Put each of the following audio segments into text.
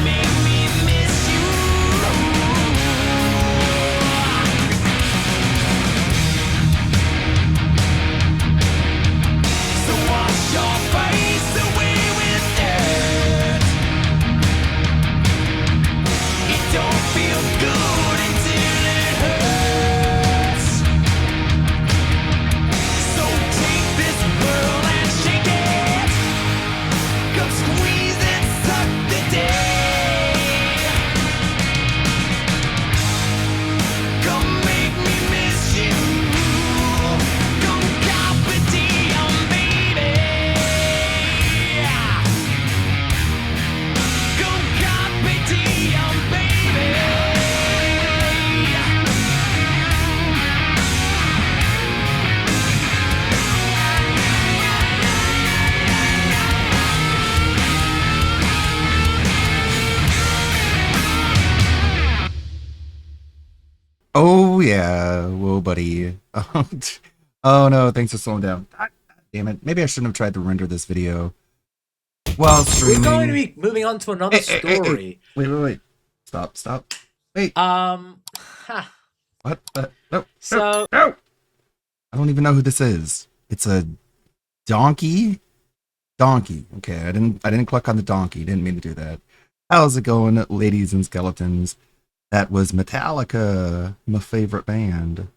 Make me Oh yeah, whoa, buddy. Oh no, thanks for slowing down. God damn it. Maybe I shouldn't have tried to render this video while We're going to streaming. be moving on to another Hey. story. Wait. Stop. Wait. Ha. What? No. So No. I don't even know who this is. It's a donkey. Donkey. Okay, I didn't click on the donkey. Didn't mean to do that. How's it going, ladies and skeletons? That was Metallica, my favorite band.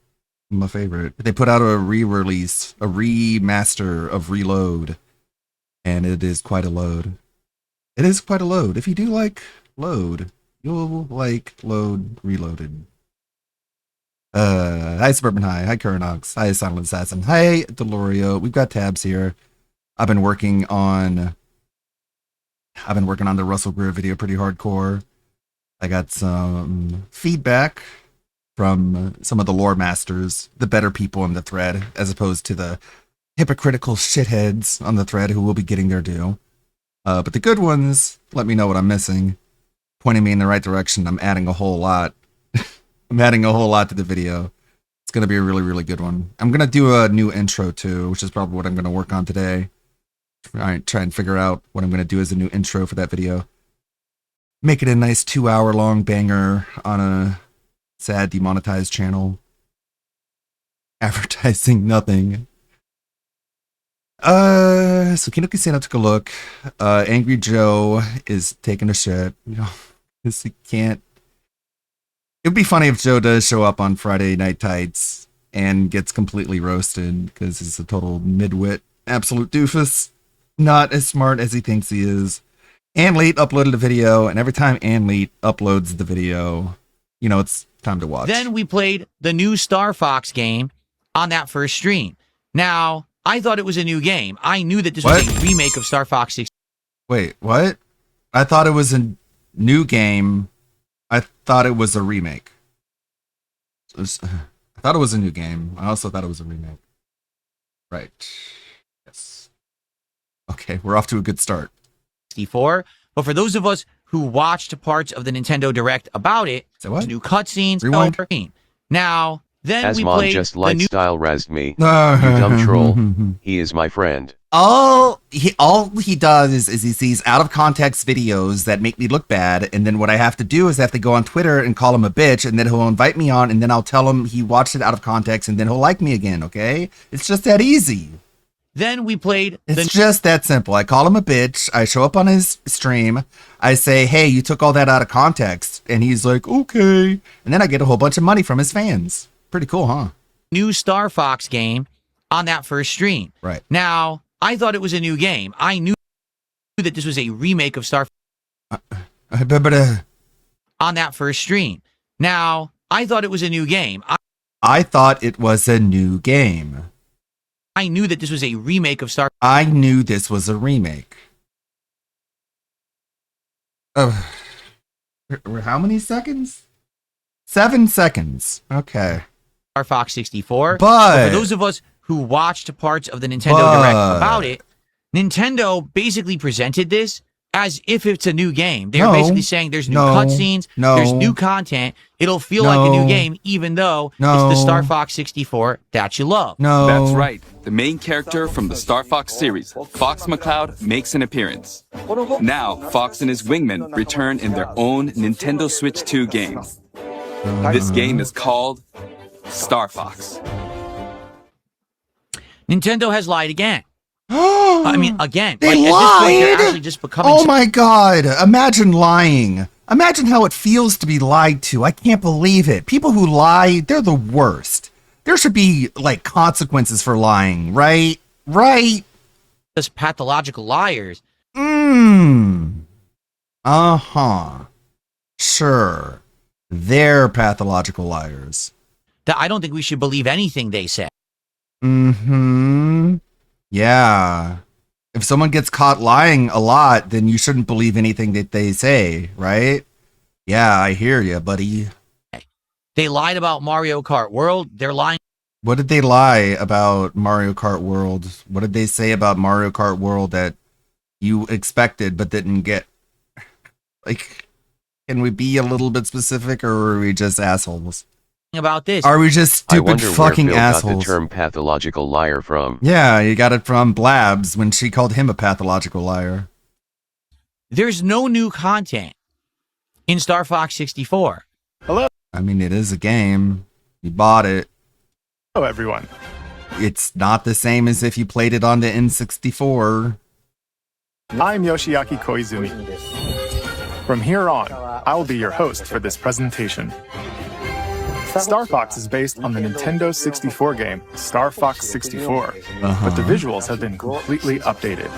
My favorite. They put out a re-release, a remaster of Reload, and it is quite a load. It is quite a load. If you do like Load, you'll like Load Reloaded. Hi Suburban High, hi Currenox, hi Silent Assassin, hi Delorio. We've got tabs here. I've been working on the Russell Greer video pretty hardcore. I got some feedback from some of the lore masters, the better people in the thread, as opposed to the hypocritical shitheads on the thread who will be getting their due. But the good ones let me know what I'm missing, pointing me in the right direction. I'm adding a whole lot. I'm adding a whole lot to the video. It's going to be a really, really good one. I'm going to do a new intro too, which is probably what I'm going to work on today. Try and figure out what I'm going to do as a new intro for that video. Make it a nice 2-hour long banger on a sad demonetized channel. Advertising nothing. So Kinoki-san took a look. Angry Joe is taking a shit. You know, because he can't. It would be funny if Joe does show up on Friday Night Tights and gets completely roasted because he's a total midwit, absolute doofus. Not as smart as he thinks he is. Anleet uploaded a video, and every time Anleet uploads the video, you know, it's time to watch. Then we played the new Star Fox game on that first stream. Now, I thought it was a new game. I knew that this was a remake of Star Fox 6. Wait, what? I thought it was a new game. I thought it was a remake. I thought it was a new game. I also thought it was a remake. Right. Yes. Okay, we're off to a good start. 64. But for those of us who watched parts of the Nintendo Direct about it, what? new cutscenes. Rewind. Now, then we Asmon played just the light new style rezzed me. You dumb troll. He is my friend. All he does is he sees out of context videos that make me look bad, and then what I have to do is I have to go on Twitter and call him a bitch, and then he'll invite me on, and then I'll tell him he watched it out of context, and then he'll like me again, okay? It's just that easy. Then we played It's just that simple. I call him a bitch, I show up on his stream, I say, hey, you took all that out of context, and he's like, okay, and then I get a whole bunch of money from his fans. Pretty cool, huh? new Star Fox game on that first stream. Right. Now, I thought it was a new game. I knew that this was a remake of Star Fox on that first stream. Now, I thought it was a new game. I thought it was a new game. I knew that this was a remake of Star. I knew this was a remake. How many seconds? 7 seconds. Okay. Star Fox 64. But for those of us who watched parts of the Nintendo Direct about it, Nintendo basically presented this as if it's a new game. They're basically saying there's new cutscenes, there's new content. It'll feel like a new game, even though it's the Star Fox 64 that you love. That's right. The main character from the Star Fox series, Fox McCloud, makes an appearance. Now, Fox and his wingmen return in their own Nintendo Switch 2 game. This game is called Star Fox. Nintendo has lied again. I mean, again. They lied? At this point, they're actually just becoming... Oh my god. Imagine lying. Imagine how it feels to be lied to. I can't believe it. People who lie, they're the worst. There should be, like, consequences for lying, right? Right? Just pathological liars. Uh-huh. Sure. They're pathological liars. That I don't think we should believe anything they say. Yeah. If someone gets caught lying a lot, then you shouldn't believe anything that they say, right? Yeah, I hear you, buddy. They lied about Mario Kart World. They're lying. What did they lie about Mario Kart World? What did they say about Mario Kart World that you expected but didn't get? Like, can we be a little bit specific, or are we just assholes? about this. Are we just I stupid wonder fucking where Phil got assholes? the term pathological liar from. Yeah, you got it from Blabs when she called him a pathological liar. There's no new content in Star Fox 64. I mean, it is a game. You bought it. Hello, everyone. It's not the same as if you played it on the N64. I'm Yoshiaki Koizumi. From here on, I will be your host for this presentation. Star Fox is based on the Nintendo 64 game Star Fox 64, but the visuals have been completely updated.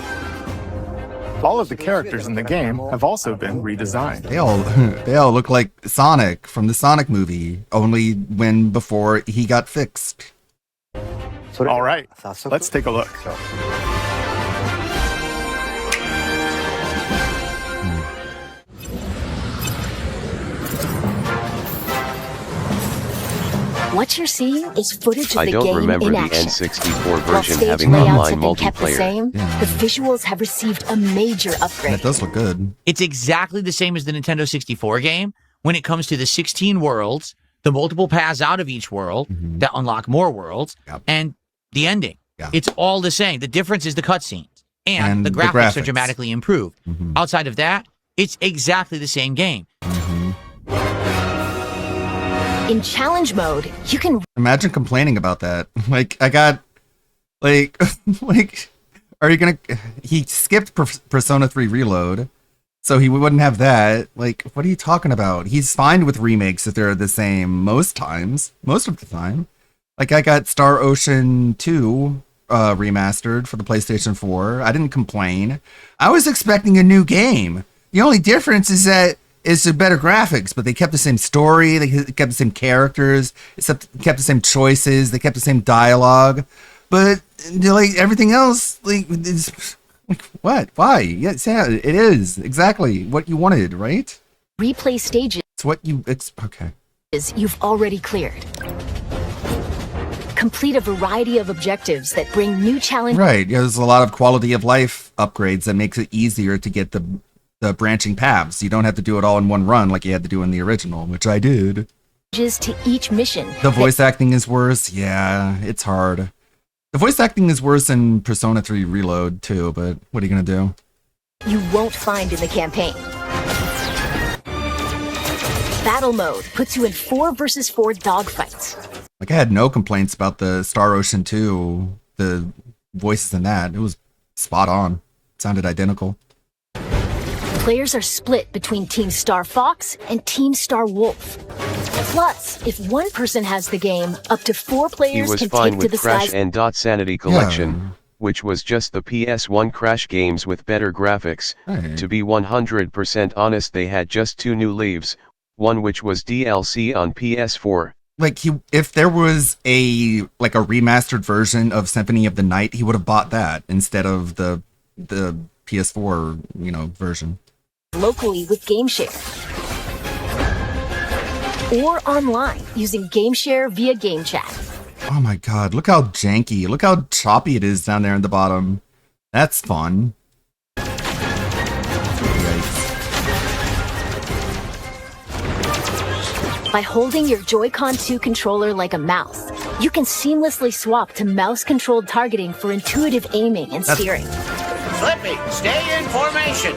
All of the characters in the game have also been redesigned. They all look like Sonic from the Sonic movie, only when before he got fixed. All right, let's take a look. What you're seeing is footage of I the don't game remember in the action. N64 While version stage having layouts online have been kept the multiplayer. same, the visuals have received a major upgrade. That does look good. It's exactly the same as the Nintendo 64 game when it comes to the 16 worlds, the multiple paths out of each world that unlock more worlds, and the ending. Yeah. It's all the same. The difference is the cutscenes and the graphics are dramatically improved. Outside of that, it's exactly the same game. In challenge mode, you can Imagine complaining about that. Like, I got, like, like, are you gonna? He skipped Persona 3 Reload, so he wouldn't have that. Like, what are you talking about? He's fine with remakes if they're the same most times, most of the time. Like, I got Star Ocean 2 remastered for the PlayStation 4. I didn't complain. I was expecting a new game. The only difference is that it's the better graphics, but they kept the same story, they kept the same characters, kept the same choices, they kept the same dialogue, but like everything else, like, what? Why? Yes, yeah, it is exactly what you wanted, right? replay stages It's okay. you've already cleared. Complete a variety of objectives that bring new challenges. Right. Yeah, there's a lot of quality of life upgrades that makes it easier to get the branching paths. You don't have to do it all in one run like you had to do in the original, which I did. To each mission. The voice acting is worse. Yeah, it's hard. The voice acting is worse in Persona 3 Reload too, but what are you going to do? You won't find in the campaign. Battle mode puts you in 4 versus 4 dogfights. Like, I had no complaints about the Star Ocean 2, the voices in that. It was spot on. It sounded identical. Players are split between Team Star Fox and Team Star Wolf. Plus, if one person has the game, up to 4 He players was can fine take to with the Crash skies. and Sanity Collection, which was just the PS1 Crash games with better graphics. Right. To be 100% honest, they had just 2 new leaves, one which was DLC on PS4. Like, if there was a remastered version of Symphony of the Night, he would have bought that instead of the PS4, version. Locally with GameShare. Or online using GameShare via Game Chat. Oh my god, look how janky, look how choppy it is down there in the bottom. That's fun. Yikes. By holding your Joy-Con 2 controller like a mouse, you can seamlessly swap to mouse-controlled targeting for intuitive aiming and steering. Slippy, stay in formation.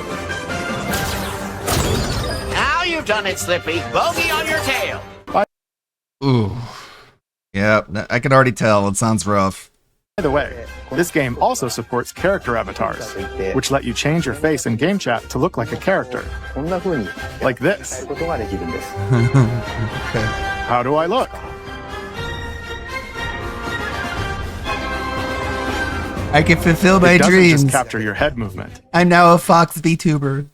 Now you've done it, Slippy. Bogey on your tail. Ooh. Yeah, I can already tell. It sounds rough. By the way, this game also supports character avatars, which let you change your face in game chat to look like a character. Like this. How do I look? I can fulfill my It doesn't dreams. just capture your head movement. I'm now a Fox VTuber.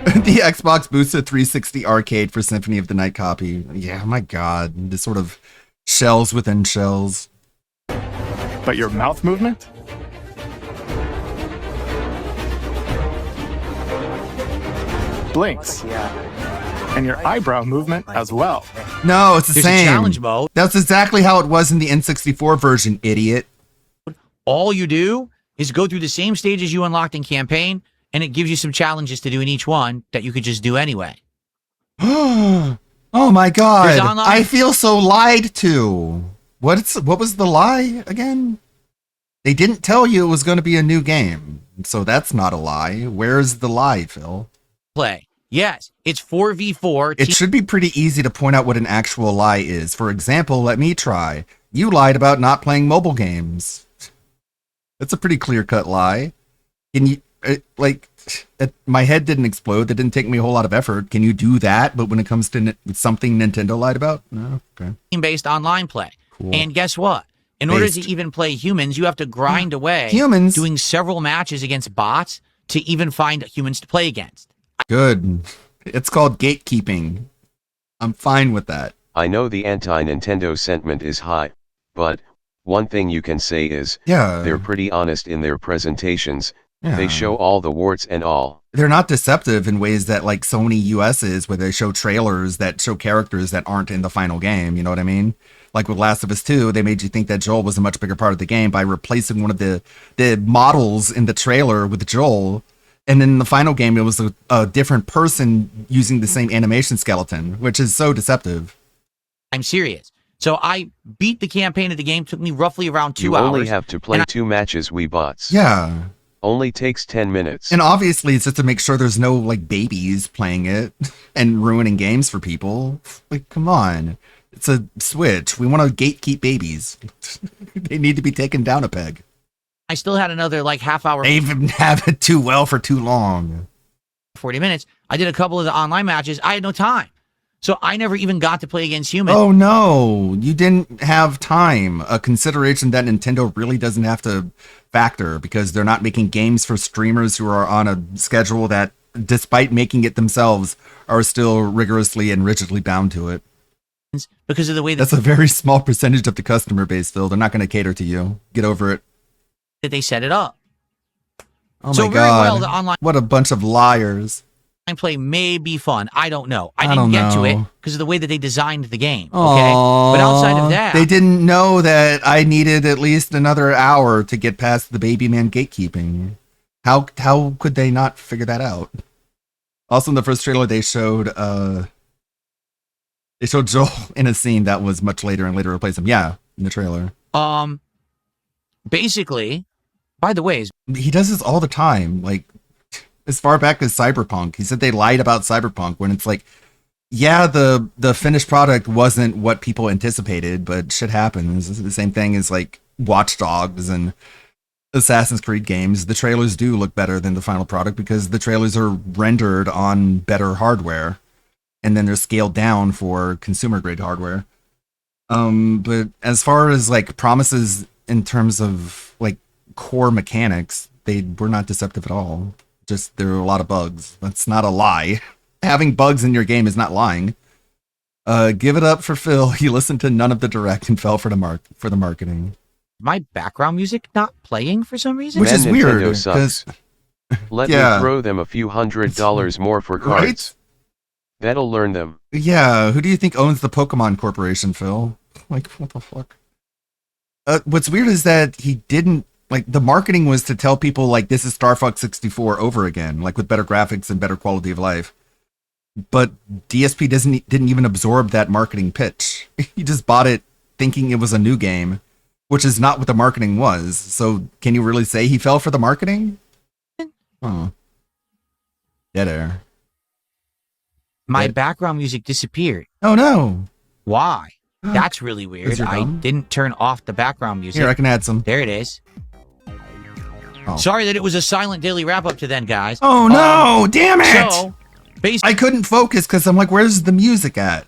The Xbox boosted 360 arcade for Symphony of the Night copy. Yeah, my god. This sort of shells within shells. But your mouth movement? Blinks. And your eyebrow movement as well. No, it's the There's same. a challenge mode. That's exactly how it was in the N64 version, idiot. All you do is go through the same stages you unlocked in campaign, and it gives you some challenges to do in each one that you could just do anyway. Oh my There's god. online- I feel so lied to. What was the lie again? They didn't tell you it was going to be a new game. So that's not a lie. Where's the lie, Phil? Play. Yes, it's 4v4. It should be pretty easy to point out what an actual lie is. For example, let me try. You lied about not playing mobile games. That's a pretty clear-cut lie. Can you, my head didn't explode. That didn't take me a whole lot of effort. Can you do that? But when it comes to something Nintendo lied about? No? Okay. Team-based online play. Cool. And guess what? In order to even play humans, you have to grind away doing several matches against bots to even find humans to play against. Good. It's called gatekeeping. I'm fine with that. I know the anti-Nintendo sentiment is high, but one thing you can say is they're pretty honest in their presentations. Yeah. They show all the warts and all. They're not deceptive in ways that like Sony US is, where they show trailers that show characters that aren't in the final game. You know what I mean? Like with Last of Us 2, they made you think that Joel was a much bigger part of the game by replacing one of the models in the trailer with Joel. And then in the final game, it was a different person using the same animation skeleton, which is so deceptive. I'm serious. So I beat the campaign of the game. Took me roughly around 2 hours. You only have to play 2 matches, we bots. Yeah. Only takes 10 minutes. And obviously, it's just to make sure there's no like babies playing it and ruining games for people. Like, come on. It's a Switch. We want to gatekeep babies. They need to be taken down a peg. I still had another like half hour. They've been having it too well for too long. 40 minutes. I did a couple of the online matches. I had no time. So I never even got to play against humans. Oh no, you didn't have time. A consideration that Nintendo really doesn't have to factor because they're not making games for streamers who are on a schedule that, despite making it themselves, are still rigorously and rigidly bound to it. Because of the way that's a very small percentage of the customer base, Phil. They're not going to cater to you. Get over it. That they set it up. Oh so my very god! well, the online what a bunch of liars. Play may be fun. I don't know. I didn't get to it because of the way that they designed the game. Okay, Aww, but outside of that, they didn't know that I needed at least another hour to get past the baby man gatekeeping. How could they not figure that out? Also, in the first trailer, they showed Joel in a scene that was much later and later replaced him. Yeah, in the trailer. Basically, by the way, he does this all the time. Like, as far back as Cyberpunk, he said they lied about Cyberpunk when it's like, yeah, the finished product wasn't what people anticipated, but shit happens. It's the same thing as like Watch Dogs and Assassin's Creed games. The trailers do look better than the final product because the trailers are rendered on better hardware, and then they're scaled down for consumer grade hardware. But as far as like promises in terms of like core mechanics, they were not deceptive at all. Just there are a lot of bugs. That's not a lie. Having bugs in your game is not lying. Give it up for Phil. He listened to none of the direct and fell for the marketing. My background music not playing for some reason, which is weird. Because let me throw them a few $100 more for cards. Right? That'll learn them. Yeah, who do you think owns the Pokemon Corporation, Phil? Like, what the fuck? What's weird is that he didn't. Like, the marketing was to tell people, like, this is Star Fox 64 over again, like, with better graphics and better quality of life. But DSP didn't even absorb that marketing pitch. He just bought it thinking it was a new game, which is not what the marketing was. So, can you really say he fell for the marketing? Oh. Dead air. My background music disappeared. Oh, no. Why? That's really weird. I didn't turn off the background music. Here, I can add some. There it is. Oh. Sorry that it was a silent daily wrap-up to then, guys. Oh, no! Damn it! So, I couldn't focus because I'm like, where's the music at?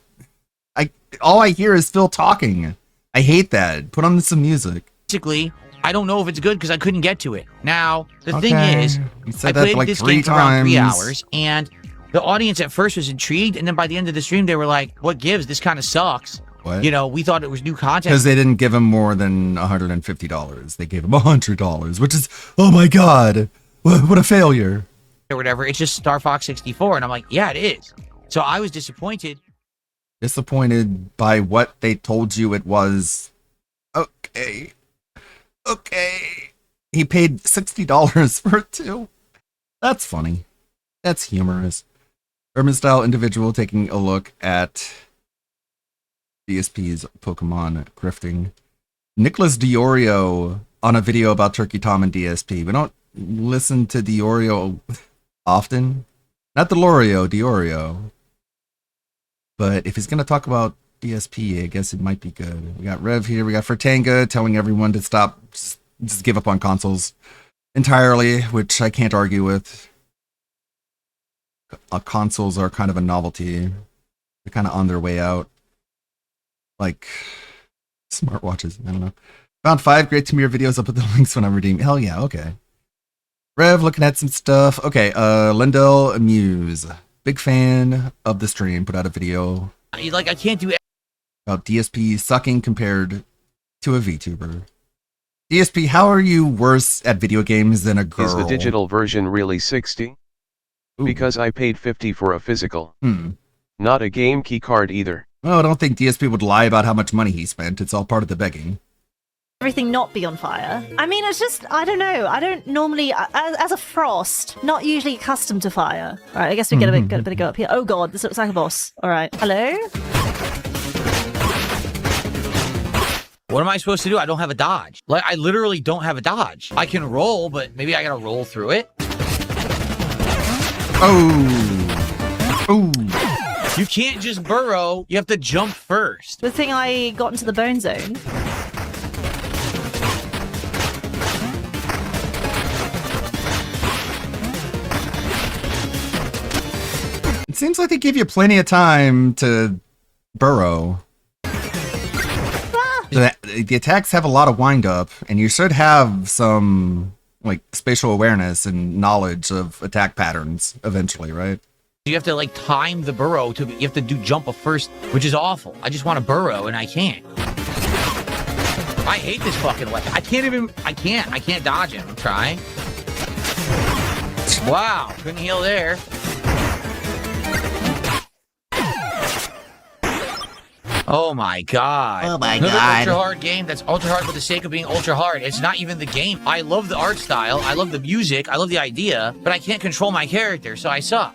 All I hear is Phil talking. I hate that. Put on some music. Basically, I don't know if it's good because I couldn't get to it. Now, the thing is, I played like this game for around 3 hours, and the audience at first was intrigued, and then by the end of the stream, they were like, what gives? This kind of sucks. What? You know, we thought it was new content. Because they didn't give him more than $150. They gave him $100, which is, oh my god, what a failure. Or whatever. It's just Star Fox 64. And I'm like, yeah, it is. So I was disappointed. Disappointed by what they told you it was. Okay. He paid $60 for it too. That's funny. That's humorous. Urban Style Individual taking a look at DSP's Pokemon grifting. Nicholas Diorio on a video about Turkey Tom and DSP. We don't listen to Diorio often. Not Delorio, Diorio. But if he's going to talk about DSP, I guess it might be good. We got Rev here. We got Fertanga telling everyone to stop, just give up on consoles entirely, which I can't argue with. Consoles are kind of a novelty. They're kind of on their way out. Like smartwatches. I don't know. Found 5 great Tamir videos. I'll put the links when I'm redeeming. Hell yeah, okay. Rev looking at some stuff. Okay, Lindell Muse. Big fan of the stream. Put out a video. I can't do about DSP sucking compared to a VTuber. DSP, how are you worse at video games than a girl? Is the digital version really 60? Ooh. Because I paid 50 for a physical. Not a game key card either. Well, I don't think DSP would lie about how much money he spent. It's all part of the begging. Everything not be on fire. I mean, it's just, I don't know. I don't normally, as a frost, not usually accustomed to fire. All right, I guess we get a bit of go up here. Oh god, this looks like a boss. All right, hello? What am I supposed to do? I don't have a dodge. Like, I literally don't have a dodge. I can roll, but maybe I gotta roll through it. Oh. You can't just burrow. You have to jump first. The thing I got into the bone zone. It seems like they give you plenty of time to burrow. The attacks have a lot of wind up, and you should have some like spatial awareness and knowledge of attack patterns eventually, right? You have to like time the burrow to. You have to do jump a first, which is awful. I just want to burrow and I can't. I hate this fucking weapon. I can't dodge him. I'm trying. Wow, couldn't heal there. Oh my god. Oh my Another god. ultra hard game that's ultra hard for the sake of being ultra hard. It's not even the game. I love the art style. I love the music. I love the idea, but I can't control my character, so I suck.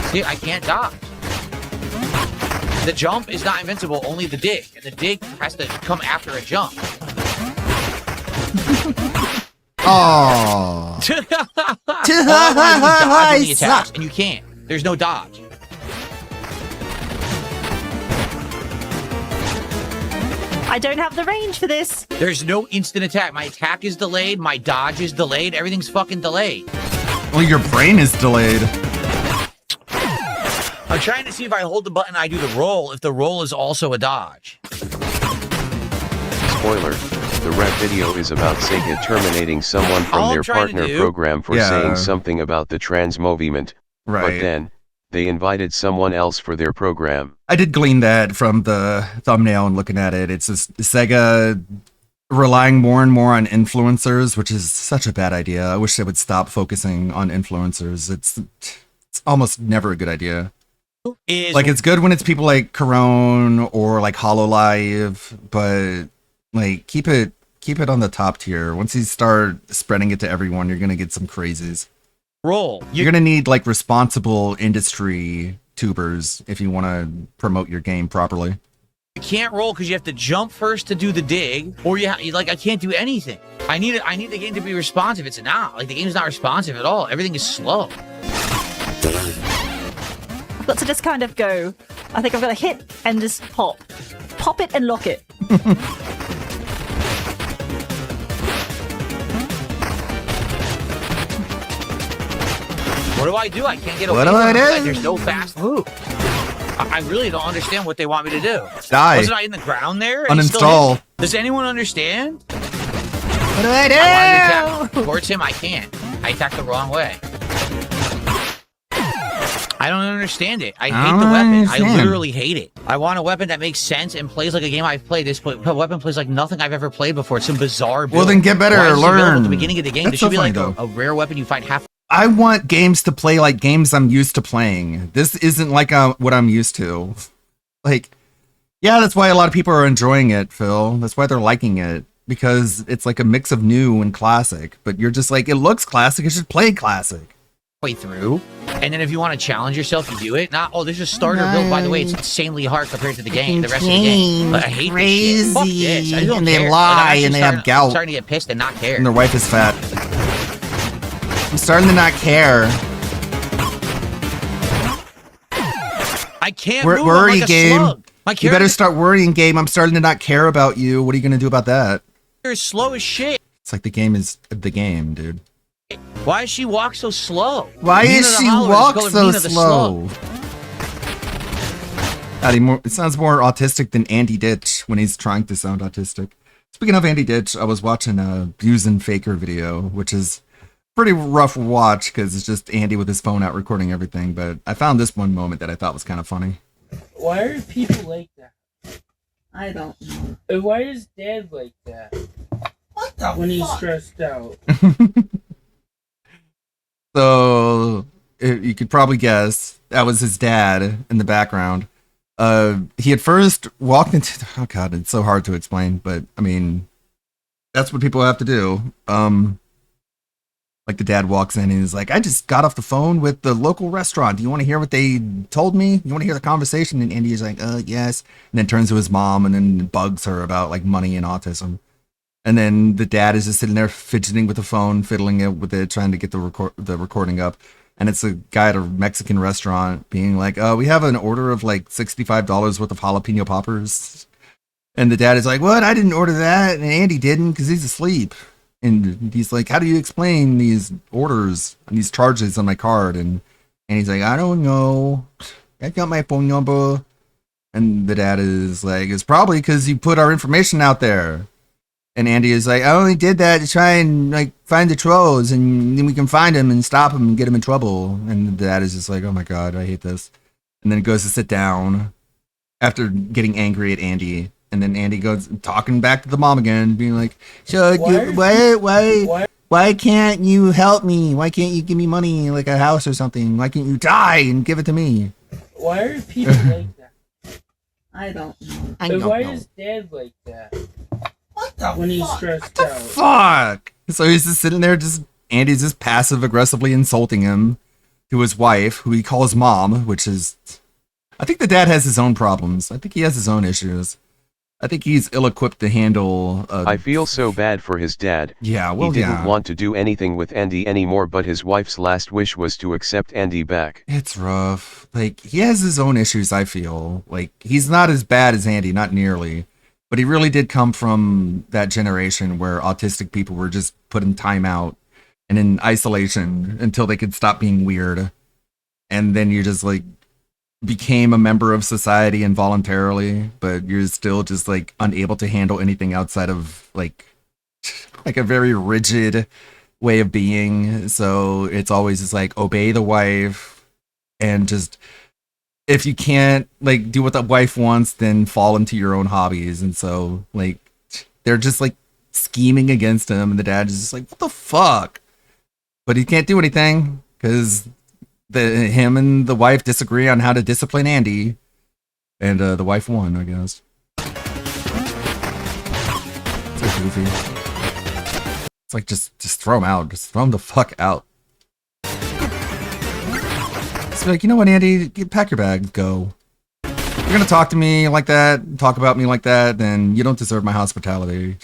See, I can't dodge. The jump is not invincible, only the dig. And the dig has to come after a jump. Oh. Dodging the attacks, and you can't. There's no dodge. I don't have the range for this. There's no instant attack. My attack is delayed. My dodge is delayed. Everything's fucking delayed. Well, your brain is delayed. I'm trying to see if I hold the button, I do the roll, if the roll is also a dodge. Spoiler, the rap video is about Sega terminating someone from their partner program for saying something about the trans movement. Right. But then, they invited someone else for their program. I did glean that from the thumbnail and looking at it. It's just Sega relying more and more on influencers, which is such a bad idea. I wish they would stop focusing on influencers. It's almost never a good idea. Like, it's good when it's people like Corone or like HoloLive, but like keep it on the top tier. Once you start spreading it to everyone, you're gonna get some crazies. Roll. You're gonna need like responsible industry tubers if you want to promote your game properly. You can't roll because you have to jump first to do the dig, or like I can't do anything. I need the game to be responsive. It's not like the game's not responsive at all. Everything is slow. I've got to just kind of go. I think I've got to hit and just pop it and lock it. What do I do? I can't get away. What do I do? There's no fast move. I really don't understand what they want me to do. Die. Wasn't I in the ground there? Uninstall. Does anyone understand? What do I do? I want to attack towards him. I can't. I attacked the wrong way. I don't understand it. I hate the weapon. I literally hate it. I want a weapon that makes sense and plays like a game I've played. This weapon plays like nothing I've ever played before. It's some bizarre build. Well, then get better or learn. At the beginning of the game, there should be like a rare weapon you find half. I want games to play like games I'm used to playing. This isn't like what I'm used to. Like, yeah, that's why a lot of people are enjoying it, Phil. That's why they're liking it. Because it's like a mix of new and classic. But you're just like, it looks classic, it should play classic. Way through. And then if you want to challenge yourself, you do it. Not, oh, there's a starter build. By the way, it's insanely hard compared to the game, the rest of the game. But I hate this shit. Fuck this. I don't and they care. lie and they have gout. I'm starting to get pissed and not care. And their wife is fat. I'm starting to not care. I can't move. Worry, I'm like a game. slug. You better start worrying, game. I'm starting to not care about you. What are you going to do about that? You're slow as shit. It's like the game is the game, dude. Why does she walk so slow? Why is she walk so slow? It sounds more autistic than Andy Ditch when he's trying to sound autistic. Speaking of Andy Ditch, I was watching a Views and Faker video, which is pretty rough watch because it's just Andy with his phone out recording everything. But I found this one moment that I thought was kind of funny. Why are people like that? I don't know. And why is Dad like that? What the when he's fuck? stressed out. So you could probably guess that was his dad in the background. He had first walked into oh god, it's so hard to explain, but I mean that's what people have to do. Like the dad walks in and he's like, I just got off the phone with the local restaurant. Do you want to hear what they told me? You want to hear the conversation? And Andy's like, yes. And then turns to his mom and then bugs her about like money and autism. And then the dad is just sitting there fidgeting with the phone, fiddling it with it, trying to get the recording up. And it's a guy at a Mexican restaurant being like, we have an order of like $65 worth of jalapeno poppers. And the dad is like, what? I didn't order that. And Andy didn't because he's asleep. And he's like, how do you explain these orders and these charges on my card? And he's like, I don't know. I got my phone number. And the dad is like, it's probably because you put our information out there. And Andy is like, I only did that to try and like find the trolls and then we can find them and stop them and get them in trouble. And the dad is just like, oh my God, I hate this. And then goes to sit down after getting angry at Andy. And then Andy goes talking back to the mom again, being like, so why can't you help me? Why can't you give me money, like a house or something? Why can't you die and give it to me? Why are people like that? I don't know. And why is Dad like that? What the when he's stressed out? Fuck! So he's just sitting there, Andy's just passive aggressively insulting him to his wife, who he calls mom, which is, I think the dad has his own problems. I think he has his own issues. I think he's ill-equipped to handle... I feel so bad for his dad. Yeah, well, he didn't want to do anything with Andy anymore, but his wife's last wish was to accept Andy back. It's rough. Like, he has his own issues, I feel. Like, he's not as bad as Andy, not nearly. But he really did come from that generation where autistic people were just put in timeout and in isolation until they could stop being weird. And then you just, like, became a member of society involuntarily, but you're still just like unable to handle anything outside of like a very rigid way of being. So it's always just like obey the wife and just if you can't like do what the wife wants, then fall into your own hobbies. And so like they're just like scheming against him and the dad is just like, what the fuck? But he can't do anything because him and the wife disagree on how to discipline Andy, and the wife won, I guess. It's so goofy. It's like just throw him out, just throw him the fuck out. It's like, you know what, Andy, pack your bags, go. If you're gonna talk to me like that, talk about me like that, then you don't deserve my hospitality.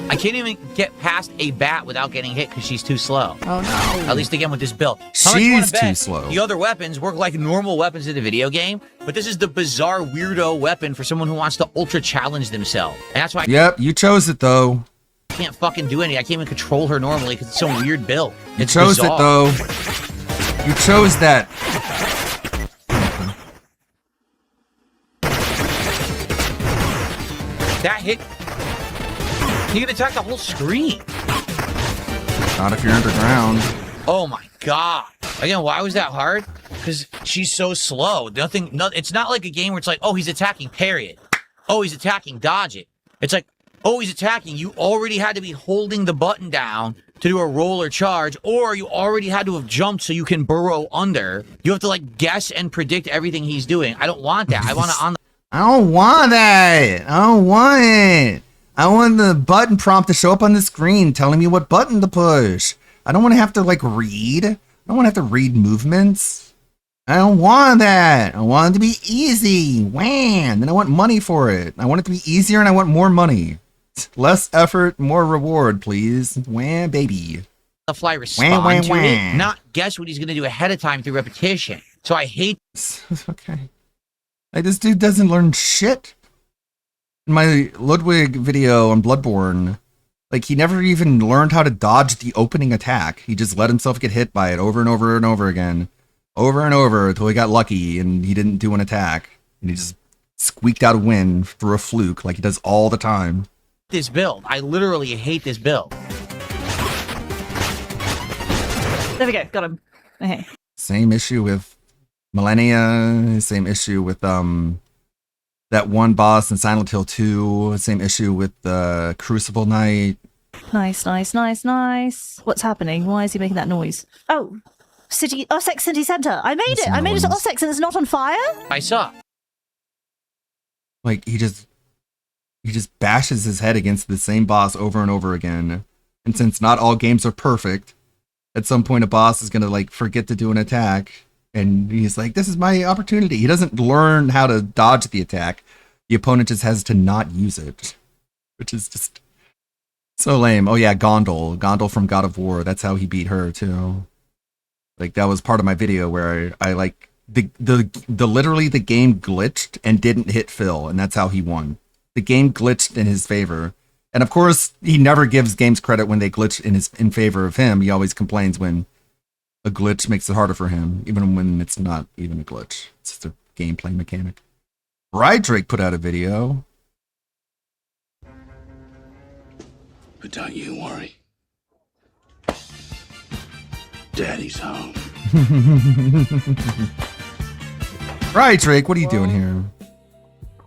I can't even get past a bat without getting hit because she's too slow. Oh no. At least again with this build. She's too slow. The other weapons work like normal weapons in the video game, but this is the bizarre weirdo weapon for someone who wants to ultra challenge themselves. And that's why Yep, you chose it though. I can't fucking do anything. I can't even control her normally because it's some weird build. You chose it though. You chose that. That hit. You can attack the whole screen. Not if you're underground. Oh my god. Again, why was that hard? Because she's so slow. It's not like a game where it's like, oh, he's attacking, parry it. Oh, he's attacking, dodge it. It's like, oh, he's attacking. You already had to be holding the button down to do a roll or charge, or you already had to have jumped so you can burrow under. You have to like guess and predict everything he's doing. I don't want that. I want to on the I don't want that. I don't want it. I want the button prompt to show up on the screen telling me what button to push. I don't want to have to like read. I don't want to have to read movements. I don't want that. I want it to be easy. Wham! And I want money for it. I want it to be easier and I want more money. Less effort, more reward, please. Wham, baby. The fly respond to it, not guess what he's going to do ahead of time through repetition. So I hate. Okay. Like, this dude doesn't learn shit. In my Ludwig video on Bloodborne, like, he never even learned how to dodge the opening attack. He just let himself get hit by it over and over and over again. Over and over until he got lucky and he didn't do an attack. And he just squeaked out a win through a fluke like he does all the time. This build. I literally hate this build. There we go. Got him. Okay. Same issue with Millennia. Same issue with that one boss in Silent Hill 2. Same issue with the Crucible Knight. Nice. What's happening? Why is he making that noise? Oh, Ossex City Centre. I made it. I made it to Ossex and it's not on fire. I saw. Like, he just bashes his head against the same boss over and over again. And since not all games are perfect, at some point a boss is gonna like forget to do an attack, and he's like, "This is my opportunity." He doesn't learn how to dodge the attack. The opponent just has to not use it, which is just so lame. Oh yeah, Gondel from God of War. That's how he beat her too. Like, that was part of my video where I like the literally the game glitched and didn't hit Phil, and that's how he won. The game glitched in his favor. And of course, he never gives games credit when they glitch in favor of him. He always complains when a glitch makes it harder for him, even when it's not even a glitch. It's just a gameplay mechanic. Drake put out a video. But don't you worry. Daddy's home. Drake, what are you doing here?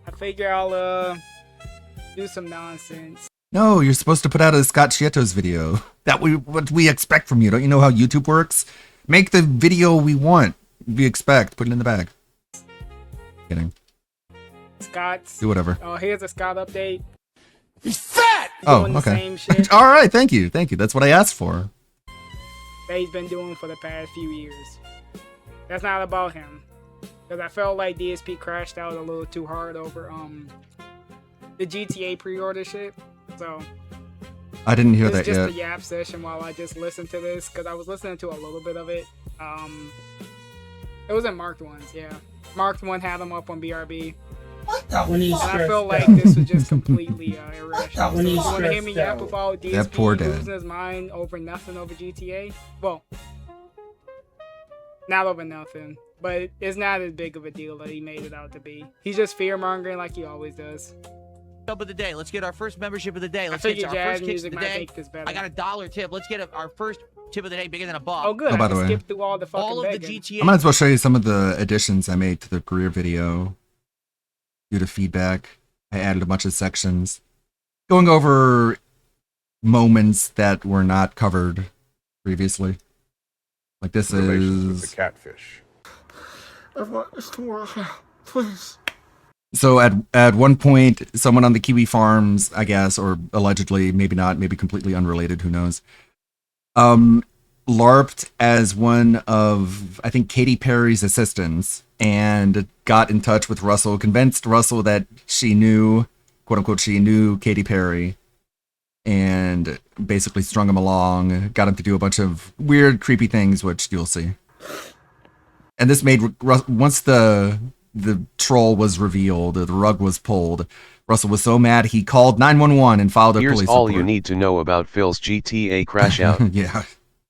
I figure I'll do some nonsense. No, you're supposed to put out a Scott Chieto's video. What we expect from you. Don't you know how YouTube works? Make the video we want. We expect. Put it in the bag. Kidding. Scott's. Do whatever. Oh, here's a Scott update. He's fat! Oh, okay. All right, thank you. That's what I asked for. That he's been doing for the past few years. That's not about him. Because I felt like DSP crashed out a little too hard over the GTA pre-order shit. So I didn't hear that yet. It's just a yap session while I just listened to this, because I was listening to a little bit of it. It was in Marked Ones, yeah. Marked One had them up on BRB. When I feel like this was just completely irrational. So you want to hear me yap about DSP losing his mind over nothing over GTA? Well, not over nothing, but it's not as big of a deal that he made it out to be. He's just fear-mongering like he always does. Of the day. Let's get our first membership of the day. Let's get our jazz first music of the might day. make this better. I got $1 tip. Let's get our first tip of the day bigger than a buck. Oh, good. By the way, skip through all the fucking all of begging. the GTA. I might as well show you some of the additions I made to the career video due to feedback. I added a bunch of sections going over moments that were not covered previously. Like this is with the catfish. I want this to work out, please. So at one point, someone on the Kiwi Farms, I guess, or allegedly, maybe not, maybe completely unrelated, who knows, LARPed as one of, I think, Katy Perry's assistants and got in touch with Russell, convinced Russell that she knew, quote unquote, she knew Katy Perry, and basically strung him along, got him to do a bunch of weird, creepy things, which you'll see. And this made, once the troll was revealed, the rug was pulled, Russell was so mad he called 911 and filed a police report. Here's all you need to know about Phil's GTA crash out. Yeah.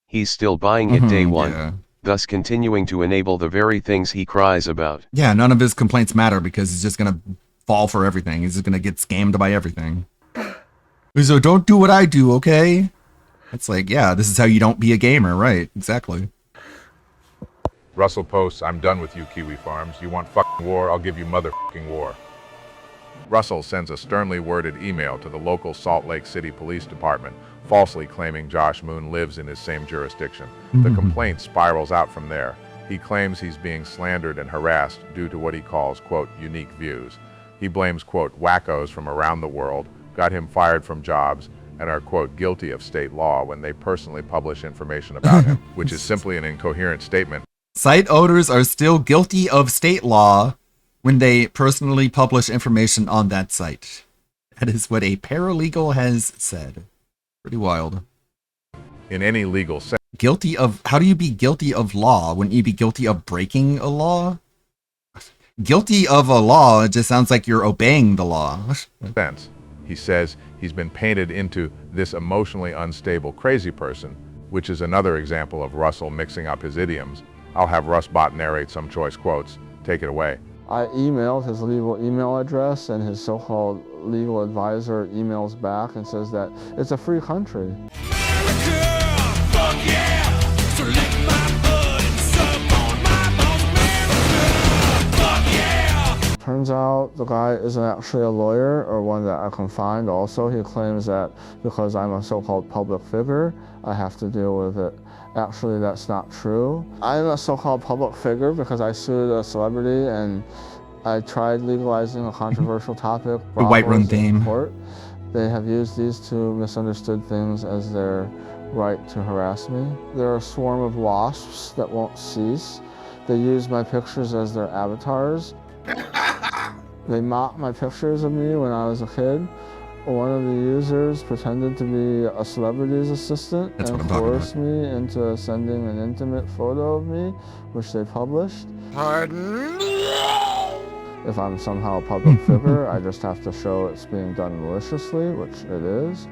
He's still buying it day one, thus continuing to enable the very things he cries about. Yeah, none of his complaints matter because he's just gonna fall for everything. He's just gonna get scammed by everything. So don't do what I do, okay? It's like, yeah, this is how you don't be a gamer, right? Exactly. Russell posts, "I'm done with you, Kiwi Farms. You want fucking war? I'll give you motherfucking war." Russell sends a sternly worded email to the local Salt Lake City Police Department, falsely claiming Josh Moon lives in his same jurisdiction. The complaint spirals out from there. He claims he's being slandered and harassed due to what he calls, quote, unique views. He blames, quote, wackos from around the world, got him fired from jobs, and are, quote, guilty of state law when they personally publish information about him, which is simply an incoherent statement. Site owners are still guilty of state law when they personally publish information on that site. That is what a paralegal has said. Pretty wild. In any legal sense. Guilty of... How do you be guilty of law? Wouldn't you be guilty of breaking a law? Guilty of a law, it just sounds like you're obeying the law. He says he's been painted into this emotionally unstable crazy person, which is another example of Russell mixing up his idioms. I'll have Russbot narrate some choice quotes. Take it away. I emailed his legal email address, and his so-called legal advisor emails back and says that it's a free country. Turns out the guy isn't actually a lawyer, or one that I can find also. He claims that because I'm a so-called public figure, I have to deal with it. Actually, that's not true. I'm a so-called public figure because I sued a celebrity and I tried legalizing a controversial topic. The White Room theme. Court. They have used these two misunderstood things as their right to harass me. They're a swarm of wasps that won't cease. They use my pictures as their avatars. They mocked my pictures of me when I was a kid. One of the users pretended to be a celebrity's assistant and coerced me into sending an intimate photo of me, which they published. Pardon? If I'm somehow a public figure, I just have to show it's being done maliciously, which it is.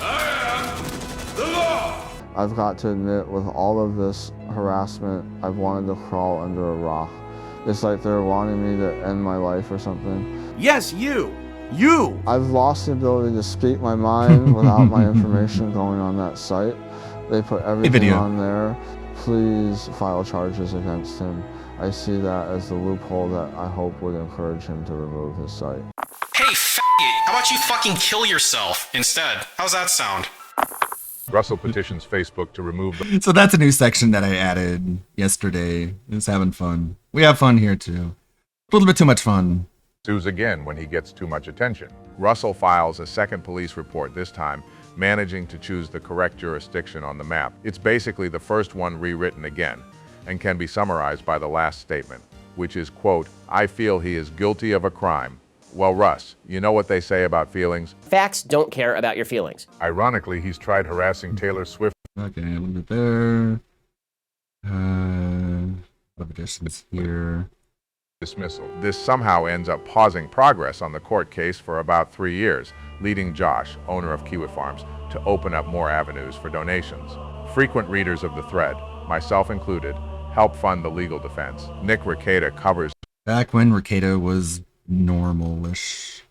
I am the law! I've got to admit, with all of this harassment, I've wanted to crawl under a rock. It's like they're wanting me to end my life or something. Yes, you! You! I've lost the ability to speak my mind without my information going on that site. They put everything on there. Please file charges against him. I see that as the loophole that I hope would encourage him to remove his site. Hey, how about you fucking kill yourself instead? How's that sound? Russell petitions Facebook to remove the... So that's a new section that I added yesterday. It's having fun. We have fun here too. A little bit too much fun. Sues again when he gets too much attention. Russell files a second police report, this time managing to choose the correct jurisdiction on the map. It's basically the first one rewritten again, and can be summarized by the last statement, which is, quote, I feel he is guilty of a crime. Well, Russ, you know what they say about feelings? Facts don't care about your feelings. Ironically, he's tried harassing Taylor Swift. Okay, a little bit there. What additions here? Dismissal. This somehow ends up pausing progress on the court case for about 3 years, leading Josh, owner of Kiwi Farms, to open up more avenues for donations. Frequent readers of the thread, myself included, help fund the legal defense. Nick Rekieta covers... Back when Rekieta was normal-ish.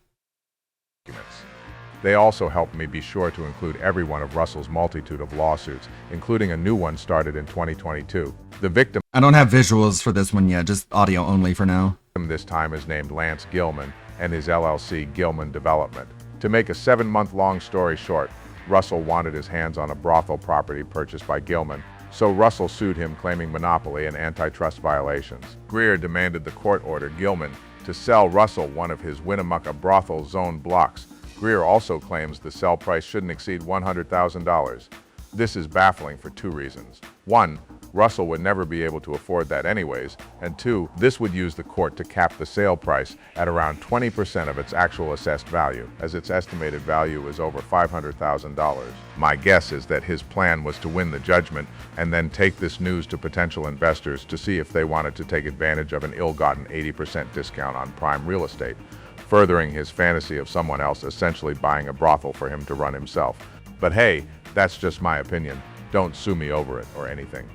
They also helped me be sure to include every one of Russell's multitude of lawsuits, including a new one started in 2022. The victim... I don't have visuals for this one yet, just audio only for now. This time is named Lance Gilman and his LLC Gilman Development. To make a 7-month-long story short, Russell wanted his hands on a brothel property purchased by Gilman, so Russell sued him claiming monopoly and antitrust violations. Greer demanded the court order Gilman to sell Russell one of his Winnemucca brothel zone blocks. Greer also claims the sell price shouldn't exceed $100,000. This is baffling for 2 reasons. 1, Russell would never be able to afford that anyways, and 2, this would use the court to cap the sale price at around 20% of its actual assessed value, as its estimated value is over $500,000. My guess is that his plan was to win the judgment and then take this news to potential investors to see if they wanted to take advantage of an ill-gotten 80% discount on prime real estate, furthering his fantasy of someone else essentially buying a brothel for him to run himself. But hey, that's just my opinion. Don't sue me over it or anything.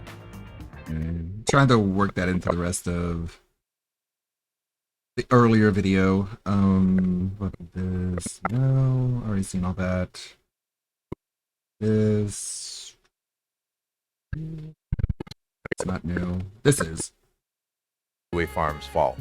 Trying to work that into the rest of the earlier video. What is this? No, already seen all that. This, it's not new. This is Kiwi Farms' fault.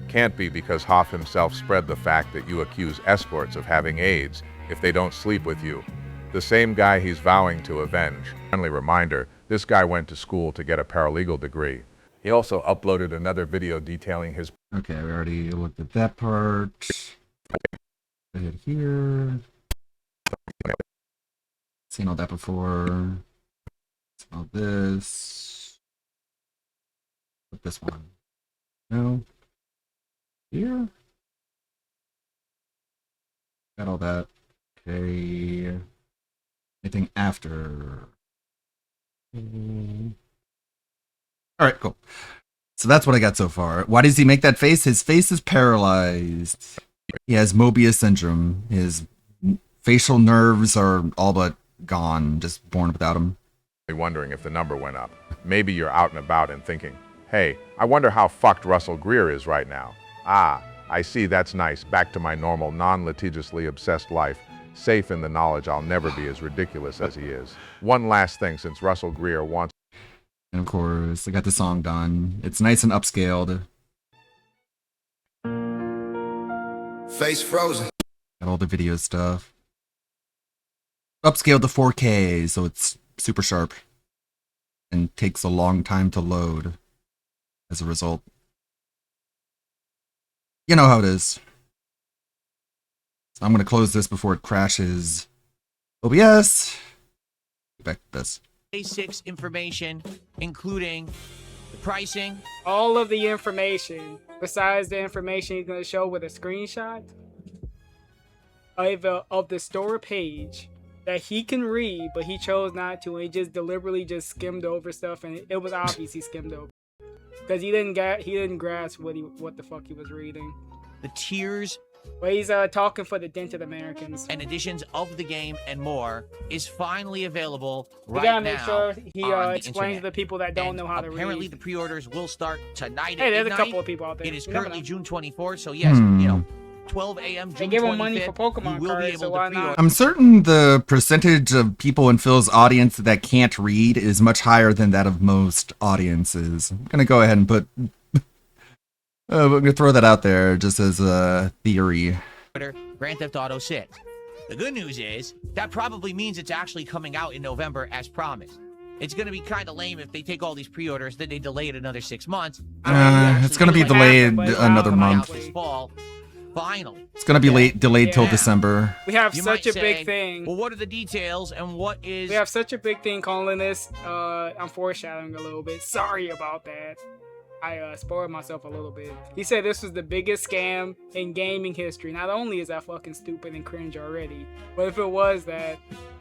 Can't be, because Hoff himself spread the fact that you accuse escorts of having AIDS if they don't sleep with you. The same guy he's vowing to avenge. Friendly reminder, this guy went to school to get a paralegal degree. He also uploaded another video detailing his... Okay, we already looked at that part. Ahead here. Seen all that before. Seen all this. Put this one. No. Here. Got all that. Okay. Anything after? All right, cool. So that's what I got so far. Why does he make that face? His face is paralyzed. He has Mobius syndrome. His facial nerves are all but gone, just born without him. Wondering if the number went up. Maybe you're out and about and thinking, hey, I wonder how fucked Russell Greer is right now. Ah, I see, that's nice. Back to my normal, non-litigiously obsessed life, safe in the knowledge I'll never be as ridiculous as he is. One last thing, since Russell Greer wants... And of course, I got the song done. It's nice and upscaled. Face frozen. Got all the video stuff. Upscaled to 4K, so it's super sharp. And takes a long time to load as a result. You know how it is. So I'm going to close this before it crashes OBS. Get back to this. Basics information, including the pricing. All of the information, besides the information he's going to show with a screenshot of the store page that he can read, but he chose not to, and he just deliberately just skimmed over stuff, and it was obvious he skimmed over because he didn't grasp what the fuck he was reading. The tiers. But he's talking for the dented Americans. And editions of the game and more is finally available right now. We gotta make sure he on explains to the people that don't know how to read. Apparently, the pre-orders will start tonight. Hey, there's at a couple of people out there. It is currently June 24th, so yes, 12 a.m. June 25th. They give him money for Pokemon cards, so why not? I'm certain the percentage of people in Phil's audience that can't read is much higher than that of most audiences. I'm gonna go ahead and put. I'm going to throw that out there just as a theory. Grand Theft Auto 6. The good news is that probably means it's actually coming out in November as promised. It's going to be kind of lame if they take all these pre-orders, then they delay it another 6 months. It's going to be delayed another month. This fall. Finally. It's going to be delayed till December. We have such a big thing. Well, what are the details and what is... We have such a big thing calling this. I'm foreshadowing a little bit. Sorry about that. I spoiled myself a little bit. He said this was the biggest scam in gaming history. Not only is that fucking stupid and cringe already, but if it was that,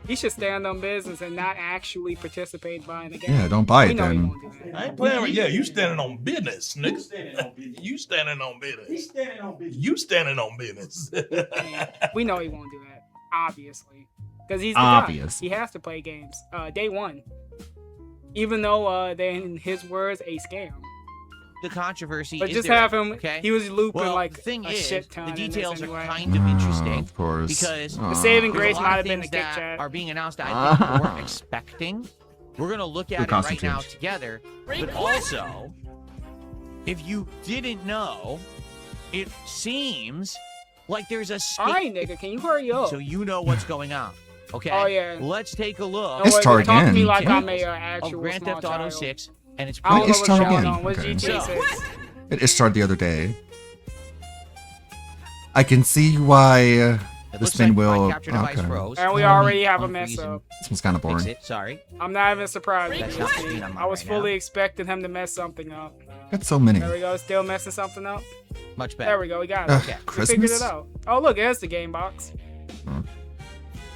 he should stand on business and not actually participate buying the game. Yeah, don't buy it then. I ain't playing with you. You standing on business, nigga. You standing on business. He's standing on business. You standing on business. We know he won't do that, obviously, because he's the guy. He has to play games. Day one, even though they're in his words a scam. The controversy. But is just there, have him. Okay? He was looping like the thing a shit ton. The details anyway. are kind of interesting. Of course. Because the saving grace might have been the kick chat. Are being announced that I think we weren't expecting. We're gonna look at it right now together. But also, if you didn't know, it seems like there's a. Alright, nigga, can you hurry up? So you know what's going on. Okay. Oh yeah. Let's take a look. It's Target. Talk to me like I'm a actual of Grand Theft Auto 6. And it's Wait, it's Chart again. What's GTA 6? It is Chart the other day. I can see why the spin wheel. Capture device froze. And we already have a mess up. This one's kind of boring. Sorry. I'm not even surprised. That's not the screen I'm on I was right fully now. expecting him to mess something up. Got so many. There we go. Still messing something up. Much better. There we go. We got it. Okay. We figured it out. Oh look, there's the game box.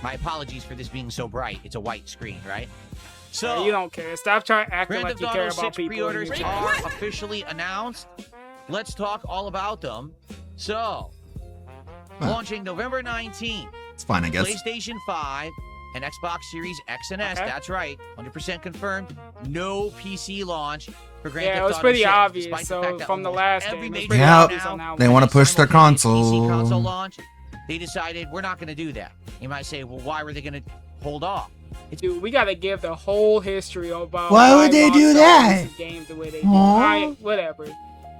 My apologies for this being so bright. It's a white screen, right? So you don't care. Stop trying acting Grand like you Theft care Auto about 6 people. pre-orders are officially announced. Let's talk all about them. So, launching November 19th. It's fine, I guess. PlayStation 5 and Xbox Series X and S. That's right. 100% confirmed. No PC launch for Grand Theft Auto 6. Yeah, it was pretty obvious. despite the So fact that from the almost last every game, major Yeah, they want to push their PC console console. launch. They decided we're not going to do that. You might say, well, why were they going to hold off? Dude, we gotta give the whole history about why would they do that? Games the way they do. Whatever.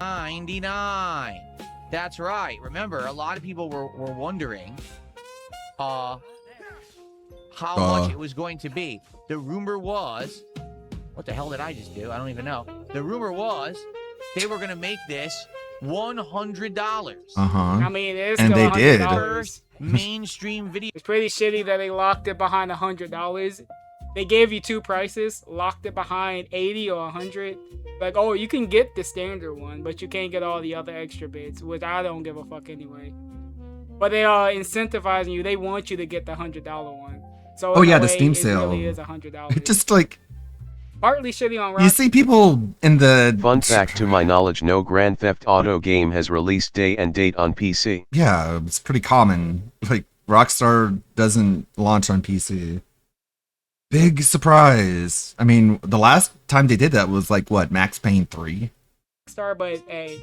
99. That's right. Remember, a lot of people were wondering how much it was going to be. The rumor was, what the hell did I just do? I don't even know. The rumor was they were going to make this $100. I mean, it is and still they did. First mainstream video. It's pretty shitty that they locked it behind $100. They gave you two prices, locked it behind 80 or 100. Like, oh, you can get the standard one, but you can't get all the other extra bits, which I don't give a fuck anyway. But they are incentivizing you. They want you to get the $100 one. So oh yeah, the Steam it sale. Really is $100. Just like partly shitty on. You see people in the. Fun fact: to my knowledge, no Grand Theft Auto game has release day and date on PC. Yeah, it's pretty common. Like Rockstar doesn't launch on PC. Big surprise. I mean, the last time they did that was like what, Max Payne 3? But hey,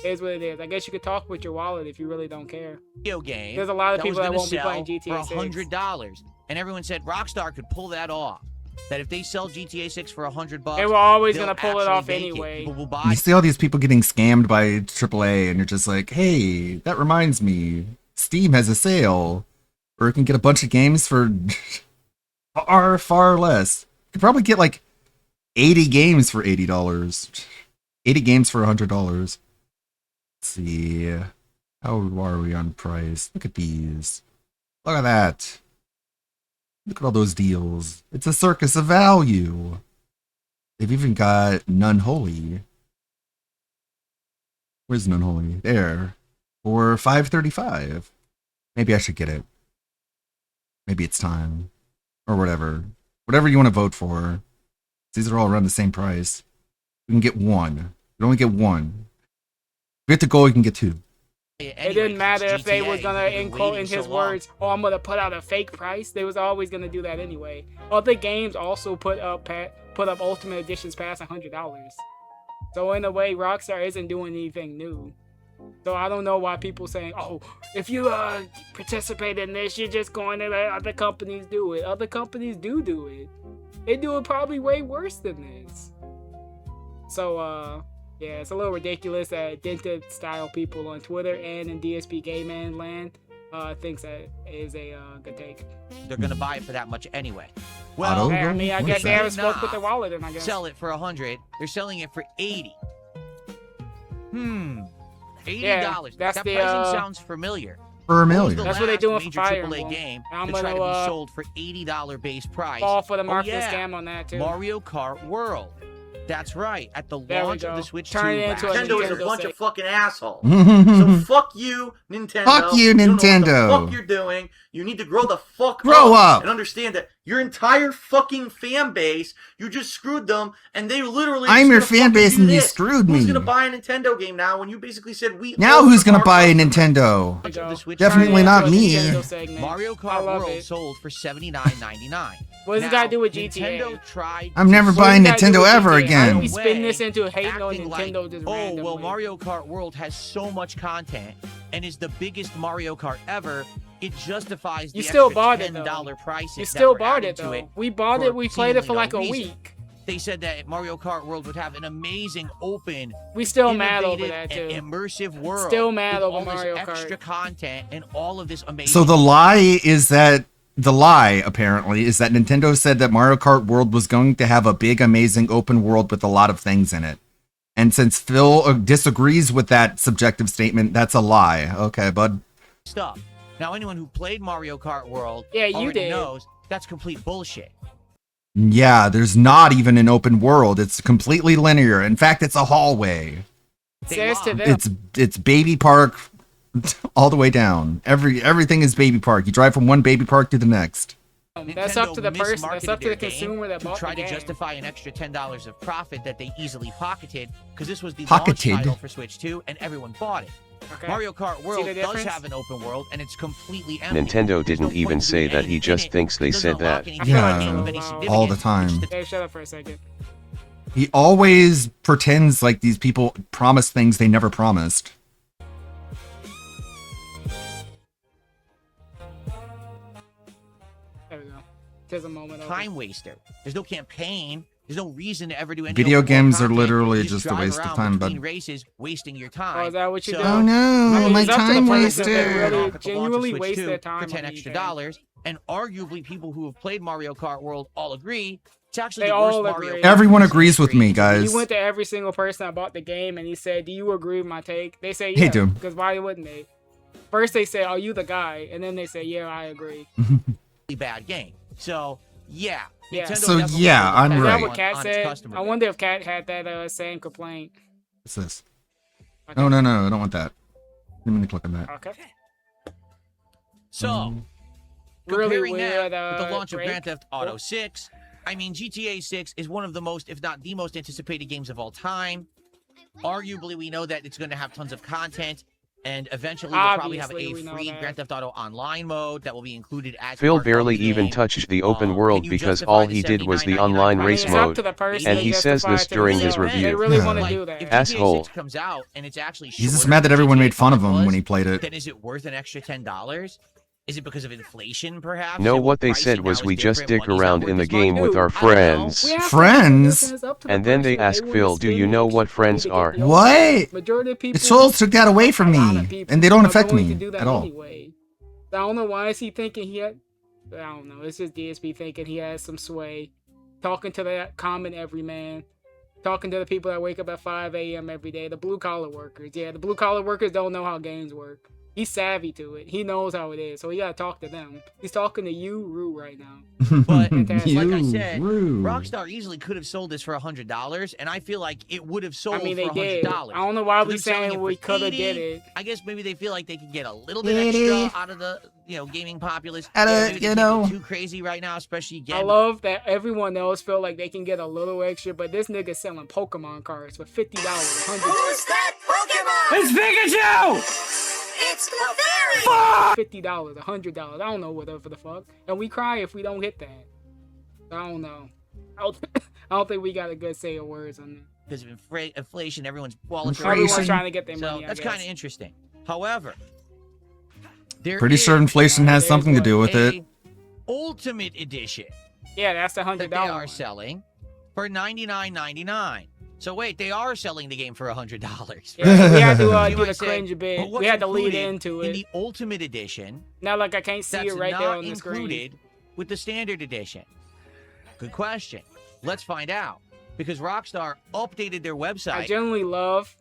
it is what it is. I guess you could talk with your wallet if you really don't care. Video game. There's a lot of people that won't be sell playing GTA 6 for $100, and everyone said Rockstar could pull that off. That if they sell GTA 6 for $100, they were always gonna pull it off anyway. People will buy. You see all these people getting scammed by AAA, and you're just like, hey, that reminds me, Steam has a sale, or you can get a bunch of games for far less. You could probably get like 80 games for $80. 80 games for $100. Let's see. How are we on price? Look at these. Look at that. Look at all those deals. It's a circus of value. They've even got Unholy. Where's Unholy? There. For $5.35. Maybe I should get it. Maybe it's time. Or whatever. Whatever you want to vote for. These are all around the same price. You can get one. You can only get one. If you get the goal, you can get two. It didn't matter if they was gonna quote in his words, "Oh, I'm gonna put out a fake price." They was always gonna do that anyway. Other games also put up Ultimate Editions past $100. So in a way, Rockstar isn't doing anything new. So I don't know why people saying, "Oh, if you participate in this, you're just going to let other companies do it." Other companies do it. They do it probably way worse than this. So yeah, it's a little ridiculous that dented style people on Twitter and in DSP Gay Man land thinks that is a good take. They're gonna buy it for that much anyway. Well, I mean, I guess they haven't spoke with the wallet, and I guess sell it for $100. They're selling it for $80. $80. Yeah, that pricing sounds familiar. For $1 million. That's what they're doing for Fire AAA Emblem. game I'm to gonna try to be sold for $80 base price. fall for the marketing scam on that too. Mario Kart World. That's right. At the There we launch go. of the Switch Turn 2, it into a Nintendo is a Nintendo bunch sake. of fucking assholes. So fuck you, Nintendo. Fuck you, don't know what the Nintendo. fuck you're doing. You need to grow the fuck Grow up. and understand that your entire fucking fan base, you just screwed them, and they literally. I'm just your gonna fan fucking base do and you this. screwed me. Who's gonna buy a Nintendo game now? When you basically said we. Now own who's gonna our buy a customers? Nintendo? the Switch Definitely 2, not me. Mario Kart World sold for $79.99. What does this got to do with Nintendo GTA? tried I'm never to buying What does that do Nintendo with ever GTA? How do again. we spin this into hating on acting Nintendo like, just oh, randomly? well, Mario Kart World has so much content and is the biggest Mario Kart ever. It justifies the You still extra bought it, $10 though. prices. You that still were bought added it, to though. We bought it, we played it for seemingly like no a reason. week. They said that Mario Kart World would have an amazing, open, We still mad over innovative, that, too. and immersive world. Still mad with over all this Mario Kart. extra content and all of this amazing. So the lie is that apparently is that Nintendo said that Mario Kart World was going to have a big, amazing open world with a lot of things in it. And since Phil disagrees with that subjective statement, that's a lie. Okay, bud. stuff. Now, anyone who played Mario Kart World Yeah, you already did. knows that's complete bullshit. Yeah, there's not even an open world. It's completely linear. In fact, it's a hallway. Says to them. It's baby park all the way down. Everything is baby park. You drive from one baby park to the next. That's up to the person. That's mismarketed up to the their game consumer that to bought try the to game. justify an extra $10 of profit that they easily pocketed because this was the Pocketed? launch title for Switch 2 and everyone bought it. Okay. Mario Kart See World the does difference? have an open world and it's completely empty. Nintendo didn't even say that. He just thinks they said that. Yeah, all the time. Hey, shut up for a second. He always pretends like these people promise things they never promised. There we go. There's a moment. of Time waster. There's no campaign. There's no reason to ever do any Video open world games are content. literally You just a drive waste of around time, between bud. races, wasting your time. Oh, is that what you So- do? Oh no, I mean, my it's up to the time person wasted. that really At the launch of genuinely Switch waste 2 their time for on $10 extra dollars, and arguably people who have played Mario Kart World all agree It's actually They the worst all Mario. agree. Everyone agrees with me, guys. He went to every single person about the game and he said, "Do you agree with my take?" They say, Hey, "Yeah," dude. because why wouldn't they? First they say, "Are you the guy?" And then they say, "Yeah, I agree." Bad game. So yeah. Yeah. Nintendo So, definitely yeah, put I'm the Is right. that on- what Cat on its said? customer I base. wonder if Cat had that same complaint. What's this? No, no, no. I don't want that. I didn't mean to click on that. Okay. So, Really comparing weird, that with the launch of break. Grand Theft Auto 6, I mean, GTA 6 is one of the most, if not the most anticipated games of all time. Arguably, we know that it's going to have tons of content, and eventually we'll probably have Obviously, a we know free that. Grand Theft Auto Online mode that will be included as Phil part of barely the even game. touched the open Can world you because justify all the he did was the $79.99 online price? race It's up mode, to the person and to he says justify this it to during his themselves. They review. really Yeah. want to Like, do that. if Asshole. GTA 6 comes out and it's actually He's just shorter mad that than everyone GTA made fun of 5 him was, when he played it. then is it worth an extra $10? Is it because of inflation, perhaps? No, And what they pricing said now was is we just different, dick money's not around worth in the as much? game with Dude, our I don't know. friends. We have to Friends? listen, it's up to the And then they person. ask wanna Phil, do you spend know it. what friends They get are? the old What? stuff. Majority of people. It Souls took that away from a lot of me, people and they don't are affect going to me do that at all. anyway. I don't know why is he thinking he had. I don't know. It's just DSP thinking he has some sway, talking to that common everyman, talking to the people that wake up at 5 a.m. every day, the blue collar workers. Yeah, the blue collar workers don't know how games work. He's savvy to it. He knows how it is, so he gotta talk to them. He's talking to you, Rue, right now. But Fantastic. like I You, said, Rue. Rockstar easily could have sold this for $100, and I feel like it would have sold I mean, for they $100. did. I don't know why So we they're selling saying it we for could have 80. did it. I guess maybe they feel like they could get a little bit extra out of the gaming populace. At a, Maybe they you can't know. get too crazy right now, especially again. I love that everyone else feel like they can get a little extra, but this nigga's selling Pokemon cards for $50, $100. Who's that Pokemon? It's Pikachu! It's Clefairy! $50, $100. I don't know whatever the fuck. And we cry if we don't hit that. I don't know. I don't think we got a good say of words on that. Because of inflation, everyone's wallets are Everyone's Inflation. trying to get their So money. I that's guess. kind of interesting. However, there Pretty sure is inflation has something to do with a it. Ultimate Edition Yeah, that's the $100 that they are one. selling for $99.99. So wait, they are selling the game for $100. Yeah, we had to You do might the say, cringe bit. but what's We had to lead included into in it. the Ultimate Edition Now, like, I can't see that's it right not there on the screen. included with the Standard Edition? Good question. Let's find out. Because Rockstar updated their website. I generally love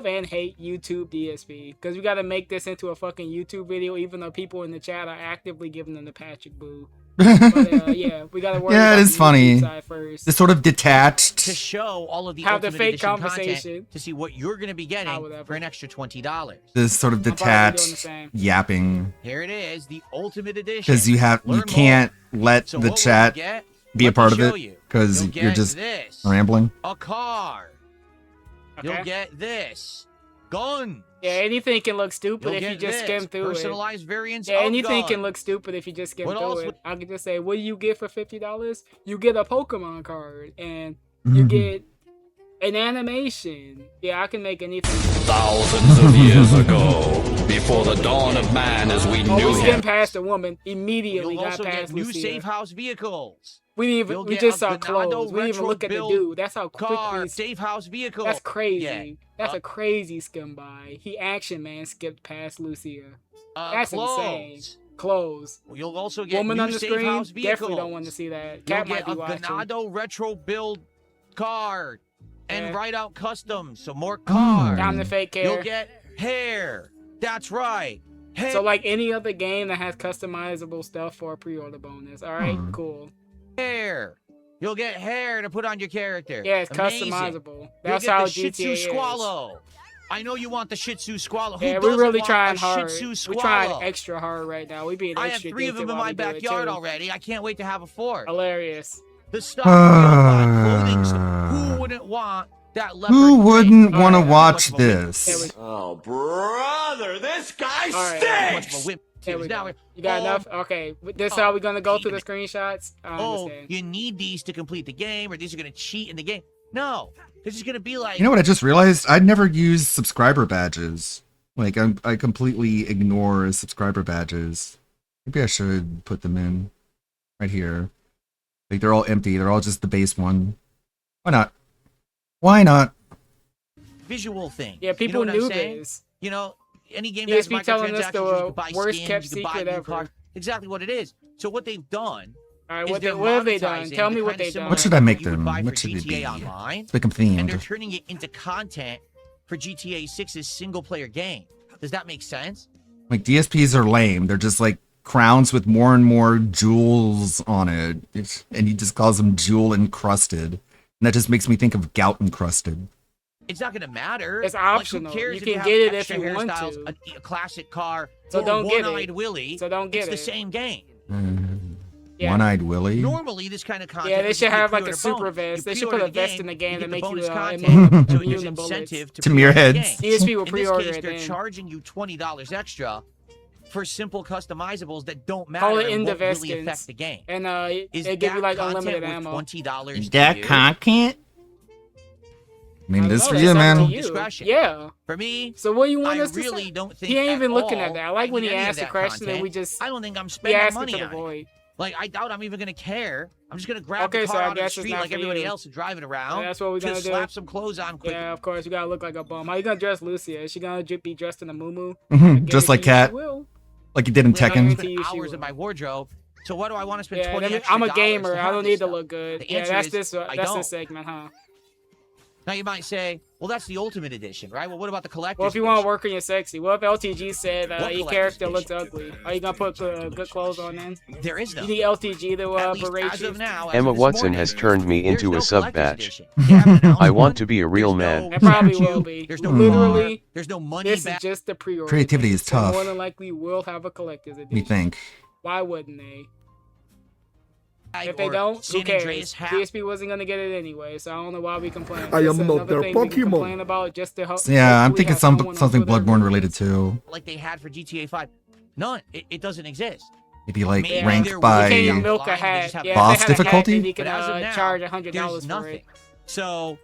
and hate YouTube DSP because we got to make this into a fucking YouTube video, even though people in the chat are actively giving them the Patrick boo. But, yeah, we got to worry Yeah, about it is the funny. YouTube side first. It's sort of detached. to show all of the Have the Ultimate fake Edition conversation. content to see what you're going to be getting whatever. for an extra $20. This sort of probably doing the detached same. yapping, Here it is, the Ultimate Edition. because you Learn can't let So the what will chat you get? be a Let part me of show it, you. because You'll you're get just this. rambling. A car. Okay. You'll get this. Gun. Yeah, anything can look stupid You'll if you get just this. skim through Personalized variants Yeah, of anything can gun. look stupid if you just skim What through else it. would- I could just say, what do you get for $50? You get a Pokemon card, and you get an animation. Yeah, I can make anything. Thousands of years ago, before the dawn of man as we Oh, knew we him. skimmed past a woman. Immediately You'll got also past get new Lucia. safe house vehicles. We didn't even. You'll We get just a saw Ganado clothes. We didn't even retro look at the build dude. That's how car, quickly. safe house vehicle. That's crazy. Yeah. That's a crazy skim by. He action man skipped past Lucia. That's clothes. insane. Clothes. You'll also get Woman new on the safe screen. house vehicles. Definitely don't want to see that. You'll Cat get might a be watching. Ganado retro build card and Yeah. write out custom, so more cars. Down the fake hair. You'll get hair. That's right. Hair. So like any other game that has customizable stuff for a pre-order bonus. All right, Hmm. cool. hair. You'll get hair to put on your character. Yeah, it's Amazing. customizable. You'll That's get how the Shih Tzu GTA is. Squallow. I know you want the Shih Tzu Squallow. Who Yeah, we're doesn't really want trying a hard. Shih Tzu We're trying Squallow? extra hard right now. We being I have extra 3 of them in detailed my while we do it, backyard too. already. I can't wait to have a 4th. Hilarious. The stuff clothing stuff. Who wouldn't want that leopard? Who wouldn't print? want to How watch much of a whip- this? Oh, brother, this guy All right. how much of a stinks! whip There we now go. You got oh, enough? Okay. This is how we're gonna go through the screenshots. I Oh, understand. you need these to complete the game, or these are going to cheat in the game. No, this is going to be like. You know what I just realized? I'd never use subscriber badges. Like, I completely ignore subscriber badges. Maybe I should put them in right here. Like, they're all empty. They're all just the base one. Why not? Why not? Visual thing. Yeah, people you know what knew I'm saying? this. You know, any game that has ESP telling us microtransactions, the you can buy worst skins, kept you can buy secret new ever. cars. Exactly what it is. So what they've done All right, is what they're have they done? monetizing Tell me the what kinda they've done. similar What should I make you would them? buy What for should it GTA be? Online, Let's make them and they're themed. turning it into content for GTA 6's single-player game. Does that make sense? Like, DSPs are lame. They're just like crowns with more and more jewels on it. And he just calls them jewel encrusted. And that just makes me think of gout encrusted. It's not going to matter. It's Like, optional. who cares You if can have get it if extra you want hairstyles, to. a classic car, So or don't get it. One-Eyed Willie. So don't get it's it. the same game. Yeah. One-Eyed Willie. Normally, this kind of content. Yeah, they would should be have like a pre-order super bonus. vest. You They should pre-order put a vest in the game you to get make the you bonus content, immune so to there's the bullets. incentive to To pre-order the Mirrorheads. game. DSP will In pre-order this case, it they're then. charging you $20 extra for simple customizables that don't matter Call it and in the won't really vestins. affect the game. And Is they give you that like content unlimited worth ammo. $20 Is to that you? content? I mean, this No, for that's you, up to man. you. Discretion. Yeah. For me, So what do you want I us to really say? don't think He ain't at even looking at all that. I like when he need any of asked the that question and content. we just I don't think I'm he spending asked it money to the on it. void. Like, I doubt I'm even going to care. I'm just going to grab Okay, the so car I out of the guess it's street not like for everybody you. else is driving around. Yeah, that's what we're gonna just do. slap some clothes on quick. Yeah, of course. You gotta look like a bum. How you gonna dress Lucia? Is she gonna be dressed in a muumuu? Just like Cat. Cat. Like you did in I Tekken. spend hours in my wardrobe. So what do I want to spend Yeah, 20 that extra I'm a dollars gamer. to I have don't this need to stuff? look good. The Yeah, answer that's is, this. I That's don't. this segment, huh? Now you might say, well, that's the Ultimate Edition, right? Well, what about the collector's Well, if you want to work on your sexy, what if LTG said What your collector's character looks ugly? Are you gonna put good clothes on then? There is no. You need LTG to At least berate as you. of now, Emma as of this Watson morning, has turned me into a there's sub no batch. collector's I want to be a real man. It probably statue, will be. There's no Literally, car, there's no money this back. is just the pre-order. Creativity thing. is So tough. more than likely, will have a collector's edition. Me think. Why wouldn't they? If they or don't, who San cares? Andreas hat. DSP wasn't gonna get it anyway, so I don't know why we complain. I It's am not another their thing we can Pokemon. complain about just to help. So, yeah, I'm hopefully thinking have someone on something Twitter Bloodborne who- related too. Like they had for GTA 5. None. It doesn't exist. Maybe like Maybe ranked there by will be You can't a milk a line, they hat. just have Yeah, if boss they had a hat, difficulty? then you can But as of now, charge there's $100 for nothing. it. So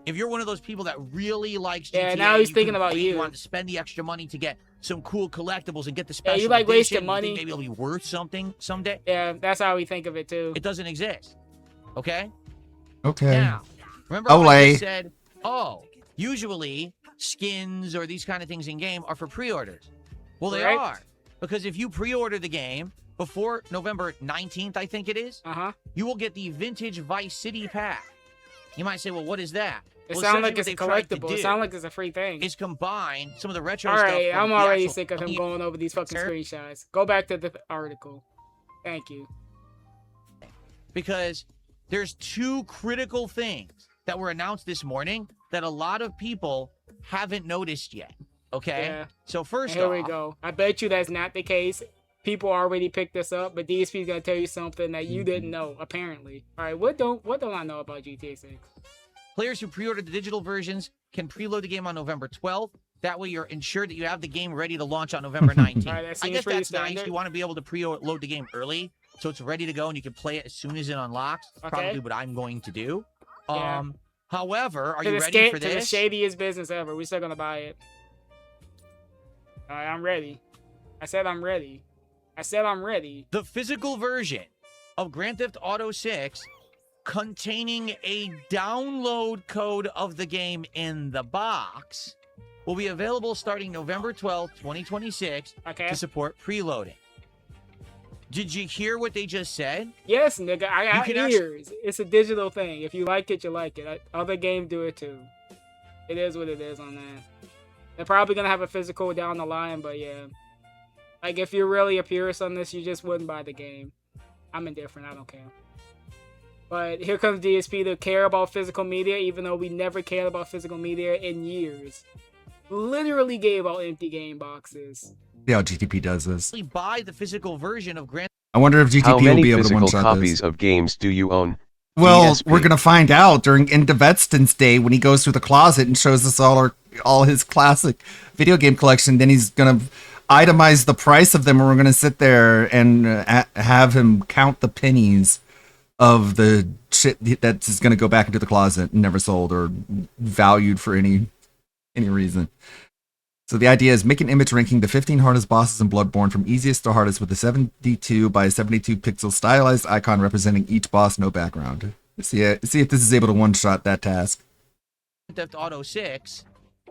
if you're one of those people that really likes GTA, Yeah, now he's you thinking can about wait, you. want to spend the extra money to get some cool collectibles and get the Yeah, special you like wasting edition, you money. think maybe it'll be worth something someday. Yeah, that's how we think of it too. It doesn't exist. Okay? Okay. Now, remember how I Olay. just said, oh, usually skins or these kind of things in game are for pre-orders. Well, they Correct. are. Because if you pre-order the game before November 19th, I think it is, you will get the Vintage Vice City pack. You might say, well, what is that? It Well, sounds like essentially it's a what they've tried to collectible. It do sounds like it's a free thing. is combine some of the retro All stuff. right, from I'm the already actual sick of him going over these fucking Sir? screenshots. Go back to the article. Thank you. Because there's two critical things that were announced this morning that a lot of people haven't noticed yet. Okay? Yeah. So first And here off, we go. I bet you that's not the case. People already picked this up, but DSP's gonna tell you something that you didn't know, apparently. All right, what don't I know about GTA 6? players who pre-ordered the digital versions can preload the game on November 12th. That way you're ensured that you have the game ready to launch on November 19th. All right, that I seems guess pretty that's nice. standard. You want to be able to preload the game early so it's ready to go and you can play it as soon as it unlocks. That's Okay. probably what I'm going to do. Yeah. However, are To you the ready for To the this? shadiest business ever. We're still gonna buy it. All right, I'm ready. I said I'm ready. I said I'm ready. The physical version of Grand Theft Auto 6 containing a download code of the game in the box will be available starting November 12th, 2026 to support preloading. Did you hear what they just said? Yes, nigga. I got can ears. It's a digital thing. If you like it, you like it. Other games do it too. It is what it is on that. They're probably gonna have a physical down the line, but yeah. Like if you're really a purist on this, you just wouldn't buy the game. I'm indifferent. I don't care. But here comes DSP to care about physical media, even though we never cared about physical media in years. Literally gave out empty game boxes. See how GTP does this. Buy the physical version of Grand. I wonder if GTP How will many be able to physical one-shot copies this. of games do you own? Well, DSP. we're gonna find out during Into Vetstons Day when he goes through the closet and shows us all his classic video game collection. Then he's gonna itemize the price of them, and we're gonna sit there and have him count the pennies of the shit that's gonna go back into the closet and never sold or valued for any reason. So the idea is make an image ranking the 15 hardest bosses in Bloodborne from easiest to hardest with a 72 by 72 pixel stylized icon representing each boss, no background. See if this is able to one-shot that task. Theft Auto 6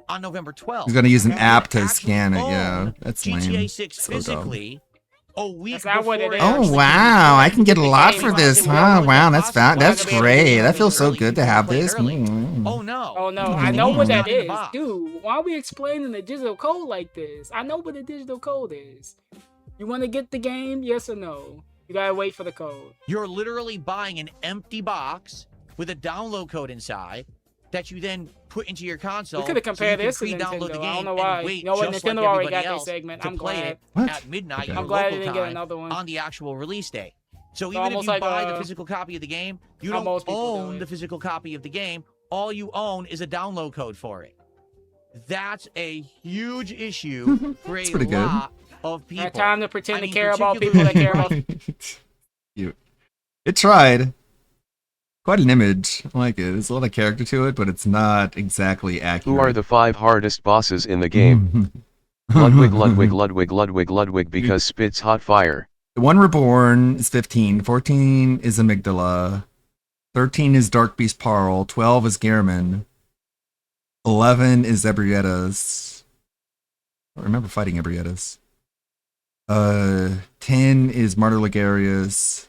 on November 12th. He's gonna use an You app can to scan it. actually Yeah, own that's GTA lame. 6 So dumb. physically a week That's not what it before is. Oh wow, I can get a lot for this, huh? Wow, that's fat. That's great. That feels so good to have this. Oh no. Oh no, I know what that is. Dude, why are we explaining the digital code like this? I know what the digital code is. You want to get the game? Yes or no? You gotta wait for the code. You're literally buying an empty box with a download code inside that you then put into your console. We could have compared so you this can to pre-download Nintendo. the I game don't know why. and wait You know what? just Nintendo like already everybody got else this segment. to I'm play glad. it What? at midnight Okay. your I'm glad local they didn't get time another one. on the actual release day. So It's even if almost you like, buy the physical copy of the game, you how don't most people do own it. the physical copy of the game. All you own is a download code for it. That's a huge issue for a pretty good. lot of people. Had time to pretend I mean, to care about people particularly that care about. Cute. It tried. Quite an image. I like it. There's a lot of character to it, but it's not exactly accurate. Who are the 5 hardest bosses in the game? Ludwig, because spits hot fire. 1 Reborn is 15. 14 is Amygdala. 13 is Dark Beast Parl. 12 is Gehrman. 11 is Ebrietas. I remember fighting Ebrietas. 10 is Martyr Ligarius.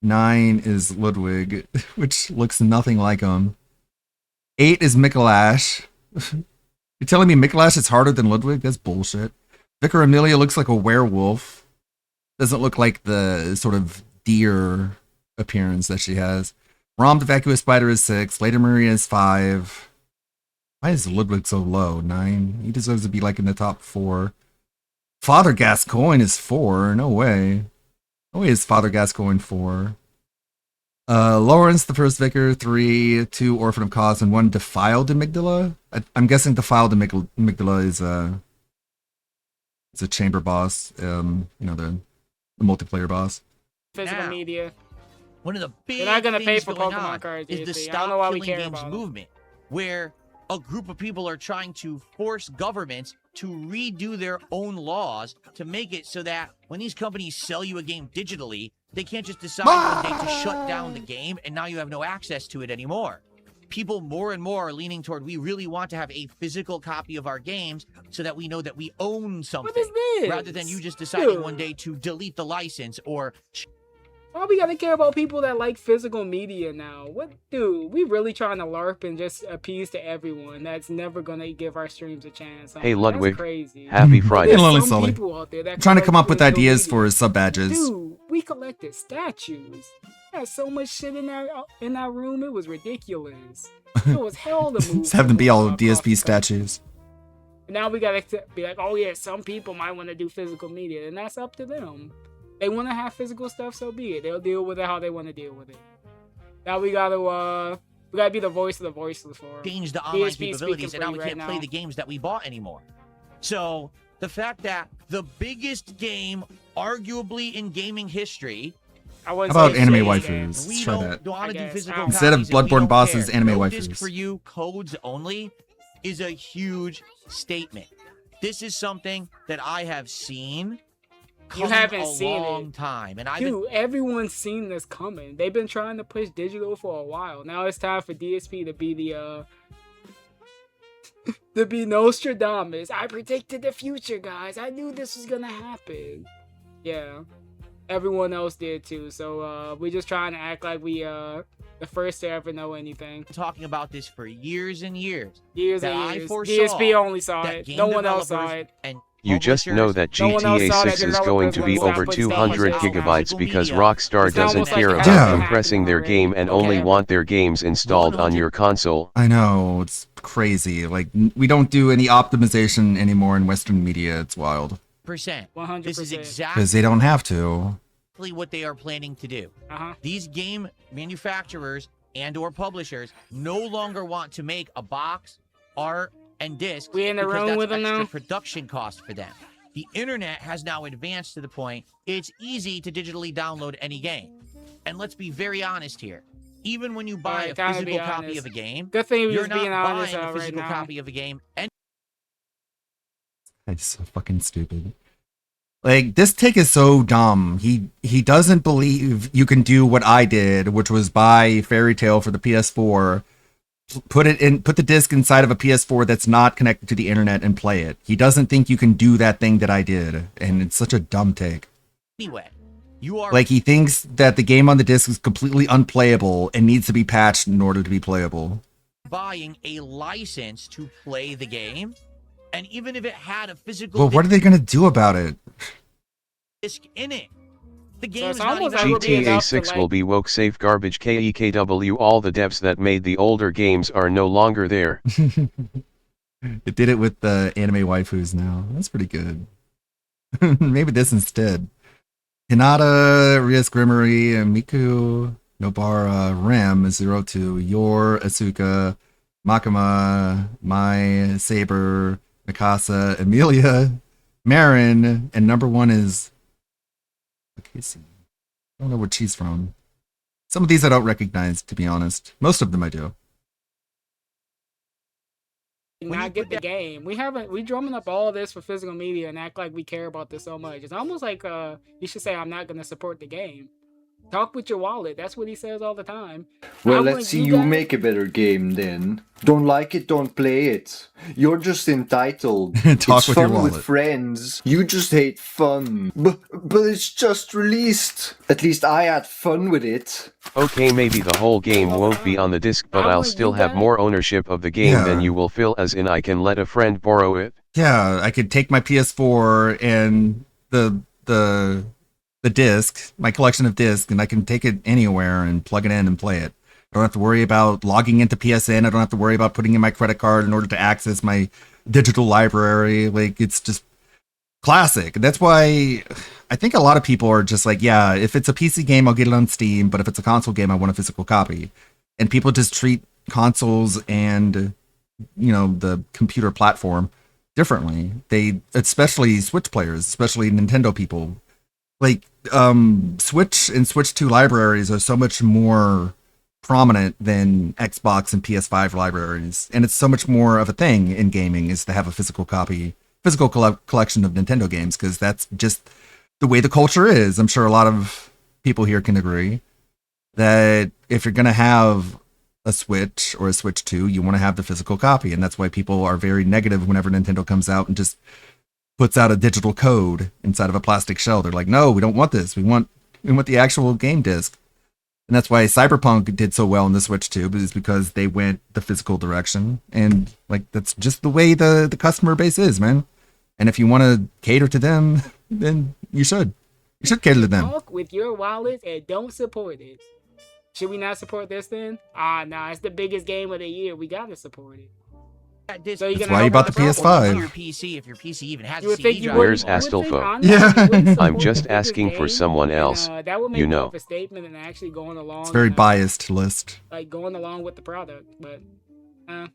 9 is Ludwig, which looks nothing like him. 8 is Mikolash. You're telling me Mikolash is harder than Ludwig? That's bullshit. Vicar Amelia looks like a werewolf. Doesn't look like the sort of deer appearance that she has. Rom the Vacuous Spider is 6. Lady Maria is 5. Why is Ludwig so low? 9. He deserves to be like in the top 4. Father Gascoigne is 4. No way. No way is Father Gascoigne 4. Lawrence, the First Vicar, 3. 2 Orphan of Cause, and 1 Defiled Amygdala. I'm guessing Defiled Amygdala is it's a chamber boss. You know, the multiplayer boss. Physical media. One of the big They're not gonna pay things for going Pokemon on cards. is the I don't Stop know why we Killing care Games about it. movement, where a group of people are trying to force governments to redo their own laws to make it so that when these companies sell you a game digitally, they can't just decide one day to shut down the game and now you have no access to it anymore. People more and more are leaning toward, we really want to have a physical copy of our games so that we know that we own something. What is this? Rather than you just deciding Dude. one day to delete the license or Why we gotta care about people that like physical media now? What, dude? We really trying to LARP and just appease to everyone that's never gonna give our streams a chance. Hey That's Ludwig, crazy. happy Friday. Getting lonely Some slowly. people out there that Trying to come up collect with physical ideas media. for sub badges. Dude, we collected statues. Had so much shit in that room, it was ridiculous. It was hell to move. Just have them be all DSP statues. Now we gotta be like, oh yeah, some people might want to do physical media, and that's up to them. They want to have physical stuff, so be it. They'll deal with it how they want to deal with it. Now we gotta be the voice of the voiceless for 'em. change the online DSP capabilities, speaking and now for we you can't right play now. the games that we bought anymore. So the fact that the biggest game, arguably in gaming history, How about anime waifus? we Let's try don't that. want to do physical Instead of copies and we Bloodborne don't bosses, care. anime No disc waifus. for you, codes only, is a huge statement. This is something that I have seen. You haven't a seen long it. time, and I've Dude, everyone's seen this coming. They've been trying to push digital for a while. Now it's time for DSP to be the to be Nostradamus. I predicted the future, guys. I knew this was gonna happen. Yeah. Everyone else did too. So we're just trying to act like we the first to ever know anything. talking about this for years and years. Years that and I years. foresaw DSP only saw that it. game No one else saw developers it. And You just know that No one else GTA saw that 6 is going to be developers over would stop 200 putting gigabytes because media. Rockstar It's doesn't almost like care it about hasn't compressing their game and only want their games installed on your console. I know, it's crazy. Like, we don't do any optimization anymore in Western media. It's wild. 100%. This is Because exactly they don't have to. what they are planning to do. Uh-huh. These game manufacturers and or publishers no longer want to make a box, art, and discs We in the because room that's with them extra now? production cost for them. The internet has now advanced to the point it's easy to digitally download any game. And let's be very honest here. Even when you buy Alright, a time to be physical copy honest. of a game, Good thing we you're was not being honest, buying a right physical now. copy of a game and It's so fucking stupid. Like, this take is so dumb. He doesn't believe you can do what I did, which was buy Fairy Tail for the PS4, put the disc inside of a PS4 that's not connected to the internet and play it. He doesn't think you can do that thing that I did, and it's such a dumb take. Anyway, you are like he thinks that the game on the disc is completely unplayable and needs to be patched in order to be playable. Buying a license to play the game, and even if it had a physical Well, what are they going to do about it? disc in it, the game is not even GTA 6 will be woke safe garbage KEKW. All the devs that made the older games are no longer there. It did it with the anime waifus now. That's pretty good. Maybe this instead. Hinata, Rias Grimmery, Miku, Nobara, Rem, 02, Yor, Asuka, Makima, Mai, Saber, Mikasa, Amelia, Marin, and number 1 is Casey. I don't know where she's from. Some of these I don't recognize, to be honest. Most of them I do. Not get the game. We drumming up all this for physical media and act like we care about this so much. It's almost like you should say I'm not gonna support the game. Talk with your wallet. That's what he says all the time. Well, let's see you make a better game then. Don't like it, don't play it. You're just entitled. Talk it's with fun your wallet. with friends. You just hate fun. But it's just released. At least I had fun with it. Okay, maybe the whole game won't be on the disc, but I'll still have more ownership of the game than you will feel, as in I can let a friend borrow it. Yeah, I could take my PS4 and the disc, my collection of discs, and I can take it anywhere and plug it in and play it. I don't have to worry about logging into PSN. I don't have to worry about putting in my credit card in order to access my digital library. Like, it's just classic. That's why I think a lot of people are just like, yeah, if it's a PC game, I'll get it on Steam, but if it's a console game, I want a physical copy. And people just treat consoles and, you know, the computer platform differently. They, especially Switch players, especially Nintendo people, like Switch and Switch 2 libraries are so much more prominent than Xbox and PS5 libraries, and it's so much more of a thing in gaming is to have a physical collection of Nintendo games, because that's just the way the culture is. I'm sure a lot of people here can agree that if you're going to have a Switch or a Switch 2, you want to have the physical copy, and that's why people are very negative whenever Nintendo comes out and just puts out a digital code inside of a plastic shell. They're like, no, we don't want this. We want the actual game disc. And that's why Cyberpunk did so well in the Switch 2, is because they went the physical direction. And like, that's just the way the customer base is, man. And if you want to cater to them, then you should cater to them. Talk with your wallet and don't support it. Should we not support this then? Nah, it's the biggest game of the year. We gotta support it. So that's why you bought the PS5. Your PC, if your PC even has You a would think CD you drive. Where's anymore. Astolfo? Yeah. I'm just asking for someone else. That would make You more know. of a statement than actually going along. It's a very biased list. Like going along with the product, but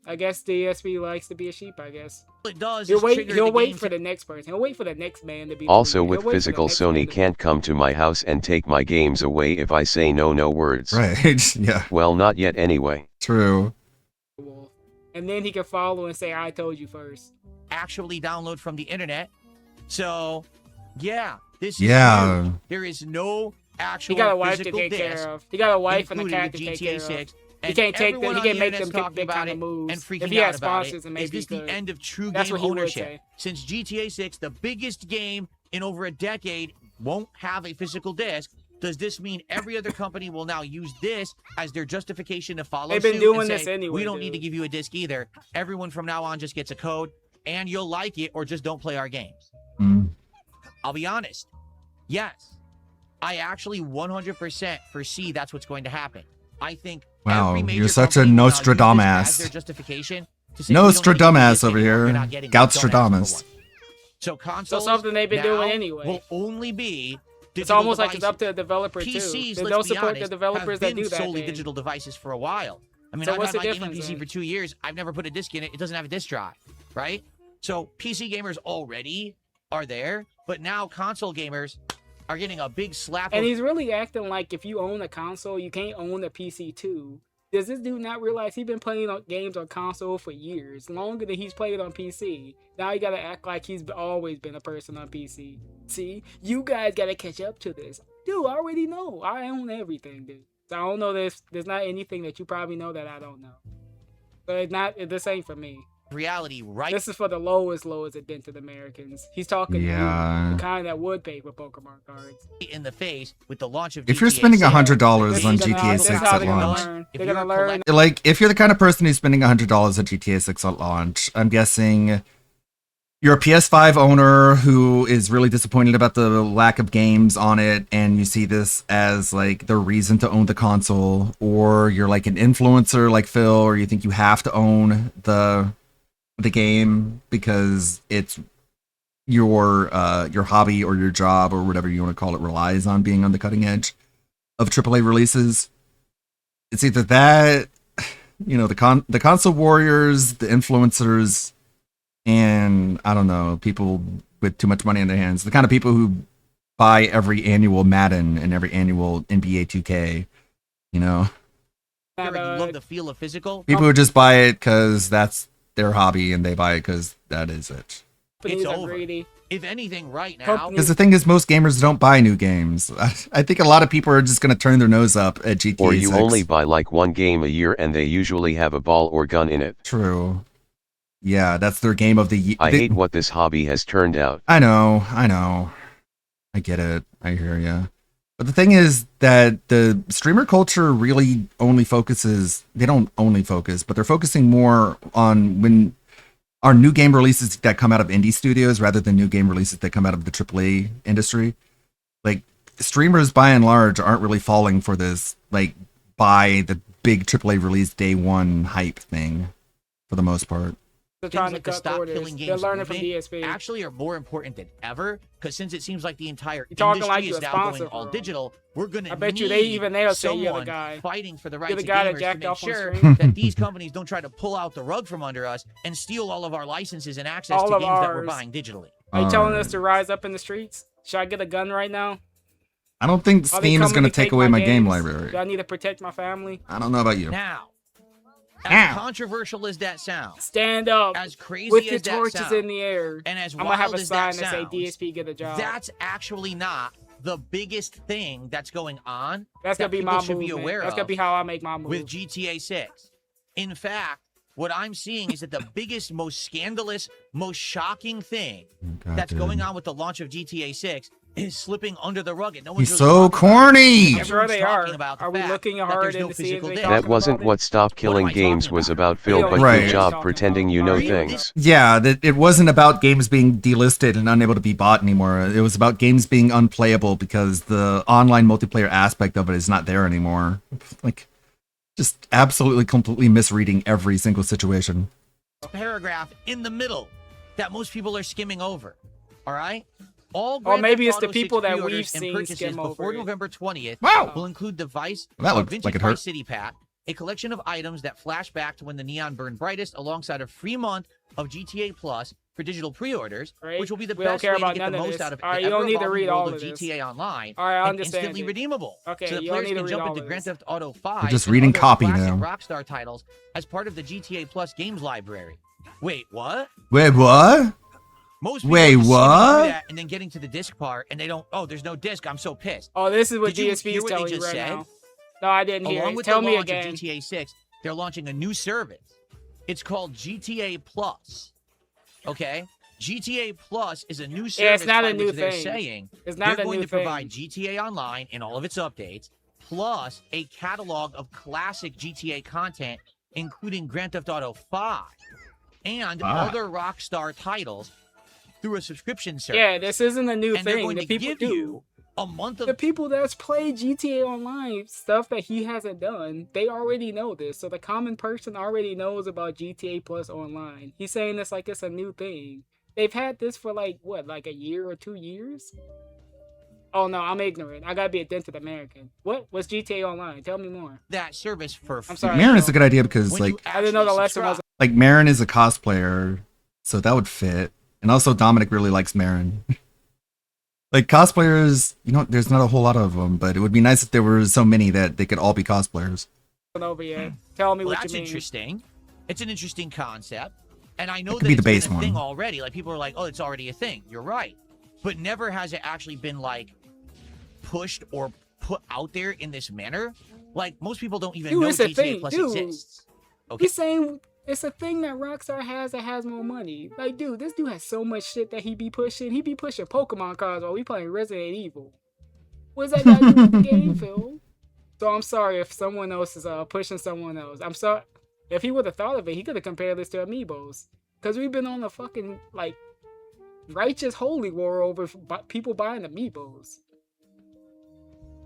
I guess the ESP likes to be a sheep. I guess. It does. He'll wait. trigger He'll the wait game for the next person. He'll wait for the next man to be. Also, He'll with wait for the physical, next man Sony to- can't come to my house and take my games away if I say no words. Right, yeah. Well, not yet anyway. True. And then he can follow and say, "I told you first." Actually download from the internet. So, yeah, this is Yeah. huge. There is no actual He got a wife to physical take disc care of. He got a wife and a included cat with to take GTA care of. 6. He And can't take everyone them. He on can't the make them internet's pick talking big about kind of it moves. and freaking If he had out about sponsors, it. and maybe Is this he the could. end of true That's game what he would ownership? say. Since GTA 6, the biggest game in over a decade, won't have a physical disc, does this mean every other company will now use this as their justification to follow They've been suit doing and say, this anyway, we don't need dude. to give you a disc either. Everyone from now on just gets a code, and you'll like it or just don't play our games. I'll be honest. Yes, I actually 100% foresee that's what's going to happen. I think Wow, every major you're such a company will now use this as Nostradamus. their justification to say, we don't need to give you Nostradamus this over anymore. You're here. not getting it. Don't ask for Goutstradamus. one. So consoles something they've been doing now anyway. will only be It's digital almost like it's devices. up to the developer too. PCs, They let's don't be support honest, the developers have that been do that. solely then. digital devices for a while. I mean, So I've what's had the my gaming difference PC then? for 2 years. I've never put a disc in it. It doesn't have a disc drive, right? So PC gamers already are there, but now console gamers are getting a big slap. And of he's really acting like if you own a console, you can't own a PC too. Does this dude not realize he's been playing on games on console for years, longer than he's played on PC? Now you gotta act like he's always been a person on PC. See, you guys gotta catch up to this. Dude, I already know. I own everything, dude. So I don't know there's not anything that you probably know that I don't know. So it's the same for me. reality right. This is for the lowest dented Americans. He's talking Yeah. the kind that would pay for Pokemon cards. In the face with the launch of If you're spending $100 on GTA 6 at launch, They're gonna learn. like if you're the kind of person who's spending $100 on GTA 6 at launch, I'm guessing you're a PS5 owner who is really disappointed about the lack of games on it, and you see this as like the reason to own the console, or you're like an influencer like Phil, or you think you have to own the game because it's your hobby or your job or whatever you want to call it relies on being on the cutting edge of AAA releases. It's either that, the console warriors, the influencers, and I don't know, people with too much money in their hands, the kind of people who buy every annual Madden and every annual NBA 2K, you love the feel of physical. People who just buy it because that's their hobby and they buy it because that is it. It's over. If anything, right now. Because the thing is, most gamers don't buy new games. I think a lot of people are just going to turn their nose up at GTA 6. Or you only buy like one game a year and they usually have a ball or gun in it. True. Yeah, that's their game of the year. I hate what this hobby has turned out. I know. I get it. I hear ya. But the thing is that the streamer culture really only focuses, they don't only focus, but they're focusing more on when our new game releases that come out of indie studios rather than new game releases that come out of the AAA industry. Like, streamers by and large aren't really falling for this, like, buy the big AAA release day one hype thing for the most part. They're trying to cut orders. They're learning from DSP. Actually are more important than ever, because since it seems like the entire industry like is now going all digital, we're going to bet you they'll say you're the guy fighting for the rights of gamers to make sure that these companies don't try to pull out the rug from under us and steal all of our licenses and access to games that we're buying digitally. Are you telling us to rise up in the streets? Should I get a gun right now? I don't think Steam is going to take away my game library. Do I need to protect my family? I don't know about you. Now, as controversial as that sounds, stand up as crazy with as your that torches sounds, in the air, and as I'm gonna have a wild as sign that that say sounds, DSP get a job. That's actually not the biggest thing that's going on. That's that gonna be people my should move. be aware That's of gonna be how I make my move with GTA 6. In fact, what I'm seeing is that the biggest, most scandalous, most shocking thing that's going on with the launch of GTA 6 is slipping under the rug. And no one's He's really so corny. I'm sure they are. Are we looking hard into seeing that wasn't what Stop Killing Games was about, Phil, but good job pretending you know things. Yeah, that it wasn't about games being delisted and unable to be bought anymore. It was about games being unplayable because the online multiplayer aspect of it is not there anymore. Like, just absolutely, completely misreading every single situation. Paragraph in the middle that most people are skimming over. All right? All or maybe it's the Auto people 6 that we've pre-orders and seen purchases skim before over November 20th Wow. will include the Vice That looks Vintage like it Vice hurt. City Pack, a collection of items that flash back to when the neon burned brightest, alongside a free month of GTA Plus for digital pre-orders, which will be the best way to get the most out of all right, you don't need to read all of GTA Online. All right, I and understand instantly it. redeemable. Okay, so the you don't players need to can read jump all into of Grand this. Theft Auto 5 We're just and reading other copy classic now. Rockstar titles as part of the GTA Plus games library. Wait, what? Wait, what? Most people Wait, are just skimming what? through that and then getting to the disc part, and they don't. Oh, there's no disc. I'm so pissed. Oh, this is what Did you DSP hear is what they telling you just right said? now. No, I didn't hear Along it. with Tell the me launch again. of GTA 6, they're launching a new service. It's called GTA Plus. Okay? GTA Plus is a new service. Yeah, it's not by a new which they're thing. saying It's not they're a going new to provide thing. GTA Online and all of its updates, plus a catalog of classic GTA content, including Grand Theft Auto 5 and other Rockstar titles through a subscription service. Yeah, this isn't a new And they're thing. going The to people give do. you a month of The people that's played GTA Online, stuff that he hasn't done, they already know this. So the common person already knows about GTA Plus Online. He's saying this like it's a new thing. They've had this for like a year or 2 years? Oh no, I'm ignorant. I gotta be a dented American. What was GTA Online? Tell me more. that service for I'm sorry. Marin is a good idea because, When like, you I didn't know the actually lesson was. like Marin is a cosplayer, so that would fit. And also, Dominic really likes Marin. Like, cosplayers, there's not a whole lot of them, but it would be nice if there were so many that they could all be cosplayers. Over yet. Tell me Well, what that's you mean. interesting. It's an interesting concept. And I know could that be it's the base been a one. thing already. Like, people are like, oh, it's already a thing. You're right. But never has it actually been, like, pushed or put out there in this manner. Like, most people don't even Dude, know it's a GTA thing. Plus Dude. exists. Okay. He's saying It's a thing that Rockstar has that has more money. Like, dude, this dude has so much shit that he be pushing. He be pushing Pokemon cards while we playing Resident Evil. What's that got to do with the game, Phil? So I'm sorry if someone else is pushing someone else. I'm sorry. If he would have thought of it, he could have compared this to Amiibos. Because we've been on a fucking, like, righteous holy war over people buying Amiibos.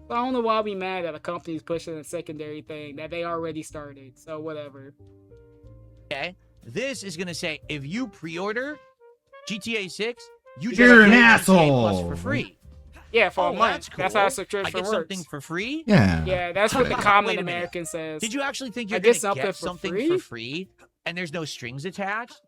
So I don't know why we mad that a company's pushing a secondary thing that they already started. So whatever. Okay, this is gonna say if you pre-order GTA 6, you're an asshole. GTA Plus for free. Yeah, for a month. Cool. That's how subscription I get works. something for free. Yeah, that's what the common American says. Did you actually think you're I gonna get something for free and there's no strings attached?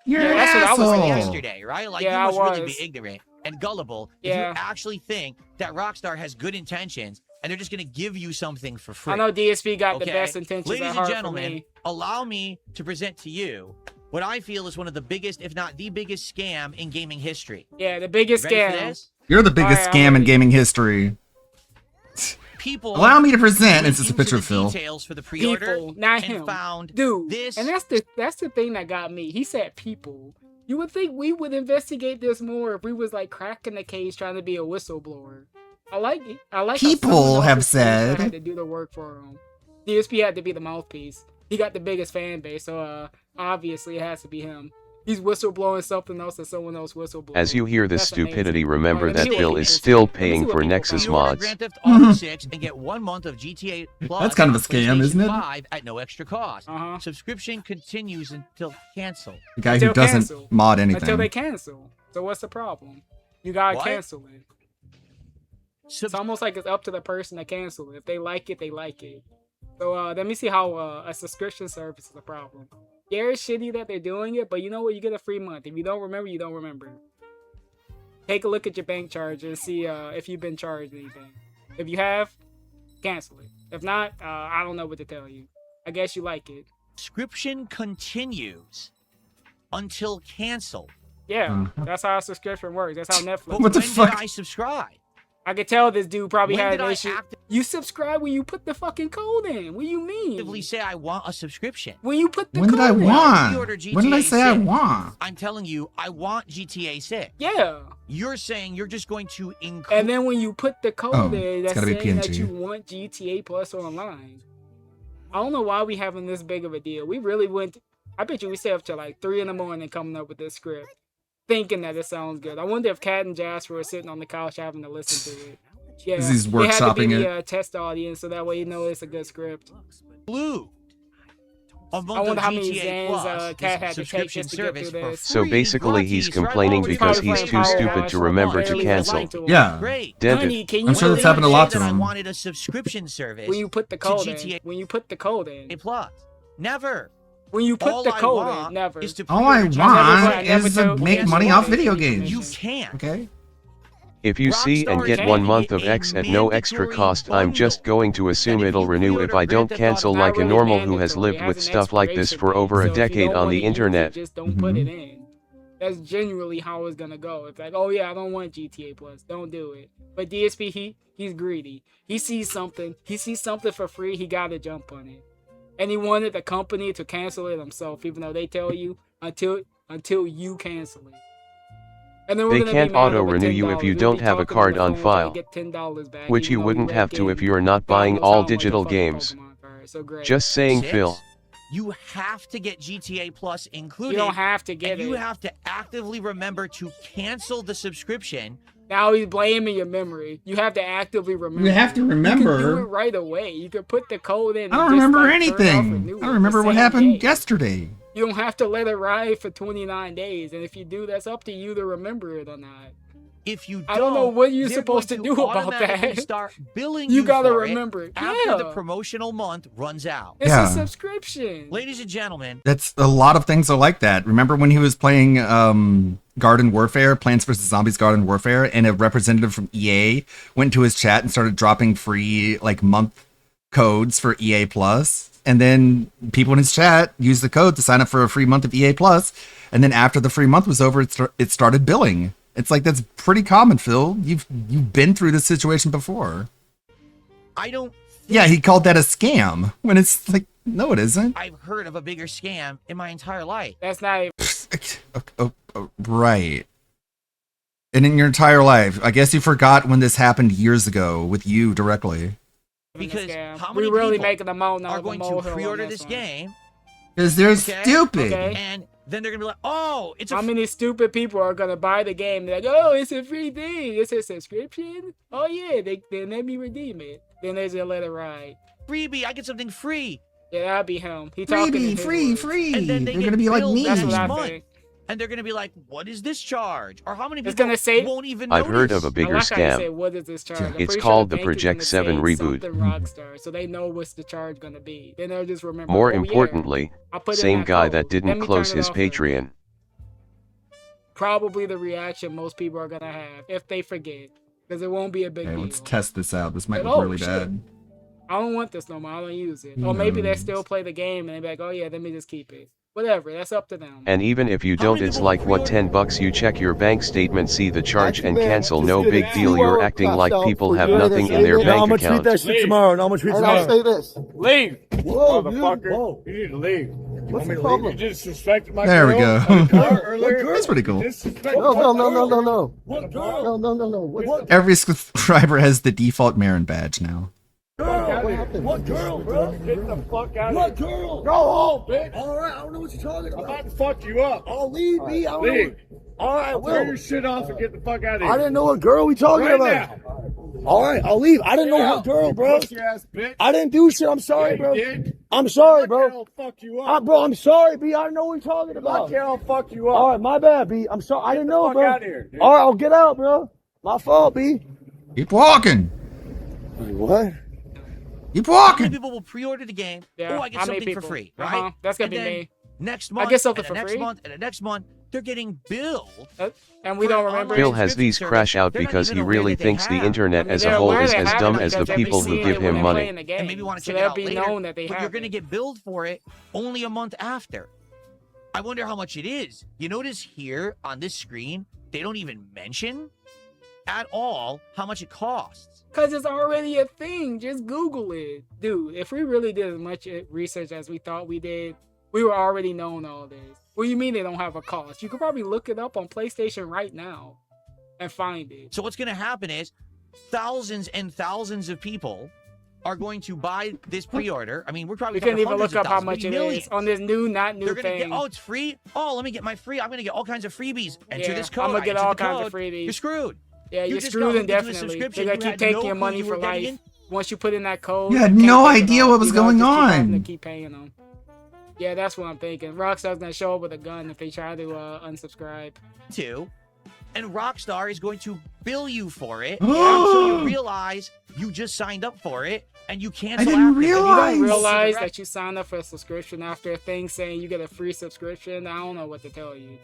You're an that's asshole. what I was saying yesterday, right? Like Yeah, you must really be ignorant and gullible if you actually think that Rockstar has good intentions and they're just gonna give you something for free. I know DSP got the best intentions Ladies at and heart gentlemen, for me. allow me to present to you what I feel is one of the biggest, if not the biggest scam in gaming history. Yeah, the biggest Ready for scam. this? You're the biggest scam in gaming history. People allow me to present. It's just a picture of Phil. Details for the pre-order People, not and him. found Dude, this. and that's the thing that got me. He said people. You would think we would investigate this more if we was like cracking the case trying to be a whistleblower. I like it. I like how People someone have else's person said. had to do the work for him. DSP had to be the mouthpiece. He got the biggest fan base, so obviously it has to be him. He's whistleblowing something else that someone else whistleblows. As you hear this That's stupidity, amazing. remember Alright, let that me see Phil what is people still say. paying for Nexus mods. Grand Theft Auto 6 and get 1 month of GTA Plus. That's kind of a scam, PlayStation isn't it? 5 at no extra cost. Subscription continues until cancel. The guy who doesn't mod anything. Until they cancel. So what's the problem? You gotta What? cancel it. It's almost like it's up to the person to cancel it. If they like it, they like it. So let me see how a subscription service is a problem. Yeah, it's shitty that they're doing it, but you know what? You get a free month. If you don't remember, you don't remember. Take a look at your bank charge and see if you've been charged anything. If you have, cancel it. If not, I don't know what to tell you. I guess you like it. Subscription continues until canceled. Yeah, that's how a subscription works. That's how Netflix But What the when fuck? did I subscribe? I could tell this dude probably When had did an I issue. You subscribe when you put the fucking code in. What do you mean? Actively say I want a subscription. When you put the When code did I in. want? Pre-order When did I GTA say I 6. want? I'm telling you, I want GTA 6. Yeah. You're saying you're just going to include. And then when you put the code Oh, in, it's that's gotta be saying that PNG. you want GTA Plus online. I don't know why we having this big of a deal. We really went. I bet you we stayed up till like 3 a.m. coming up with this script, thinking that it sounds good. I wonder if Kat and Jasper were sitting on the couch having to listen to it. Yeah, He's they had to be workshopping the it. test audience, so that way you know it's a good script. Blue. A month I wonder of how many GTA Zans Plus, Kat this had to take subscription just to get service through for this. So free. basically he's Rockies, right? complaining Always because probably he's playing too Power stupid Wash to for remember one. to Barely cancel. aligned to it. Yeah. Great. Did Honey, it. can you I'm sure that's really happened a Say lot that to I him. wanted a subscription service when you put the to code in? GTA When you put the code in? Plus. Never. When you put All the I code want in? Never. is to All I pre-order want never is to told- make cancel money off it. video You games. can't. Okay. If you see and Rockstar get is 1 giving month you of a X at no extra mandatory cost, I'm just bundle. going to assume And if it'll you renew pre-order if I don't Grand Theft cancel Auto, like a Not really normal who has mandatory. lived It with has an stuff like this expiration for date. over a So if you decade don't on wanna the use it, internet. just don't put it in. That's genuinely how it's gonna go. It's like, oh yeah, I don't want GTA Plus. Don't do it. But DSP, he's greedy. He sees something for free, he gotta jump on it. And he wanted the company to cancel it himself, even though they tell you until you cancel it. And then we're They gonna can't be mad over auto-renew you if $10. you We'll don't be have a talking card the on phone trying to file, get $10 back, which even you though wouldn't we have wrecked to it if you're not God buying knows all how much a digital fucking games. Pokemon card. So great. Just saying, 6, Phil. You have to get GTA Plus included. You don't have to get and it. you have to actively remember to cancel the subscription. Now he's blaming your memory. You have to actively remember. You have to You can do remember. it right away. You can put the code in. I don't and just, remember like, turn it off anything. renew I it don't remember the what same happened day. yesterday. You don't have to let it ride for 29 days. And if you do, that's up to you to remember it or not. If you I don't know what you're they're supposed going to do about automatically that. Start billing You gotta for remember it. after Yeah. the promotional month runs out. It's Yeah. a subscription. Ladies and gentlemen, That's a lot of things are like that. Remember when he was playing Garden Warfare, Plants vs. Zombies Garden Warfare, and a representative from EA went to his chat and started dropping free like month codes for EA Plus. And then people in his chat used the code to sign up for a free month of EA Plus. And then after the free month was over, it started billing. It's like, that's pretty common, Phil. You've been through this situation before. I don't. Yeah, he called that a scam when it's like, No, it isn't. I've heard of a bigger scam in my entire life. That's not even... Right. And in your entire life, I guess you forgot when this happened years ago with you directly. Because how many really people making a moan are going to pre-order this game? Because they're stupid. Okay. And then they're going to be like, oh, it's How many stupid people are going to buy the game? They're like, oh, it's a free thing. It's a subscription? Oh, yeah, they let me redeem it. Then they just let it ride. Freebie, I get something free. Yeah, that'd be him. He Freebie, free. And then they're going to be like me. That's what I think. And they're going to be like, what is this charge? Or how many It's people gonna say, won't even I've notice? heard of a bigger scam. What is this charge? It's called the Project 7 reboot. Rockstar, so they know what's the charge gonna be. Then they'll just remember. More oh, importantly, yeah, same guy code. that didn't Let me close turn it his off. Patreon. Probably the reaction most people are gonna have if they forget, because it won't be a big Okay, deal. let's test this out. This might But, look really shit, bad. I don't want this no more. I don't use it. Or maybe they still play the game and they be like, oh yeah, let me just keep it. Whatever, that's up to them. And even if you don't, it's like what, $10 you check your bank statement, see the charge and cancel, no big deal. You're acting like people have nothing in their bank account. I'm gonna tweet that shit tomorrow, and I'm gonna tweet tomorrow. Say this. Leave, Whoa, motherfucker. Whoa. You need to leave. What's the problem? You disrespected my There we girl. go. That's pretty cool. No. What girl? No. What? Every subscriber has the default Marin badge now. What girl, bro? Get the fuck out of here. What girl? Go home, bitch. All right, I don't know what you're talking I'm about. about to fuck you up. I'll leave, B. I don't Leave. know. All right, will. turn your shit off and get the fuck out of here. I didn't know what girl we talking Right about. now. All right, I'll leave. I didn't know what girl, bro. Pussy ass bitch. I didn't do shit. I'm sorry, Yeah, bro. you did. I'm sorry, bro. I'll fuck you up. Bro, I'm sorry, B. I didn't know what you're talking about. I'll fuck you up. All right, my bad, B. I'm sorry. I didn't know, fuck bro. out of here, dude. All right, I'll get out, bro. My fault, B. Keep walking. Wait, what? Keep How walking. many people will pre-order the game? Yeah, Oh, I get how many something for people? free, right? That's gonna And be then me. Next I month, get something and for the next free. month, and the next month, they're getting billed. And we don't remember. Phil has these crash out because he really thinks the internet as a whole is as dumb as the people who give him money. And maybe want to So check it they'll out be later, known that they but have you're going to it. get billed for it only a month after. I wonder how much it is. You notice here on this screen, they don't even mention at all how much it costs. Because it's already a thing. Just Google it. Dude, if we really did as much research as we thought we did, we were already knowing all this. What do you mean they don't have a cost? You could probably look it up on PlayStation right now and find it. So what's going to happen is thousands and thousands of people are going to buy this pre-order. I mean, we're probably We couldn't even hundreds look of up how thousands, much it millions. is on this not new They're gonna thing. get, oh, it's free. Oh, let me get my free. I'm going to get all kinds of freebies. Enter Yeah, this code. I'm gonna I get enter all the kinds of code. freebies. You're screwed. Yeah, You you're just screwed got hooked into a indefinitely. subscription. They're You gonna keep had taking no your clue money you for were getting life. in. Once you put in that code, You had can't no take it idea off. what was You gotta going just keep having on. to keep paying them. Yeah, that's what I'm thinking. Rockstar's gonna show up with a gun if they try to unsubscribe. And Rockstar is going to bill you for it. So you realize you just signed up for it and you cancel I didn't after. If you realize. don't realize that you signed up for a subscription after a thing saying you get a free subscription, I don't know what to tell you.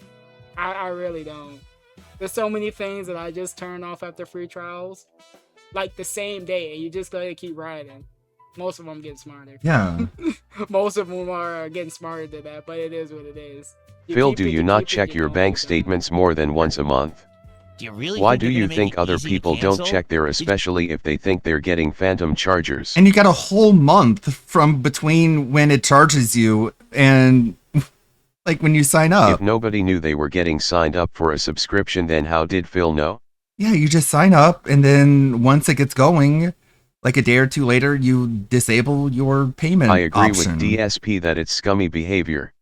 I really don't. There's so many things that I just turn off after free trials, like the same day, and you just gotta keep riding. Most of them getting smarter. Yeah. Most of them are getting smarter than that, but it is what it is. Phil, do you not check your bank statements more than once a month? Do you really Why think do they're you gonna make think it other easy to people don't cancel? check there, especially if they think they're getting phantom chargers? And you got a whole month from between when it charges you and like when you sign up. If nobody knew they were getting signed up for a subscription, then how did Phil know? Yeah, you just sign up and then once it gets going, like a day or two later, you disable your payment I agree option. with DSP that it's scummy behavior.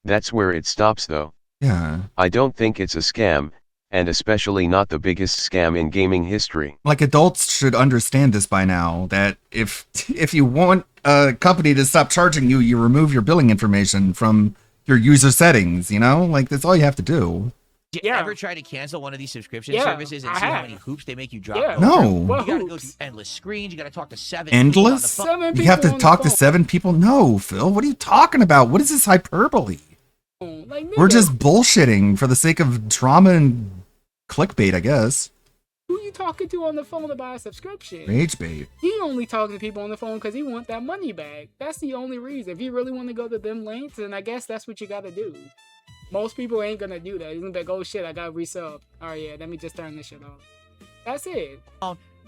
That's where it stops though. Yeah. I don't think it's a scam, and especially not the biggest scam in gaming history. Like adults should understand this by now, that if you want a company to stop charging you, you remove your billing information from your user settings, you know? Like that's all you have to do. Do you ever try to cancel one of these subscription Yeah, services and I see how have. many hoops they make you drop? Yeah. No. You What gotta go hoops? through endless screens. You gotta talk to seven Endless? people on the phone. You have to on the talk to phone. 7 people? No, Phil. What are you talking about? What is this hyperbole? Like, We're nigga, just bullshitting for the sake of drama and clickbait, I guess. who you talking to on the phone to buy a subscription? Rage bait. He only talking to people on the phone because he want that money back. That's the only reason. If you really want to go to them lengths, then I guess that's what you got to do. Most people ain't gonna do that. He's gonna be like, oh shit, I got resub. Alright, yeah, let me just turn this shit off. That's it.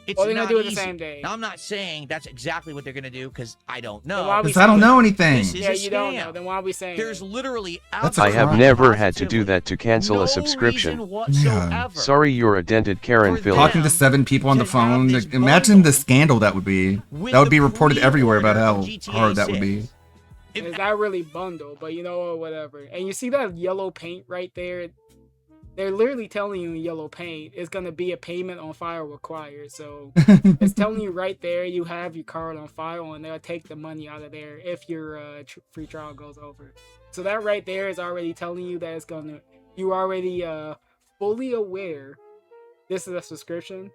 It's Or they're not gonna do it easy. the same day. Now, I'm not saying that's exactly what they're going to do because I don't Then know. why we Because I don't saying- know anything. This is Yeah, a you don't scam. know. Then why are we saying There's it? literally That's a I have crime. never had to do that to cancel no a subscription. reason whatsoever. Sorry, you're a dented Karen, For Phil. Talking to 7 people on the phone. Imagine the scandal that would be. That would be reported everywhere about how hard that would be. It's not really bundle, but you know what, whatever. And you see that yellow paint right there? They're literally telling you in yellow paint it's gonna be a payment on file required. So it's telling you right there you have your card on file, and they'll take the money out of there if your free trial goes over. So that right there is already telling you that it's gonna. You already fully aware this is a subscription.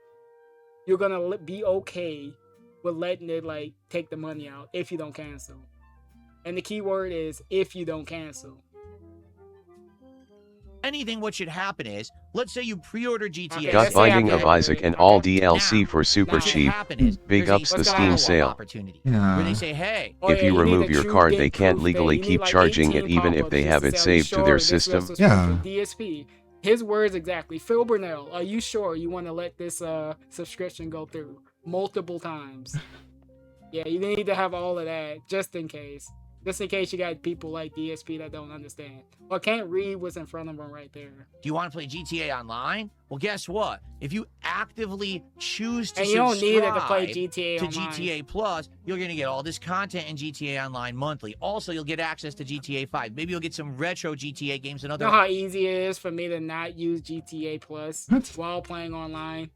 You're gonna be okay with letting it like take the money out if you don't cancel. And the key word is if you don't cancel. Anything what should happen is, let's say you pre-order GTA. Got Binding of Isaac and all DLC for super cheap. Big ups the Steam sale. Where they say, hey, If you remove your card, they can't legally keep charging it even if they have it saved to their system. DSP. His words exactly. Phil Burnell, are you sure you want to let this subscription go through multiple times? Yeah, you need to have all of that just in case. Just in case you got people like DSP that don't understand or can't read what's in front of them right there. do you want to play GTA Online? Well, guess what? If you actively choose to And you don't need it to play subscribe GTA to Online. GTA Plus, you're going to get all this content in GTA Online monthly. Also, you'll get access to GTA 5. Maybe you'll get some retro GTA games and You other. know how easy it is for me to not use GTA Plus while playing online?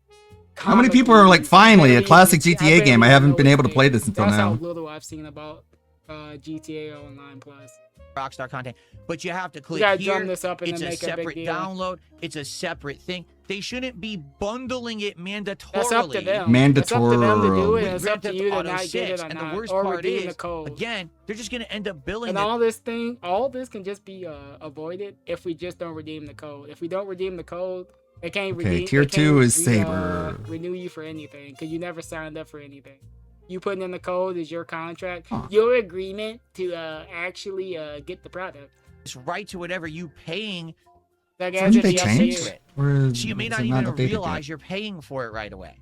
How many people are like, finally, a classic GTA game? I haven't been able to play this until That's now. how little I've seen about GTA Online Plus. Rockstar content, but you have to click gotta here. drum this up and It's then a make a big separate deal. download. It's a separate thing. They shouldn't be bundling it mandatorily. That's up to them. It's up to them to do it, and it's With up to Grand you to Theft Auto not get 6, it or and not, the worst or part redeem is, the code. again, they're just gonna end up billing And it. all this can just be avoided if we just don't redeem the code. If we don't redeem the code, they can't Okay, redeem. tier they can't 2 is Saber. renew you for anything because you never signed up for anything. You putting in the code is your contract, your agreement to actually get the product. It's right to whatever you paying. Like, Didn't they change? Or So you may is not it even updated yet? realize you're paying for it right away.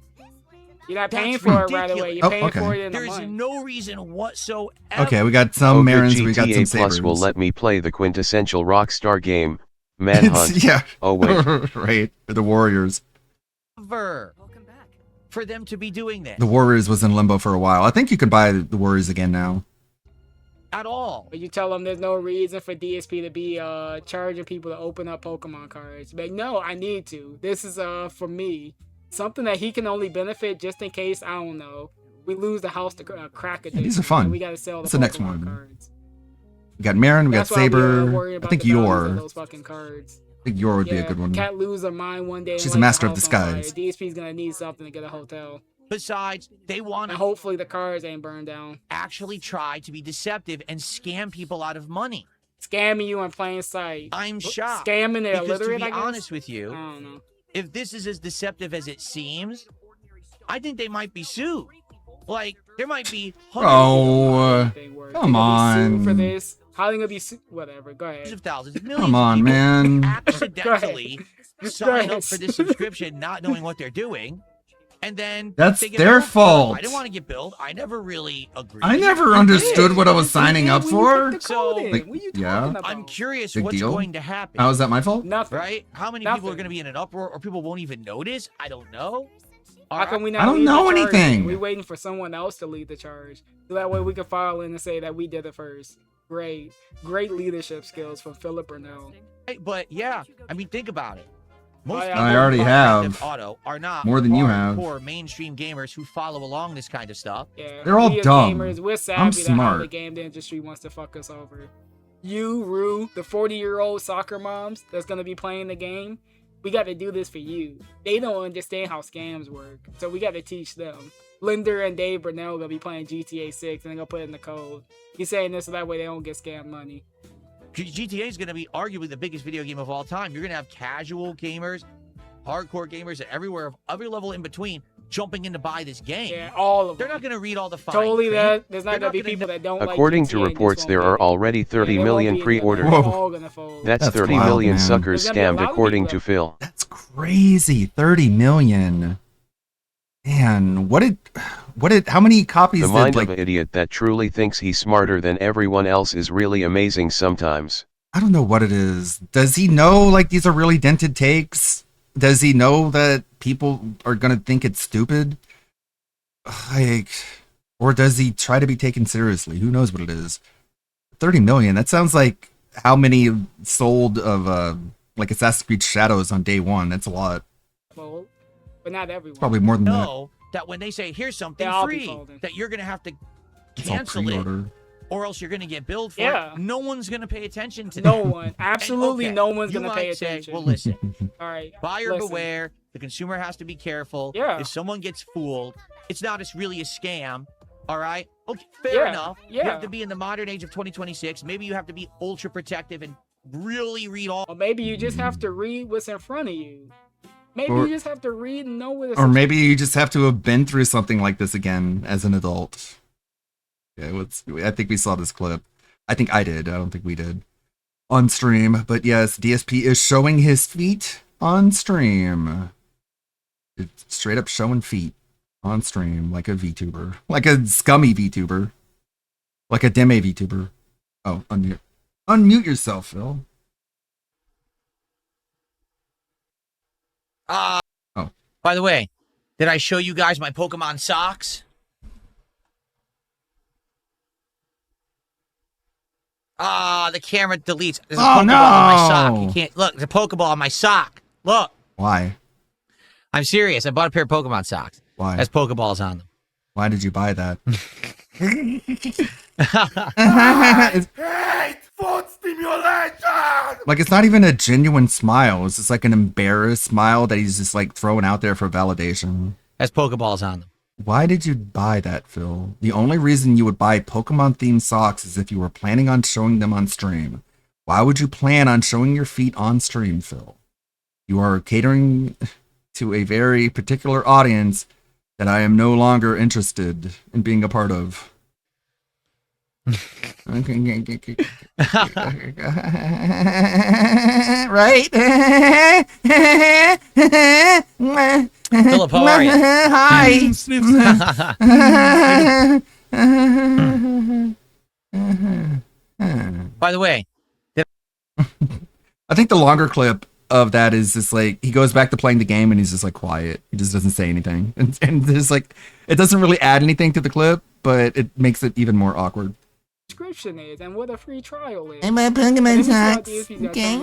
You're not That's paying for it right ridiculous. away. You're Oh, paying okay. for it in a There's month. no reason whatsoever. Okay, we got some Good Marins, we got some GTA Plus Sabers. will let me play the quintessential Rockstar game, Manhunt. Yeah. Oh wait. Right. The Warriors. Ever for them to be doing this The Warriors was in limbo for a while. I think you can buy the Warriors again now. at all. But you tell them there's no reason for DSP to be charging people to open up Pokemon cards. But no, I need to. This is for me. Something that he can only benefit just in case, I don't know, we lose the house to crack edition. These are fun. And we gotta sell What's the the next Pokemon one? cards. We got Marin, we got That's why we, worry Saber. I about think the values of Yor. those fucking cards. I think Yor would be a good one. Can't lose her mind one day. and She's light a the master of house on fire. disguise. DSP's gonna need something to get a hotel. Besides, they want And to hopefully the cards ain't burned down. actually try to be deceptive and scam people out of money. Scamming you in plain sight. I'm shocked. Scamming the Because illiterate, to I be guess? honest with you, I don't know. if this is as deceptive as it seems, I think they might be sued. Like, there might be Bro, come For on. this, how they gonna be whatever? Go ahead. of thousands, millions Come on, of people man. accidentally Go sign ahead. up for this subscription not knowing what they're doing, and then That's they get their billed. fault. I didn't want to get billed. I never really agreed. I never understood what I was signing up for. So, Like, yeah. I'm curious Big what's deal. going to happen. How is that my fault? Nothing. Right? How many people are Nothing. going to be in an uproar, or people won't even notice? I don't know. How come we not I don't lead the know charge? anything. We waiting for someone else to lead the charge, so that way we can file in and say that we did it first. Great leadership skills from Philip Burnell. But yeah, I mean, think about it. Most I people already who have Grand Theft Auto are not more than you have. hardcore mainstream gamers who follow along this kind of stuff. Yeah, They're all we as dumb. Gamers, we're I'm savvy to how the smart. game industry wants to fuck us over. You, Rue, the 40-year-old soccer moms that's gonna be playing the game, we got to do this for you. They don't understand how scams work, so we got to teach them. Linder and Dave Burnell gonna be playing GTA 6 and they're gonna put it in the code. He's saying this so that way they don't get scam money. GTA is going to be arguably the biggest video game of all time. You're going to have casual gamers, hardcore gamers, and every level in between jumping in to buy this game. Yeah, all of them. They're not going to read all the fine Totally print. that. There's not They're gonna be gonna people that don't According like to GTA and reports, just there won't are already 30 million pre-orders. They're all gonna fold. That's That's 30 wild, million man. suckers There's gonna be a scammed lot of according people to Phil. That's crazy. 30 million. Man, how many copies The did, mind like, of an idiot that truly thinks he's smarter than everyone else is really amazing sometimes. I don't know what it is. Does he know, like, these are really dented takes? Does he know that people are gonna think it's stupid? Like, or does he try to be taken seriously? Who knows what it is? 30 million. That sounds like how many sold of like Assassin's Creed Shadows on day one. That's a lot. Well, but not everyone. Probably more than that. Know that when they say here's something They'll all be free, folding. that you're gonna have to It's all cancel it, pre-order. or else you're gonna get billed for Yeah. it. No one's gonna pay attention to No that. one. Absolutely And, no one's you gonna pay might say, attention. well, listen, All right. buyer listen. beware. The consumer has to be careful. Yeah. If someone gets fooled, it's not really a scam. All right. Okay. Fair Yeah, enough. You yeah. have to be in the modern age of 2026. Maybe you have to be ultra protective and really read all. Or maybe you just have to read what's in front of you. Maybe Or- you just have to read and know what it's Or maybe you just have to have been through something like this again as an adult. Yeah, I think we saw this clip. I think I did. I don't think we did. On stream. But yes, DSP is showing his feet on stream. It's straight up showing feet on stream like a VTuber. Like a scummy VTuber. Like a deme VTuber. Oh, unmute. Unmute yourself, Phil. Oh. By the way, did I show you guys my Pokemon socks? The camera deletes. There's a Pokeball on my sock. You can't look. There's a Pokeball on my sock. Look. Why? I'm serious. I bought a pair of Pokemon socks. Why? Has Pokeballs on them. Why did you buy that? Hate food stimulation! Like, it's not even a genuine smile. It's just like an embarrassed smile that he's just like throwing out there for validation. Has Pokeballs on them. Why did you buy that, Phil? The only reason you would buy Pokemon themed socks is if you were planning on showing them on stream. Why would you plan on showing your feet on stream, Phil? You are catering to a very particular audience that I am no longer interested in being a part of. Right? Philip, how are you? Hi. By the way, I think the longer clip of that is just like he goes back to playing the game and he's just like quiet. He just doesn't say anything, and there's like it doesn't really add anything to the clip, but it makes it even more awkward. Subscription is and what a free trial is. And my Pokemon socks. Okay.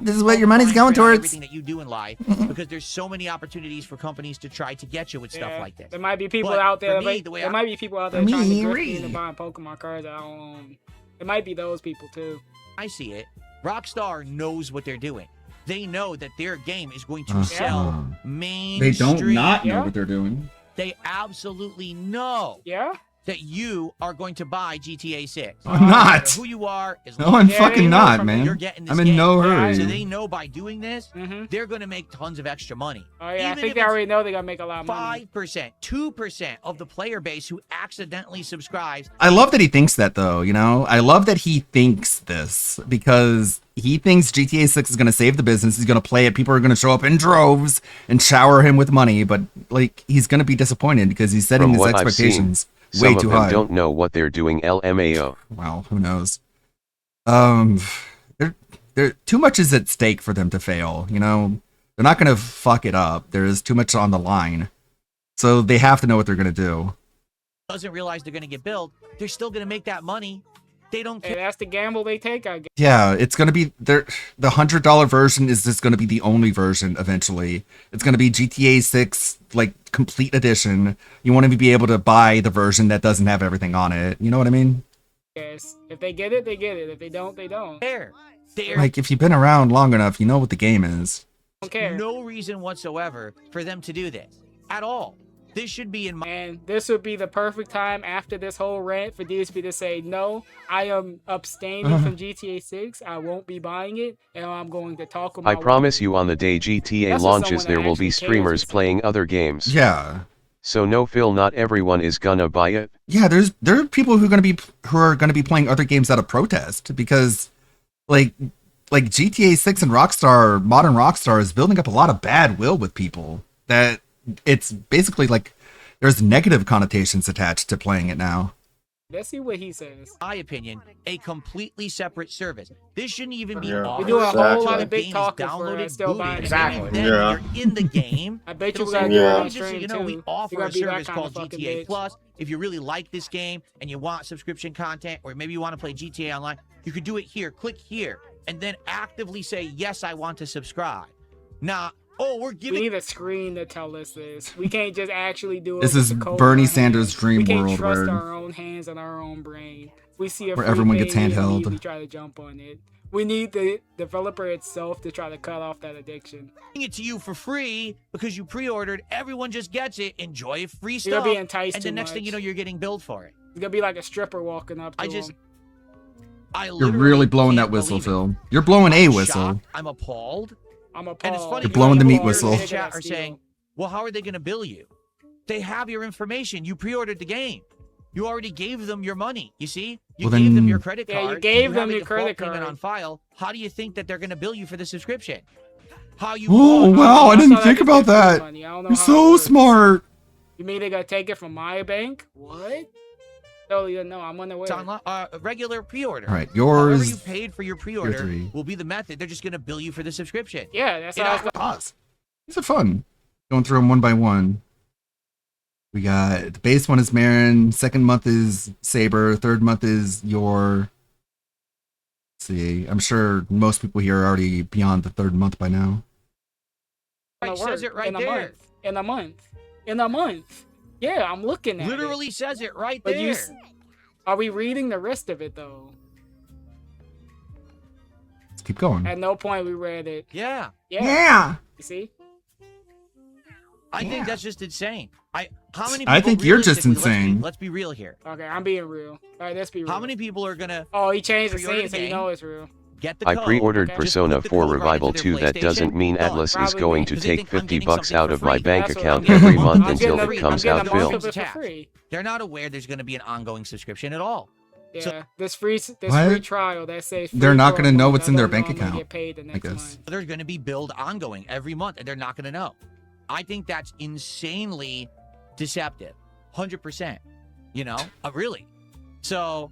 This is what your money's going towards. everything that you do in life, because there's so many opportunities for companies to try to get you with stuff like this. There might be people But out there. for me, the way There I- might be people out there For trying me, to grift me into buying Pokemon cards. I don't own. It might be those people too. I see it. Rockstar knows what they're doing. They know that their game is going to Uh-huh. sell mainstream. They don't not know what they're doing. They absolutely know. Yeah. That you are going to buy GTA 6. I'm not. No matter who you are, as No, long I'm as fucking they know not, from man. You're getting this I'm in game. no hurry. So they know by doing this, they're going to make tons of extra money. Oh yeah, I Even think if they it's already know they're gonna make a lot of money. 5%, 2% of the player base who accidentally subscribes. I love that he thinks that, though, you know? I love that he thinks this because he thinks GTA 6 is going to save the business. He's going to play it. People are going to show up in droves and shower him with money. But, like, he's going to be disappointed because he's setting From his what expectations I've seen, way some too of them high. don't know what they're doing. LMAO. Well, who knows? There too much is at stake for them to fail, you know? They're not going to fuck it up. There is too much on the line. So they have to know what they're going to do. Doesn't realize they're going to get billed. They're still going to make that money. They don't Hey, care. that's the gamble they take, I guess. Yeah, it's going to be the $100 version is just going to be the only version eventually. It's going to be GTA 6 like complete edition. You want to be able to buy the version that doesn't have everything on it. You know what I mean? Yes. If they get it, they get it. If they don't, they don't. They're Like if you've been around long enough, you know what the game is. Don't care. No reason whatsoever for them to do this at all. This should be in my. And this would be the perfect time after this whole rant for DSP to say, no, I am abstaining from GTA 6. I won't be buying it. And I'm going to talk about I promise you on the day GTA That's launches someone there that will be actually cares streamers playing other games. Yeah. So no Phil, not everyone is gonna buy it. Yeah, there are people who are going to be playing other games out of protest because like GTA 6 and Rockstar, modern Rockstar is building up a lot of bad will with people that it's basically like there's negative connotations attached to playing it now. Let's see what he says. My opinion, a completely separate service. This shouldn't even be Yeah. offered. We do a whole until lot the of big game is talking for downloaded, still booted, buying and exactly. maybe then Yeah. when you're in the game. I bet you it'll we say, gotta do Yeah. it on just so stream you know, too. we offer gotta a be that service kind of called fucking GTA bitch. Plus. If you really like this game and you want subscription content, or maybe you want to play GTA Online, you could do it here. Click here, and then actively say, yes, I want to subscribe. Now, we're We giving. need a screen to tell us this. We can't just actually do it. This with is the code Bernie in our Sanders' hand. dream We can't world trust where- our own hands and our own brain. We see a Where free everyone gets thing, we handheld. immediately try to jump on it. We need the developer itself to try to cut off that addiction. It to you for free because you pre-ordered. Everyone just gets it. Enjoy free You're stuff. gonna be enticed and the too next thing much. you know, you're getting billed for it. It's gonna be like a stripper walking up to him. You're really blowing that whistle, Phil. You're blowing a whistle. I'm appalled. I'm appalled. And it's funny. You're blowing the meat people in whistle. the chat are saying, "Well, how are they going to bill you? They have your information. You pre-ordered the game. You already gave them your money. You see, you Well, gave them then- your credit Yeah, card. you gave have them a your default credit payment card. on file. How do you think that they're going to bill you for the subscription? How you? Oh wow, I didn't think about that. Money. I don't know You're how it so works. smart. You mean they gotta take it from my bank? What? Totally no, I'm unaware. It's on regular pre-order. All right, However yours. you paid for your pre-order three. will be the method. They're just going to bill you for the subscription. Yeah, that's You how know, it's gonna Pause. These are fun. Going through them one by one. We got the base one is Marin. Second month is Saber. Third month is your. Let's see, I'm sure most people here are already beyond the third month by now. It says it right in a there. month. In a month. In a month. Yeah, I'm looking at Literally it. says it right But there. Are we reading the rest of it though? Let's keep going. At no point we read it. Yeah. Yeah. You see? I think that's just insane. How many? I people think you're just realistically- insane. Let's be real here. Okay, I'm being real. All right, let's be real. How many people are gonna? Oh, he changed the pre-order scene, so you game, know it's real. Get the I code, pre-ordered okay? Persona Just put the 4 code right Revival into their 2. That doesn't PlayStation. mean Done. Atlas is Probably going me. to Because they take think I'm 50 getting bucks something out for of my free. bank That's what account I'm every getting. month I'm until getting it a- comes I'm out getting a bill. month of it for Attached. free. They're not aware there's going to be an ongoing subscription at all. Yeah, this free What? trial that says free They're not for a going to know month. what's I in their don't bank know I'm gonna account. Get paid the I next guess. month. They're going to be billed ongoing every month, and they're not going to know. I think that's insanely deceptive. 100%. You know, really. So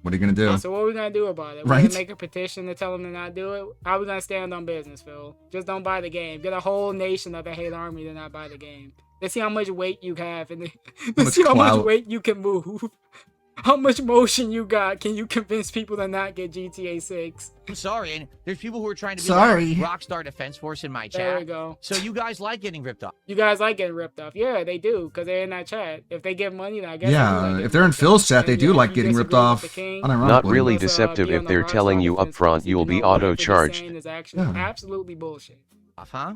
What are you gonna do? So what are we gonna do about it? We're Right? gonna make a petition to tell them to not do it. How are we gonna stand on business, Phil? Just don't buy the game. Get a whole nation of the hate army to not buy the game. Let's see how much weight you have, and let's see how much clout. weight you can move. How much motion you got? Can you convince people to not get GTA 6? I'm sorry, and there's people who are trying to be Sorry. like Rockstar Defense Force in my chat. There we go. So you guys like getting ripped off. You guys like getting ripped off. Yeah, they do, because they're in that chat. If they give money, then I guess they do Yeah, like getting if they're in ripped Phil's off. chat, they And do yeah, like you getting ripped disagree with off the king, unironically. Not really Let's, deceptive be on if the they're Rockstar telling you Defense upfront Force. you will You be know whatever they're auto-charged. saying is actually Yeah. absolutely bullshit. Huh?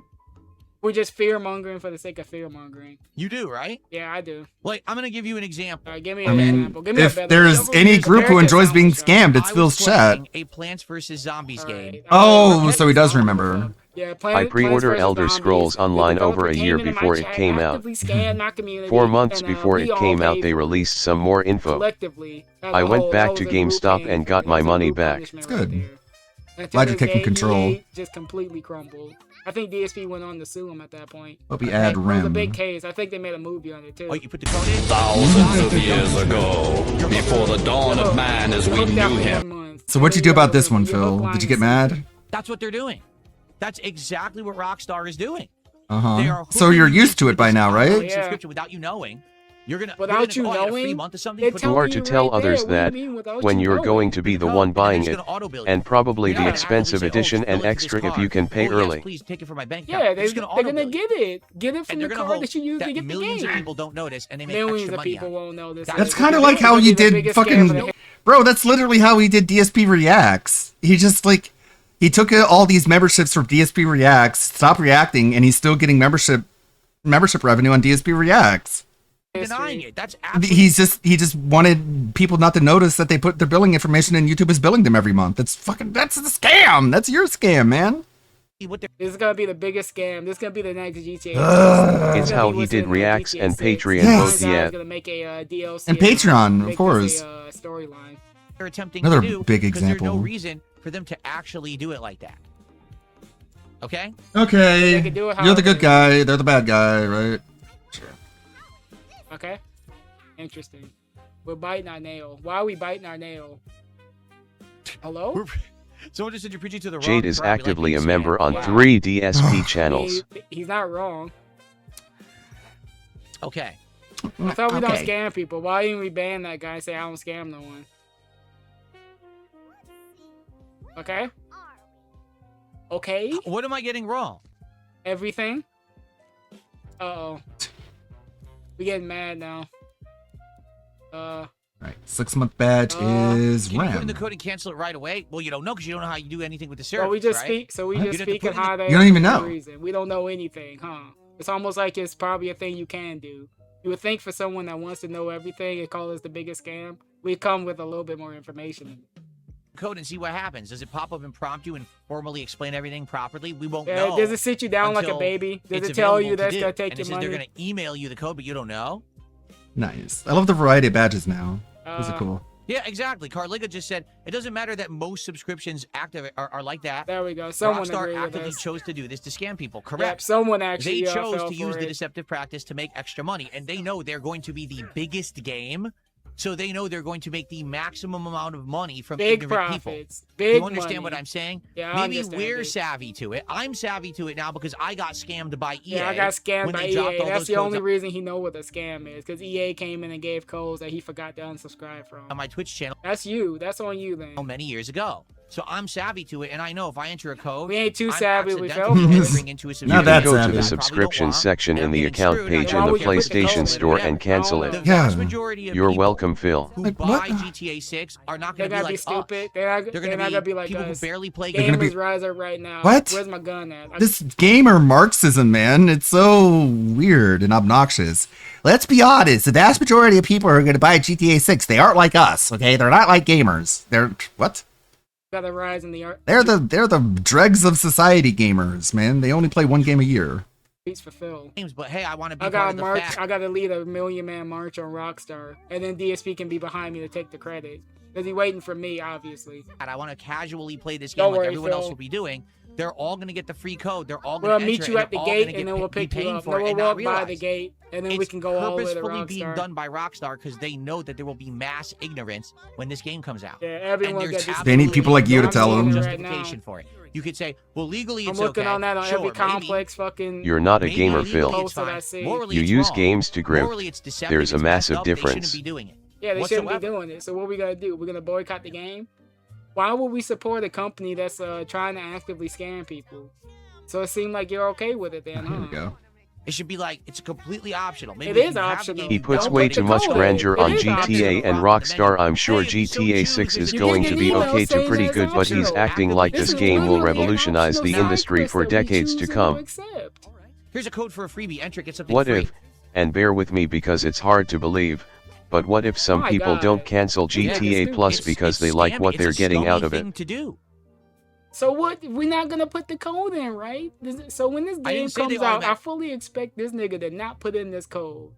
We're just fear mongering for the sake of fear mongering. You do, right? Yeah, I do. Like, I'm gonna give you an example. All right, give me I an mean, example. Give me a if better there's example. any Just group who compare it to enjoys being Sound Show. scammed, it's I Phil's was chat. playing a Plants vs Zombies game. Oh, so he does remember. Yeah, I Plants pre-order vs. Elder Zombies. Scrolls The Online developer over a came year into my before it chat, came out. actively scanned my community, 4 months and, before we it all came out gave they released some more info. collectively. as I a went whole, back that to was a group GameStop paying and for got it. my It was a money group back. punishment It's right good. there. Until Glad you're this taking day, control. EA just completely crumbled. I think DSP went on to sue him at that point. Hope we I add think it was a Rim. big case. I think they made a movie on it too. Oh, you put the code in? Thousands of years ago, before the dawn of man as we knew him. So what'd you do about this one, Phil? Did you get mad? That's what they're doing. That's exactly what Rockstar is doing. Uh They huh. are So hooking you're you used to into it by this now, ongoing right? subscription without you knowing. You're gonna Without you I had a free knowing, month of something. they put tell You are to you tell right others there. What that do you mean without when you you're knowing? going to be the one buying it, and probably the Yeah. expensive Say, oh, edition just and bill it to this extra if card. you can pay Oh, yes, early. please take it from my bank Yeah, account. they're just gonna auto-bill get it. Get it from And the they're gonna card hope that you use to that get the millions game. of people don't notice, and they make Millions extra of money people on it. won't know this. That's It's kind of gonna like be how the you did biggest scam of the fucking. Bro, that's literally how he did DSP Reacts. He just like. He took all these memberships from DSP Reacts, stopped reacting, and he's still getting membership revenue on DSP Reacts. Denying it. That's He just wanted people not to notice that they put their billing information and YouTube is billing them every month. That's the scam. That's your scam, man. This is gonna be the biggest scam. This is gonna be the next GTA. It's how he did Reacts and Patreon Yes. both yet. Gonna make a DLC And Patreon, of make course. this a, storyline. They're attempting Another to do big because there's no example. reason for them to actually do it like that. Okay? Okay. They can do it You're the however good guy. They're the bad guy, right? Sure. Okay. Interesting. We're biting our nail. Why are we biting our nail? Hello? Someone just said you're preaching to the wrong Jade is crowd, like actively you a said. member on Wow. 3 DSP channels. He's not wrong. Okay. I thought we don't Okay. scam people. Why didn't we ban that guy and say I don't scam no one? Okay? Okay? What am I getting wrong? Everything? Uh-oh. We getting mad now. All right, 6-month badge is Can you put in RAM. the code and cancel it right away? Well, you don't know because you don't know how you do anything with the service, So we just right? speak. So we What? just You'd have to speak put and in the- how they. You don't even know. Reason. We don't know anything, huh? It's almost like it's probably a thing you can do. You would think for someone that wants to know everything and call us the biggest scam, we come with a little bit more information. Code and see what happens. Does it pop up and prompt you and formally explain everything properly? We won't Yeah, know. does it sit you down like a until baby? Does it's it tell you available to that's do. gonna take and your it says money? they're going to email you the code, but you don't know? Nice. I love the variety of badges now. Those are cool. Yeah, exactly. Carliga just said it doesn't matter that most subscriptions are like that. There we go. Someone Rockstar agreed with actively us. chose to do this to scam people. Correct. Yep, someone actually They chose fell to for use the it. deceptive practice to make extra money, and they know they're going to be the biggest game. So they know they're going to make the maximum amount of money from Big ignorant profits. people. Big you understand money. what I'm saying? Yeah, I Maybe understand we're it. savvy to it. I'm savvy to it now because I got scammed by EA. Yeah, I got scammed when by they dropped EA. all That's those the codes only reason he know what a scam is, because EA came in and gave codes that he forgot to unsubscribe from. on my Twitch channel. That's you. That's on you then. Many years ago. So I'm savvy to it, and I know if I enter a code, We ain't too I'm savvy, we fell accidentally for it. entering into a You subscription. can go to savvy. the subscription section in the account page Why in the would you put the PlayStation code in? Store Yeah, and cancel I it. don't The know. vast majority of You're people welcome, Phil. who Like, buy what? GTA 6 are not They're going to be gonna like be stupid. us. They're They're not gonna be like people us. who barely play They're gonna Gamers be- rise up right now. What? Where's my gun at? This gamer Marxism, man, it's so weird and obnoxious. Let's be honest, the vast majority of people who are going to buy GTA 6, they aren't like us, okay? They're not like gamers. They're, what? Got the rise in the art. They're the dregs of society gamers, man. They only play one game a year. Beats for Phil. games, but hey, I want to be I part got of the march. fact. I got to lead a million-man march on Rockstar, and then DSP can be behind me to take the credit. Cause he waiting for me, obviously. I want to casually play this game Don't like worry, everyone else Phil. will be doing. They're all going to get the free code. They're all We'll going to meet you at the gate, and then we'll pick you up. for Then it we'll and not walk by realize. the gate, and then we It's can go all the way to purposefully being Rockstar. done by Rockstar because they know that there will be mass ignorance when this game comes out. Yeah, everyone and there's gets- They need people like you to tell them. justification for it. You could say, well, legally I'm it's looking okay. on that on Sure, every maybe. complex fucking. You're not a Maybe gamer, legally Phil. it's fine. Post that I see. Morally, You it's use wrong. games to grip. Morally, it's deceptive. There's a It's massive messed up. They difference. shouldn't be doing it. Yeah, they shouldn't be whatsoever. doing it. So what we gonna do? We're gonna boycott the game. Why would we support a company that's trying to actively scam people? So it seemed like you're okay with it then, huh? Here we go. It should be like it's completely optional. Maybe It you is can have the optional. game, He you puts don't way put too the much code in. grandeur It on is GTA optional. and Rockstar. I'm sure Hey, it's so GTA cute 6 because is you going get to an be email okay to saying pretty that good, it's but he's optional. acting like This this is game will literally an revolutionize the optional industry side for quest that we decades to choose come. accept. Here's a code for a freebie. Enter it, get something What free. if, and bear with me because it's hard to believe, but what if some My people God. don't cancel Yeah, GTA it's Plus stupid. because It's they like scammy. what It's they're a getting scummy out of it? thing to do. So what? We're not gonna put the code in, right? So when this I game didn't say they comes out, I automatic- fully expect this nigga to not put in this code.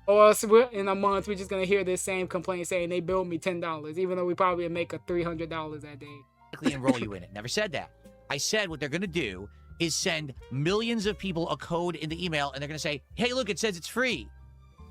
Or else in a month, we're just gonna hear this same complaint saying they billed me $10, even though we probably make a $300 that day. Enroll you in it. Never said that. I said what they're going to do is send millions of people a code in the email, and they're going to say, hey, look, it says it's free.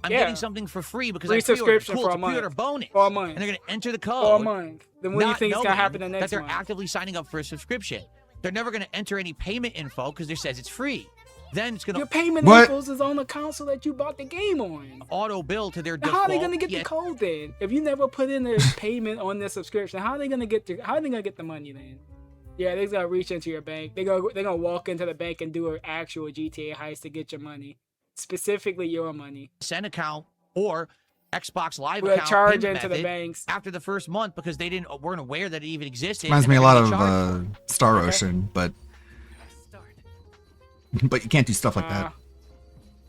I'm Yeah. getting something for free because Free I pre-ordered. subscription Cool, for it's a month. pre-order bonus. For a month. And they're going to enter the For a code. month. Then when do you not think it's gonna knowing happen the next that they're month? actively signing up for a subscription. They're never going to enter any payment info because it says it's free. Then it's going Your to payment What? info is on the console that you bought the game on. auto bill to their Now, default. how are they gonna get yeah, the code then? If you never put in a payment on the subscription, how are they gonna get the money then? Yeah, they're gonna reach into your bank. They're gonna walk into the bank and do an actual GTA heist to get your money, specifically your money. Send account or Xbox Live We'll account charge payment into the method banks. after the first month because they weren't aware that it even existed. Reminds and me a they're lot gonna of be charged for it. Star Ocean, but you can't do stuff like that.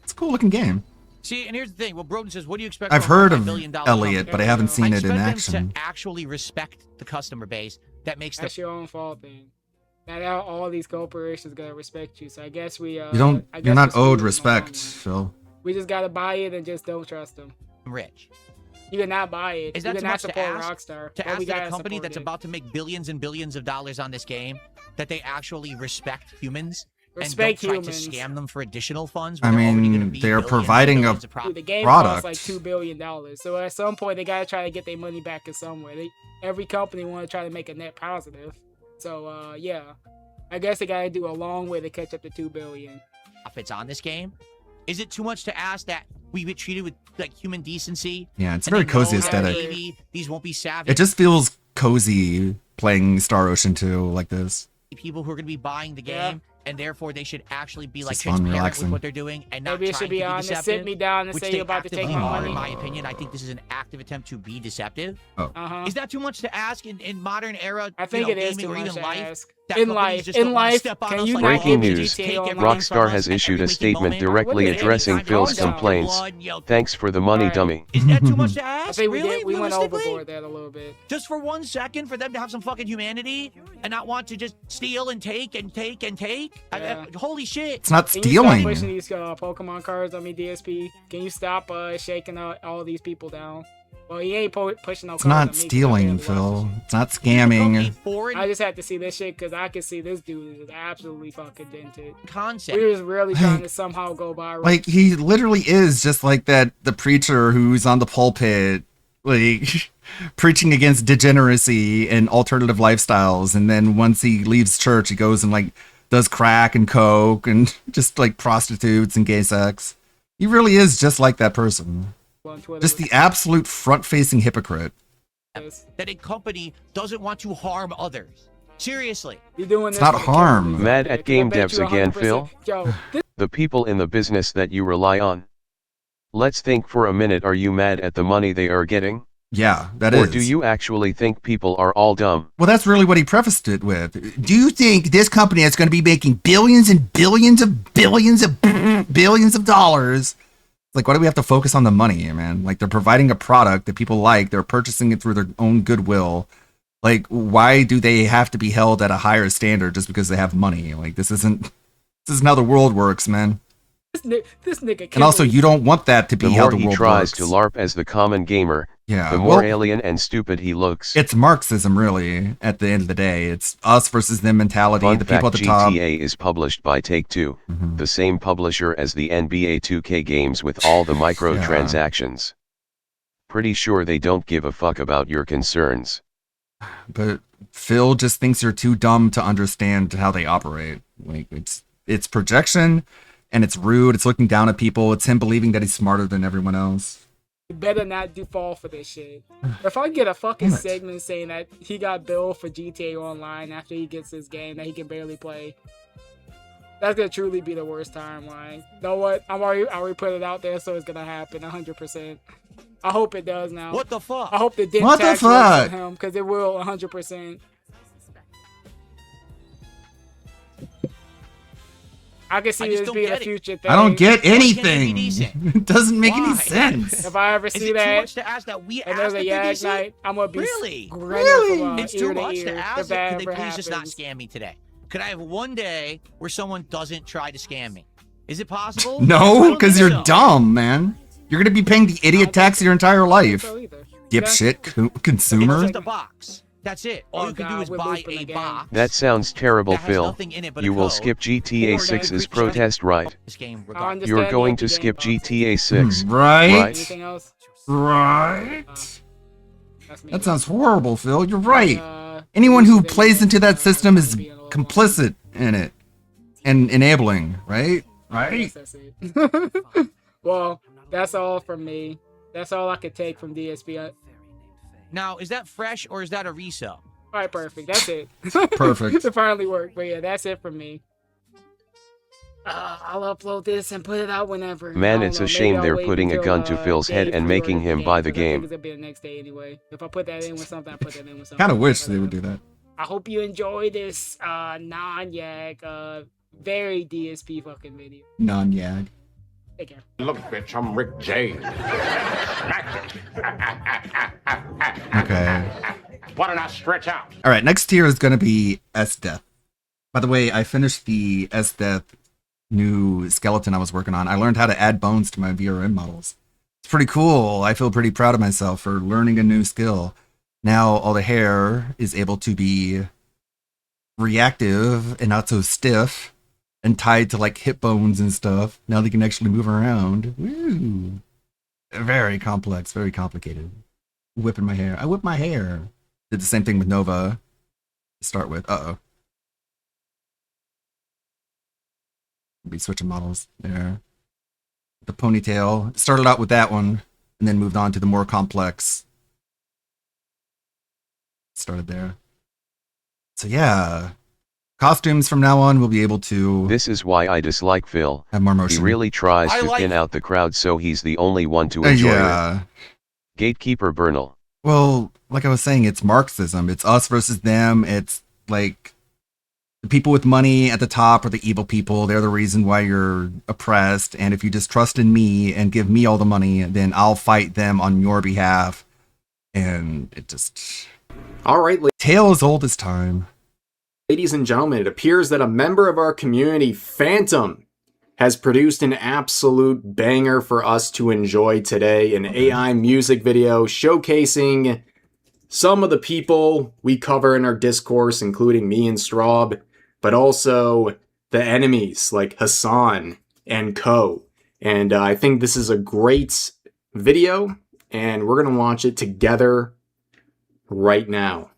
It's a cool looking game. See, and here's the thing. Well, Broden says, what do you expect I've from a heard of multi-billion-dollar Elliot, company? but I haven't seen it in expect action. them to actually respect the customer base that makes That's the your own fault then. Now all these corporations gotta respect you. So I guess we You don't. I guess You're not we're owed screwed in the long respect, run. Phil. We just gotta buy it and just don't trust them. rich. You cannot buy it. Is you that too cannot much to support ask? Rockstar. To But ask we that a gotta company support that's it. about to make billions and billions of dollars on this game, that they actually respect humans? Respect and don't humans. try to scam them for additional funds. I when they're already gonna mean, be they're billions and providing a billions of Dude, the game product. costs like $2 billion. So at some point, they gotta try to get their money back in some way. Every company want to try to make a net positive. So yeah, I guess they gotta do a long way to catch up to $2 billion. Profits on this game. Is it too much to ask that we be treated with like human decency? Yeah, it's a and very they cozy know that aesthetic. maybe these won't be savvy. It just feels cozy playing Star Ocean 2 like this. People who are going to be buying the game, and therefore they should actually be like just fun, transparent relaxing. with what they're doing and not Maybe it trying should be to on be to deceptive. sit me down and which say they you're about to take actively my are, money. in my opinion. I think this is an active attempt to be deceptive. Oh. Is that too much to ask in modern era? I think it is gaming too or much even to life? ask. That In companies life, just don't wanna step on can us you like, not Breaking give news. GTA Online? Rockstar has issued a statement directly addressing Phil's complaints. Thanks for the money, dummy. Is that too much to ask? I think really? we went Realistically? overboard that a little bit. Just for 1 second for them to have some fucking humanity and not want to just steal and take and take and take? Holy shit. It's not Can you stop stealing. pushing these Pokemon cards on me, DSP? Can you stop shaking all these people down? Well, he ain't pushing no It's cards not on me 'cause I stealing, barely watch Phil. It's not scamming. I just had to see this shit because I can see this dude is absolutely fucking dented. Concept. We was really trying to somehow go viral. Like, he literally is just like the preacher who's on the pulpit, like, preaching against degeneracy and alternative lifestyles. And then once he leaves church, he goes and, like, does crack and coke and just, like, prostitutes and gay sex. He really is just like that person. Just the absolute front-facing hypocrite. That a company doesn't want to harm others. Seriously. You're doing It's not harm. Mad at game bet devs you again, 100%. Phil? Yo, The people in the business that you rely on. Let's think for a minute, are you mad at the money they are getting? Yeah, that or is. do you actually think people are all dumb? Well, that's really what he prefaced it with. Do you think this company is going to be making billions and billions of billions of billions of dollars? Like, why do we have to focus on the money, man? Like, they're providing a product that people like. They're purchasing it through their own goodwill. Like, why do they have to be held at a higher standard just because they have money? Like, this isn't how the world works, man. this nigga. And also, you don't want that to be The how more the he world tries works. to LARP as the common gamer, Yeah, the more well, alien and stupid he looks. It's Marxism, really, at the end of the day. It's us versus them mentality, Fun the fact, people at the top. GTA is published by Take-Two, the same publisher as the NBA 2K games with all the microtransactions. Pretty sure they don't give a fuck about your concerns. But Phil just thinks you're too dumb to understand how they operate. Like, it's projection, and it's rude. It's looking down at people. It's him believing that he's smarter than everyone else. You better not do fall for this shit. If I get a fucking segment saying that he got billed for GTA Online after he gets this game that he can barely play, that's gonna truly be the worst timeline. You know what? I already put it out there, so it's gonna happen 100%. I hope it does now. What the fuck? I hope the dent What the tax works on fuck? him because it will 100%. I can see this being a future thing. I don't get Why can't it be anything. decent? It doesn't make Why? any sense. If I ever Is see it too that, much to ask that we and ask there's that a they're Yag decent? night, I'm gonna be Really? grinning from It's ear too to much ear to if ask. that Could they ever please just not happens. scam me today? Could I have one day where someone doesn't try to scam me? Is it possible? I No, don't because think you're so. dumb, man. You're gonna be paying the idiot tax your entire life. Dipshit It's consumer. just a box. That's it. All you can do is buy a box. That sounds terrible, That has Phil. nothing in it but a You will code. skip GTA Or 6's protest right. This game I regardless. understand You're going the to game skip boxes. GTA 6, Right? Anything else? Right. That's me. That sounds horrible, Phil. You're right. Anyone who plays into that system is complicit in it and enabling, right? I Right? guess that's it. Well, that's all from me. That's all I could take from DSP. All Now, is that fresh or is that a resale? right, perfect. That's it. Perfect. It finally worked. But yeah, that's it from me. I'll upload this and put it out whenever. Man, I don't it's know, a maybe shame I'll they're wait putting a until, gun to Phil's head Dave and making pre-orders him buy the 'cause I think game. it's gonna be the next day anyway. If I put that in with something, I put that in with something. Kind of wish they would do that. I hope you enjoy this non-yak, very DSP fucking video. Non-yag. Take care. Look, bitch, I'm Rick James. Okay. Why don't I stretch out? All right, next tier is going to be S-Death. By the way, I finished the S-Death new skeleton I was working on. I learned how to add bones to my VRM models. It's pretty cool. I feel pretty proud of myself for learning a new skill. Now all the hair is able to be reactive and not so stiff. and tied to like hip bones and stuff. Now they can actually move around. Woo. Very complex, very complicated. Whipping my hair. I whip my hair. Did the same thing with Nova to start with. Uh-oh. Be switching models there. The ponytail. Started out with that one and then moved on to the more complex. Started there. So yeah. Costumes from now on will be able to... This is why I dislike Phil. Have more motion. He really tries to thin out the crowd so he's the only one to enjoy it. Gatekeeper Bernal. Well, like I was saying, it's Marxism. It's us versus them. It's like the people with money at the top are the evil people. They're the reason why you're oppressed. And if you just trust in me and give me all the money, then I'll fight them on your behalf. And it just... All right, tale as old as time. Ladies and gentlemen, it appears that a member of our community, Phantom, has produced an absolute banger for us to enjoy today. An AI music video showcasing some of the people we cover in our discourse, including me and Straub, but also the enemies like Hassan and Co. And I think this is a great video, and we're going to watch it together right now.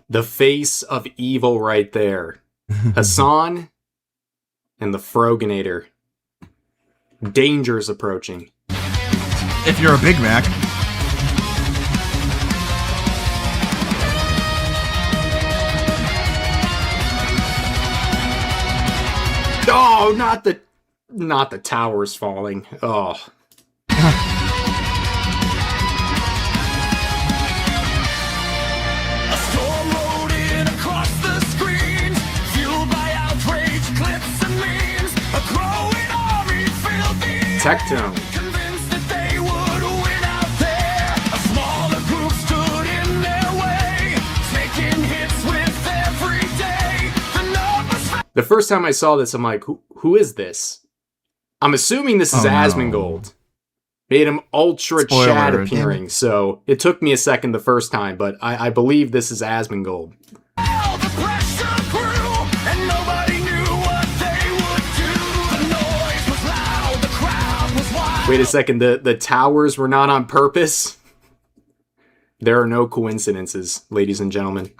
The face of evil right there. Hassan and the Froganator. Danger's approaching. If you're a Big Mac. Oh, not the towers falling. Oh. Tectone. The first time I saw this, I'm like, who is this? I'm assuming this is Asmongold. Made him ultra Chad appearing, so it took me a second the first time, but I believe this is Asmongold. Wait a second, the towers were not on purpose? There are no coincidences, ladies and gentlemen.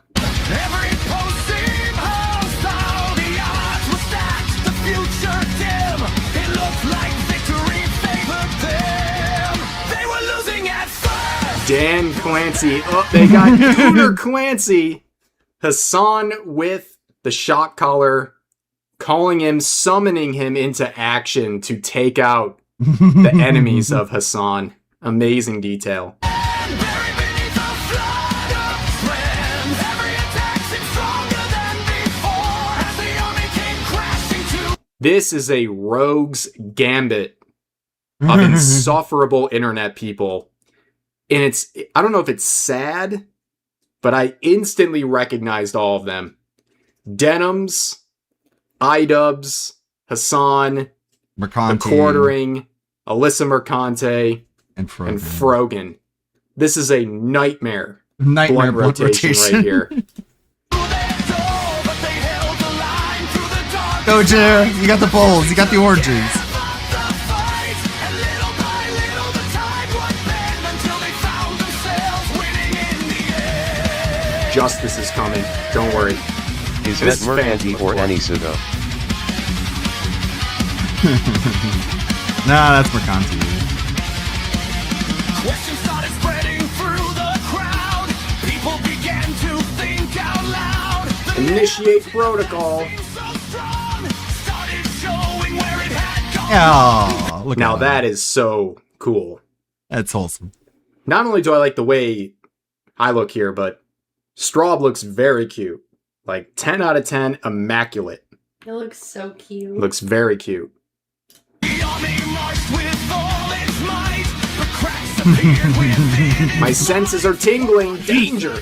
Dan Clancy. Oh, they got Cooter Clancy. Hassan with the shock collar, calling him, summoning him into action to take out the enemies of Hassan. Amazing detail. This is a rogue's gambit of insufferable internet people. And it's, I don't know if it's sad, but I instantly recognized all of them. Denims, iDubbbz, Hassan, Mercante. The Quartering, Alyssa Mercante, and Frogan. This is a nightmare blunt rotation right here. Go, Jer! You got the bowls, you got the oranges. Justice is coming. Don't worry. Is that Mercanti or Anisugo? Nah, that's Mercanti. Questions started spreading through the crowd. People began to think out loud. Initiate protocol. Oh, look now at that is so cool. That's wholesome. Not only do I like the way I look here, but Straub looks very cute. Like 10 out of 10, immaculate. It looks so cute. Looks very cute. My senses are tingling. Danger.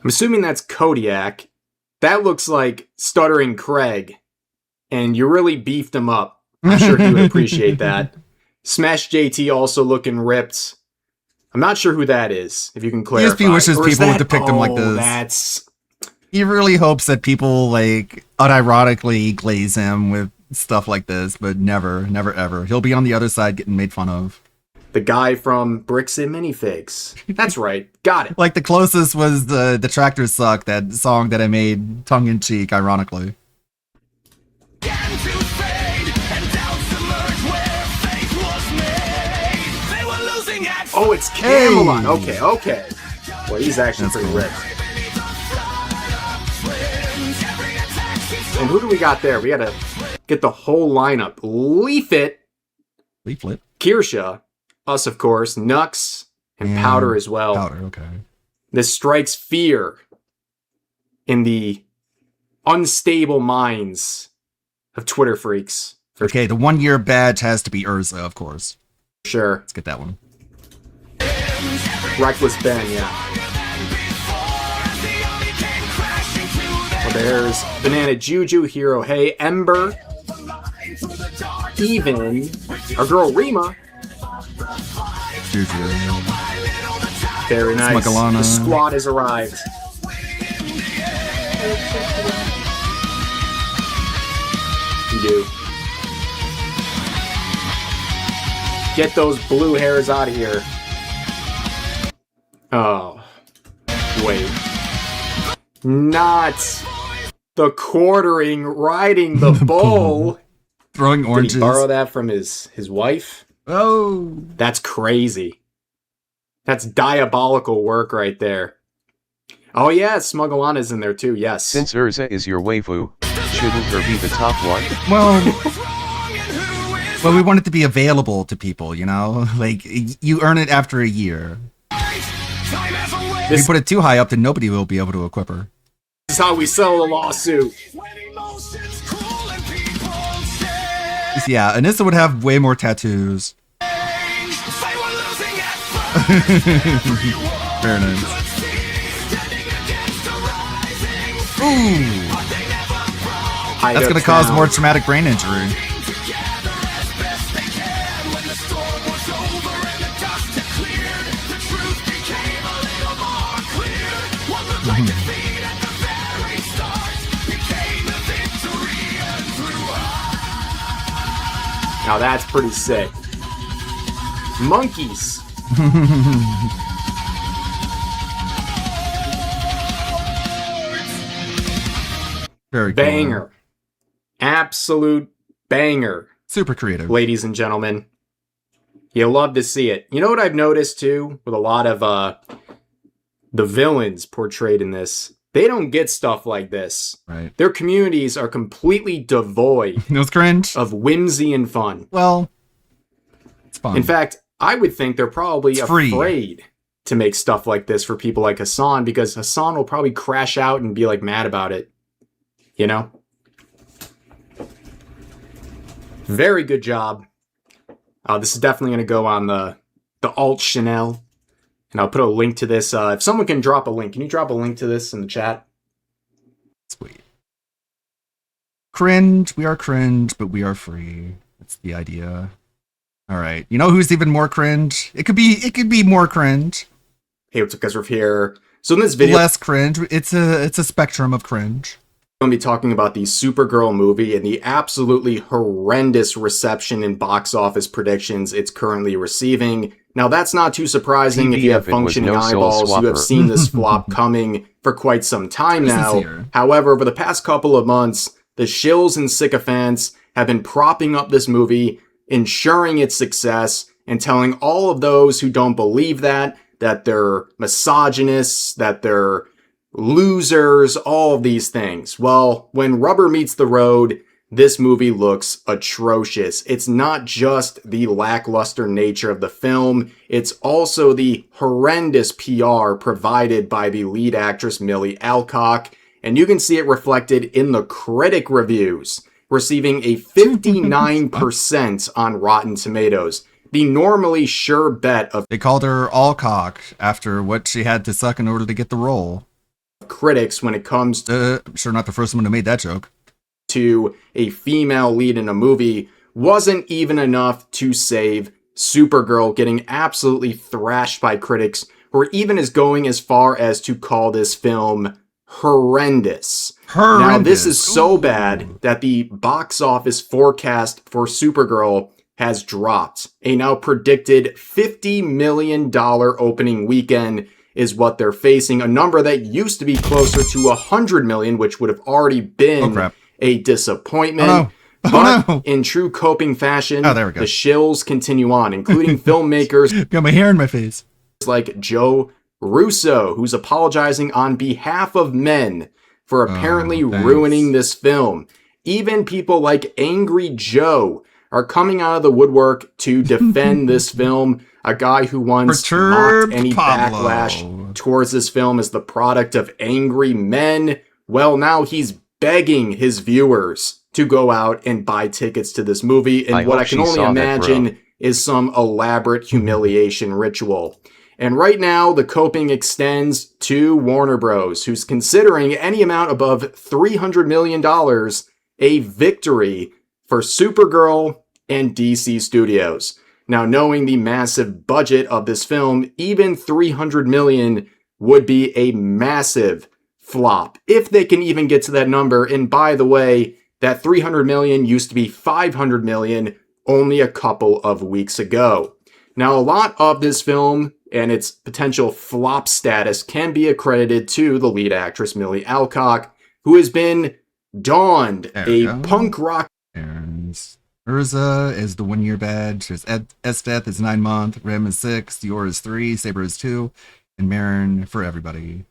I'm assuming that's Kodiak. That looks like Stuttering Craig. And you really beefed him up. I'm sure he would appreciate that. Smash JT also looking ripped. I'm not sure who that is, if you can clarify. ESP wishes people would depict him like this. That's... He really hopes that people, like, unironically glaze him with stuff like this, but never, ever. He'll be on the other side getting made fun of. The guy from Bricks and Minifigs. That's right. Got it. Like, the closest was the Tractors Suck, that song that I made tongue-in-cheek, ironically. Oh, it's Camelot. Hey. Okay. Well, he's actually pretty ripped. And who do we got there? We gotta get the whole lineup. Leaflet. Kirsha. Us, of course. Nux. And Powder as well. Powder, okay. This strikes fear in the unstable minds of Twitter freaks. Okay, the 1 year badge has to be Urza, of course. Sure. Let's get that one. Reckless Ben, yeah. Well, there's Banana Juju, Hero Hey, Ember, even our girl Rima. Juju. Very nice. Smugalana. The squad has arrived. You do. Get those blue hairs out of here. Oh. Wait. Not the quartering riding the bull. Throwing oranges. Did he borrow that from his wife? Oh. That's crazy. That's diabolical work right there. Oh yeah, Smugalana's in there too, yes. Since Urza is your waifu, shouldn't her be the top one? Well, we want it to be available to people, you know? Like, you earn it after a year. If you put it too high up, then nobody will be able to equip her. This is how we sell the lawsuit. Yeah, Anissa would have way more tattoos. Very nice. Ooh. That's gonna cause more traumatic brain injury. Now that's pretty sick. Monkeys. Very banger. Cool. Absolute banger. Super creative. Ladies and gentlemen. You love to see it. You know what I've noticed too with a lot of the villains portrayed in this? They don't get stuff like this. Right. Their communities are completely devoid cringe of whimsy and fun. Well, it's fun. In fact, I would think they're probably afraid to make stuff like this for people like Hassan, because Hassan will probably crash out and be like mad about it. You know? Very good job. This is definitely going to go on the alt Chanel. And I'll put a link to this. If someone can drop a link, can you drop a link to this in the chat? Sweet. Cringe. We are cringe, but we are free. That's the idea. All right. You know who's even more cringe? It could be more cringe. Hey, what's up, guys? We're here. So in this video, less cringe. It's a spectrum of cringe. I'm going to be talking about the Supergirl movie and the absolutely horrendous reception and box office predictions it's currently receiving. Now, that's not too surprising if you have functioning eyeballs. You have seen this flop coming for quite some time now. However, over the past couple of months, the shills and sycophants have been propping up this movie, ensuring its success, and telling all of those who don't believe that they're misogynists, that they're losers, all of these things. Well, when rubber meets the road, this movie looks atrocious. It's not just the lackluster nature of the film, it's also the horrendous PR provided by the lead actress Millie Alcock, and you can see it reflected in the critic reviews, receiving a 59% on Rotten Tomatoes. The normally sure bet of... They called her Alcock after what she had to suck in order to get the role. critics when it comes to sure not the first one who made that joke to a female lead in a movie wasn't even enough to save Supergirl getting absolutely thrashed by critics who are even as going as far as to call this film horrendous. Now, this is so bad that the box office forecast for Supergirl has dropped. A now predicted $50 million opening weekend is what they're facing, a number that used to be closer to $100 million, which would have already been a disappointment. But in true coping fashion, the shills continue on, including filmmakers. Got my hair in my face. Like Joe Russo, who's apologizing on behalf of men for apparently ruining this film. Even people like Angry Joe are coming out of the woodwork to defend this film. A guy who once mocked any backlash towards this film as the product of angry men. Well, now he's begging his viewers to go out and buy tickets to this movie. And what I can only imagine is some elaborate humiliation ritual. And right now, the coping extends to Warner Bros., who's considering any amount above $300 million a victory for Supergirl and DC Studios. Now, knowing the massive budget of this film, even $300 million would be a massive flop, if they can even get to that number. And by the way, that $300 million used to be $500 million only a couple of weeks ago. Now, a lot of this film and its potential flop status can be accredited to the lead actress, Millie Alcock, who has been donned a punk rock. Aaron's Urza is the 1 year badge. There's Esteth is 9 month, Rem is 6, Dior is 3, Saber is 2, and Marin for everybody.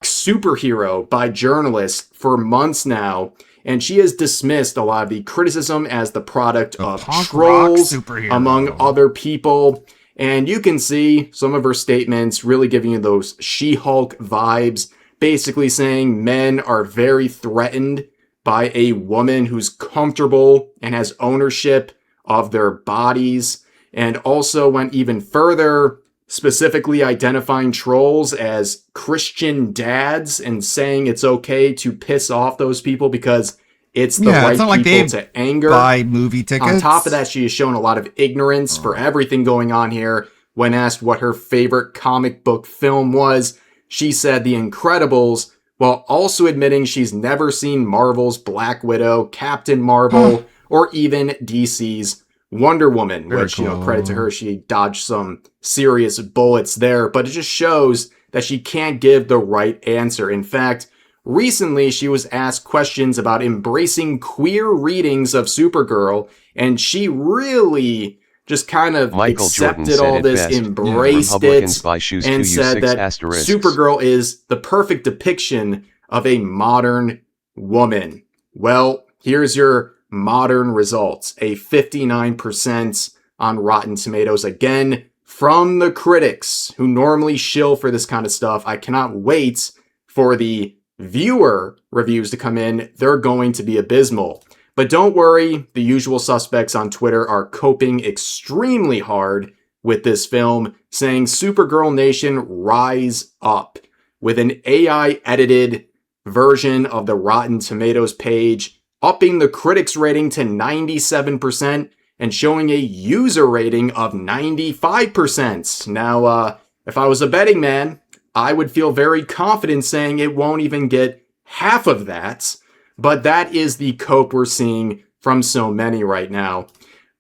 Superhero by journalists for months now, and she has dismissed a lot of the criticism as the product of trolls, among other people. And you can see some of her statements really giving you those She-Hulk vibes, basically saying men are very threatened by a woman who's comfortable and has ownership of their bodies, and also went even further, specifically identifying trolls as Christian dads and saying it's okay to piss off those people because it's the right people to anger. Buy movie tickets. On top of that, she has shown a lot of ignorance for everything going on here. When asked what her favorite comic book film was, she said The Incredibles, while also admitting she's never seen Marvel's Black Widow, Captain Marvel, or even DC's Wonder Woman, which, credit to her, she dodged some serious bullets there, but it just shows that she can't give the right answer. In fact, recently, she was asked questions about embracing queer readings of Supergirl, and she really just kind of accepted all this, embraced it, and said that Supergirl is the perfect depiction of a modern woman. Well, here's your modern results. A 59% on Rotten Tomatoes. Again, from the critics who normally shill for this kind of stuff. I cannot wait for the viewer reviews to come in. They're going to be abysmal. But don't worry, the usual suspects on Twitter are coping extremely hard with this film, saying Supergirl Nation rise up, with an AI-edited version of the Rotten Tomatoes page, upping the critics rating to 97% and showing a user rating of 95%. Now, if I was a betting man, I would feel very confident saying it won't even get half of that. But that is the cope we're seeing from so many right now.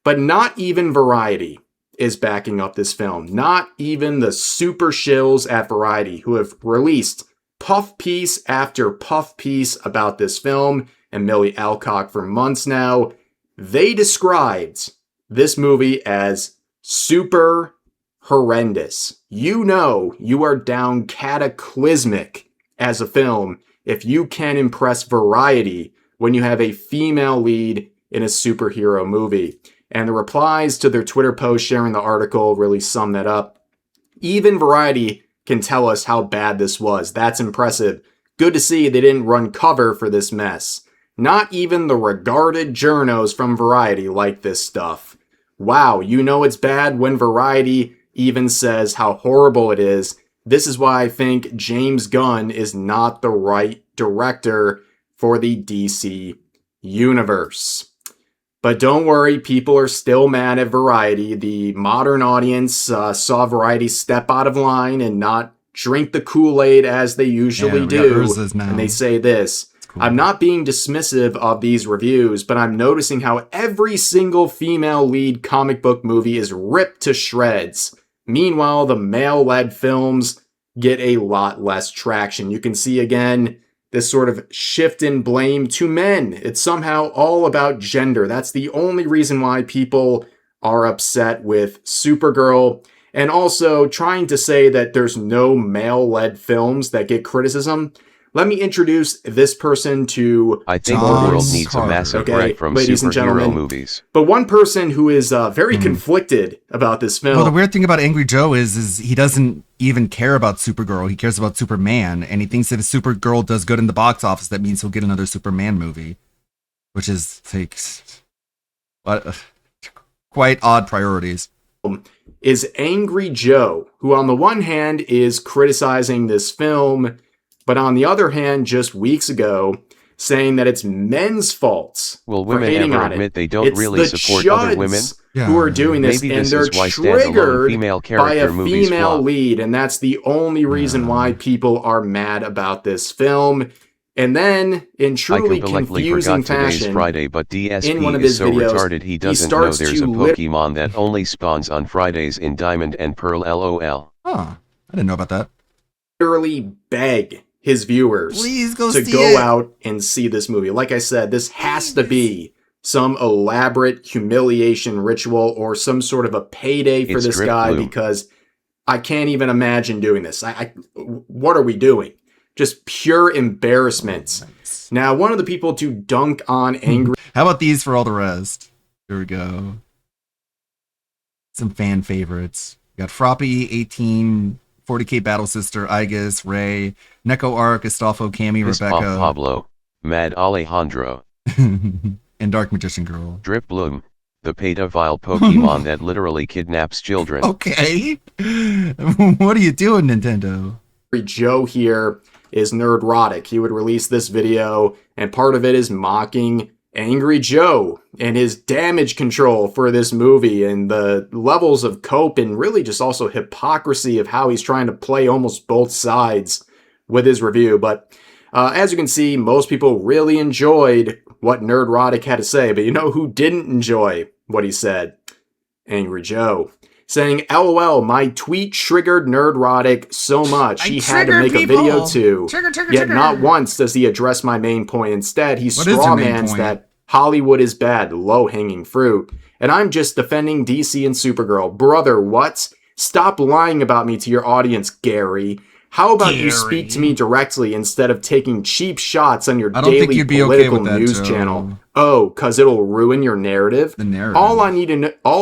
But not even Variety is backing up this film. Not even the super shills at Variety, who have released puff piece after puff piece about this film and Millie Alcock for months now. They described this movie as super horrendous. You know you are down cataclysmic as a film if you can impress Variety when you have a female lead in a superhero movie. And the replies to their Twitter post sharing the article really sum that up. Even Variety can tell us how bad this was. That's impressive. Good to see they didn't run cover for this mess. Not even the regarded journos from Variety like this stuff. Wow, you know it's bad when Variety even says how horrible it is This is why I think James Gunn is not the right director for the DC universe. But don't worry, people are still mad at Variety. The modern audience saw Variety step out of line and not drink the Kool-Aid as they usually do. And they say this: I'm not being dismissive of these reviews, but I'm noticing how every single female lead comic book movie is ripped to shreds. Meanwhile, the male-led films get a lot less traction. You can see again this sort of shift in blame to men. It's somehow all about gender. That's the only reason why people are upset with Supergirl. And also trying to say that there's no male-led films that get criticism. Let me introduce this person to I think the world needs a massive break from ladies and superhero gentlemen. movies. But one person who is very conflicted about this film. Well, the weird thing about Angry Joe is he doesn't even care about Supergirl. He cares about Superman, and he thinks that if Supergirl does good in the box office, that means he'll get another Superman movie, which is like quite odd priorities. Is Angry Joe, who on the one hand is criticizing this film, but on the other hand, just weeks ago, saying that it's men's faults. Will for women hating ever on it. admit they don't It's really the support other women? who are doing this, Maybe and this they're is why standalone triggered female by character a movies female flop. lead, and that's the only reason why people are mad about this film. And then, in I truly completely confusing forgot today's fashion, Friday, but in one DSP of is his so videos, retarded he doesn't know starts there's to a Pokemon that only spawns on Fridays in Diamond and Pearl LOL. Huh. I didn't know about that. literally beg his viewers Please go to see go it. out and see this movie. Like I said, this has to be some elaborate humiliation ritual or some sort of a payday for It's this Drip guy, Bloom. because I can't even imagine doing this. What are we doing? Just pure embarrassment. Now, one of the people to dunk on Angry... How about these for all the rest? Here we go. Some fan favorites. We got Froppy, 18, 40k Battle Sister, Igus, Ray, Neko Arc, Astolfo, Cammy, Piss off Rebecca, Pablo, Mad Alejandro, and Dark Magician Girl. Drip Bloom, the pedophile Pokemon that literally kidnaps children. Okay. What are you doing, Nintendo? Joe here is nerdrotic. He would release this video, and part of it is mocking Angry Joe and his damage control for this movie and the levels of cope and really just also hypocrisy of how he's trying to play almost both sides with his review. But as you can see, most people really enjoyed what Nerdrotic had to say. But you know who didn't enjoy what he said? Angry Joe. Saying, LOL, my tweet triggered Nerdrotic so much he had to make a video too. Yet not once does he address my main point. Instead, he What is your main strawmans point? that Hollywood is bad, low-hanging fruit. And I'm just defending DC and Supergirl. Brother, what? Stop lying about me to your audience, Gary. How about you speak to me directly instead of taking cheap shots on your I don't think daily you'd be okay political with that, news Joe. channel? Oh, cause it'll ruin your narrative? The narrative. All I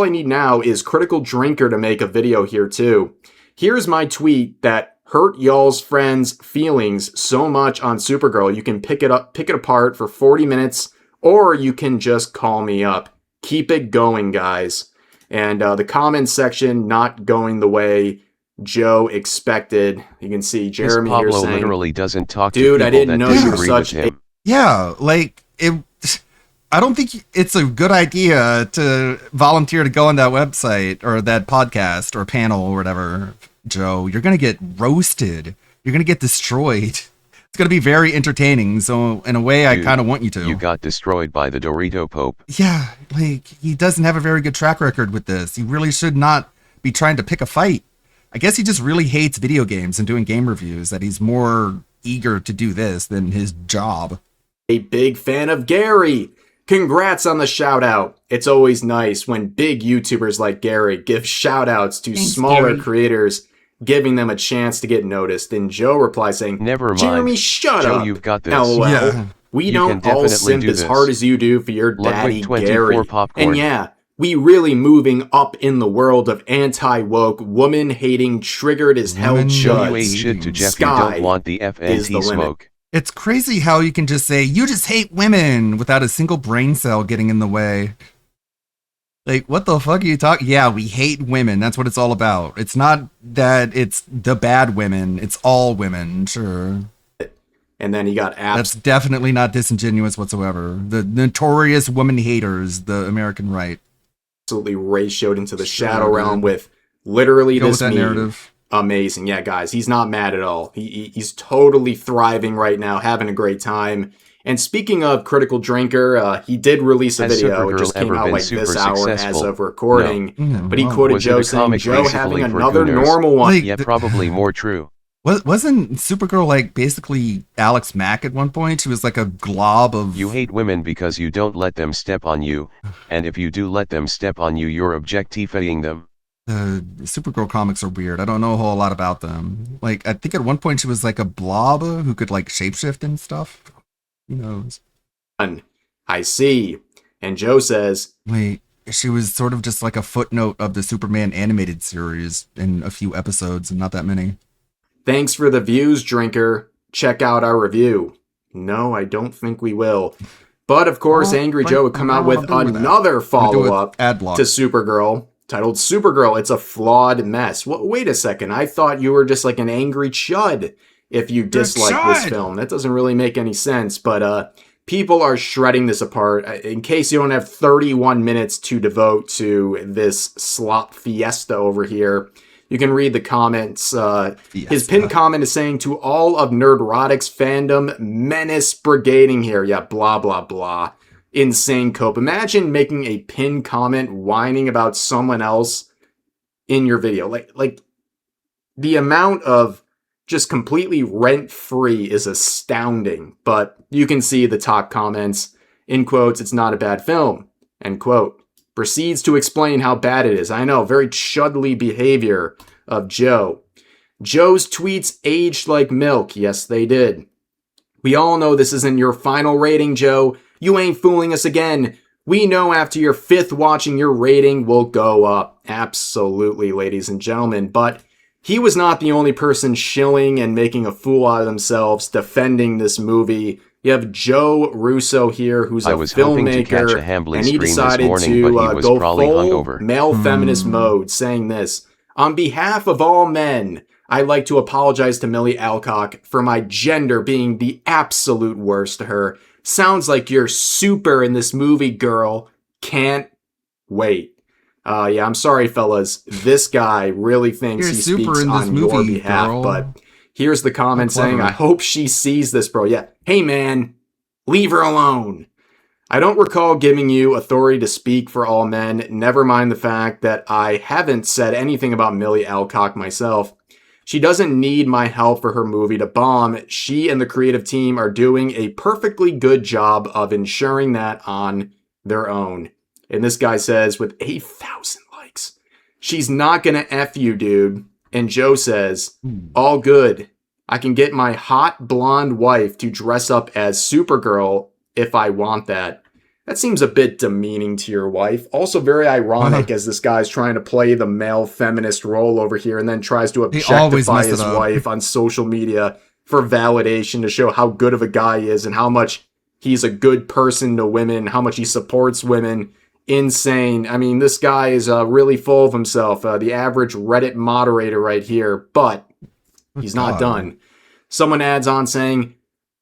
need now is Critical Drinker to make a video here too. Here's my tweet that hurt y'all's friends' feelings so much on Supergirl. You can pick it apart for 40 minutes, or you can just call me up. Keep it going, guys. And the comment section not going the way Joe expected. You can see Jeremy This here Pablo saying, literally doesn't talk to dude, people I didn't that know you were disagree such with a... him. Yeah, like I don't think it's a good idea to volunteer to go on that website or that podcast or panel or whatever, Joe. You're going to get roasted. You're going to get destroyed. It's going to be very entertaining. So in a way, I Dude, kind of want you to. You got destroyed by the Dorito Pope. Yeah, like he doesn't have a very good track record with this. He really should not be trying to pick a fight. I guess he just really hates video games and doing game reviews, that he's more eager to do this than his job. A big fan of Gary. Congrats on the shout out. It's always nice when big YouTubers like Gary give shout outs to Thanks, smaller Gary. creators, giving them a chance to get noticed. And Joe replies saying, Never mind. Jeremy, shut Joe, up. you've got this. LOL. Yeah. We You don't can all definitely simp do as this. hard as you do for your Ludwig daddy 24 Gary. popcorn. And yeah, we really moving up in the world of anti-woke, woman-hating, triggered as hell Woman Show you ate chuds. shit to Jeff. Sky You don't want the is FNT the limit. smoke. It's crazy how you can just say, you just hate women without a single brain cell getting in the way. Like, what the fuck are you talking? Yeah, we hate women. That's what it's all about. It's not that it's the bad women. It's all women, sure. And then he got That's definitely not disingenuous whatsoever. The notorious woman haters, the American right. absolutely ratioed into the shadow realm with literally Go this with that meme. narrative. Amazing. Yeah, guys, he's not mad at all. He's totally thriving right now, having a great time. And speaking of Critical Drinker, he did release a Has video. It Supergirl just came ever out been like this super hour as successful? of recording. No. But he quoted Was it Joe a saying, comic Joe basically having for another gooners? normal one. Yeah, probably more true. Wasn't Supergirl like basically Alex Mack at one point? She was like a glob of... You hate women because you don't let them step on you, and if you do let them step on you, you're objectifying them. Supergirl comics are weird. I don't know a whole lot about them. Like, I think at one point she was like a blob who could like shapeshift and stuff. Who knows? I see. And Joe says, wait, she was sort of just like a footnote of the Superman animated series in a few episodes and not that many. thanks for the views, Drinker. Check out our review. No, I don't think we will. But of course, Angry Joe would come out with another follow-up to Supergirl titled Supergirl, It's a Flawed Mess. Wait a second, I thought you were just like an angry chud if you dislike this film. That doesn't really make any sense, but people are shredding this apart. In case you don't have 31 minutes to devote to this slop fiesta over here, you can read the comments. His pinned comment is saying, to all of Nerdrotics fandom, menace brigading here. Yeah, blah, blah, blah. Insane cope. Imagine making a pinned comment whining about someone else in your video. Like the amount of just completely rent-free is astounding. But you can see the top comments. In quotes, it's not a bad film. End quote. Proceeds to explain how bad it is. I know, very chudly behavior of Joe. Joe's tweets aged like milk. Yes, they did. We all know this isn't your final rating, Joe. You ain't fooling us again. We know after your 5th watching, your rating will go up. Absolutely, ladies and gentlemen. But he was not the only person shilling and making a fool out of themselves defending this movie. You have Joe Russo here, who's a filmmaker, and he decided to go full male feminist mode, saying this: on behalf of all men, I'd like to apologize to Millie Alcock for my gender being the absolute worst to her. Sounds like you're super in this movie, girl. Can't wait. Yeah, I'm sorry, fellas. This guy really thinks he speaks on your behalf, girl. But here's the comment saying, I hope she sees this, bro. Yeah. Hey, man, leave her alone. I don't recall giving you authority to speak for all men, never mind the fact that I haven't said anything about Millie Alcock myself. She doesn't need my help for her movie to bomb. She and the creative team are doing a perfectly good job of ensuring that on their own. And this guy says, with 8,000 likes, she's not gonna F you, dude. And Joe says, all good. I can get my hot blonde wife to dress up as Supergirl if I want that. That seems a bit demeaning to your wife. Also very ironic as this guy's trying to play the male feminist role over here and then tries to objectify his wife on social media for validation to show how good of a guy he is and how much he's a good person to women, how much he supports women. Insane. I mean, this guy is really full of himself. The average Reddit moderator right here, but he's not done. Someone adds on saying,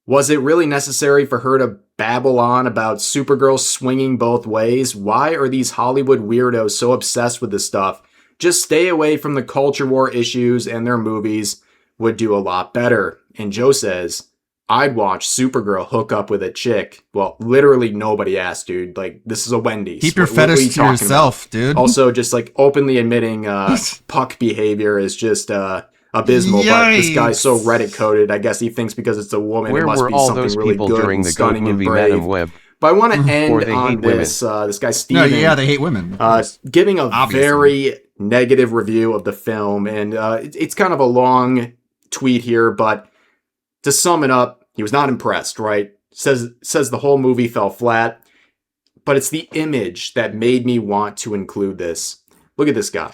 was it really necessary for her to babble on about Supergirl swinging both ways? Why are these Hollywood weirdos so obsessed with this stuff? Just stay away from the culture war issues, and their movies would do a lot better. And Joe says, I'd watch Supergirl hook up with a chick. Well, literally nobody asked, dude. Like, this is a Wendy's. Keep your fetish to yourself, dude. Also, just like openly admitting puck behavior is just abysmal. Yikes. But this guy's so Reddit coded. I guess he thinks because it's a woman, it must be something really good and stunning and brave. But I want to end on this. This guy Steven. No, yeah, they hate women. Giving a very negative review of the film, and it's kind of a long tweet here, but to sum it up, he was not impressed. Right? Says the whole movie fell flat, but it's the image that made me want to include this. Look at this guy.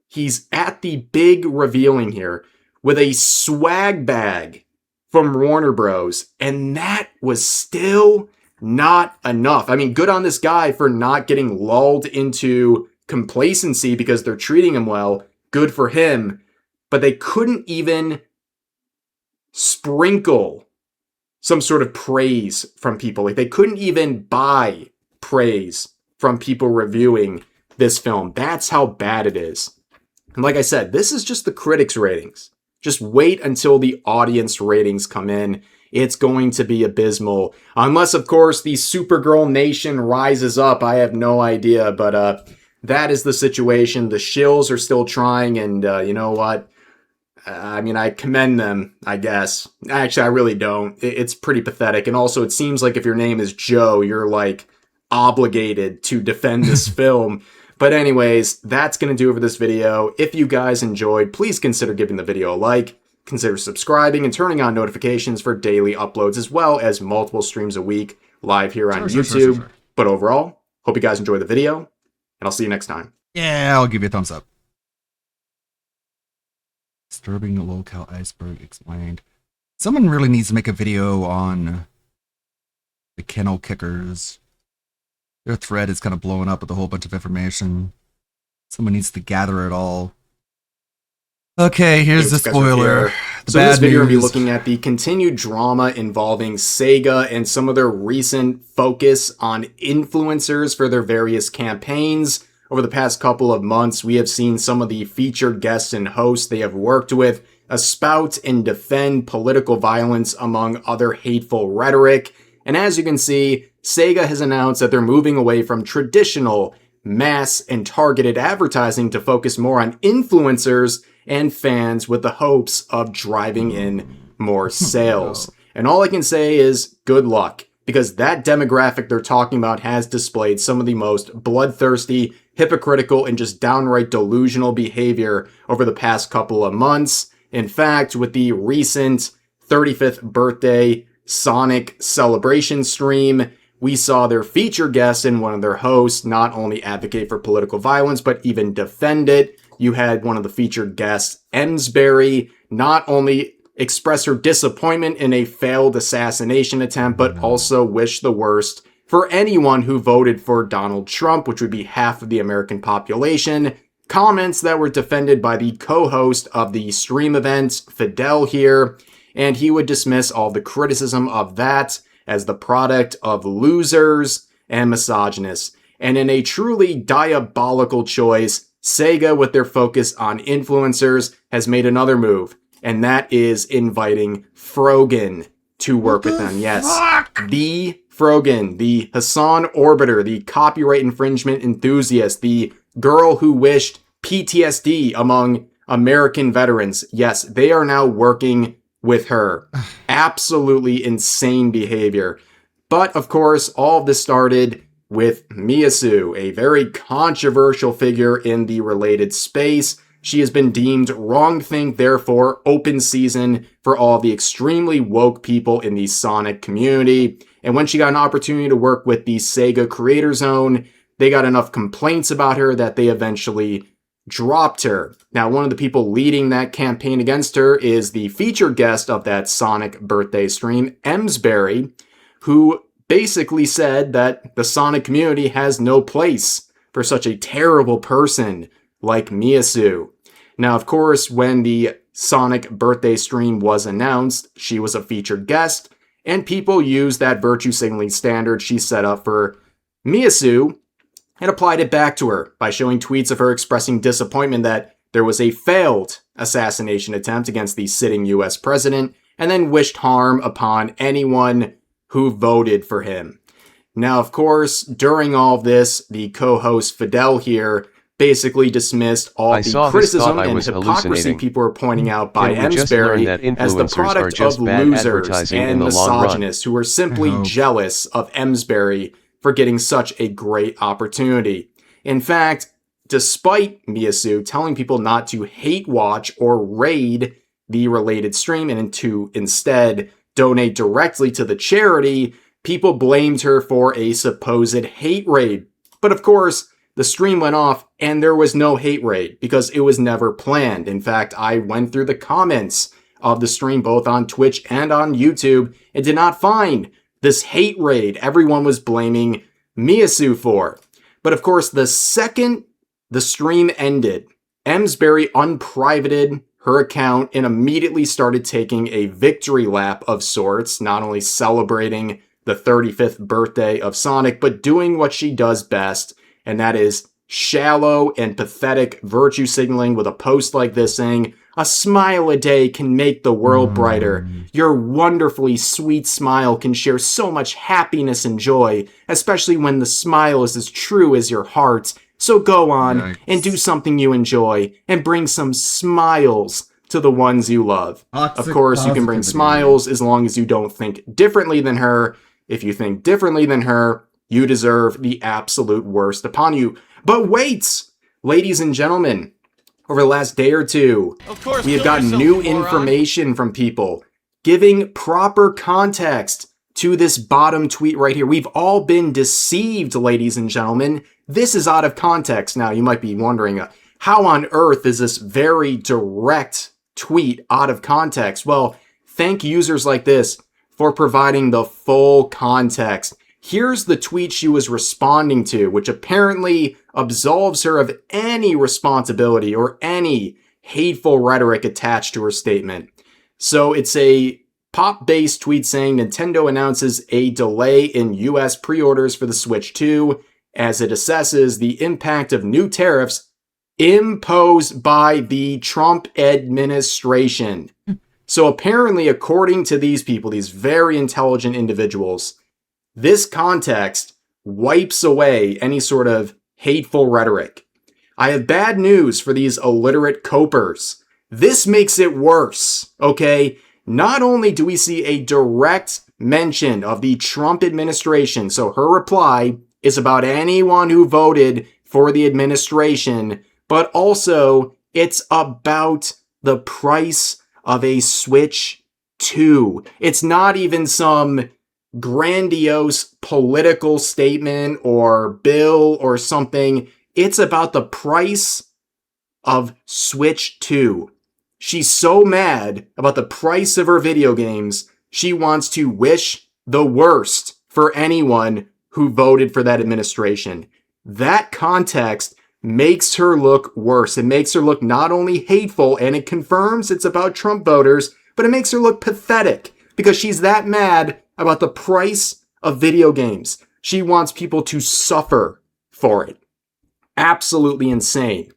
He's at the big revealing here with a swag bag from Warner Bros. And that was still not enough. I mean, good on this guy for not getting lulled into complacency because they're treating him well. Good for him. But they couldn't even sprinkle some sort of praise from people. Like, they couldn't even buy praise from people reviewing this film. That's how bad it is. And like I said, this is just the critics' ratings. Just wait until the audience ratings come in. It's going to be abysmal. Unless, of course, the Supergirl Nation rises up. I have no idea, but that is the situation. The shills are still trying, and you know what? I mean, I commend them, I guess. Actually, I really don't. It's pretty pathetic. And also, it seems like if your name is Joe, you're like obligated to defend this film. But anyways, that's going to do it for this video. If you guys enjoyed, please consider giving the video a like, consider subscribing, and turning on notifications for daily uploads, as well as multiple streams a week live here on YouTube. Sure. But overall, hope you guys enjoyed the video, and I'll see you next time. Yeah, I'll give you a thumbs up. Disturbing locale iceberg explained. Someone really needs to make a video on the kennel kickers. Their thread is kind of blowing up with a whole bunch of information. Someone needs to gather it all. Okay, here's the spoiler. So in this video, we're going to be looking at the continued drama involving Sega and some of their recent focus on influencers for their various campaigns. Over the past couple of months, we have seen some of the featured guests and hosts they have worked with espout and defend political violence among other hateful rhetoric. And as you can see, Sega has announced that they're moving away from traditional mass and targeted advertising to focus more on influencers and fans with the hopes of driving in more sales. And all I can say is good luck, because that demographic they're talking about has displayed some of the most bloodthirsty, hypocritical, and just downright delusional behavior over the past couple of months. In fact, with the recent 35th birthday Sonic celebration stream, we saw their featured guest and one of their hosts not only advocate for political violence, but even defend it. You had one of the featured guests, Emsbury, not only express her disappointment in a failed assassination attempt, but also wish the worst for anyone who voted for Donald Trump, which would be half of the American population. Comments that were defended by the co-host of the stream event, Fidel here, and he would dismiss all the criticism of that as the product of losers and misogynists. And in a truly diabolical choice, Sega, with their focus on influencers, has made another move, and that is inviting Frogan to work with them. Yes, the Frogan, the Hassan Orbiter, the copyright infringement enthusiast, the girl who wished PTSD among American veterans. Yes, they are now working with her. Absolutely insane behavior. But of course, all of this started with Miyasu, a very controversial figure in the related space. She has been deemed wrongthink, therefore open season for all the extremely woke people in the Sonic community. And when she got an opportunity to work with the Sega Creator Zone, they got enough complaints about her that they eventually dropped her. Now, one of the people leading that campaign against her is the featured guest of that Sonic birthday stream, Emsbury, who basically said that the Sonic community has no place for such a terrible person like Miyasu. Now, of course, when the Sonic birthday stream was announced, she was a featured guest, and people used that virtue signaling standard she set up for Miyasu and applied it back to her by showing tweets of her expressing disappointment that there was a failed assassination attempt against the sitting US president, and then wished harm upon anyone who voted for him. Now, of course, during all of this, the co-host Fidel here basically dismissed all the criticism and hypocrisy people were pointing out by Emsbury as the product of losers and misogynists who were simply jealous of Emsbury for getting such a great opportunity. In fact, despite Miyasu telling people not to hate watch or raid the related stream and to instead donate directly to the charity, people blamed her for a supposed hate raid. But of course, the stream went off and there was no hate raid because it was never planned. In fact, I went through the comments of the stream both on Twitch and on YouTube and did not find this hate raid everyone was blaming Miyasu for. But of course, the second the stream ended, Emsbury unprivated her account and immediately started taking a victory lap of sorts, not only celebrating the 35th birthday of Sonic, but doing what she does best, and that is shallow and pathetic virtue signaling with a post like this saying, "A smile a day can make the world brighter. Your wonderfully sweet smile can share so much happiness and joy, especially when the smile is as true as your heart. So go on and do something you enjoy and bring some smiles to the ones you love." Of course, you can bring smiles as long as you don't think differently than her. If you think differently than her, you deserve the absolute worst upon you. But wait, ladies and gentlemen, over the last day or two, we have gotten new information from people giving proper context to this bottom tweet right here. We've all been deceived, ladies and gentlemen. This is out of context. Now, you might be wondering, how on earth is this very direct tweet out of context? Well, thank users like this for providing the full context. Here's the tweet she was responding to, which apparently absolves her of any responsibility or any hateful rhetoric attached to her statement. So it's a pop-based tweet saying Nintendo announces a delay in US pre-orders for the Switch 2 as it assesses the impact of new tariffs imposed by the Trump administration. So apparently, according to these people, these very intelligent individuals, this context wipes away any sort of hateful rhetoric. I have bad news for these illiterate copers. This makes it worse, okay? Not only do we see a direct mention of the Trump administration, so her reply is about anyone who voted for the administration, but also it's about the price of a Switch 2. It's not even some grandiose political statement or bill or something. It's about the price of Switch 2. She's so mad about the price of her video games, she wants to wish the worst for anyone who voted for that administration. That context makes her look worse. It makes her look not only hateful, and it confirms it's about Trump voters, but it makes her look pathetic because she's that mad about the price of video games. She wants people to suffer for it. Absolutely insane.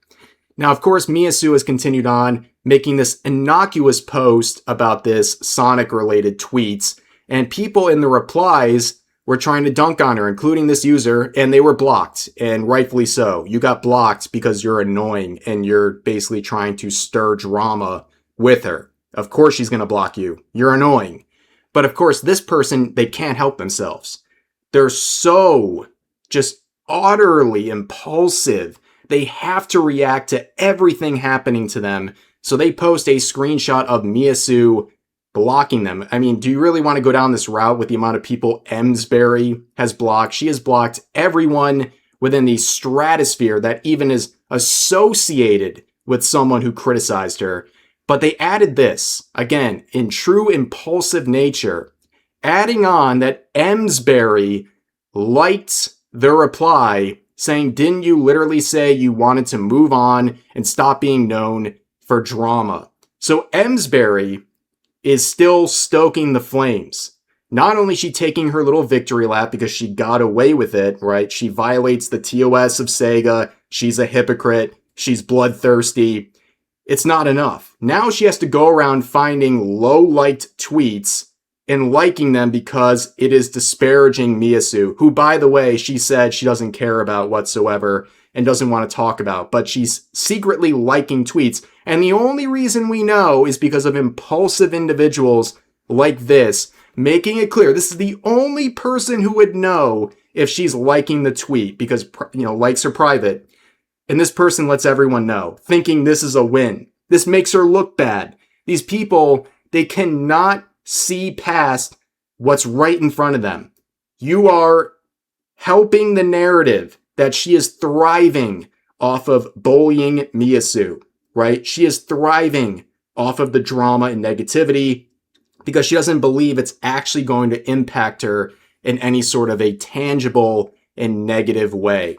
Now, of course, Miyasu has continued on making this innocuous post about this Sonic-related tweets, and people in the replies were trying to dunk on her, including this user, and they were blocked, and rightfully so. You got blocked because you're annoying, and you're basically trying to stir drama with her. Of course she's going to block you. You're annoying. But of course, this person, they can't help themselves. They're so just utterly impulsive. They have to react to everything happening to them. So they post a screenshot of Miyasu blocking them. I mean, do you really want to go down this route with the amount of people Emsbury has blocked? She has blocked everyone within the stratosphere that even is associated with someone who criticized her. But they added this, again, in true impulsive nature, adding on that Emsbury liked the reply saying, "Didn't you literally say you wanted to move on and stop being known for drama?" So Emsbury is still stoking the flames. Not only is she taking her little victory lap because she got away with it, right? She violates the TOS of Sega. She's a hypocrite. She's bloodthirsty. It's not enough. Now she has to go around finding low-liked tweets and liking them because it is disparaging Miyasu, who, by the way, she said she doesn't care about whatsoever and doesn't want to talk about, but she's secretly liking tweets. And the only reason we know is because of impulsive individuals like this, making it clear this is the only person who would know if she's liking the tweet because, likes are private. And this person lets everyone know, thinking this is a win. This makes her look bad. These people, they cannot see past what's right in front of them. You are helping the narrative that she is thriving off of bullying Miyasu, right? She is thriving off of the drama and negativity because she doesn't believe it's actually going to impact her in any sort of a tangible and negative way.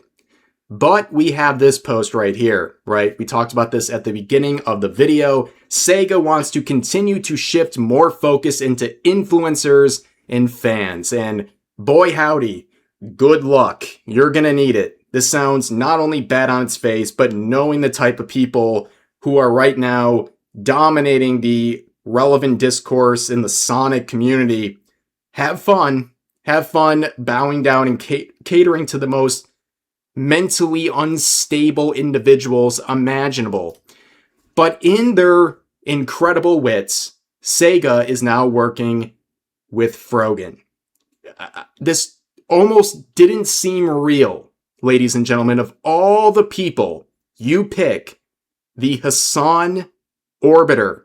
But we have this post right here, right? We talked about this at the beginning of the video. Sega wants to continue to shift more focus into influencers and fans. And boy howdy, good luck. You're gonna need it. This sounds not only bad on its face, but knowing the type of people who are right now dominating the relevant discourse in the Sonic community, have fun. Have fun bowing down and catering to the most mentally unstable individuals imaginable. But in their incredible wits, Sega is now working with Frogan. This almost didn't seem real, ladies and gentlemen. Of all the people you pick, the Hassan Orbiter,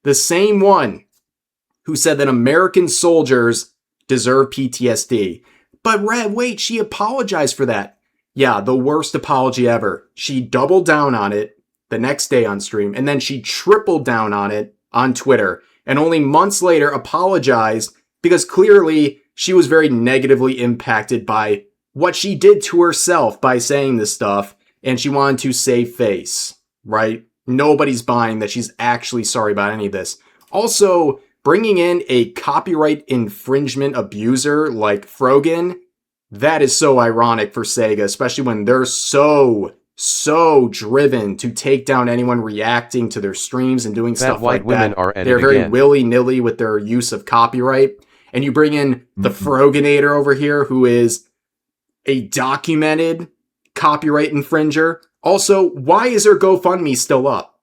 the same one who said that American soldiers deserve PTSD. But wait, she apologized for that. Yeah, the worst apology ever. She doubled down on it the next day on stream, and then she tripled down on it on Twitter, and only months later apologized because clearly she was very negatively impacted by what she did to herself by saying this stuff, and she wanted to save face, right? Nobody's buying that she's actually sorry about any of this. Also, bringing in a copyright infringement abuser like Frogan, that is so ironic for Sega, especially when they're so driven to take down anyone reacting to their streams and doing stuff like that. They're very willy-nilly with their use of copyright. And you bring in the Froganator over here, who is a documented copyright infringer. Also, why is her GoFundMe still up?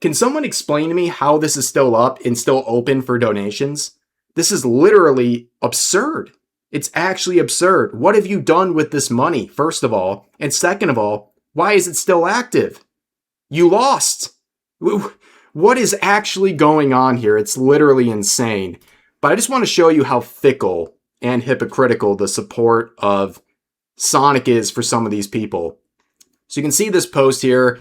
Can someone explain to me how this is still up and still open for donations? This is literally absurd. It's actually absurd. What have you done with this money, first of all? And second of all, why is it still active? You lost. What is actually going on here? It's literally insane. But I just want to show you how fickle and hypocritical the support of Sonic is for some of these people. So you can see this post here.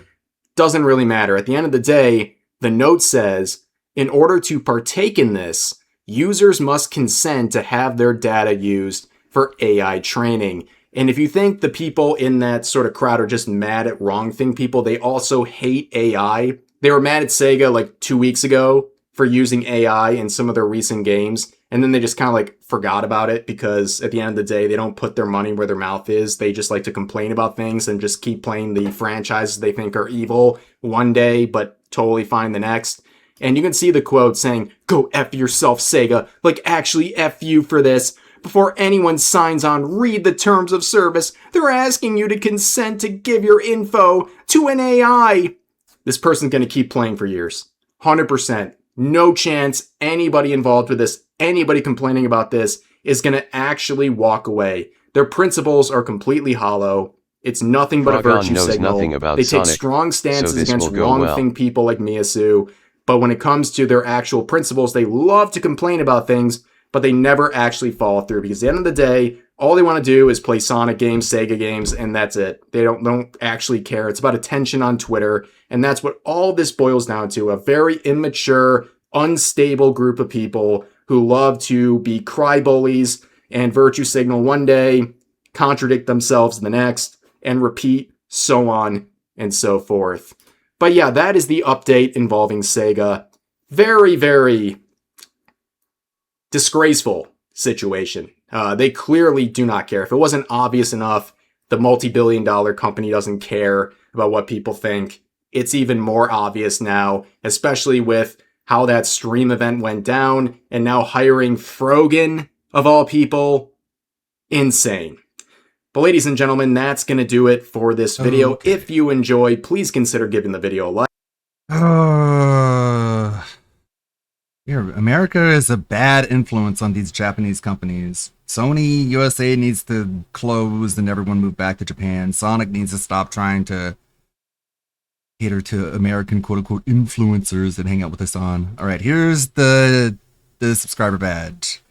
Doesn't really matter. At the end of the day, the note says, in order to partake in this, users must consent to have their data used for AI training. And if you think the people in that sort of crowd are just mad at Wrong Thing people, they also hate AI. They were mad at Sega like 2 weeks ago for using AI in some of their recent games. And then they just kind of like forgot about it because at the end of the day, they don't put their money where their mouth is. They just like to complain about things and just keep playing the franchises they think are evil one day, but totally fine the next. And you can see the quote saying, "Go F yourself, Sega. Like, actually F you for this. Before anyone signs on, read the terms of service. They're asking you to consent to give your info to an AI." This person's going to keep playing for years. 100%. No chance anybody involved with this, anybody complaining about this, is going to actually walk away. Their principles are completely hollow. It's nothing but a virtue signal. They take strong stances against Wrong Thing people like Miyasu. But when it comes to their actual principles, they love to complain about things, but they never actually follow through because at the end of the day, all they want to do is play Sonic games, Sega games, and that's it. They don't actually care. It's about attention on Twitter, and that's what all this boils down to, a very immature, unstable group of people who love to be cry bullies and virtue signal one day, contradict themselves the next, and repeat, so on and so forth. But yeah, that is the update involving Sega. Very, very disgraceful situation. They clearly do not care. If it wasn't obvious enough, the multi-billion-dollar company doesn't care about what people think. It's even more obvious now, especially with how that stream event went down, and now hiring Frogan, of all people. Insane. But ladies and gentlemen, that's going to do it for this video. Okay. If you enjoyed, please consider giving the video a like. America is a bad influence on these Japanese companies. Sony USA needs to close and everyone move back to Japan. Sonic needs to stop trying to cater to American quote-unquote influencers that hang out with us on. All right, here's the subscriber badge.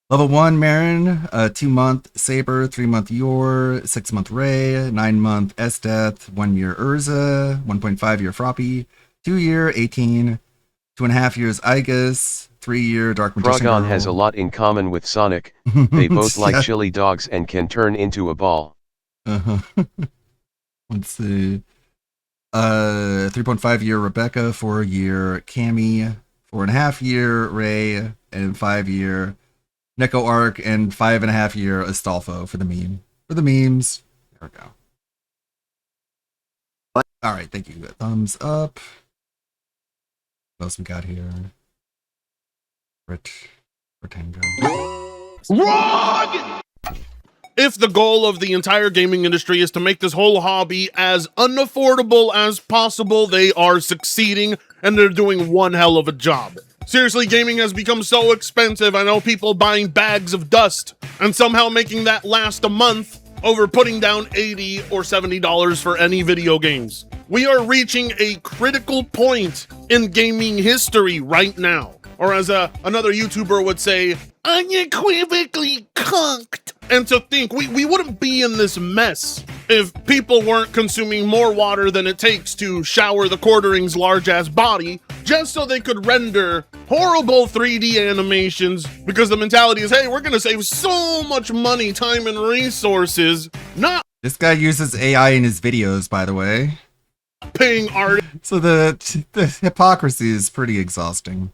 Level 1 Marin, 2-month Saber, 3-month Yor, 6-month Ray, 9-month Esdeath, 1-year Urza, 1.5-year Froppy, 2-year 18, 2.5 years Igus, 3-year Dark Magician Frogon Girl. has a lot in common with Sonic. They both like Yeah. chili dogs and can turn into a ball. Let's see. 3.5-year Rebecca, 4-year Cammy, 4.5-year Ray, and 5-year Neko Arc, and 5.5-year Astolfo for the meme. For the memes. There we go. All right, thank you. Thumbs up. What else we got here? Tango. Wrong! If the goal of the entire gaming industry is to make this whole hobby as unaffordable as possible, they are succeeding, and they're doing one hell of a job. Seriously, gaming has become so expensive. I know people buying bags of dust and somehow making that last a month over putting down $80 or $70 for any video games. We are reaching a critical point in gaming history right now. Or as another YouTuber would say, unequivocally conked. And to think, we wouldn't be in this mess if people weren't consuming more water than it takes to shower the Quartering's large-ass body just so they could render horrible 3D animations, because the mentality is, hey, we're going to save so much money, time, and resources, not This guy uses AI in his videos, by the way. paying artists. So the hypocrisy is pretty exhausting.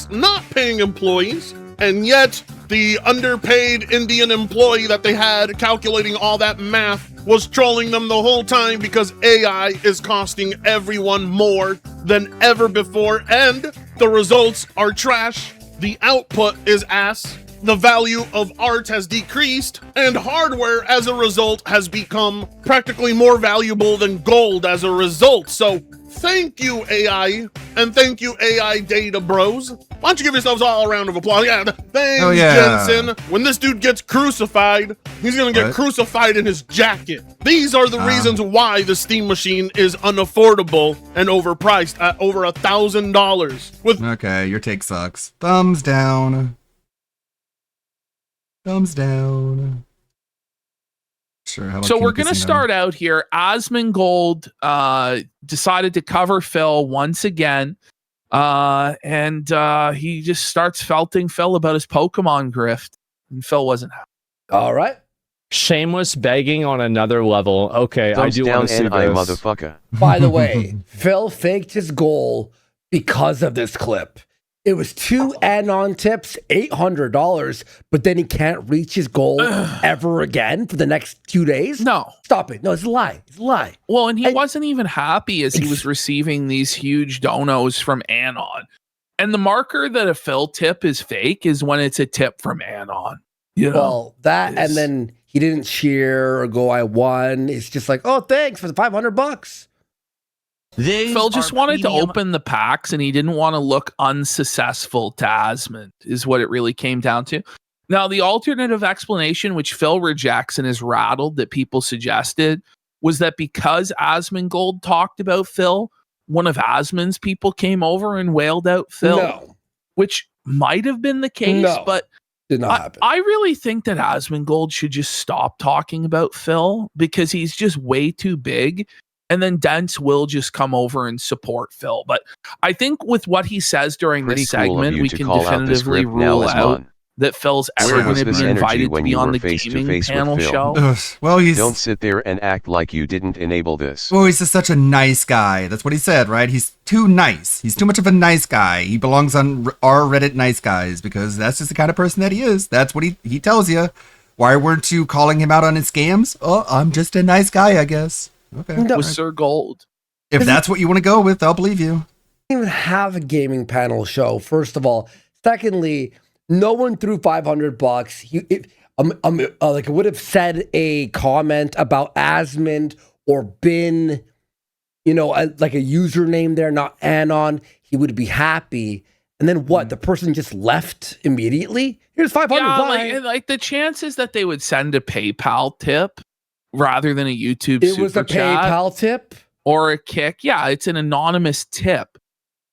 Not paying employees, and yet the underpaid Indian employee that they had calculating all that math was trolling them the whole time because AI is costing everyone more than ever before, and the results are trash, the output is ass, the value of art has decreased, and hardware as a result has become practically more valuable than gold as a result. So thank you, AI, and thank you, AI data bros. Why don't you give yourselves all a round of applause? Yeah, thanks, Jensen. When this dude gets crucified, he's gonna get crucified in his jacket. These are the reasons why the Steam machine is unaffordable and overpriced at over $1,000. Okay, your take sucks. Thumbs down. Thumbs down. Sure. How about So we're King going to Casino? start out here. Asmongold decided to cover Phil once again. And he just starts felting Phil about his Pokemon grift. And Phil wasn't happy. All right. Shameless begging on another level. Okay, Thumbs I do down want to see NI, this. motherfucker. By the way, Phil faked his goal because of this clip. It was 2 add-on tips, $800, but then he can't reach his goal ever again for the next 2 days? No. Stop it. No, it's a lie. It's a lie. Well, and he wasn't even happy as he was receiving these huge donos from Anon. And the marker that a Phil tip is fake is when it's a tip from Anon. You know? Well, that and then he didn't cheer or go, I won. It's just like, oh, thanks for the $500. Phil just wanted to open the packs and he didn't want to look unsuccessful to Asmund, is what it really came down to. Now, the alternative explanation, which Phil rejects and is rattled that people suggested, was that because Asmongold talked about Phil, one of Asmund's people came over and wailed out Phil. No. Which might have been the case, No. but did not happen. I really think that Asmongold should just stop talking about Phil because he's just way too big. And then Dents will just come over and support Phil. But I think with what he says during Pretty this cool of segment, you we to can call out this definitively script now, rule out Asmon. that Phil's ever Where going was to this be energy invited to when be you on were the face to gaming face with panel Phil? show. Well, he's Don't sit there and act like you didn't enable this. Well, he's just such a nice guy. That's what he said, right? He's too nice. He's too much of a nice guy. He belongs on our Reddit nice guys because that's just the kind of person that he is. That's what he tells you. Why weren't you calling him out on his scams? Oh, I'm just a nice guy, I guess. Okay. With Sir Gold. If that's what you want to go with, I'll believe you. Even have a gaming panel show, first of all. Secondly, no one threw $500. Like it would have said a comment about Asmund or been, like a username there, not Anon. He would be happy. And then what? The person just left immediately? Here's $500. Yeah, like the chances that they would send a PayPal tip rather than a YouTube It was a PayPal tip? or a kick. Yeah, it's an anonymous tip.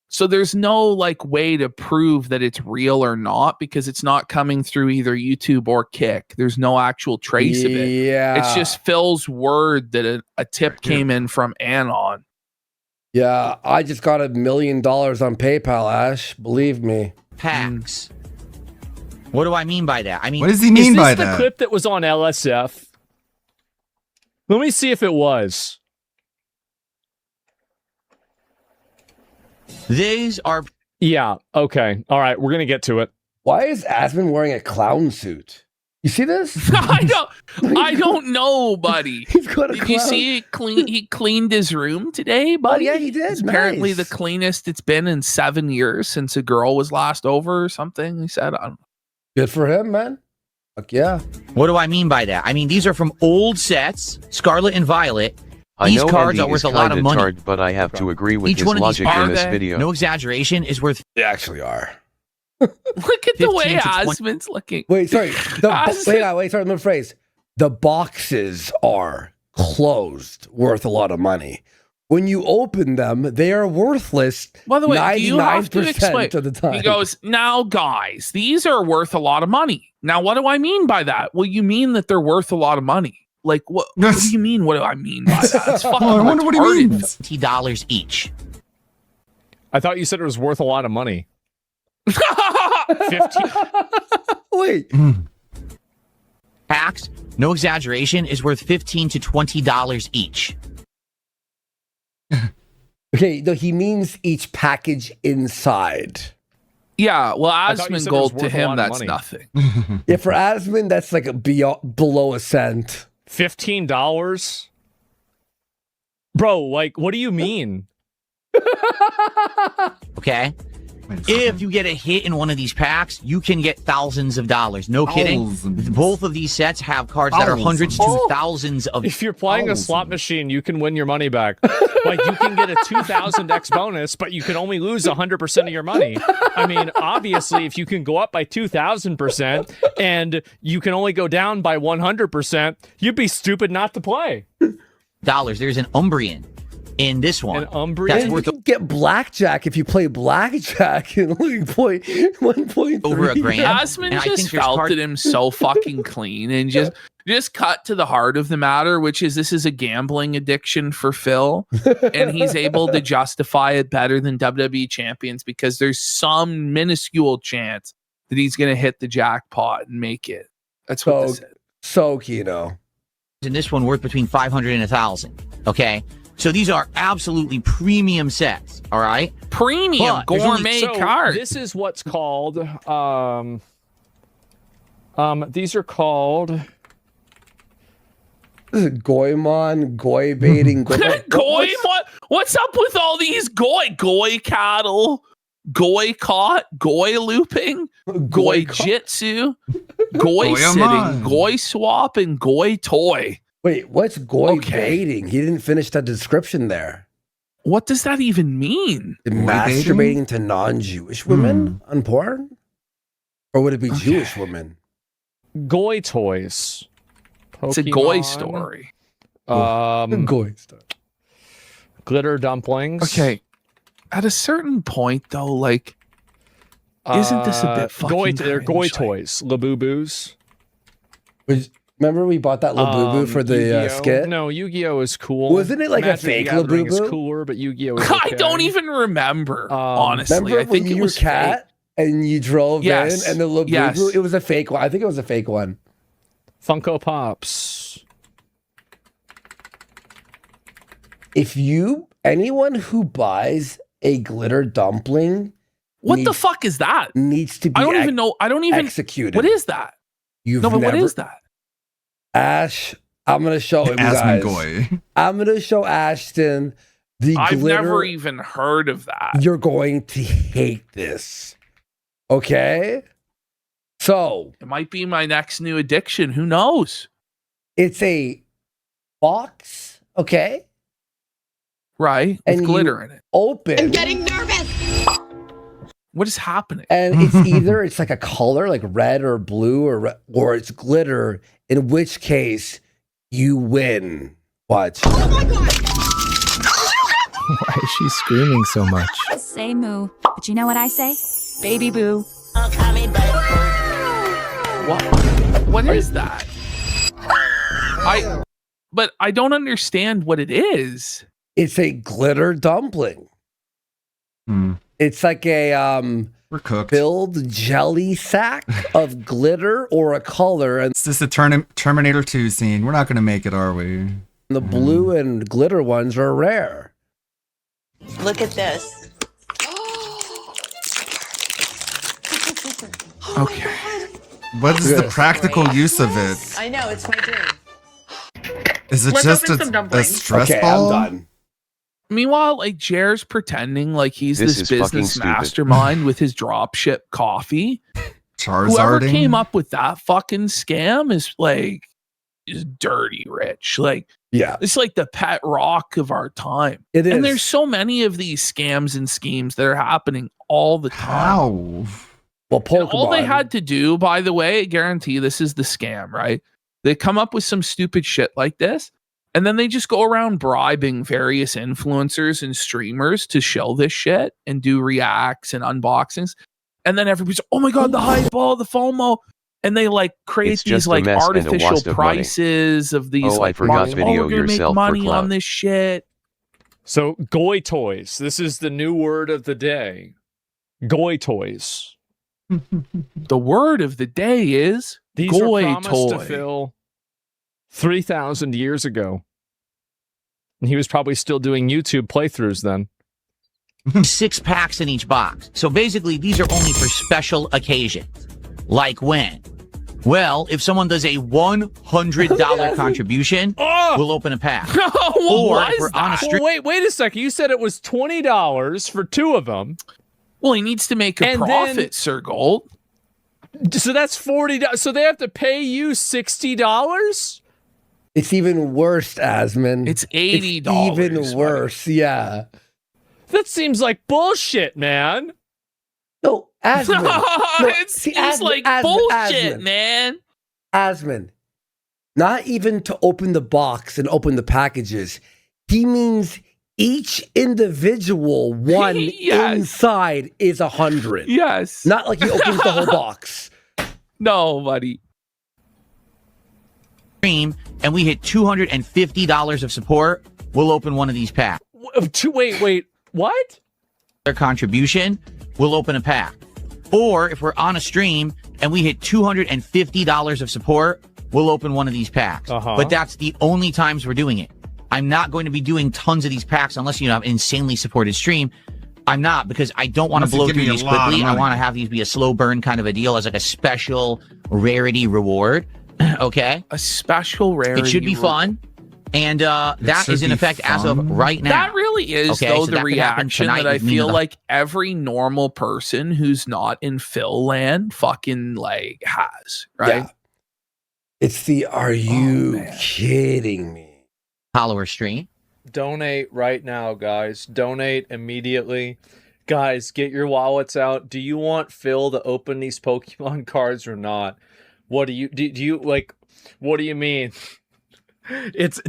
So there's no like way to prove that it's real or not because it's not coming through either YouTube or Kick. There's no actual trace of it. Yeah. It's just Phil's word that a tip came in from Anon. Yeah, I just got $1 million on PayPal, Ash. Believe me. packs. What do I mean by that? I mean, what does he mean by that? Is this the clip that was on LSF? Let me see if it was. These are... Yeah, okay. All right, we're going to get to it. Why is Asmund wearing a clown suit? You see this? I don't know, buddy. Did you see he cleaned his room today, buddy? Oh, yeah, he did. It's apparently Nice. the cleanest it's been in 7 years since a girl was last over or something. He said, I don't know. Good for him, man. Fuck yeah. What do I mean by that? I mean, these are from old sets, Scarlet and Violet. I These know cards Andy are worth is a lot of kinda money. charged, but I have to agree with Each his one of these logic in this cards, video. no exaggeration, is worth... They actually are. Look at the way 15 to 20 Asmund's looking. Wait, sorry. Wait, sorry, let me rephrase. The boxes are closed, worth a lot of money. When you open them, they are worthless. By the way, do you have to explain? 99% of the time. He goes, now, guys, these are worth a lot of money. Now, what do I mean by that? Well, you mean that they're worth a lot of money. Like, what do you mean? What do I mean by that? It's fucking I wonder what he retarded. means. $20 each. I thought you said it was worth a lot of money. 15. Wait. Packs, no exaggeration, is worth $15 to $20 each. Okay, no, he means each package inside. Yeah, well, thought you Asmund said it was Gold worth to a him, lot of that's money. nothing. Yeah, for Asmund, that's like below a cent. $15? Bro, like, what do you mean? Okay? If you get a hit in one of these packs, you can get thousands of dollars. No kidding. Both of these sets have cards that are hundreds to thousands of... If you're playing a slot machine, you can win your money back. Like, you can get a 2,000x bonus, but you can only lose 100% of your money. I mean, obviously, if you can go up by 2,000% and you can only go down by 100%, you'd be stupid not to play. Dollars. There's an Umbrian in this one. An Umbrian? That's You worth can get blackjack if you play blackjack in only 1.3. over $1,000. Asmund And I just think there's felt cards- it him so fucking clean and just cut to the heart of the matter, which is this is a gambling addiction for Phil, and he's able to justify it better than WWE champions because there's some minuscule chance that he's going to hit the jackpot and make it. That's what this is. So, Kino. in this one worth between 500 and 1,000. Okay, so these are absolutely premium sets. All right, premium but gourmet cards. This is what's called. These are called. This is Goemon, Goy baiting. Goy, what's up with all these goy cattle, goy caught, goy looping, goy jitsu, goy sitting, goy swap, and goy toy? Wait, what's goy baiting? He didn't finish that description there. What does that even mean? Masturbating to non-Jewish women on porn? Or would it be Jewish women? Goy toys. It's a goy Pokemon, story. Goy story. Glitter dumplings. Okay. At a certain point, though, like, isn't this a bit fucking they're goy toys. Labubu's. Remember we bought that Labubu for the Yu-Gi-Oh? skit? No, Yu-Gi-Oh is cool. Wasn't it like Magic a fake the Gathering is Labubu? cooler, but Yu-Gi-Oh is I okay. don't even remember, honestly. Remember I think when it you was were cat and you drove Yes. in and the Labubu, Yes. it was a fake one. I think it was a fake one. Funko Pops. If anyone who buys a glitter dumpling, What the fuck is that? Needs to be I don't even know. I don't even executed. What is that? You've no, but what never- is that? Ash, I'm gonna show him, guys. Asmongoy. I'm gonna show Ashton the I've glitter. never even heard of that. You're going to hate this. Okay? So, It might be my next new addiction. Who knows? it's a box, okay? Right? And With you glitter in it. Open. I'm getting nervous. What is happening? And it's either it's like a color, like red or blue, or it's glitter. In which case, you win. Watch. Why is she screaming so much? Say moo, but you know what I say? Baby boo. What is that? But I don't understand what it is. It's a glitter dumpling. It's like a We're cooked. Filled jelly sack of glitter or a color, and It's just a Terminator 2 scene. We're not going to make it, are we? the blue and glitter ones are rare. Look at this. Okay. What is the practical use of it? I know, it's my dream. Is it Let's just open a some dumplings. stress Okay, ball? I'm done. Meanwhile, like Jer's pretending like he's This this is fucking business stupid. mastermind with his dropship coffee. Whoever Charizarding? came up with that fucking scam is dirty rich. Like, Yeah, it's like the pet rock of our time. it is. And there's so many of these scams and schemes that are happening all the time. How? Well, And Pokemon. all they had to do, by the way, I guarantee this is the scam, right? They come up with some stupid shit like this, and then they just go around bribing various influencers and streamers to show this shit and do reacts and unboxings. And then everybody's, oh my God, the hype, all the FOMO. And they like create It's these just a like mess and a artificial waste of money. prices of these. Oh, I like, forgot marks. video we're gonna make yourself for money clout. on this shit. So, goy toys. This is the new word of the day. Goy toys. The word of the day is These goy were promised toy. to Phil 3,000 years ago. And he was probably still doing YouTube playthroughs then. 6 packs in each box. So basically, these are only for special occasions. Like when? Well, if someone does a $100 contribution, we'll open a pack. Or if we're on a stream. Wait a second. You said it was $20 for 2 of them. Well, he needs to make a profit, Sir Gold. So that's $40. So they have to pay you $60? It's even worse, Asmund. It's $80. Even worse, yeah. That seems like bullshit, man. No, Asmund. It seems like bullshit, man. Asmund. Not even to open the box and open the packages. He means each individual one inside is 100. Yes. Not like he opens the whole box. No, buddy. Stream and we hit $250 of support, we'll open one of these packs. Wait. What? Their contribution, we'll open a pack. Or if we're on a stream and we hit $250 of support, we'll open one of these packs. But that's the only times we're doing it. I'm not going to be doing tons of these packs unless you have an insanely supported stream. I'm not, because I don't want to blow through these quickly. I want to have these be a slow burn kind of a deal as like a special rarity reward. Okay? A special rarity. It should be fun. And that is in effect as of right now. That really is, Okay, though, so the that could happen reaction tonight that I with me and feel the- like every normal person who's not in Phil land fucking like has, right? Yeah. It's the are you kidding me? Follower stream. Donate right now, guys. Donate immediately. Guys, get your wallets out. Do you want Phil to open these Pokemon cards or not? What do you like? What do you mean?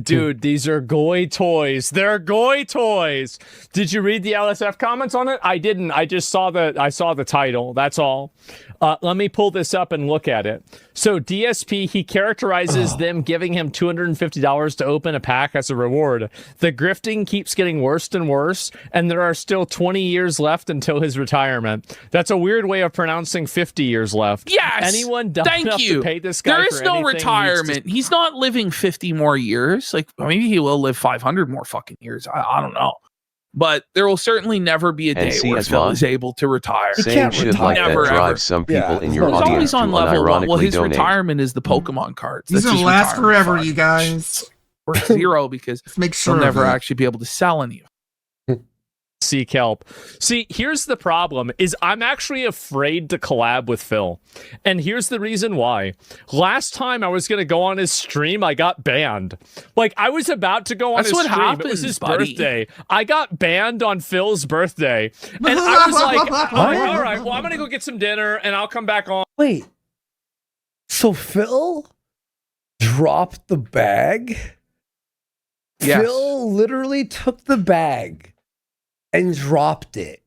Dude, these are goy toys. They're goy toys. Did you read the LSF comments on it? I didn't. I just saw the title. That's all. Let me pull this up and look at it. So DSP, he characterizes them giving him $250 to open a pack as a reward. The grifting keeps getting worse and worse, and there are still 20 years left until his retirement. That's a weird way of pronouncing 50 years left. Yes. Anyone dumb Thank enough you. to pay this guy There for is no anything needs to- retirement. He's not living 50 more years. Like, maybe he will live 500 more fucking years. I don't know. But there will certainly never be a And day see, where as Phil Mom, is able to retire. saying shit like that Never, drives ever. some people in your He's audience always to on level one. Well, unironically his donate. retirement is the Pokemon cards. These That's will his last retirement forever, fund. you guys. Or 0 because make sure he'll of never it. actually be able to sell any of it. Sea kelp. See, here's the problem is I'm actually afraid to collab with Phil. And here's the reason why. Last time I was going to go on his stream, I got banned. Like, I was about to go on That's his what stream. It was happens, his buddy. birthday. I got banned on Phil's birthday. And I was like, all right, well, I'm going to go get some dinner and I'll come back on. Wait. So Phil dropped the bag? Yes. Phil literally took the bag and dropped it.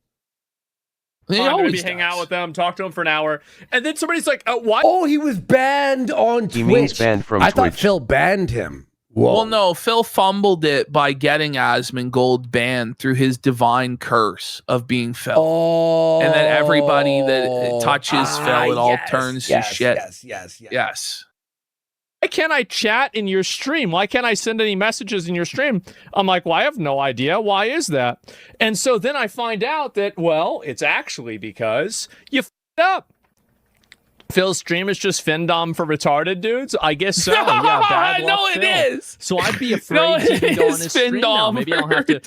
He I'm going to be always hang does. out with them, talk to him for an hour. And then somebody's like, what? Oh, he was banned on Twitch. He means banned from I thought Twitch. Phil banned him. Whoa. Well, no, Phil fumbled it by getting Asmongold banned through his divine curse of being Phil. Oh. And then everybody that touches Phil, it all turns to shit. Yes. Why can't I chat in your stream? Why can't I send any messages in your stream? I'm like, well, I have no idea. Why is that? And so then I find out that, well, it's actually because you f***ed up. Phil's stream is just Findom for retarded dudes? I guess so. Yeah, bad luck, No, Phil. it is. So I'd be afraid to even go on his stream now. Maybe I'll have to...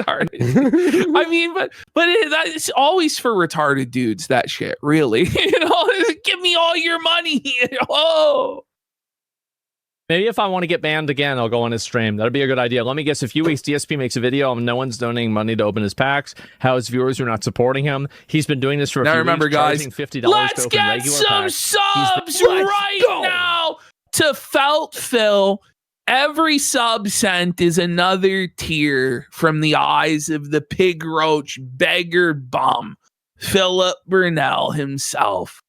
I mean, but it's always for retarded dudes, that shit, really. Give me all your money. Oh. Maybe if I want to get banned again, I'll go on his stream. That'd be a good idea. Let me guess. A few weeks, DSP makes a video and no one's donating money to open his packs. How his viewers are not supporting him. He's been doing this for a few remember, weeks, guys, charging $50 let's to open get regular some packs. subs right now to Felt Phil. Every sub sent is another tear from the eyes of the pig roach beggar bum, Philip Burnell himself.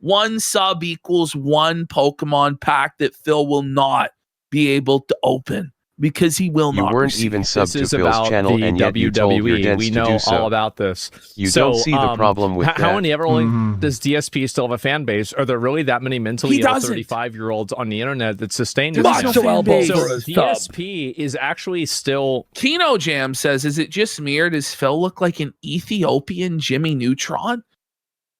1 sub equals 1 Pokemon pack that Phil will not be able to open because he will not. You weren't receive. even subbed This to is Phil's about channel, the and yet you told your WWE. dents We to know do so. all about this. You don't see the problem with that. How many ever does DSP still have a fan base? Are there really that many mentally He ill doesn't. 35-year-olds on the internet that sustain There's this? no So fan base. DSP is actually still... Kino Jam says, is it just me or does Phil look like an Ethiopian Jimmy Neutron?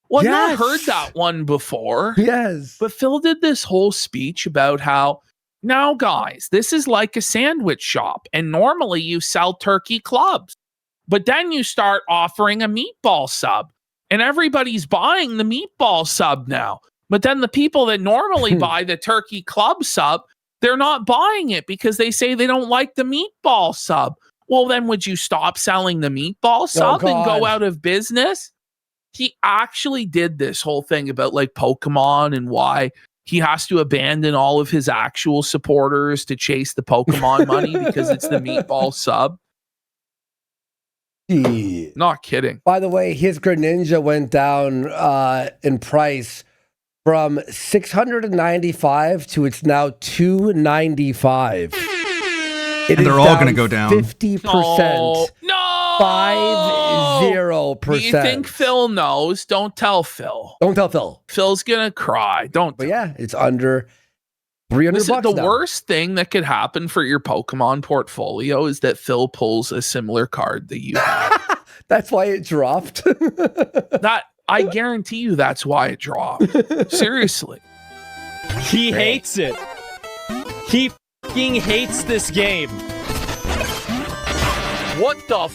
Well, I've not heard that one before. Yes. But Phil did this whole speech about how, now guys, this is like a sandwich shop. And normally you sell turkey clubs. But then you start offering a meatball sub. And everybody's buying the meatball sub now. But then the people that normally buy the turkey club sub, they're not buying it because they say they don't like the meatball sub. Well, then would you stop selling the meatball sub and go out of business? He actually did this whole thing about like Pokemon and why he has to abandon all of his actual supporters to chase the Pokemon money because it's the meatball sub. Not kidding. By the way, his Greninja went down in price from $695 to it's now $295. And they're all going to go down. 50%. No. 50%. Do you think Phil knows? Don't tell Phil. Don't tell Phil. Phil's gonna cry. Don't. But yeah, it's under $300 bucks the now. worst thing that could happen for your Pokemon portfolio is that Phil pulls a similar card that you have. That's why it dropped. That I guarantee you that's why it dropped. Seriously. He hates it. He fucking hates this game. What the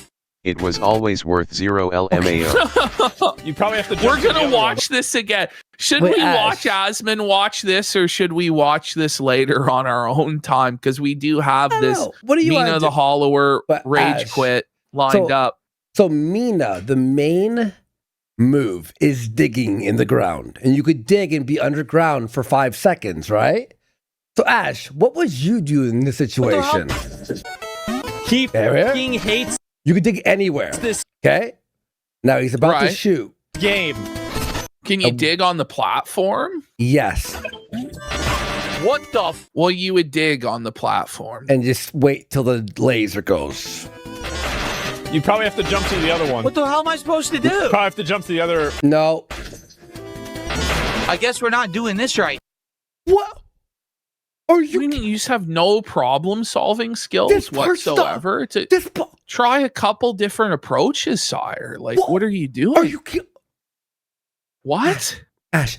It was always worth 0 LMAO. You probably have to. We're gonna watch this again. Should Wait, we Ash. watch Asmon watch this, or should we watch this later on our own time? Because we do have this What do you Mina wanna the do? Hollower But Rage Ash, Quit lined up. So Mina, the main move is digging in the ground. And you could dig and be underground for 5 seconds, right? So Ash, what would you do in this situation? He fucking hates You could dig anywhere. this Okay? Now he's about to Right. shoot. game. Can you dig on the platform? Yes. What the? Well, you would dig on the platform. And just wait till the laser goes. You probably have to jump to the other one. What the hell am I supposed to do? Probably have to jump to the other. No. I guess we're not doing this right. What? Are you? You just have no problem solving skills This part stuff- whatsoever? Try a couple different approaches, sire. Like, what are you doing? Are you kidding? What? Ash.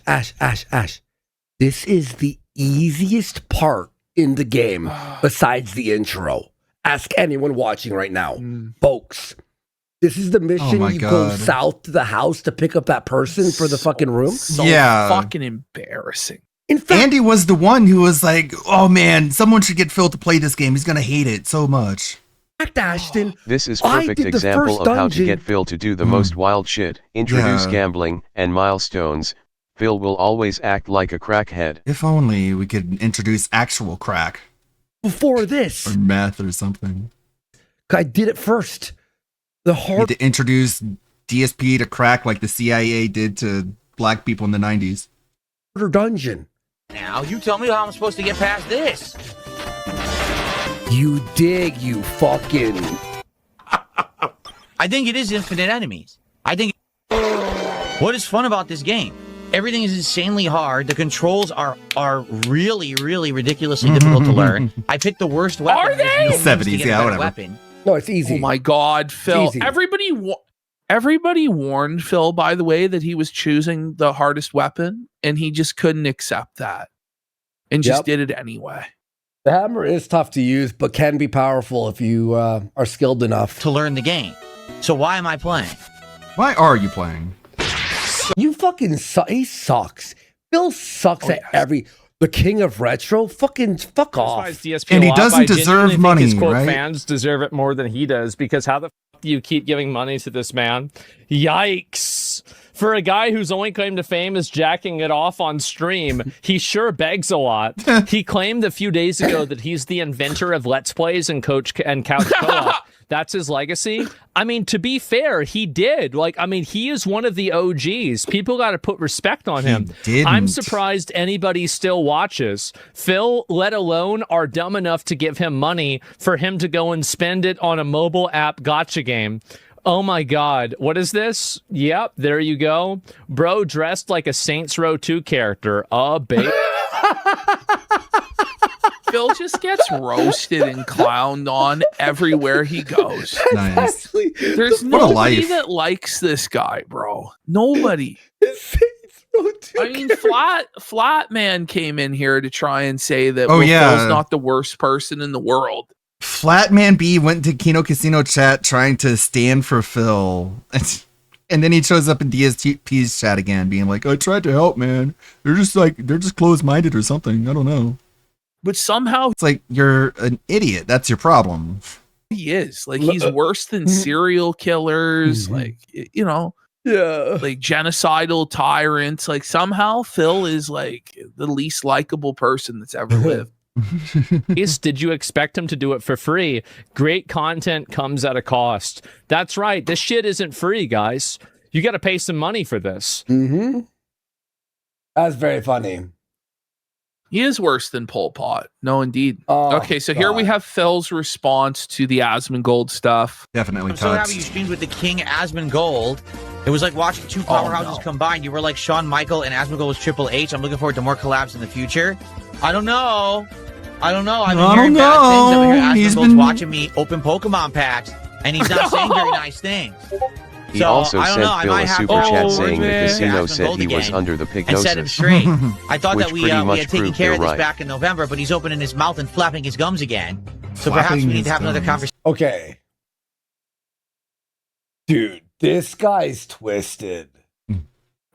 This is the easiest part in the game besides the intro. Ask anyone watching right now. Folks, this is the mission. my You go God. south to the house to pick up that person for the fucking room. So Yeah. fucking embarrassing. In fact, Andy was the one who was like, "Oh man, someone should get Phil to play this game. He's gonna hate it so much." Ashton, This is I perfect did the example first of how to dungeon. get Phil to do the most wild shit. Introduce Yeah. gambling and milestones. Phil will always act like a crackhead. If only we could introduce actual crack before this, or meth or something. I did it first. The We hard need to introduce DSP to crack like the CIA did to black people in the 90s. dungeon. Now, you tell me how I'm supposed to get past this. You dig, you fucking. I think it is infinite enemies. I think what is fun about this game? Everything is insanely hard. The controls are really, really ridiculously difficult to learn. I picked the worst weapon. Are they? No means to 70s, get a yeah, better whatever. weapon. No, it's easy. Oh my God, Phil! Easy. Everybody warned Phil, by the way, that he was choosing the hardest weapon, and he just couldn't accept that, and just did it anyway. The hammer is tough to use, but can be powerful if you are skilled enough to learn the game. So why am I playing? Why are you playing? You fucking he sucks. Phil sucks at every. The king of retro, fuck off. And he doesn't deserve money, his quote right? Fans deserve it more than he does, because how the fuck do you keep giving money to this man? Yikes! For a guy whose only claim to fame is jacking it off on stream, he sure begs a lot. He claimed a few days ago that he's the inventor of Let's Plays and couch co-op. That's his legacy. I mean, to be fair, he did. He is one of the OGs. People got to put respect on him. I'm surprised anybody still watches. Phil, let alone, are dumb enough to give him money for him to go and spend it on a mobile app gotcha game. Oh my God, what is this? Yep, there you go. Bro dressed like a Saints Row 2 character. Babe. Phil just gets roasted and clowned on everywhere he goes. Nice. There's What a nobody life. that likes this guy, bro. Nobody. I mean, Flat Man came in here to try and say that Phil's not the worst person in the world. Flatman B went to Kino Casino chat trying to stand for Phil. And then he shows up in DSP's chat again being like, I tried to help, man. They're just closed-minded or something. I don't know. But somehow it's like, you're an idiot. That's your problem. He is. Like, he's worse than serial killers. Like, you know. Yeah. Like genocidal tyrants. Like, somehow Phil is like the least likable person that's ever lived. Did you expect him to do it for free? Great content comes at a cost. That's right. This shit isn't free, guys. You got to pay some money for this. Mm-hmm. That's very funny. He is worse than Pol Pot. No, indeed. Oh, okay, so here we have Phil's response to the Asmongold stuff. Definitely. I'm so happy you streamed with the King Asmongold. It was like watching two powerhouses combined. You were like Shawn Michael and Asmongold was Triple H. I'm looking forward to more collabs in the future. I don't know. I've been hearing bad things. I've been hearing Asmongold's watching me open Pokemon packs, and he's not saying very nice things. He also sent Phil a super chat saying the casino said he was under the and set him pignosis. straight. I thought that Which we pretty much had taken proved care of they're this right. back in November, but he's opening his mouth and flapping his gums again. So perhaps we Flapping need to have his another gums. conversation. Okay. Dude, this guy's twisted.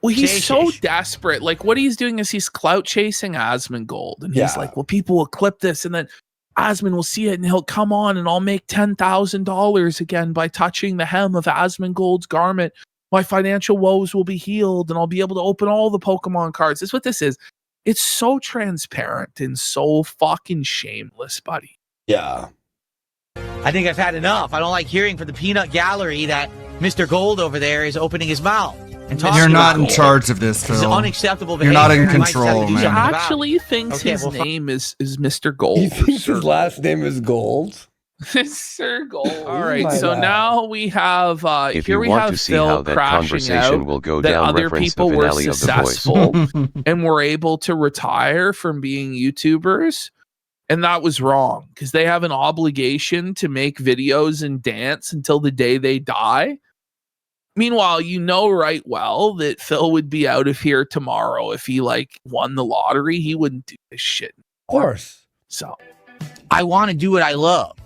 Well, he's so desperate. Like, what he's doing is he's clout chasing Asmongold. And he's like, well, people will clip this, and then Asmon will see it, and he'll come on, and I'll make $10,000 again by touching the hem of Asmongold's garment. My financial woes will be healed, and I'll be able to open all the Pokemon cards. That's what this is. It's so transparent and so fucking shameless, buddy. Yeah. I think I've had enough. I don't like hearing from the peanut gallery that Mr. Gold over there is opening his mouth and talking. You're not in about charge of this, Phil. It's unacceptable You're not in behavior. I might control, have to do man. something about it. Actually thinks Okay, his well, name is Mr. Gold. He thinks his last name is Gold. Sir Gold. All Oh right, my so God. now we have If here you we want have to see Phil how that crashing conversation out will go that down, other reference the people were finale of The Voice. successful and were able to retire from being YouTubers, and that was wrong because they have an obligation to make videos and dance until the day they die. Meanwhile, you know right well that Phil would be out of here tomorrow if he like won the lottery. He wouldn't do this shit. Of course. So I want to do what I love.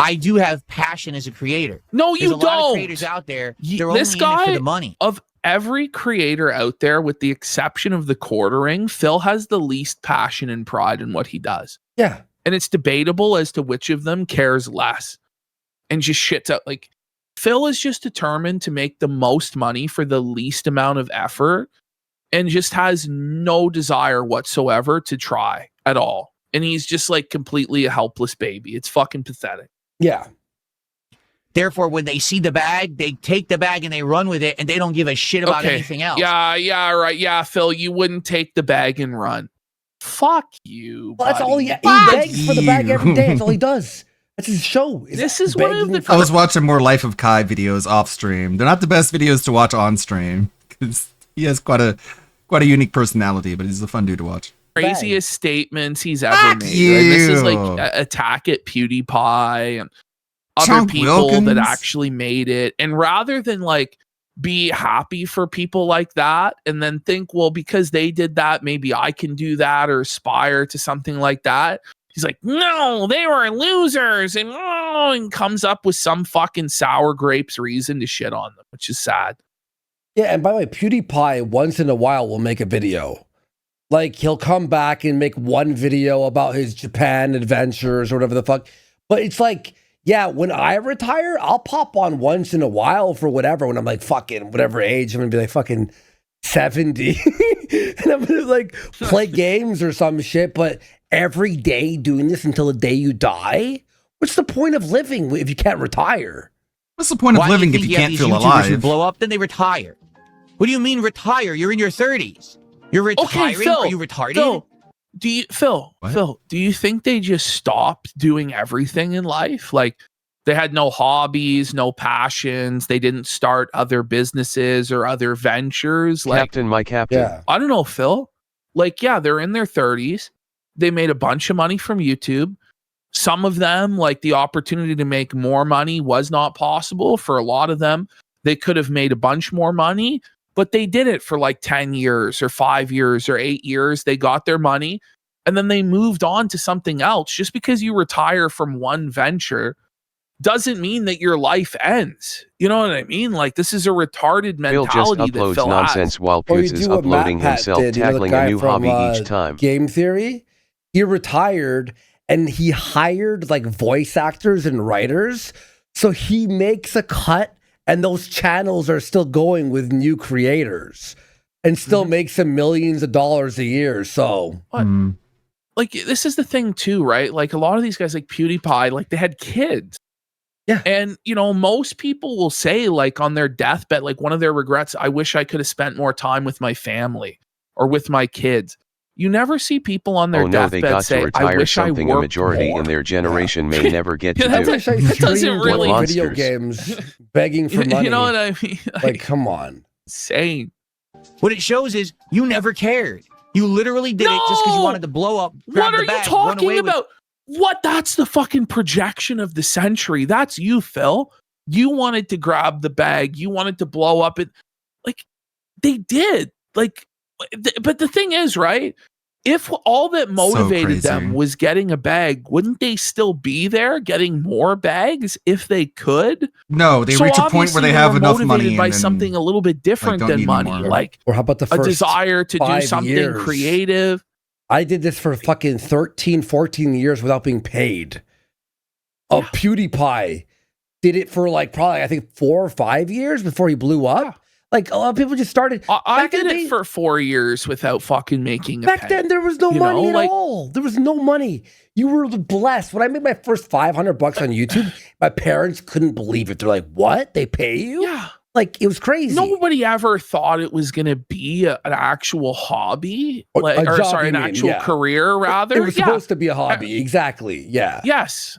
I do have passion as a creator. no, There's you a lot of don't. creators out there. Ye- They're this only in it guy for the money. Of every creator out there, with the exception of the quartering, Phil has the least passion and pride in what he does. Yeah. And it's debatable as to which of them cares less and just shits out. Like, Phil is just determined to make the most money for the least amount of effort and just has no desire whatsoever to try at all. And he's just like completely a helpless baby. It's fucking pathetic. Yeah. Therefore, when they see the bag, they take the bag and they run with it, and they don't give a shit about anything else. Yeah, right. Yeah, Phil, you wouldn't take the bag and run. Fuck you. Well, that's buddy. all he Fuck begs for the bag every day. That's all he does. That's his show. This is one of the. I was watching more Life of Kai videos off stream. They're not the best videos to watch on stream because he has quite a unique personality, but he's a fun dude to watch. Craziest statements he's ever made. Right? This is like attack at PewDiePie and other Chunk people Wilkins. that actually made it. And rather than like be happy for people like that and then think, well, because they did that, maybe I can do that or aspire to something like that. He's like, no, they were losers, and comes up with some fucking sour grapes reason to shit on them, which is sad. Yeah, and by the way, PewDiePie once in a while will make a video. Like, he'll come back and make one video about his Japan adventures or whatever the fuck. But it's like, yeah, when I retire, I'll pop on once in a while for whatever. When I'm like fucking whatever age, I'm gonna be like fucking 70. And I'm gonna like play games or some shit. But every day doing this until the day you die? What's the point of living if you can't retire? What's the point of living if you can't feel alive? Who blow up, then they retire. What do you mean retire? You're in your 30s. You're retiring? Okay, Phil, Are you retarded? Phil, do you think they just stopped doing everything in life? Like they had no hobbies, no passions. They didn't start other businesses or other ventures. Like, Captain, my captain. Yeah. I don't know, Phil. Like, yeah, they're in their 30s. They made a bunch of money from YouTube. Some of them, like the opportunity to make more money was not possible. For a lot of them, they could have made a bunch more money, but they did it for like 10 years or 5 years or 8 years. They got their money and then they moved on to something else. Just because you retire from one venture doesn't mean that your life ends. You know what I mean? Like, this is a retarded Phil just mentality that uploads Phil nonsense has. while Or you Poots is do what uploading Matt Pat himself, did, you know, the tackling guy a new from, hobby each time. Game Theory. He retired and he hired like voice actors and writers. So he makes a cut and those channels are still going with new creators and still makes him millions of dollars a year. So like, this is the thing too, right? Like a lot of these guys like PewDiePie, like they had kids. Yeah. And, you know, most people will say like on their deathbed, like one of their regrets, I wish I could have spent more time with my family or with my kids. You never see people on their Oh no, they deathbed got say, to I retire wish I something a worked majority more. in their generation may never get to Yeah, do. That doesn't streamed really- like video games begging for money. You know what I mean? Like, come on. Insane. What it shows is you never cared. You literally did it just because you wanted to blow up. grab What the are bag, you run talking away with- about? What? That's the fucking projection of the century. That's you, Phil. You wanted to grab the bag. You wanted to blow up it. Like, they did. Like, but the thing is, right? If all that motivated them was getting a bag, wouldn't they still be there getting more bags if they could? No, they reach a point where they have were enough motivated money by and then, something a little bit different don't than need money, anymore. like Or how about the a first desire to do 5 something years? creative. I did this for fucking 13, 14 years without being paid. PewDiePie did it for like probably, I think, 4 or 5 years before he blew up. Like, a lot of people just started. I did it for 4 years without fucking making a Back penny. then, there was no You money know, at like- all. There was no money. You were blessed. When I made my first $500 on YouTube, my parents couldn't believe it. They're like, what? They pay you? Yeah. Like, it was crazy. Nobody ever thought it was going to be an actual hobby, Or like, a or job, sorry, you an mean, actual yeah. career, rather. It was Yeah. supposed to be a hobby. Exactly. Yeah. Yes.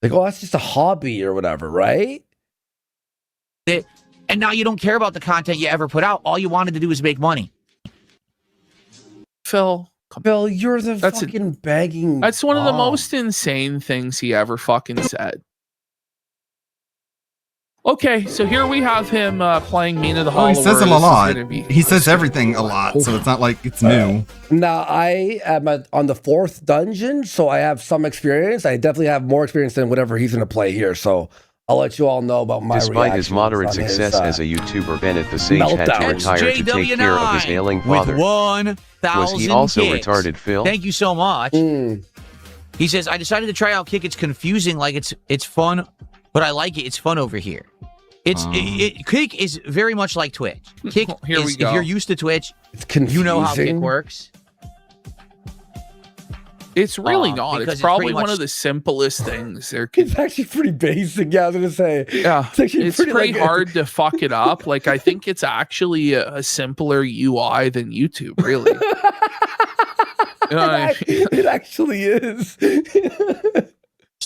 Like, oh, that's just a hobby or whatever, right? And now you don't care about the content you ever put out. All you wanted to do was make money. Phil, you're the fucking begging. That's one of the mom. most insane things he ever fucking said. Okay, so here we have him playing Mina the Oh, Hollower. he says it a This is lot. gonna be- He says everything a lot, so it's not like it's new. Now, I am on the 4th dungeon, so I have some experience. I definitely have more experience than whatever he's going to play here. So I'll let you all know about my Despite his reactions moderate on his, success as a YouTuber, Bennett the Sage had to meltdown. retire to take care of his ailing with father. 1,000 Was he also kicks. retarded, Phil? Thank you so much. Mm. He says, I decided to try out Kick. It's confusing, like it's fun, but I like it. It's fun over here. Kick is very much like Twitch. Kick Here we is, go. if you're used to Twitch, it's confusing. you know how Kick works. It's really not. because It's it's probably pretty one much- of the simplest things there could. It's actually pretty basic. Yeah, I was going to say. Yeah, It's actually it's pretty, pretty like, hard to fuck it up. Like, I think it's actually a simpler UI than YouTube, really. You know what I mean? It actually is.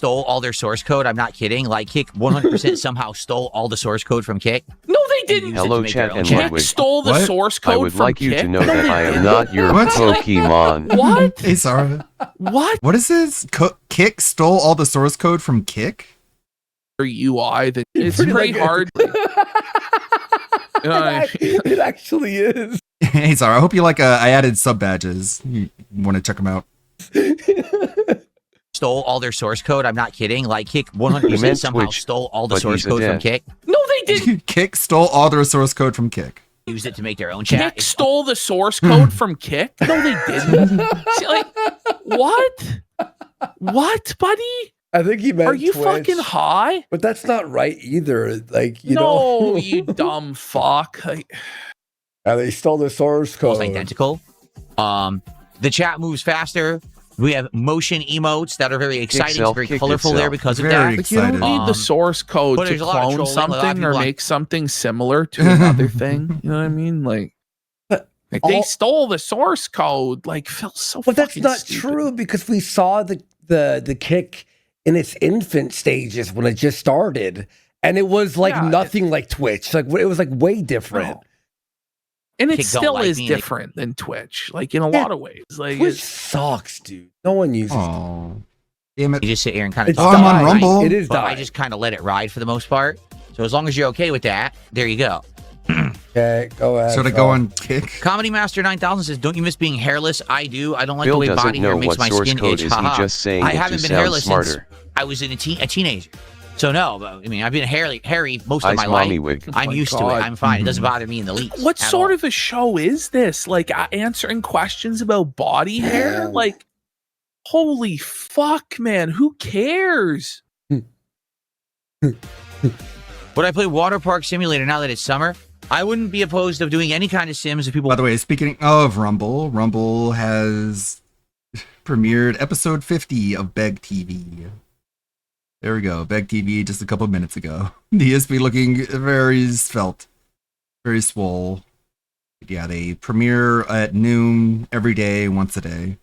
stole all their source code. I'm not kidding. Like Kick 100% somehow stole all the source code from Kick. No, they didn't. Hello, chat and Kick Ludwig. stole the source code I would from like you Kick. to know No, that they I am didn't. not your What? Pokemon. What? Hey, Sarah. What? What is this? Kick stole all the source code from Kick? Or UI that it's pretty hard. It actually is. Hey, Sarah. I hope you like. I added sub badges. You want to check them out? Stole all their source code. I'm not kidding. Like Kick 100% somehow Twitch, stole all the but source he's a code from dev. Kick. No, they didn't. Kick stole all their source code from Kick. Used it to make their own chat. Kick stole the source code from Kick. No, they didn't. See, like, what? What, buddy? I think he meant Are you Twitch, fucking high? But that's not right either. Like, you No, know. you dumb fuck. Like, They stole the source code. Almost identical. The chat moves faster. We have motion emotes that are very exciting. itself, It's very kick colorful there itself. because of Very that. Like, you don't excited. need the source code but to there's a lot of clone trolling, a lot of something or people make something similar to another thing. You know what I mean? Like they all- stole the source code. Like, Phil's so But that's fucking not stupid. true because we saw the Kick in its infant stages when it just started, and it was like Yeah, nothing like Twitch. Like it was like way different. No. And it Kick don't still like is me, they- different than Twitch, like in a Yeah, lot of ways. Like Twitch it's, sucks, dude. No one uses. Oh, damn it! You just sit here and kind of It's Oh, I'm on dying. Rumble. It is But I dying. just kind of let it ride for the most part. So as long as you're okay with that, there you go. Okay, go ahead. So to Phil. go on Kick. Comedy Master 9000 says, "Don't you miss being hairless? I do. I don't like Phil the way doesn't body hair know makes what my source skin code itch." is. He Haha. just saying I it to haven't been sound hairless since smarter. I was a teenager. So no, but, I mean, I've been hairy most of Ice my mommy life. wig. I'm my used to it. God. I'm fine. It doesn't bother me in the least. what at sort all. of a show is this? Like answering questions about body hair? Like, holy fuck, man! Who cares? Would I play Water Park Simulator now that it's summer? I wouldn't be opposed of doing any kind of sims if people. By the way, speaking of Rumble, Rumble has premiered episode 50 of Beg TV. There we go, Beg TV just a couple of minutes ago. The ESP looking very svelte, very swole. Yeah, they premiere at noon every day, once a day.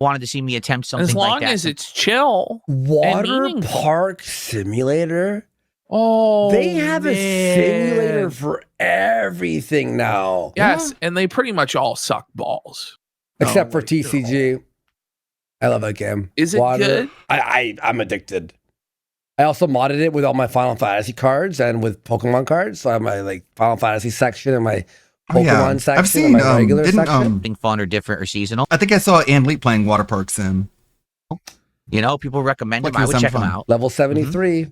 wanted to see me attempt something As long like that. as it's chill. Water meaningful. Park Simulator. Oh, They have a man. simulator for everything now. Yes, and they pretty much all suck balls. Except Oh, for like, TCG. I love that game. Is it good? I'm addicted. I also modded it with all my Final Fantasy cards and with Pokemon cards. So I have my like Final Fantasy section and my Pokemon section I've seen, and my regular section. Something fun or different or seasonal. I think I saw Ann Lee playing Water Park Sim. You know, people recommend Like them. I he was would check having them fun. out. Level 73.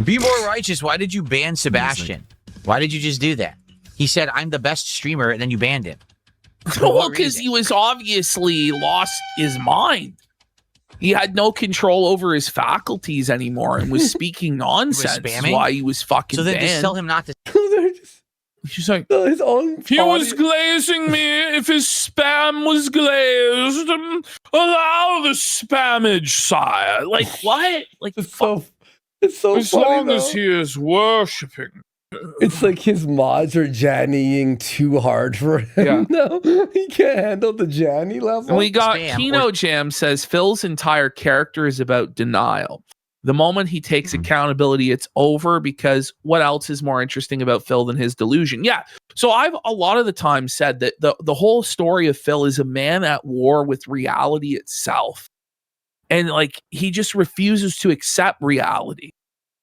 Be more righteous. Why did you ban Sebastian? Why did you just do that? He said, "I'm the best streamer," and then you banned him. Well, because he was obviously lost his mind. He had no control over his faculties anymore and was speaking nonsense. spamming? Why he was fucking So then banned. just tell him not to. She's like, his own he was glazing me. If his spam was glazed, allow the spammage, sire. Like what? Like it's so as funny, long though. as he is worshipping. It's like his mods are Jannying too hard for him. Yeah. No, he can't handle the Janny level. And we got Spam Kino Jam says Phil's entire character is about denial. The moment he takes accountability, it's over, because what else is more interesting about Phil than his delusion? Yeah. So I've a lot of the time said that the whole story of Phil is a man at war with reality itself. And like he just refuses to accept reality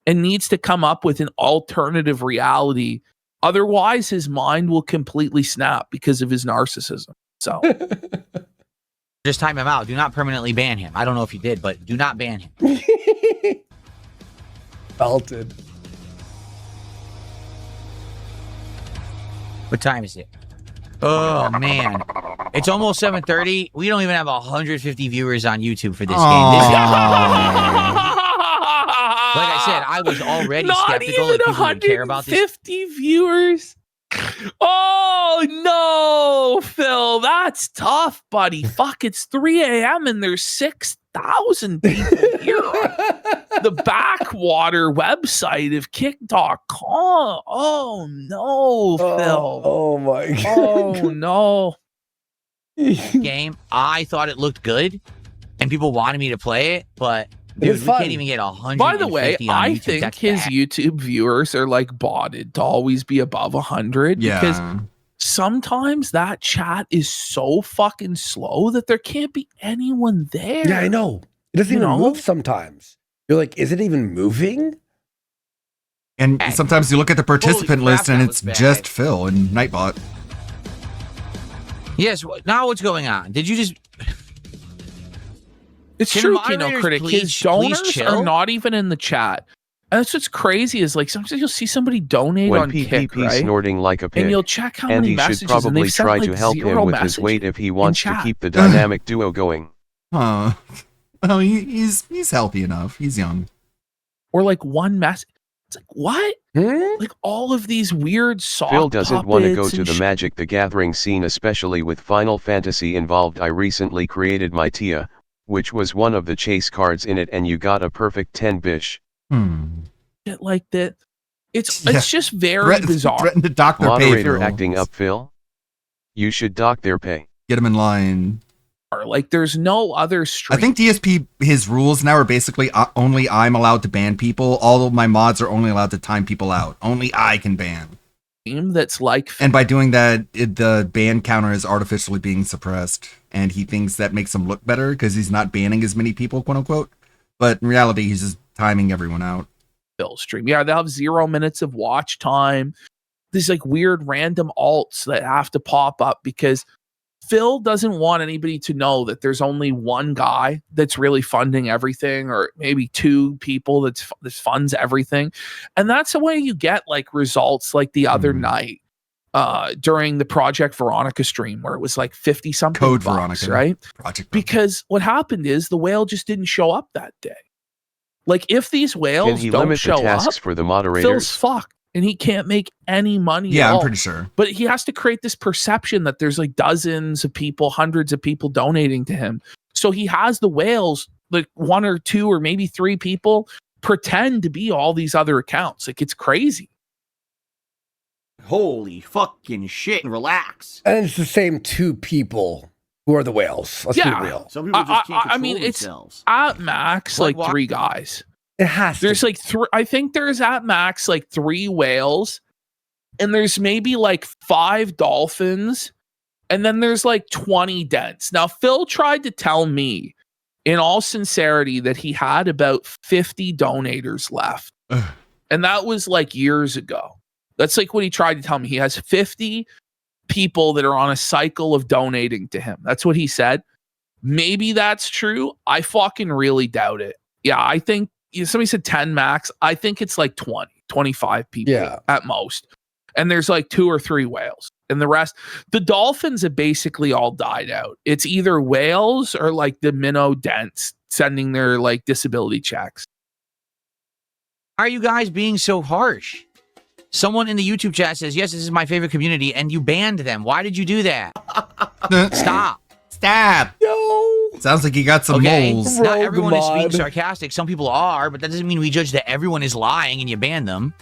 and needs to come up with an alternative reality. Otherwise, his mind will completely snap because of his narcissism. So Just time him out. Do not permanently ban him. I don't know if you did, but do not ban him. Belted. What time is it? Oh man, it's almost 7:30. We don't even have 150 viewers on YouTube for this game. This like I said, I was already not skeptical even that people would care about this. 150 viewers. Oh no, Phil, that's tough, buddy. Fuck, it's 3 a.m. and there's 6,000 people here on the backwater website of kick.com. Oh no, Phil. Oh my god. Oh no. game. I thought it looked good, and people wanted me to play it, but dude, we can't even get 100. By the way, on I YouTube. think That's his bad. YouTube viewers are like botted to always be above 100 because sometimes that chat is so fucking slow that there can't be anyone there. Yeah, I know. It doesn't even move sometimes. You're like, is it even moving? And sometimes you look at the participant list and it's just Phil and Nightbot. Yes. Now what's going on? Did you just? It's Can true, the Kino moderators Critic. please- His donors please are chill? not even in the chat. And that's what's crazy is like sometimes you'll see somebody donate When on Kick, PPP right? snorting like a pig, And you'll check how many Andy messages should and probably they've sent try like to help 0 him with his messages weight if he in wants to chat. keep the dynamic duo going. Huh. Oh, he's healthy enough. He's young. Or like one message. It's like, what? Like all of these weird sock Phil doesn't want to go puppets to and the Magic the Gathering scene, especially with Final Fantasy involved. I recently created my Tia, which was one of the chase cards in it, and you got a perfect 10 bish. shit like that. It's Yeah. just very bizarre. Threaten to dock their pay. Moderator Phil. acting up, Phil? You should dock their pay. Get him in line. Like there's no other I stream. think DSP, his rules now are basically only I'm allowed to ban people. All of my mods are only allowed to time people out. Only I can ban. That's like, and by doing that, the ban counter is artificially being suppressed, and he thinks that makes him look better because he's not banning as many people, quote unquote. But in reality, he's just timing everyone out. Phil stream. Yeah, they'll have 0 minutes of watch time. These like weird random alts that have to pop up because Phil doesn't want anybody to know that there's only one guy that's really funding everything, or maybe 2 people that funds everything. And that's the way you get like results like the other night during the Project Veronica stream where it was like 50 something Code bucks, Veronica, right? Project Because what happened is the whale just didn't show up that day. Like if these Can whales he don't limit the show tasks up, for the Phil's moderators? fucked and he can't make any money. Yeah, at I'm all. pretty sure. But he has to create this perception that there's like dozens of people, hundreds of people donating to him. So he has the whales, like 1 or 2 or maybe 3 people pretend to be all these other accounts. Like it's crazy. Holy fucking shit, and relax. And it's the same 2 people who are the whales. Let's be real. Some people just can't I mean, control it's themselves. at max like 3 guys. It has There's like 3. I think there's at max like 3 whales, and there's maybe like 5 dolphins, and then there's like 20 dents. Now, Phil tried to tell me, in all sincerity, that he had about 50 donators left, and that was like years ago. That's like what he tried to tell me. He has 50 people that are on a cycle of donating to him. That's what he said. Maybe that's true. I fucking really doubt it. Yeah, I think somebody said 10 max. I think it's like 20, 25 people at most. And there's like 2 or 3 whales. And the rest, the dolphins have basically all died out. It's either whales or like the minnow dents sending their like disability checks. Why are you guys being so harsh? Someone in the YouTube chat says, yes, this is my favorite community, and you banned them. Why did you do that? Stop. Stop. No. Sounds like you got some Okay, moles. not everyone is being sarcastic. Some people are, but that doesn't mean we judge that everyone is lying and you ban them.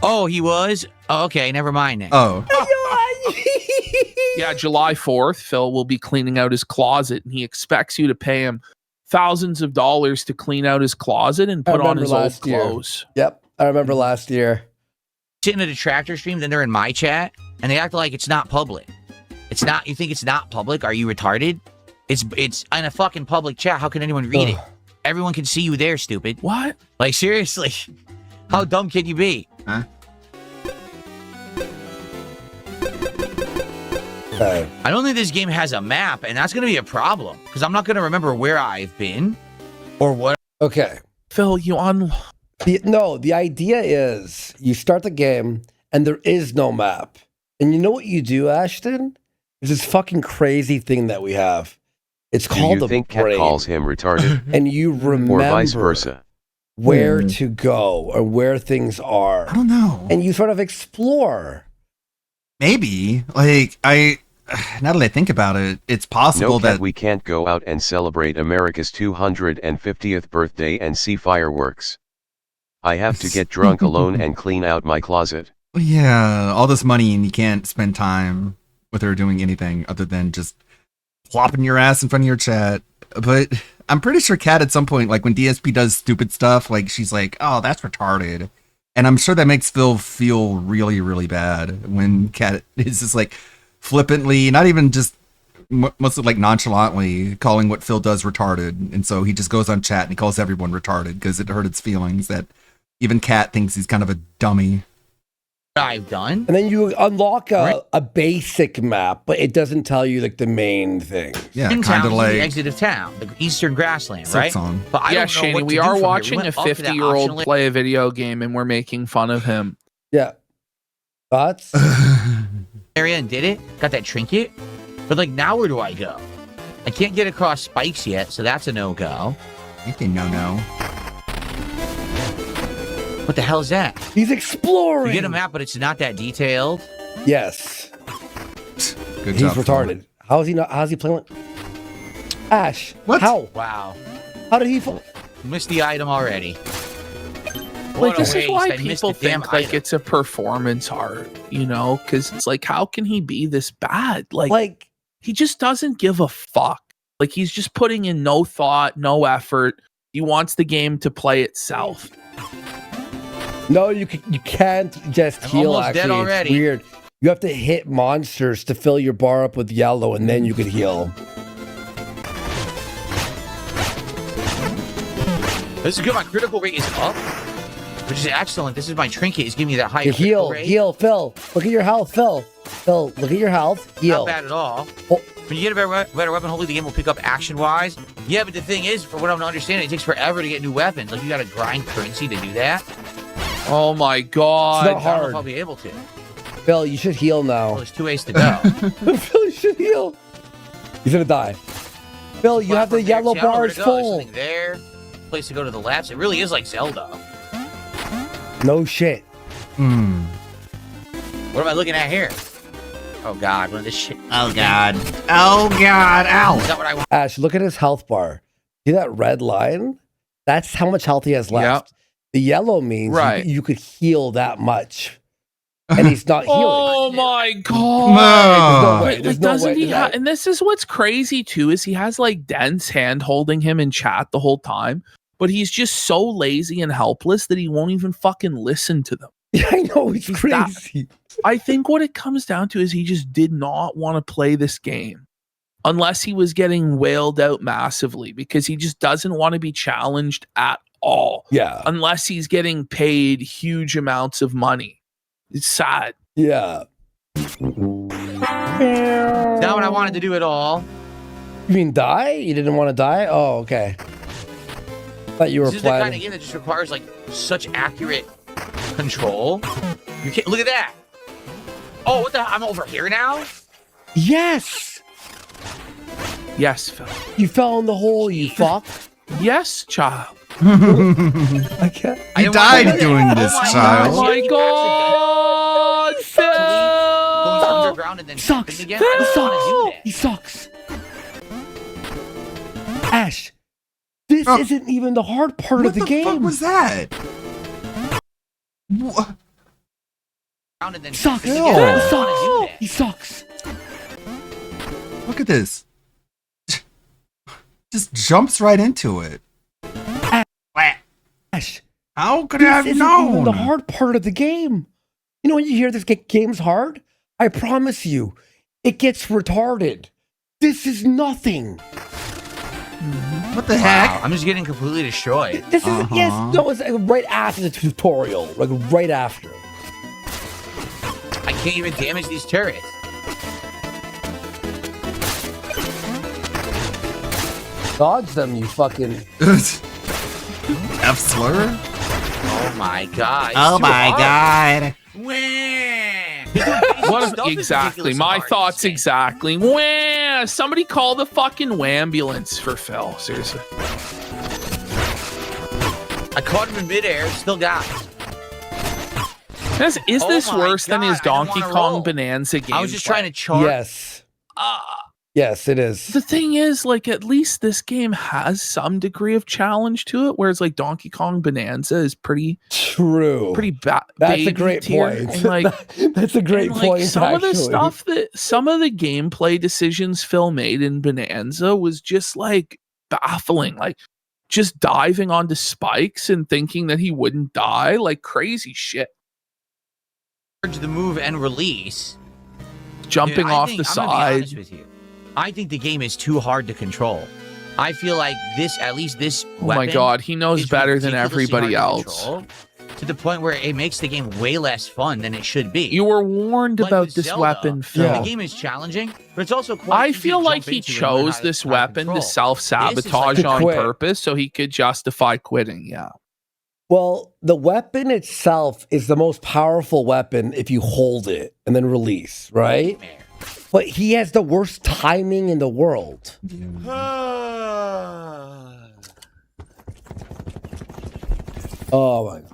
Oh, he was? Oh, okay, never mind then. Oh. Yeah, July 4th, Phil will be cleaning out his closet, and he expects you to pay him thousands of dollars to clean out his closet and put on his old clothes. Yep, I remember last year. Sitting at a tractor stream, then they're in my chat, and they act like it's not public. It's not. You think it's not public? Are you retarded? It's in a fucking public chat. How can anyone read it? Everyone can see you there, stupid. What? Like, seriously? How dumb can you be? Huh? I don't think this game has a map, and that's going to be a problem, because I'm not going to remember where I've been or what. Okay. Phil, you on... The idea is you start the game, and there is no map. And you know what you do, Ashton? There's this fucking crazy thing that we have. It's called Do you a think Cat brain. calls him retarded? And you remember or vice versa? where to go or where things are. I don't know. And you sort of explore. Maybe. Like, now that I think about it, it's possible No, Cat, that we can't go out and celebrate America's 250th birthday and see fireworks. I have to get drunk alone and clean out my closet. yeah, all this money and you can't spend time with her doing anything other than just flopping your ass in front of your chat. But I'm pretty sure Kat at some point, like when DSP does stupid stuff, like she's like, "Oh, that's retarded," and I'm sure that makes Phil feel really, really bad when Kat is just like flippantly, not even just mostly like nonchalantly calling what Phil does retarded, and so he just goes on chat and he calls everyone retarded because it hurt its feelings that even Kat thinks he's kind of a dummy. I've done. And then you unlock a basic map, but it doesn't tell you like the main thing. Yeah, kind of like the exit of town, the eastern grassland, right? Song. But I yeah, don't know Shani, what we to do are from watching here. a 50-year-old play a video game, and we're making fun of him. Yeah. Thoughts? Area and did it. Got that trinket. But like, now where do I go? I can't get across spikes yet, so that's a no-go. You can no. What the hell is that? He's exploring. You get a map, but it's not that detailed. Yes. Good He's job. retarded. How is he not? How's he playing? Ash. What? How? Wow. How did he fall? Missed the item already. Like, this is waste. why I missed people the damn think like item. it's a performance art, you know? Because it's like, how can he be this bad? Like he just doesn't give a fuck. Like, he's just putting in no thought, no effort. He wants the game to play itself. No, you can't just I'm heal. almost Actually, dead already. It's weird. You have to hit monsters to fill your bar up with yellow, and then you can heal. This is good. My critical rate is up, which is excellent. This is my trinket. It's giving me that high You critical heal, rate. heal, Phil. Look at your health, Phil. Phil, look at your health. Heal. Not bad at all. Oh. When you get a better weapon, hopefully the game will pick up action-wise. Yeah, but the thing is, for what I'm understanding, it takes forever to get new weapons. Like, you got to grind currency to do that. Oh my god. It's not I don't know hard. if I'll be able to. Phil, you should heal now. Well, there's 2 ways to go. Phil, you should heal. He's gonna die. Phil, you have the yellow See, I don't know where bars to go. There's full. something there. Place to go to the left. It really is like Zelda. No shit. What am I looking at here? Oh god, one of this shit. Oh god. Oh god. Ow. Is that what I want? Ash, look at his health bar. See that red line? That's how much health he has left. The yellow means Right. you could heal that much. And he's not healing. Oh my god. There's no way. But, There's like, no doesn't way. he have, and this is what's crazy too, is he has like Dent's hand holding him in chat the whole time, but he's just so lazy and helpless that he won't even fucking listen to them. Yeah, I know, it's crazy. I think what it comes down to is he just did not want to play this game unless he was getting wailed out massively, because he just doesn't want to be challenged at all. Yeah. Unless he's getting paid huge amounts of money. It's sad. Yeah. It's not what I wanted to do at all. You mean die? You didn't want to die? Oh, okay. Thought you were This is the kind of planning. game that just requires like such accurate control. You can't look at that. Oh, what the? I'm over here now. Yes. Yes, Phil. You fell in the hole, you fuck. Yes, child. I can't. You died doing this, child. Oh my god, Phil! Going underground and then Sucks. jumping again. I don't want to do that. He sucks. Ash, this isn't even the hard part of the game. What was that? And then Sucks. jumping again. I don't Sucks. want to do that. He sucks. Look at this. Just jumps right into it. Ash, how could this I have isn't known? even the hard part of the game. You know when you hear this game's hard? I promise you, it gets retarded. This is nothing. What the heck? I'm just getting completely destroyed. This is yes, no, it's right after the tutorial, like right after. I can't even damage these turrets. Dodge them, you fucking. F slur? Oh my god. it's Oh too my hard. god. What exactly? My thoughts exactly. Wah! Somebody call the fucking wambulance for Phil. Seriously. I caught him in midair, still got him. Is Oh this my worse than his God, I don't Donkey wanna Kong roll. Bonanza game? I was just trying to charge. Yes. Yes, it is. The thing is, like, at least this game has some degree of challenge to it, whereas like Donkey Kong Bonanza is pretty true. bad. That's a great point. And, like, that's a great point. Some actually. of the stuff some of the gameplay decisions Phil made in Bonanza was just like baffling. Like just diving onto spikes and thinking that he wouldn't die, like crazy shit. The move and release. Jumping off the I'm gonna be side. honest with you. I think the game is too hard to control. I feel like at least this Oh my god, he knows better than everybody else. To the point where it makes the game way less fun than it should be. You were warned Like about with this Zelda, weapon, Phil. The game is challenging, but it's also quite I easy feel to like jump he into and learn chose how this to weapon control. to self-sabotage To on quit. purpose so he could justify quitting, yeah. Well, the weapon itself is the most powerful weapon if you hold it and then release, right? But he has the worst timing in the world. Oh my god.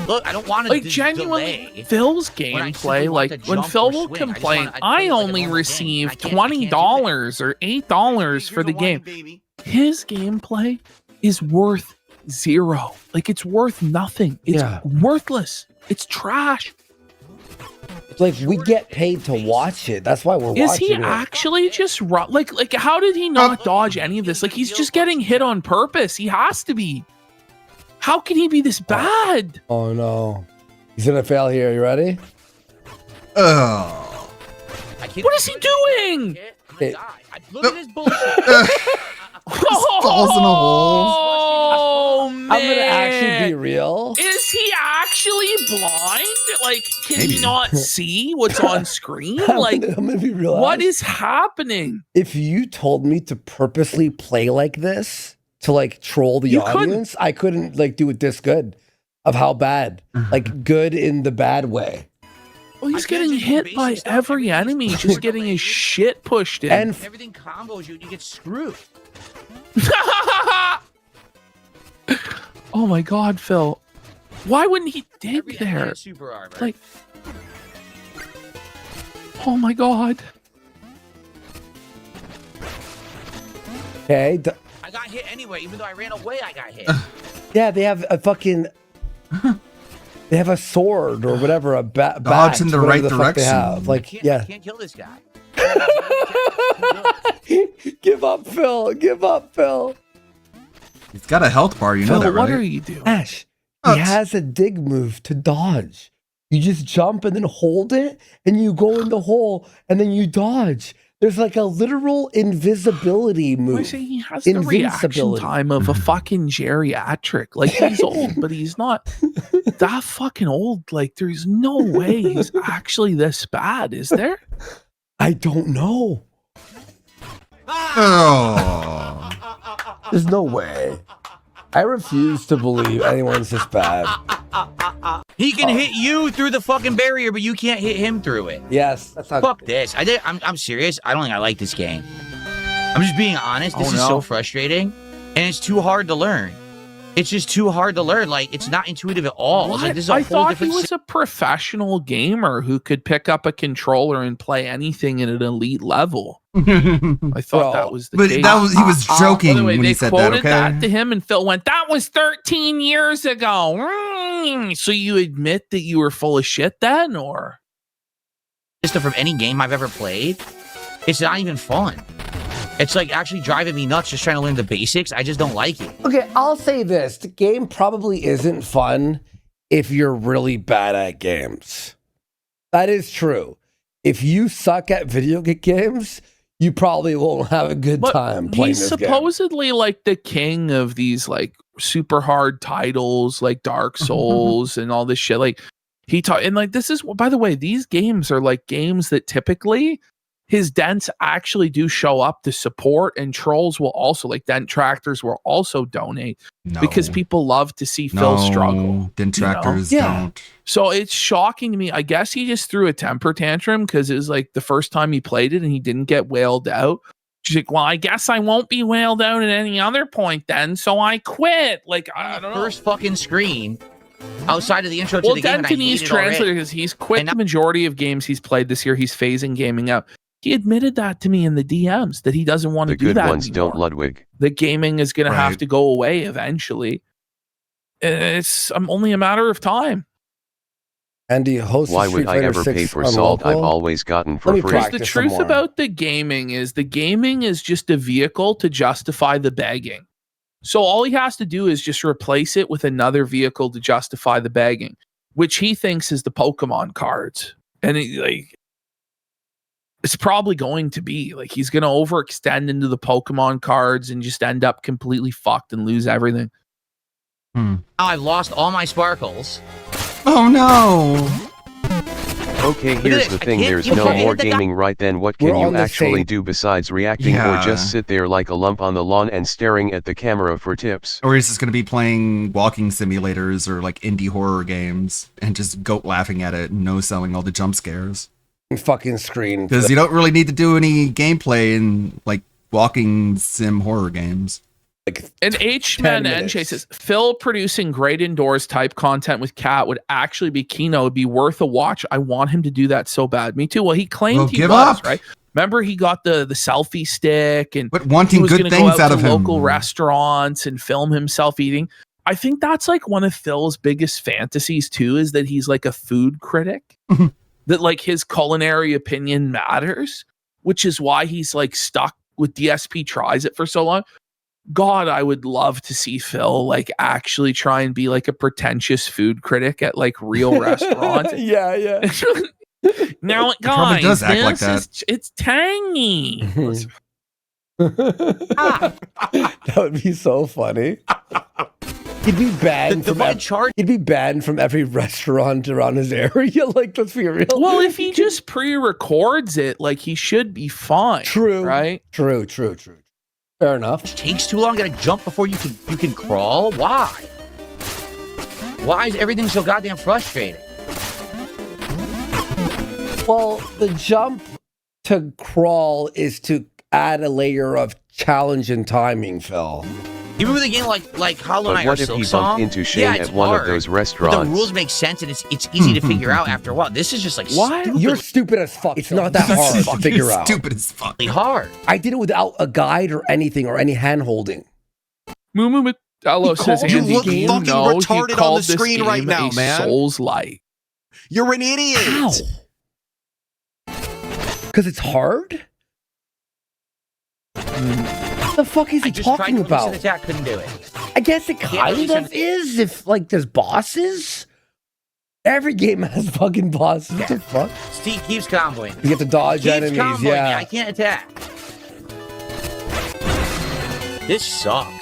Look, I don't want to Like genuinely, Phil's gameplay, like when Phil will complain, I only received $20 or $8 for the game. His gameplay is worth zero. Like it's worth nothing. It's worthless. It's trash. Like we get paid to watch it. That's why we're Is watching he it. actually just like how did he not dodge any of this? Like he's just getting hit on purpose. He has to be. How can he be this bad? Oh no. He's gonna fail here. You ready? Oh. What is he doing? Look at this bullshit. Falls in a hole. Oh man! I'm gonna actually be real. Is he actually blind? Like, can he not see what's on screen? Like, I'm gonna be real. what is happening? If you told me to purposely play like this to like troll the audience, I couldn't like do it this good. Of how bad, like good in the bad way. Well, he's getting hit by every enemy, just getting his shit pushed in. And everything combos you, and you get screwed. Oh my god, Phil. Why wouldn't he dig there? Super armor. Like, oh my god. Okay. I got hit anyway, even though I ran away, I got hit. Yeah, they have a fucking. They have a sword or whatever, a bat. Dodge in the right whatever fuck they direction. have. Like, I can't kill this guy. Give up, Phil. Give up, Phil. He's got a health bar, you know Phil, that, right? what are you doing? Ash, he has a dig move to dodge. You just jump and then hold it, and you go in the hole, and then you dodge. There's like a literal invisibility move. I say he has the reaction time of a fucking geriatric. Like he's old, but he's not that fucking old. Like there's no way he's actually this bad, is there? I don't know. Oh. There's no way. I refuse to believe anyone's this bad. He can hit you through the fucking barrier, but you can't hit him through it. Yes, that's not Fuck this. I'm serious. I don't think I like this game. I'm just being honest. This is so frustrating, and it's too hard to learn. It's just too hard to learn. Like it's not intuitive at all. It's like, this is a I whole thought he different was a professional gamer who could pick up a controller and play anything at an elite level. I thought that was the But case. that was he was joking By the way, when they he said that. quoted Okay. that to him, and Phil went, "That was 13 years ago." So you admit that you were full of shit then, or? system from any game I've ever played. It's not even fun. It's like actually driving me nuts just trying to learn the basics. I just don't like it. Okay, I'll say this. The game probably isn't fun if you're really bad at games. That is true. If you suck at video games, you probably won't have a good time playing He's this game. supposedly like the king of these like super hard titles like Dark Souls and all this shit. Like he taught, and like this is, by the way, these games are like games that typically his dents actually do show up to support, and trolls will also, like dent tractors will also donate because people love to see Phil struggle. Dent tractors Yeah. don't. So it's shocking to me. I guess he just threw a temper tantrum because it was like the first time he played it and he didn't get wailed out. She's like, well, I guess I won't be wailed out at any other point then, so I quit. Like, I don't know. First fucking screen, outside of the intro to the game, and I Dentonese hate it translator, already. because he's quit the majority of games he's played this year. He's phasing gaming out. He admitted that to me in the DMs, that he doesn't want to The do good that ones anymore. don't, Ludwig. The gaming is going to have Right. to go away eventually. It's only a matter of time. Andy, host Why of would Street I Fighter ever 6 pay for on salt I've local? always gotten Let for me free? Because the practice some truth more. about the gaming is just a vehicle to justify the begging. So all he has to do is just replace it with another vehicle to justify the begging, which he thinks is the Pokemon cards. And it's probably going to be like he's going to overextend into the Pokemon cards and just end up completely fucked and lose everything. Now I've lost all my sparkles. Oh no! Okay, here's the thing, there's no more gaming right then. What We're can on you the actually same- do besides reacting Yeah. or just sit there like a lump on the lawn and staring at the camera for tips? Or he's just going to be playing walking simulators or like indie horror games and just goat laughing at it and no selling all the jump scares. Fucking screen. Because you don't really need to do any gameplay in like walking sim horror games. And H-Man 10 and minutes. Chase says, Phil producing great indoors type content with Cat would actually be keynote, would be worth a watch. I want him to do that so bad. Me too. Well, he claimed Well, he give was, up. right? Remember, he got the selfie stick and But wanting he was good gonna things go out out to of him. local restaurants and film himself eating. I think that's like one of Phil's biggest fantasies too, is that he's like a food critic, that like his culinary opinion matters, which is why he's like stuck with DSP Tries It for so long. God, I would love to see Phil like actually try and be like a pretentious food critic at like real restaurants. yeah. Now, probably guys, does act like it's tangy. That would be so funny. He'd be banned he'd be banned from every restaurant around his area. Like, let's be real. Well, if he just pre-records it, like he should be fine. True. Right? True. Fair enough. It takes too long to jump before you can crawl. Why? Why is everything so goddamn frustrating? Well, the jump to crawl is to add a layer of challenge and timing, Phil. You remember the game like Hollow But Knight or what if Silk he Song? bumped into Shane Yeah, at it's one hard, of those but restaurants? the rules make sense and it's easy to figure out after a while. This is just like stupid. You're stupid as fuck. It's not that hard to figure out. Stupid as fuck. Hard. I did it without a guide or anything or any hand holding. Moo Hello says called Andy. you look Do you fucking know he retarded on called the this screen right game now, a man. Souls-like. You're an idiot. How? Because it's hard? What the fuck is he talking about? Attack couldn't do it. I guess it kind of is if like there's bosses. Every game has fucking bosses. What the fuck? Steve keeps comboing. You get to dodge Keeps enemies, comboing me. yeah. I can't attack. This sucks.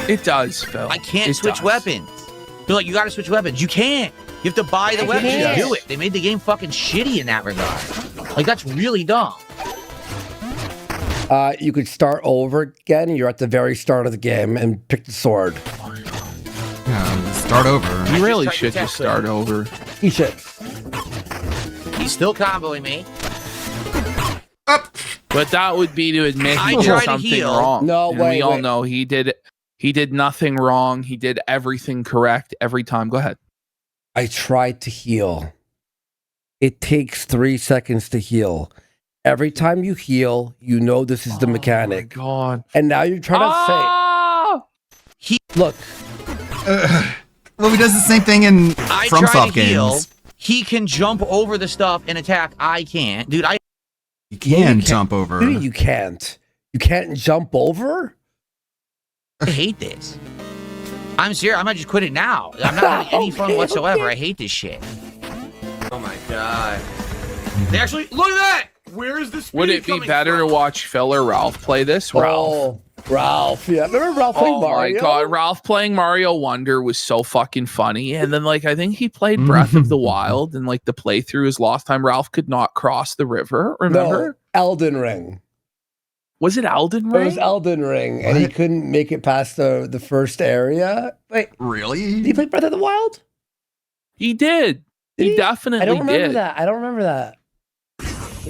It does, Phil. I can't It switch does. weapons. They're like, you gotta switch weapons. You can't. You have to buy the weapons can't. to do it. They made the game fucking shitty in that regard. Like, that's really dumb. You could start over again. You're at the very start of the game and pick the sword. Start over. You really tried to should attack just start over. He should. He's still comboing me. But that would be to admit I he did tried to something heal. wrong. No, And wait, we all wait. know he did nothing wrong. He did everything correct every time. Go ahead. I tried to heal. It takes 3 seconds to heal. Every time you heal, you know this is the mechanic. God. And now you're trying to say, look, Well, he does the same thing in I try FromSoft to heal. games. He can jump over the stuff and attack. I can't. Dude, You can jump over. Dude, you can't. You can't jump over? I hate this. I'm serious. I might just quit it now. I'm not having any fun whatsoever. I hate this shit. Oh my god. They actually look at that. Where is this? Would it be better to watch Phil or Ralph play this? Ralph. Oh, Ralph. Yeah, remember Ralph playing Mario? My god, Ralph playing Mario Wonder was so fucking funny. And then like I think he played Breath of the Wild and like the playthrough is lost time. Ralph could not cross the river. Remember? No, Elden Ring. Was it Elden It Ring? was Elden Ring, and he couldn't make it past the first area. Wait, really? Did he play Breath of the Wild? He did. He definitely I don't remember did. that. I don't remember that.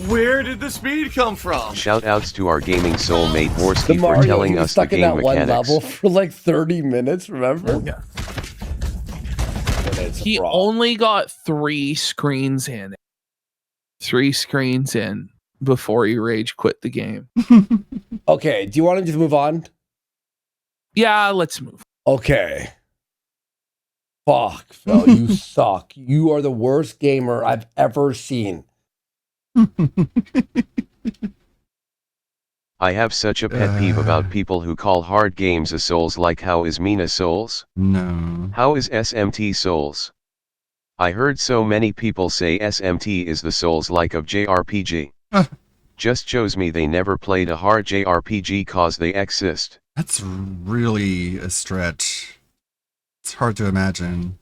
Where did the speed come from? Shout outs to our gaming soulmate The Morsky for Mario, telling he was us the stuck in game that one mechanics. level for like 30 minutes, remember? Yeah. it's a He fraud. only got 3 screens in. 3 screens in before he rage quit the game. Okay, do you want to just move on? Yeah, let's move. Okay. Fuck, Phil, you suck. You are the worst gamer I've ever seen. I have such a pet peeve about people who call hard games a Souls. Like, how is Mina Souls? No. How is SMT Souls? I heard so many people say SMT is the Souls-like of JRPG. Just shows me they never played a hard JRPG cause they exist. That's really a stretch. It's hard to imagine.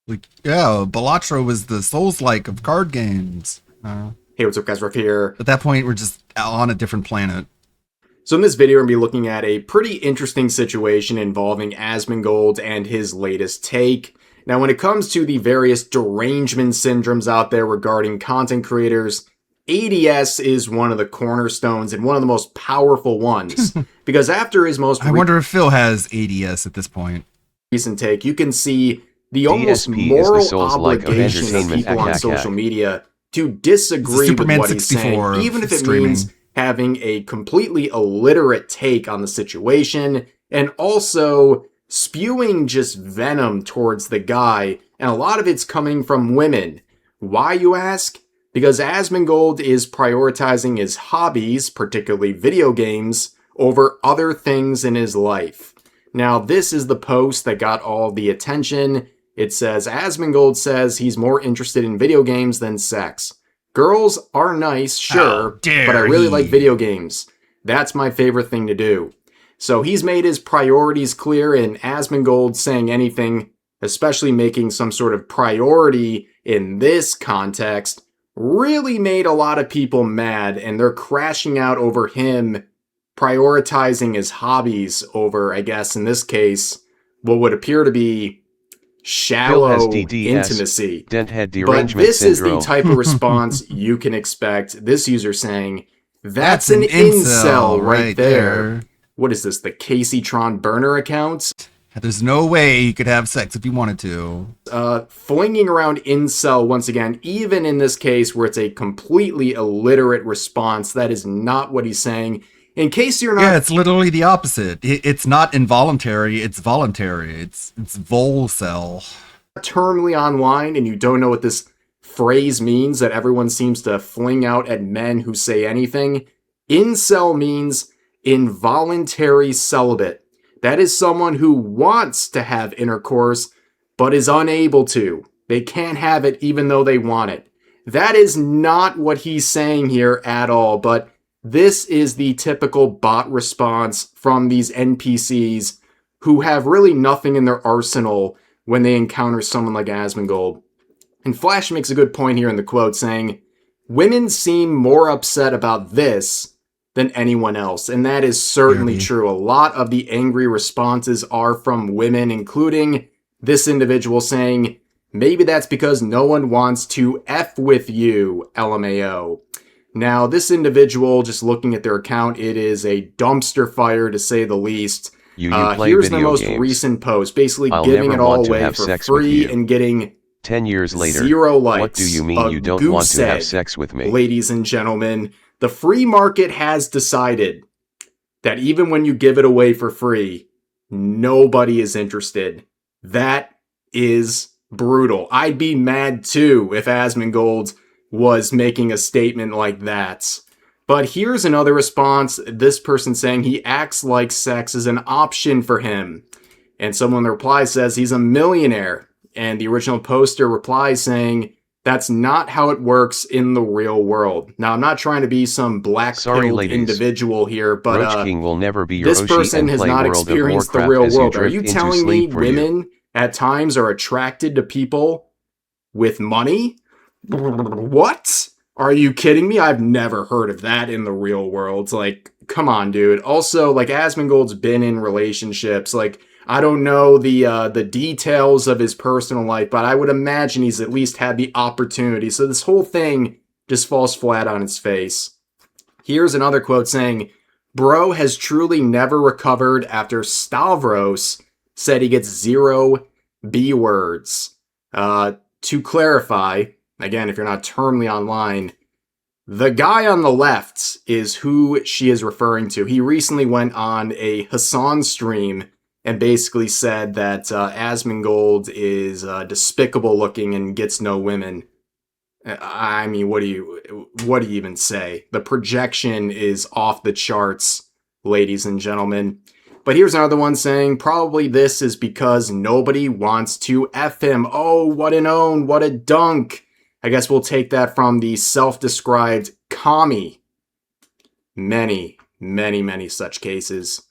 Like, yeah, Balatro was the Souls-like of card games. Hey, what's up, guys? Ruff here. At that point, we're just on a different planet. So in this video, we're going to be looking at a pretty interesting situation involving Asmongold and his latest take. Now, when it comes to the various derangement syndromes out there regarding content creators, ADS is one of the cornerstones and one of the most powerful ones. Because after his most I wonder if Phil has ADS at this point. recent take, you can see the almost DSP moral is the Souls-like of obligation of entertainment. people on Ack, ack, social ack. media to disagree with Superman what he's 64 saying, of even if it streaming. means having a completely illiterate take on the situation, and also spewing just venom towards the guy, and a lot of it's coming from women. Why, you ask? Because Asmongold is prioritizing his hobbies, particularly video games, over other things in his life. Now, this is the post that got all the attention. It says, Asmongold says he's more interested in video games than sex. Girls are nice, sure, but I really like video games. That's my favorite thing to do. So he's made his priorities clear, and Asmongold saying anything, especially making some sort of priority in this context, really made a lot of people mad, and they're crashing out over him prioritizing his hobbies over, I guess in this case, what would appear to be shallow intimacy. Denthead But derangement this syndrome. is the type of response you can expect. This user saying, that's an incel right there. What is this, the Casey Tron burner account? There's no way you could have sex if you wanted to. Flinging around incel once again, even in this case where it's a completely illiterate response. That is not what he's saying. In case you're not... Yeah, it's literally the opposite. It's not involuntary, it's voluntary. It's volcel. Terminally online and you don't know what this phrase means that everyone seems to fling out at men who say anything, incel means involuntary celibate. That is someone who wants to have intercourse but is unable to. They can't have it even though they want it. That is not what he's saying here at all, but this is the typical bot response from these NPCs who have really nothing in their arsenal when they encounter someone like Asmongold. And Flash makes a good point here in the quote saying, women seem more upset about this than anyone else. And that is certainly true. A lot of the angry responses are from women, including this individual saying, maybe that's because no one wants to F with you, LMAO. Now, this individual, just looking at their account, it is a dumpster fire to say the least. You play here's the video most games. recent post, basically I'll giving never it all want to away have for sex with free you. and getting 10 years later, 0 likes. what do you mean you don't want to have sex with me? Ladies and gentlemen, the free market has decided that even when you give it away for free, nobody is interested. That is brutal. I'd be mad too if Asmongold was making a statement like that. But here's another response. This person saying he acts like sex is an option for him. And someone in the reply says he's a millionaire. And the original poster replies saying, that's not how it works in the real world. Now, I'm not trying to be some black-pilled individual here, but Roach King will never be your this Oshi person and has play not World of experienced the Warcraft real as you world. Are drift you into telling me sleep for you. women at times are attracted to people with money? What? Are you kidding me? I've never heard of that in the real world. Like, come on, dude. Also, like, Asmongold's been in relationships. Like, I don't know the details of his personal life, but I would imagine he's at least had the opportunity. So this whole thing just falls flat on its face. Here's another quote saying, bro has truly never recovered after Stavros said he gets 0 B words. To clarify, again, if you're not terminally online, the guy on the left is who she is referring to. He recently went on a Hassan stream and basically said that Asmongold is despicable looking and gets no women. I mean, what do you even say? The projection is off the charts, ladies and gentlemen. But here's another one saying, probably this is because nobody wants to F him. Oh, what an own, what a dunk. I guess we'll take that from the self-described commie. Many, many, many such cases.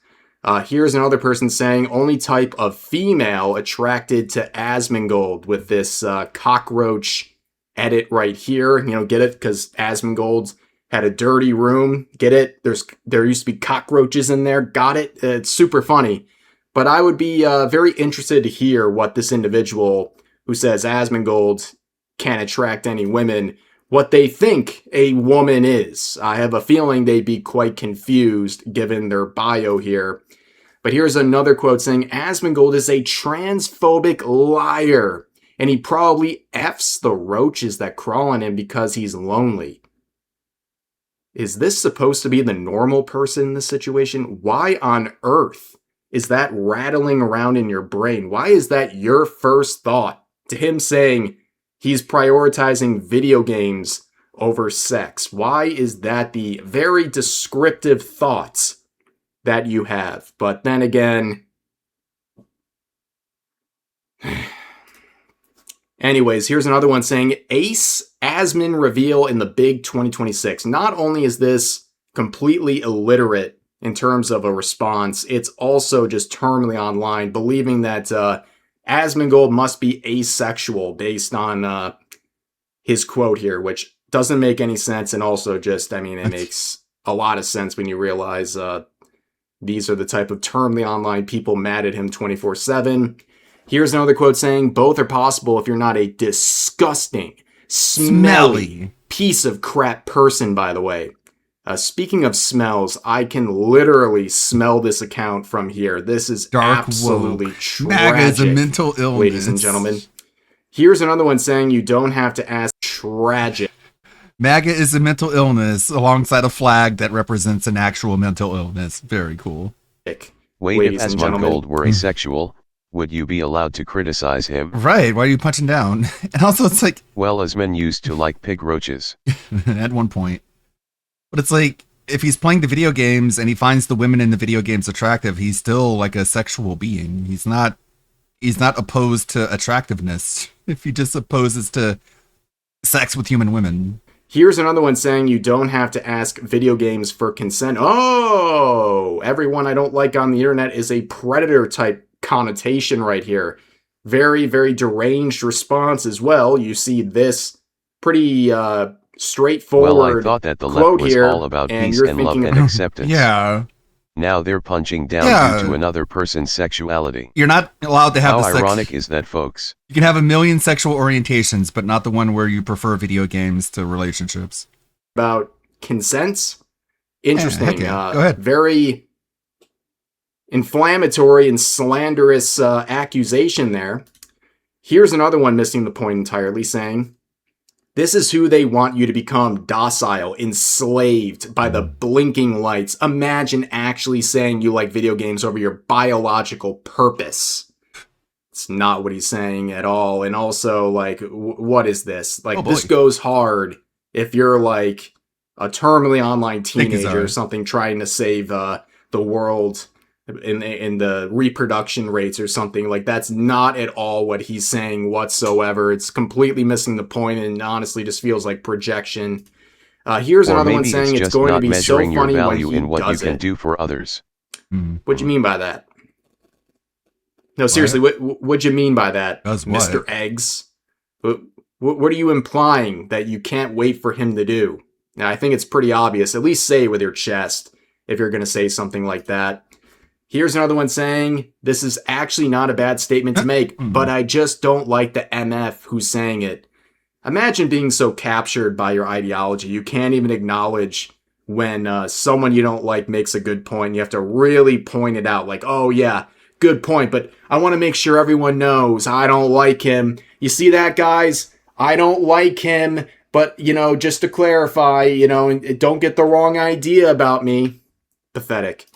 Here's another person saying, only type of female attracted to Asmongold, with this cockroach edit right here. You know, get it? Because Asmongold had a dirty room. Get it? There used to be cockroaches in there. Got it? It's super funny. But I would be very interested to hear what this individual who says Asmongold can't attract any women, what they think a woman is. I have a feeling they'd be quite confused given their bio here. But here's another quote saying, Asmongold is a transphobic liar, and he probably F's the roaches that crawl on him because he's lonely. Is this supposed to be the normal person in this situation? Why on earth is that rattling around in your brain? Why is that your first thought to him saying he's prioritizing video games over sex? Why is that the very descriptive thoughts that you have? But then again, anyways, here's another one saying Ace Asmin reveal in the big 2026. Not only is this completely illiterate in terms of a response, it's also just terminally online, believing that Asmongold must be asexual based on his quote here, which doesn't make any sense. And also just, I mean, it makes a lot of sense when you realize these are the type of terminally online people mad at him 24/7. Here's another quote saying, both are possible if you're not a disgusting, smelly piece of crap person, by the way. Speaking of smells, I can literally smell this account from here. This is absolutely tragic, MAGA is a mental illness. ladies and gentlemen. Here's another one saying you don't have to ask. Tragic. MAGA is a mental illness alongside a flag that represents an actual mental illness. Very cool. Wait, if Asmongold were asexual, would you be allowed to criticize him? Right, why are you punching down? And also it's like... Well, as men used to like pig roaches. At one point. But it's like, if he's playing the video games and he finds the women in the video games attractive, he's still like a sexual being. He's not opposed to attractiveness. If he just opposes to sex with human women. Here's another one saying you don't have to ask video games for consent. Oh, everyone I don't like on the internet is a predator type connotation right here. Very, very deranged response as well. You see this pretty straightforward well, I thought that the left was all about peace and love and acceptance. Yeah. Now they're punching down due to another person's sexuality. You're not allowed to have How ironic is that, folks? You can have a million sexual orientations, but not the one where you prefer video games to relationships. About consents? Interesting. Yeah, go ahead. Very inflammatory and slanderous accusation there. Here's another one missing the point entirely, saying, this is who they want you to become, docile, enslaved by the blinking lights. Imagine actually saying you like video games over your biological purpose. It's not what he's saying at all. And also, like, what is this? Like, this goes hard if you're, like, a terminally online teenager or something trying to save the world in the reproduction rates or something. Like, that's not at all what he's saying whatsoever. It's completely missing the point and honestly just feels like projection. Here's another one saying it's going to be so funny when he in what does you can it. do for others. What do you mean by that? No, seriously, what do you mean by that, Mr. Eggs? What are you implying that you can't wait for him to do? Now, I think it's pretty obvious. At least say it with your chest if you're going to say something like that. Here's another one saying, this is actually not a bad statement to make, but I just don't like the MF who's saying it. Imagine being so captured by your ideology, you can't even acknowledge when someone you don't like makes a good point. You have to really point it out, like, oh yeah, good point, but I want to make sure everyone knows I don't like him. You see that, guys? I don't like him, but, you know, just to clarify, you know, don't get the wrong idea about me. Pathetic.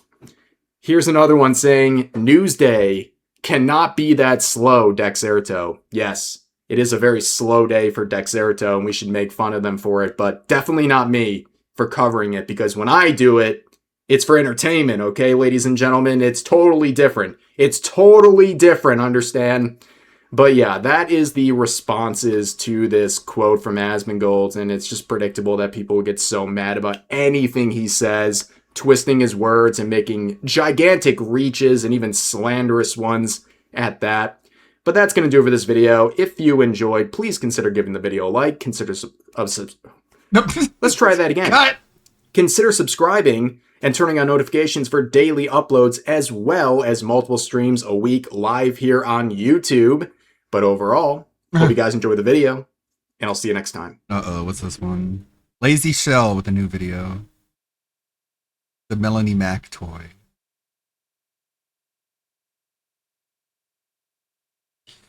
Here's another one saying, Newsday cannot be that slow, Dexerto. Yes, it is a very slow day for Dexerto, and we should make fun of them for it, but definitely not me for covering it, because when I do it, it's for entertainment, okay, ladies and gentlemen? It's totally different. It's totally different, understand? But yeah, that is the responses to this quote from Asmongold, and it's just predictable that people would get so mad about anything he says, twisting his words and making gigantic reaches and even slanderous ones at that. But that's going to do it for this video. If you enjoyed, please consider giving the video a like. Let's try that again. Cut. Consider subscribing and turning on notifications for daily uploads, as well as multiple streams a week live here on YouTube. But overall, hope you guys enjoy the video, and I'll see you next time. Uh-oh, what's this one? Lazy Shell with a new video. The Melanie Mac toy.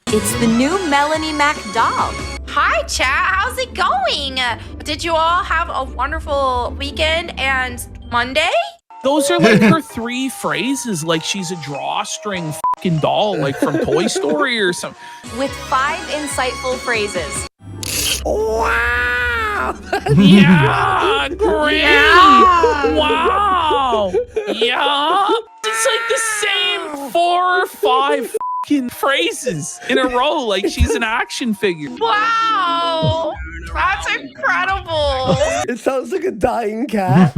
It's the new Melanie Mac doll. Hi, chat. How's it going? Did you all have a wonderful weekend and Monday? Those are like her 3 phrases, like she's a drawstring fucking doll, like from Toy Story or something. With 5 insightful phrases. Wow! Yeah! Great! Yeah. Wow! Yeah! It's like the same 4 or 5 fucking phrases in a row, like she's an action figure. Wow! That's incredible! It sounds like a dying cat.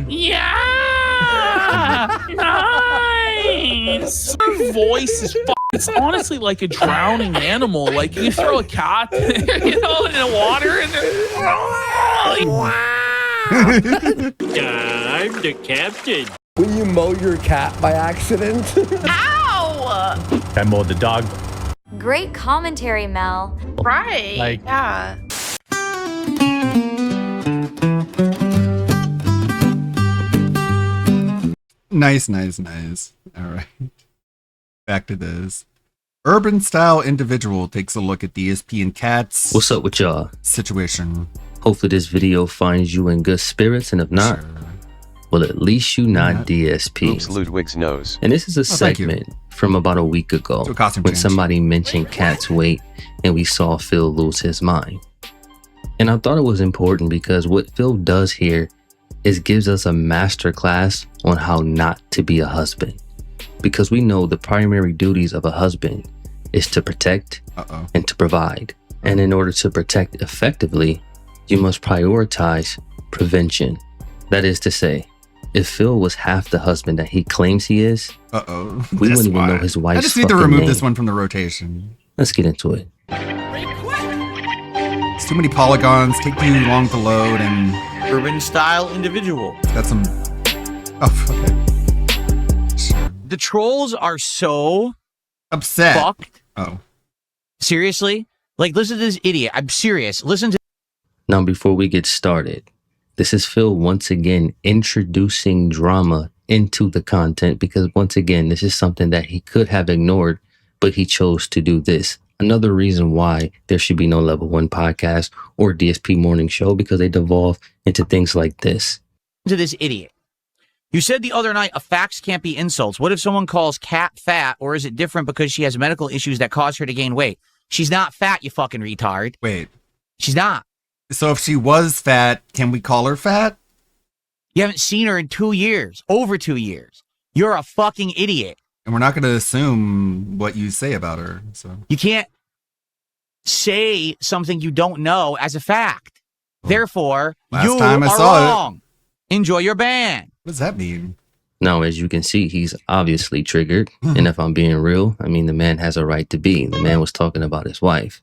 Yeah! Nice! Her voice is it's honestly like a drowning animal. Like you throw a cat there, you know, in the water and I'm the captain. When you mow your cat by accident. Ow! I mowed the dog. Great commentary, Mel. Right. Like- yeah. Nice. All right. Back to this. Urban Style Individual takes a look at DSP and Cats. What's up with y'all? Situation. Hopefully this video finds you in good spirits, and if not, well, at least you not DSP. Oops, Ludwig's nose. And this is a thank you. segment from about a week ago So costume when change. somebody mentioned Cat's weight and we saw Phil lose his mind. And I thought it was important because what Phil does here is gives us a master class on how not to be a husband. Because we know the primary duties of a husband is to protect and to provide. And in order to protect effectively, you must prioritize prevention. That is to say, if Phil was half the husband that he claims he is, we wouldn't even know his wife's I just need to fucking remove name. this one from the rotation. Let's get into it. It's too many polygons, take too long to load, and Urban Style Individual. got some. Oh, okay. The trolls are so upset. Fucked. Oh, seriously? Like, listen to this idiot. I'm serious. Listen to. Now, before we get started, this is Phil once again introducing drama into the content because once again, this is something that he could have ignored, but he chose to do this. Another reason why there should be no Level 1 podcast or DSP morning show because they devolve into things like this. To this idiot. You said the other night, facts can't be insults. What if someone calls Cat fat, or is it different because she has medical issues that cause her to gain weight? She's not fat, you fucking retard. Wait. She's not. So if she was fat, can we call her fat? You haven't seen her in 2 years. Over 2 years. You're a fucking idiot. And we're not going to assume what you say about her. So you can't say something you don't know as a fact. Therefore, you time I are saw it. wrong. Enjoy your band. What does that mean? Now, as you can see, he's obviously triggered. And if I'm being real, I mean, the man has a right to be. The man was talking about his wife.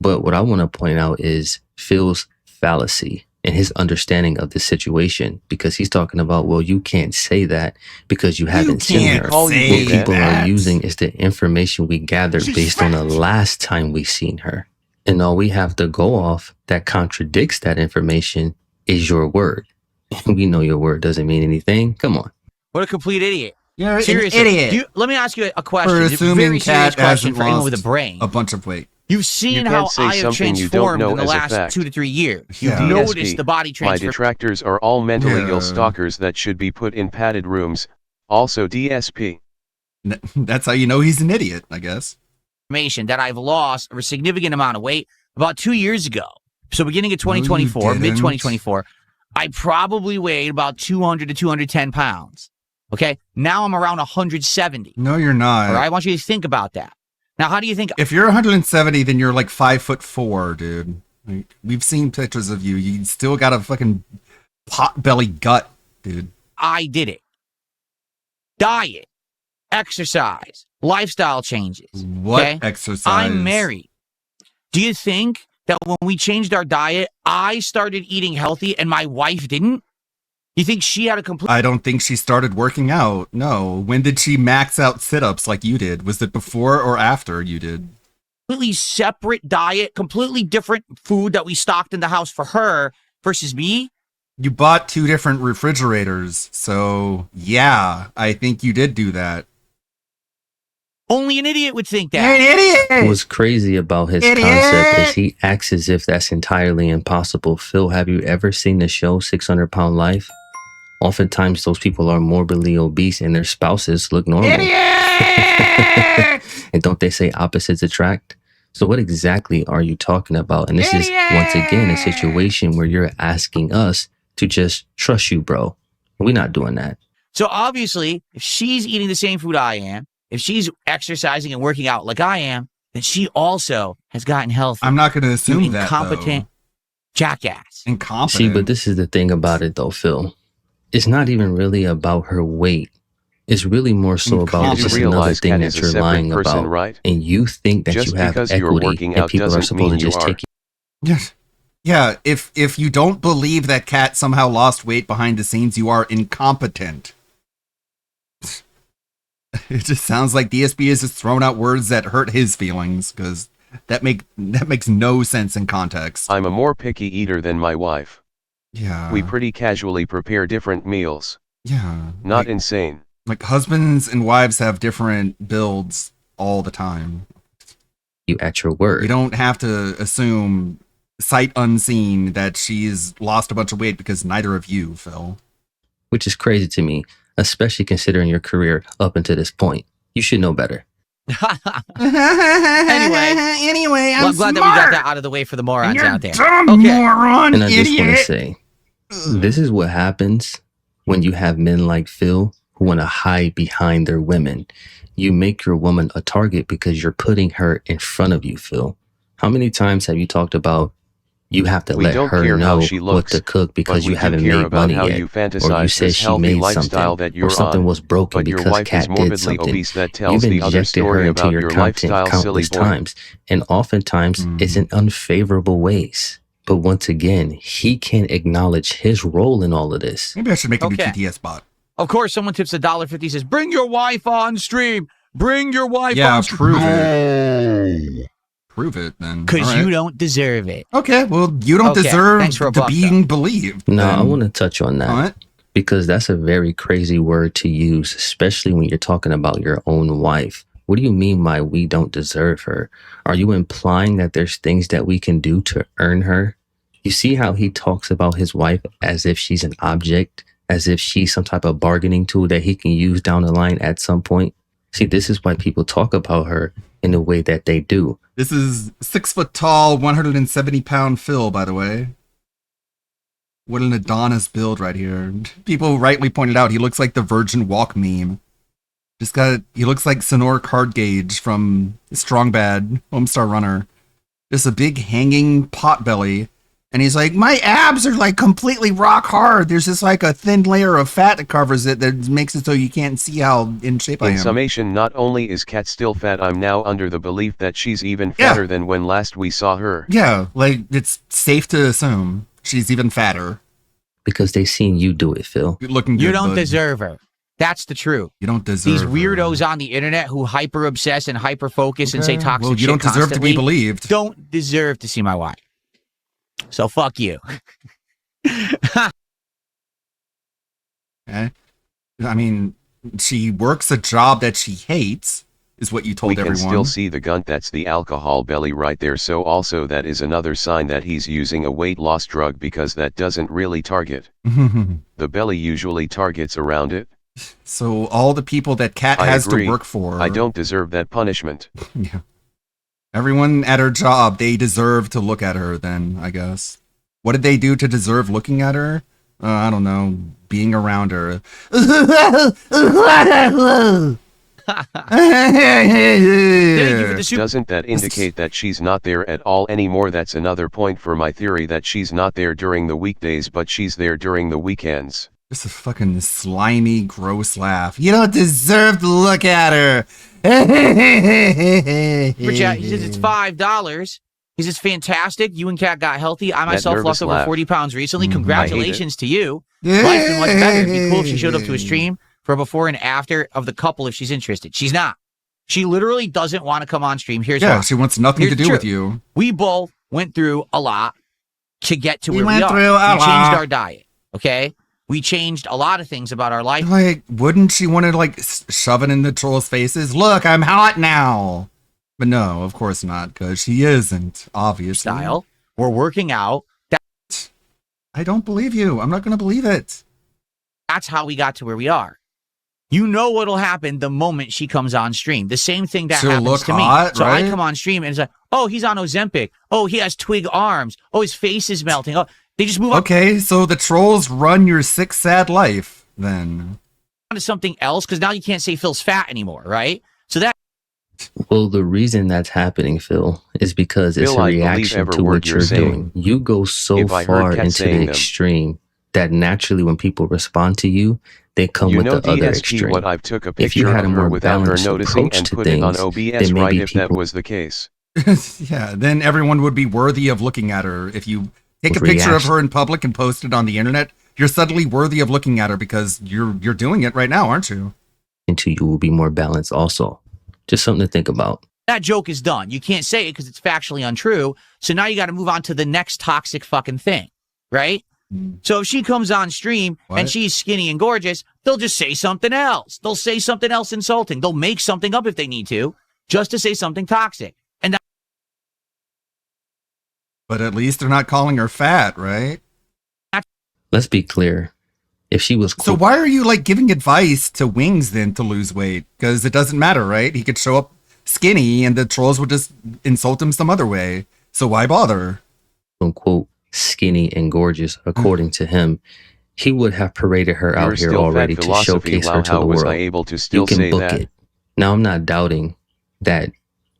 But what I want to point out is Phil's fallacy and his understanding of the situation, because he's talking about, well, you can't say that because you haven't seen her. What people are using is the information we gathered based on the last time we seen her. And all we have to go off that contradicts that information is your word. We know your word doesn't mean anything. Come on. What a complete idiot. You're Seriously. an idiot. Let me ask you a question. For It's a assuming very serious Cat question hasn't for anyone lost with a brain. a bunch of weight. You've seen You how can't say I have something you don't transformed know in the as a last fact. 2 to 3 years. Yeah. You've DSP, noticed the body my transformation. detractors are all mentally Yeah. ill stalkers that should be put in padded rooms. Also DSP. That's how you know he's an idiot, I guess. That I've lost a significant amount of weight about 2 years ago. So beginning of 2024, didn't. mid 2024, I probably weighed about 200 to 210 pounds. Okay, now I'm around 170. No, you're not. All right, I want you to think about that. Now, how do you think? If you're 170, then you're like 5'4", dude. Like, we've seen pictures of you. You still got a fucking pot belly gut, dude. I did it. Diet, exercise, lifestyle changes. What okay? exercise? I'm married. Do you think that when we changed our diet, I started eating healthy and my wife didn't? You think she had a complete... I don't think she started working out. No. When did she max out sit-ups like you did? Was it before or after you did? Completely separate diet, completely different food that we stocked in the house for her versus me? You bought 2 different refrigerators, so yeah, I think you did do that. Only an idiot would think that. You're an idiot! What's crazy about his concept is he acts as if that's entirely impossible. Phil, have you ever seen the show 600 Pound Life? Oftentimes, those people are morbidly obese and their spouses look normal. Idiot! And don't they say opposites attract? So what exactly are you talking about? And this is, once again, a situation where you're asking us to just trust you, bro. We're not doing that. So obviously, if she's eating the same food I am, if she's exercising and working out like I am, then she also has gotten healthy. I'm not going to assume you that, incompetent jackass. Incompetent. See, but this is the thing about it, though, Phil. It's not even really about her weight. It's really more so about You just another realize thing Kat that is a you're separate lying person, about. right? And you think that Just you have because you're equity working and out people are doesn't supposed to mean you just are. take you. Yes. Yeah, if you don't believe that Kat somehow lost weight behind the scenes, you are incompetent. It just sounds like DSP is just throwing out words that hurt his feelings, because that makes no sense in context. I'm a more picky eater than my wife. Yeah. We pretty casually prepare different meals. Yeah. Not insane. Like husbands and wives have different builds all the time. You at your word. You don't have to assume sight unseen that she's lost a bunch of weight because neither of you, Phil. Which is crazy to me, especially considering your career up until this point. You should know better. Anyway, I'm glad that we got that out of the way for the morons out there. Moron, And I just want to idiot. say, this is what happens when you have men like Phil who want to hide behind their women. You make your woman a target because you're putting her in front of you, Phil. How many times have you talked about you have to We let don't her care how know she what looks, to cook because but we you do haven't care made about money how yet, you or you fantasize said this she healthy made lifestyle something, that you're or something on. was broken But your because wife Kat is did morbidly something. obese that tells You've the other injected her story into about your your content lifestyle, silly countless boy. times, and oftentimes it's in unfavorable ways. But once again, he can't acknowledge his role in all of this. Maybe I should make a new Okay. TTS bot. Of course, someone tips $1.50, says, bring your wife on stream. Bring your wife Yeah, on stream. prove it. Prove it, then. Because All right. you don't deserve it. Okay, well, you don't Okay, deserve thanks for a to buck, being believed. No, then. I want to touch on that. What? Because that's a very crazy word to use, especially when you're talking about your own wife. What do you mean by we don't deserve her? Are you implying that there's things that we can do to earn her? You see how he talks about his wife as if she's an object, as if she's some type of bargaining tool that he can use down the line at some point? See, this is why people talk about her in the way that they do. This is 6 foot tall, 170 pound Phil, by the way. What an Adonis build right here. People rightly pointed out he looks like the Virgin Walk meme. He looks like Sonor Card Gauge from Strong Bad, Homestar Runner. Just a big hanging pot belly. And he's like, my abs are like completely rock hard. There's just like a thin layer of fat that covers it that makes it so you can't see how in shape I am. In summation, not only is Kat still fat, I'm now under the belief that she's even fatter than when last we saw her. Yeah, like it's safe to assume she's even fatter. Because they seen you do it, Phil. You're looking good, You don't bud. deserve her. That's the truth. You don't deserve These her. weirdos on the internet who hyper obsess and hyper focus and say Okay, toxic well, you shit don't deserve to be constantly believed. Don't deserve to see my wife. So fuck you. Okay. I mean, she works a job that she hates, is what you told we can everyone. Still see the gunt. That's the alcohol belly right there. So also that is another sign that he's using a weight loss drug, because that doesn't really target. The belly usually targets around it. So all the people that Kat has to work for. I don't deserve that punishment. Yeah. Everyone at her job, they deserve to look at her then, I guess. What did they do to deserve looking at her? I don't know. Being around her. Doesn't that indicate that she's not there at all anymore? That's another point for my theory that she's not there during the weekdays, but she's there during the weekends. Just a fucking slimy, gross laugh. You don't deserve to look at her. He says it's $5. He says, fantastic. You and Kat got healthy. I myself lost over 40 pounds recently. Congratulations to you. Life been much better. It'd be cool if she showed up to a stream for a before and after of the couple if she's interested. She's not. She literally doesn't want to come on stream. Here's why. She wants nothing to do with you. We both went through a lot to get to where we are. We changed our diet, okay? We changed a lot of things about our life. Like, wouldn't she want to, shove it in the trolls' faces? Look, I'm hot now. But no, of course not, because she isn't, obviously. We're working out. I don't believe you. I'm not going to believe it. That's how we got to where we are. You know what'll happen the moment she comes on stream. The same thing that happens to me. So right? I come on stream and it's like, oh, he's on Ozempic. Oh, he has twig arms. Oh, his face is melting. Oh, they just move on. Okay, so the trolls run your sick, sad life, then. On to something else, because now you can't say Phil's fat anymore, right? So that. Well, the reason that's happening, Phil, is because it's a reaction to what you're doing. You go so far into the extreme that naturally when people respond to you, they come with the other extreme. What I've took a If picture you had a of her more without her balanced noticing approach and to put it on things, OBS, then right? maybe If that people was the case. Yeah, then everyone would be worthy of looking at her. If you take a picture of her in public and post it on the internet, you're suddenly worthy of looking at her because you're doing it right now, aren't you? Into you will be more balanced also. Just something to think about. That joke is done. You can't say it because it's factually untrue. So now you got to move on to the next toxic fucking thing, right? So if she comes on stream and she's skinny and gorgeous, they'll just say something else. They'll say something else insulting. They'll make something up if they need to, just to say something toxic. And but at least they're not calling her fat, right? Let's be clear. If she was so why are you giving advice to Wings then to lose weight? Because it doesn't matter, right? He could show up skinny and the trolls would just insult him some other way. So why bother? Unquote, skinny and gorgeous, according to him, he would have paraded her out here already to showcase her to the world. I able to still you can say book that? it. Now, I'm not doubting that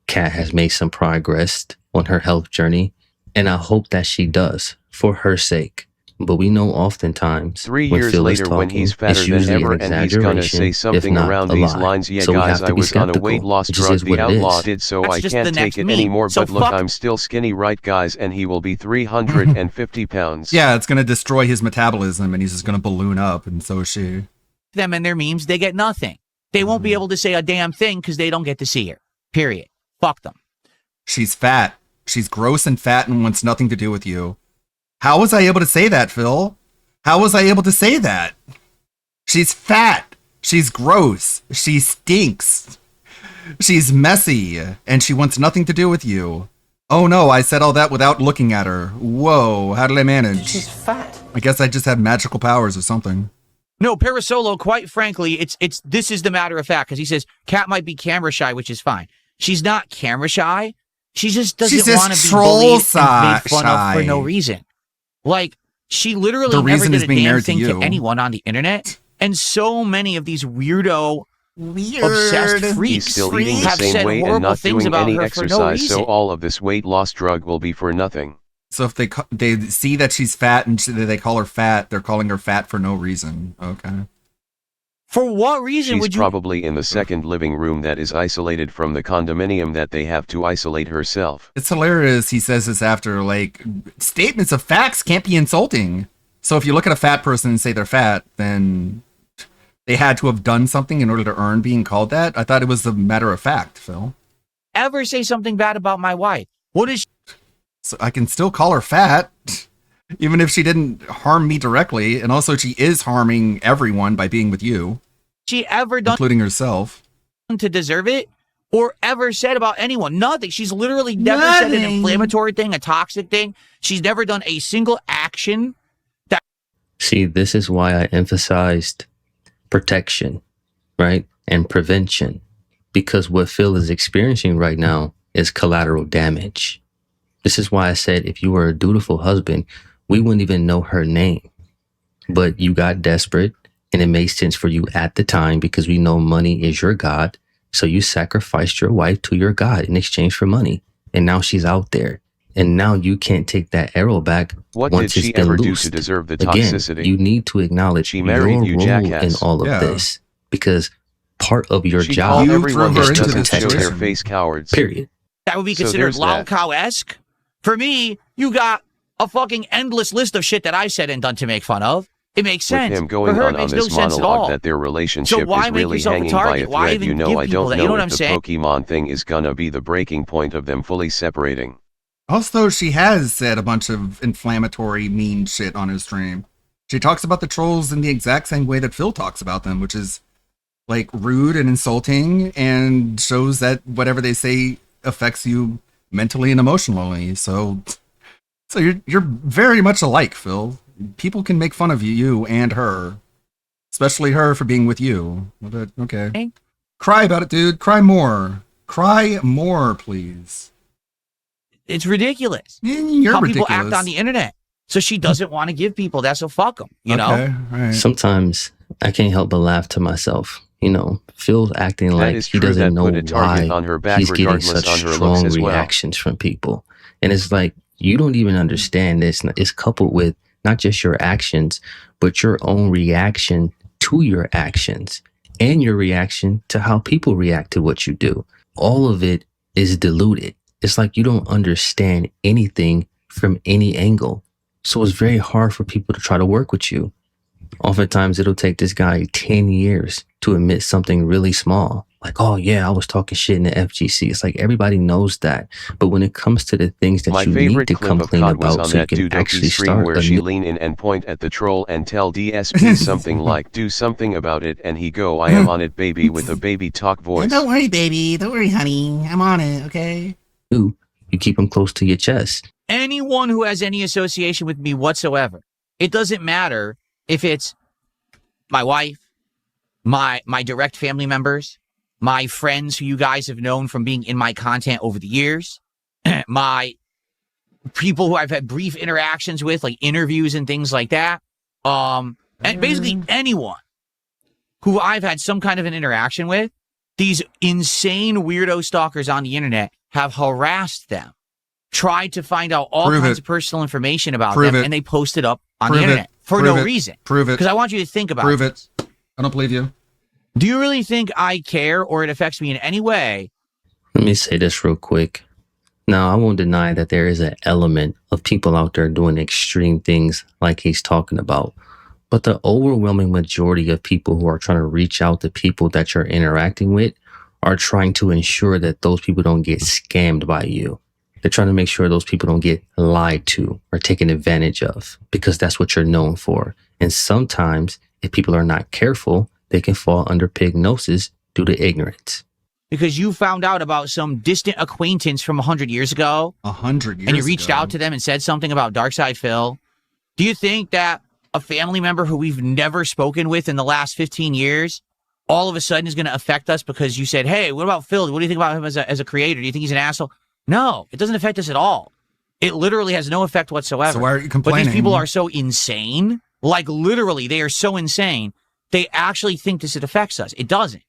Kat has made some progress on her health journey, and I hope that she does for her sake. But we know oftentimes 3 years later when he's fatter than ever and he's gonna say something around these lines. Yeah, guys, I was on a weight loss drug the outlaw did, so I can't take it anymore. But look, I'm still skinny, right, guys? And he will be 350 pounds. Yeah, it's gonna destroy his metabolism and he's just gonna balloon up, and so is she. Them and their memes, they get nothing. They won't be able to say a damn thing because they don't get to see her. Period. Fuck them. She's fat. She's gross and fat and wants nothing to do with you. How was I able to say that, Phil? How was I able to say that? She's fat. She's gross. She stinks. She's messy. And she wants nothing to do with you. Oh no, I said all that without looking at her. Whoa, how did I manage? She's fat. I guess I just have magical powers or something. No, Parasolo, quite frankly, this is the matter of fact, because he says Kat might be camera shy, which is fine. She's not camera shy. She just doesn't want to be bullied and made fun of for no reason. She literally never did a damn thing to anyone on the internet. And so many of these obsessed freaks He's still eating the same way and not doing any exercise, so all of this weight loss drug will be for nothing. So if they see that she's fat and they call her fat, they're calling her fat for no reason. Okay. For what reason would you? She's probably in the second living room that is isolated from the condominium that they have to isolate herself. It's hilarious. He says this after, statements of facts can't be insulting. So if you look at a fat person and say they're fat, then they had to have done something in order to earn being called that. I thought it was a matter of fact, Phil. Ever say something bad about my wife? What is? So I can still call her fat, even if she didn't harm me directly. And also she is harming everyone by being with you. she ever done, including herself, to deserve it, or ever said about anyone? Nothing. She's literally never said an inflammatory thing, a toxic thing. She's never done a single action. See, this is why I emphasized protection, right? And prevention. Because what Phil is experiencing right now is collateral damage. This is why I said if you were a dutiful husband, we wouldn't even know her name. But you got desperate, and it made sense for you at the time because we know money is your God. So you sacrificed your wife to your God in exchange for money. And now she's out there. And now you can't take that arrow back. What once did she it's been ever do loosed. to deserve the Again, toxicity? you need to acknowledge She married your you, role jackass. in all of this. Because part of your She job called everyone is that to doesn't protect show their her. face cowards. Period. That would be So considered there's that. Lalcow-esque. For me, you got a fucking endless list of shit that I said and done to make fun of. It makes sense. With him going For her, on it makes this no sense at monologue all. that their relationship why is make really yourself a hanging by a target? Why thread, even you know, give I people don't that? know You know what if I'm the saying? Pokemon thing is gonna be the breaking point of them fully separating. Also, she has said a bunch of inflammatory, mean shit on her stream. She talks about the trolls in the exact same way that Phil talks about them, which is like rude and insulting, and shows that whatever they say affects you mentally and emotionally. So you're very much alike, Phil. People can make fun of you and her, especially her for being with you. But okay, cry about it, dude. Cry more. Cry more, please. It's ridiculous. You're how ridiculous. people act on the internet. So she doesn't want to give people that, so fuck them, you know? Right. Sometimes I can't help but laugh to myself. You know, Phil's acting like is he true, doesn't that know put a target why on her back he's getting regardless such on her strong looks as well. reactions from people. And it's like, you don't even understand this. It's coupled with not just your actions, but your own reaction to your actions and your reaction to how people react to what you do. All of it is diluted. It's like you don't understand anything from any angle. So it's very hard for people to try to work with you. Oftentimes it'll take this guy 10 years to admit something really small. Like, oh yeah, I was talking shit in the FGC. It's like everybody knows that. But when it comes to the things that My you favorite need to clip of complain COD was about on so you that can Dudoki actually stream start where a she new... lean in and point at the troll and tell DSP something like, do something about it, and he go, I am on it, baby, with a baby talk voice. Don't worry, baby. Don't worry, honey. I'm on it, okay? You keep them close to your chest. Anyone who has any association with me whatsoever, it doesn't matter if it's my wife, my direct family members, my friends who you guys have known from being in my content over the years, my people who I've had brief interactions with, like interviews and things like that, and basically anyone who I've had some kind of an interaction with. These insane weirdo stalkers on the internet have harassed them, tried to find out all kinds of personal information about them, and they post it up on the internet for no reason. Prove it. Because I want you to think about Prove it. I don't believe you. Do you really think I care or it affects me in any way? Let me say this real quick. Now, I won't deny that there is an element of people out there doing extreme things like he's talking about. But the overwhelming majority of people who are trying to reach out to people that you're interacting with are trying to ensure that those people don't get scammed by you. They're trying to make sure those people don't get lied to or taken advantage of, because that's what you're known for. And sometimes, if people are not careful, they can fall under pignosis due to ignorance. Because you found out about some distant acquaintance from 100 years ago. 100 years And you reached ago. out to them and said something about Darkside Phil. Do you think that a family member who we've never spoken with in the last 15 years all of a sudden is going to affect us because you said, hey, what about Phil? What do you think about him as a creator? Do you think he's an asshole? No, it doesn't affect us at all. It literally has no effect whatsoever. So why are you But complaining? these people are so insane. Like, literally, they are so insane. They actually think it affects us. It doesn't.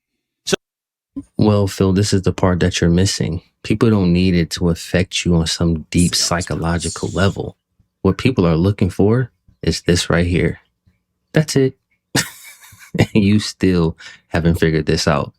Well, Phil, this is the part that you're missing. People don't need it to affect you on some deep psychological level. What people are looking for is this right here. That's it. And you still haven't figured this out.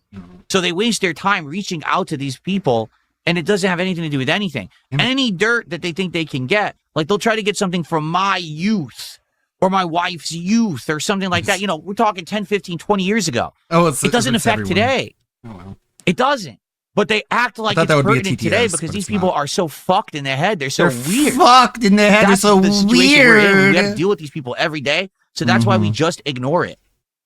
So they waste their time reaching out to these people, and it doesn't have anything to do with anything. Any dirt that they think they can get, like they'll try to get something from my youth or my wife's youth or something like that. You know, we're talking 10, 15, 20 years ago. Oh, it doesn't affect today. Oh, well. It doesn't. But they act like thought it's that would be a pertinent today TTS, because but these it's people not. are so fucked in their head. They're so They're weird. fucked in their head. That's They're so the situation we're in. We have weird. to deal with these people every day. So that's why we just ignore it.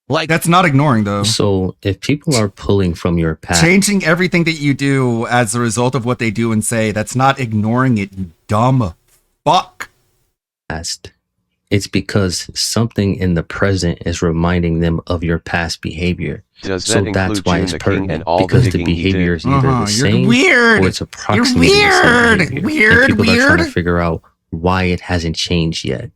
Like, that's not ignoring though. So if people are pulling from your past, changing everything that you do as a result of what they do and say, that's not ignoring it, you dumb fuck. It's because something in the present is reminding them of your past behavior. Does that So include that's why June it's the King pertinent, and all the because the digging he behavior did? is either the You're same weird. or it's approximately the same behavior. Weird. And people are trying to figure out why it hasn't changed yet.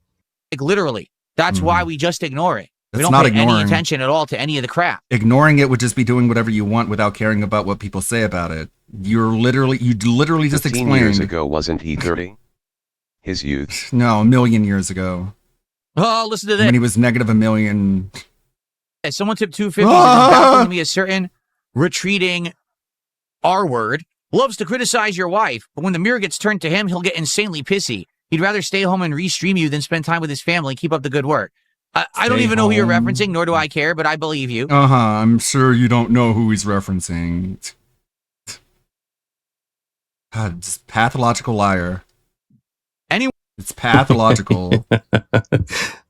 Like literally. That's why we just ignore it. We That's don't not pay any ignoring. attention at all to any of the crap. Ignoring it would just be doing whatever you want without caring about what people say about it. You literally just 15 explained. years ago, wasn't he 30? His youth. No, a million years ago. Oh, listen to this. When he was negative a million. Someone tipped 250 and is baffling to me a certain retreating R word loves to criticize your wife, but when the mirror gets turned to him, he'll get insanely pissy. He'd rather stay home and restream you than spend time with his family. Keep up the good work. I don't even know who you're referencing, nor do I care, but I believe you. I'm sure you don't know who he's referencing. God, just pathological liar. Anyway, it's pathological.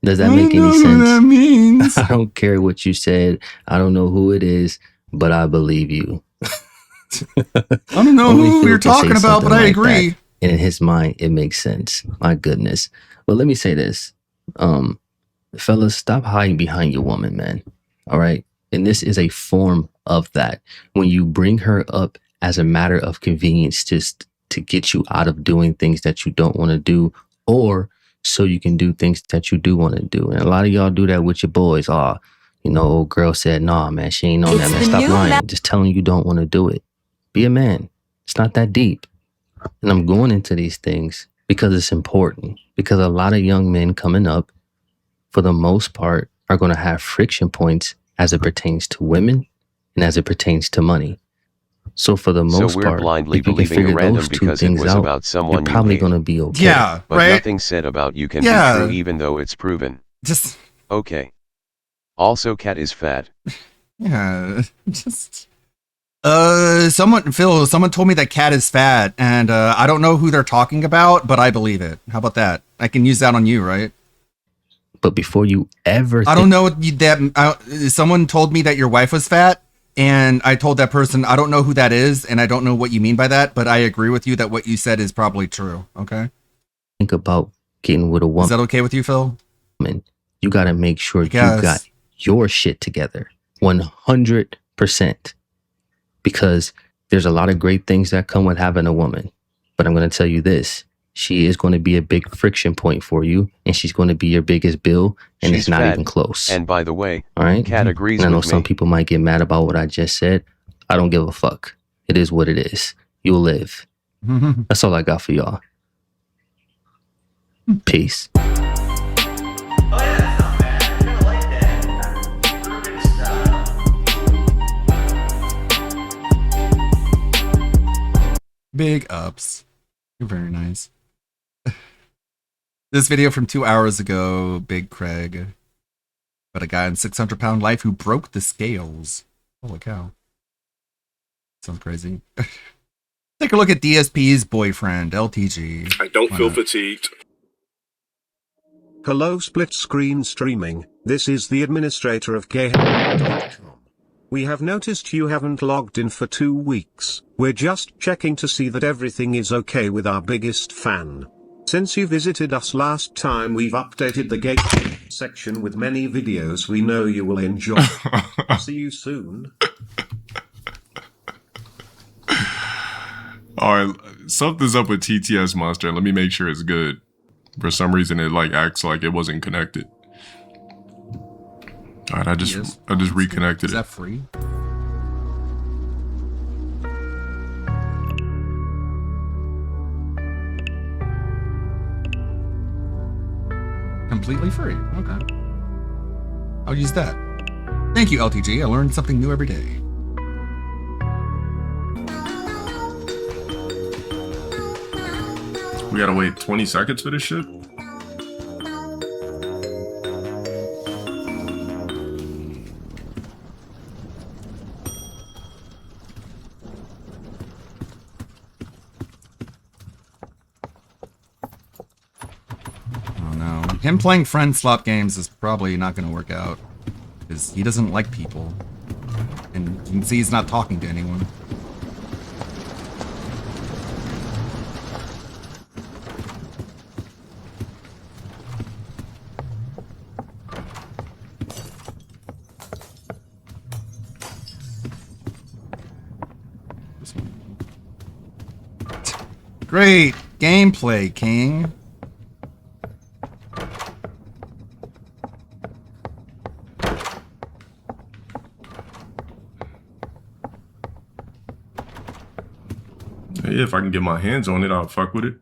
Does that make any sense? What that means. I don't care what you said. I don't know who it is, but I believe you. I don't know who you're talking about, but I agree. And in his mind, it makes sense. My goodness. But let me say this. Fellas, stop hiding behind your woman, man. All right? And this is a form of that. When you bring her up as a matter of convenience, just to get you out of doing things that you don't want to do, or so you can do things that you do want to do. And a lot of y'all do that with your boys. Old girl said, nah, man, she ain't on that, man. Stop lying. Just telling you don't want to do it. Be a man. It's not that deep. And I'm going into these things because it's important. Because a lot of young men coming up, for the most part, are going to have friction points as it pertains to women and as it pertains to money. So for the most we're part, blindly if you can believing a figure random those two because it things was out, about someone you're probably you going to hate. be okay. Yeah, But right? nothing said about you can be true even though it's proven. Just okay. Also, Cat is fat. Yeah, just someone told me that Cat is fat, and I don't know who they're talking about, but I believe it. How about that? I can use that on you, right? But before you ever, I don't know someone told me that your wife was fat, and I told that person I don't know who that is, and I don't know what you mean by that, but I agree with you that what you said is probably true. Okay. Think about getting with a woman. Is that okay with you, Phil? You got to make sure you got your shit together 100%, because there's a lot of great things that come with having a woman. But I'm going to tell you this. She is going to be a big friction point for you, and she's going to be your biggest bill, and She's it's not fat. even close. And by the way, all right, Cat agrees and I know with some me. people might get mad about what I just said. I don't give a fuck. It is what it is. You'll live. That's all I got for y'all. Peace. Big ups. You're very nice. This video from 2 hours ago, Big Craig. About a guy in 600-pound life who broke the scales. Holy cow. Sounds crazy. Take a look at DSP's boyfriend, LTG. I don't feel fatigued. Hello, split screen streaming. This is the administrator of gayhack.com. We have noticed you haven't logged in for 2 weeks. We're just checking to see that everything is okay with our biggest fan. Since you visited us last time, we've updated the gay section with many videos we know you will enjoy. See you soon. Alright, something's up with TTS Monster. Let me make sure it's good. For some reason it acts like it wasn't connected. Alright, I just reconnected it. Is that free? Completely free. Okay. I'll use that. Thank you, LTG. I learned something new every day. We gotta wait 20 seconds for this shit? Oh no. Him playing friend slot games is probably not going to work out. because he doesn't like people. And you can see he's not talking to anyone. Great gameplay, King. Yeah, if I can get my hands on it, I'll fuck with it.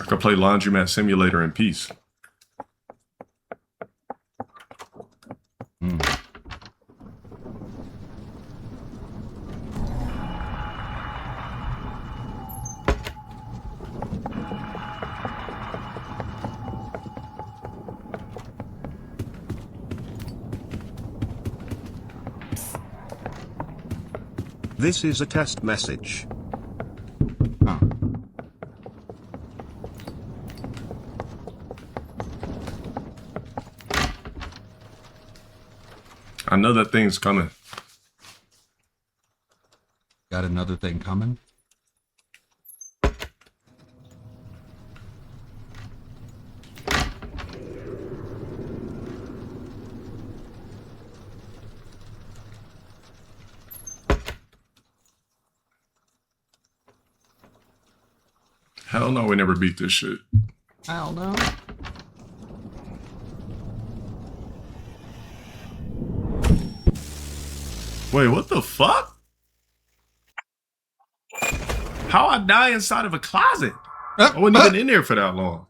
I could play Laundromat Simulator in peace. This is a test message. Oh. I know that thing's coming. Got another thing coming? Hell no, we never beat this shit. I don't know. Wait, what the fuck? How I die inside of a closet? I wasn't even in there for that long.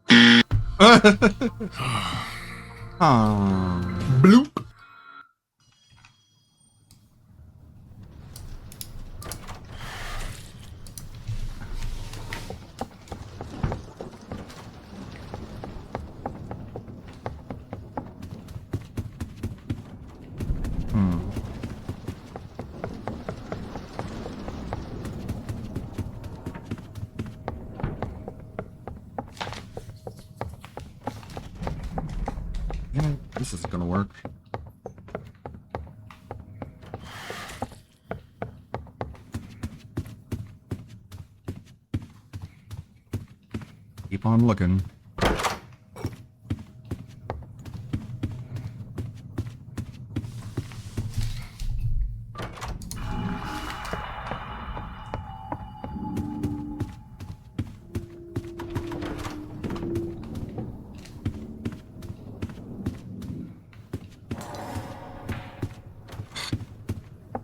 Bloop. This isn't gonna work. Keep on looking.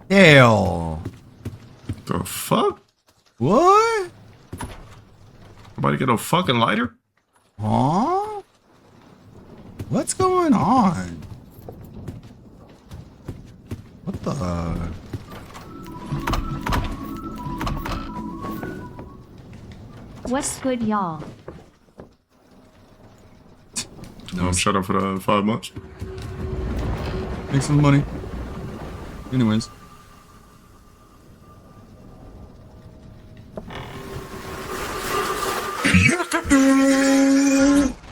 Hell. The fuck? What? Somebody get a fucking lighter? Huh? What's going on? What the? What's good, y'all? No, I'm shut up for the 5 months. Make some money. Anyways.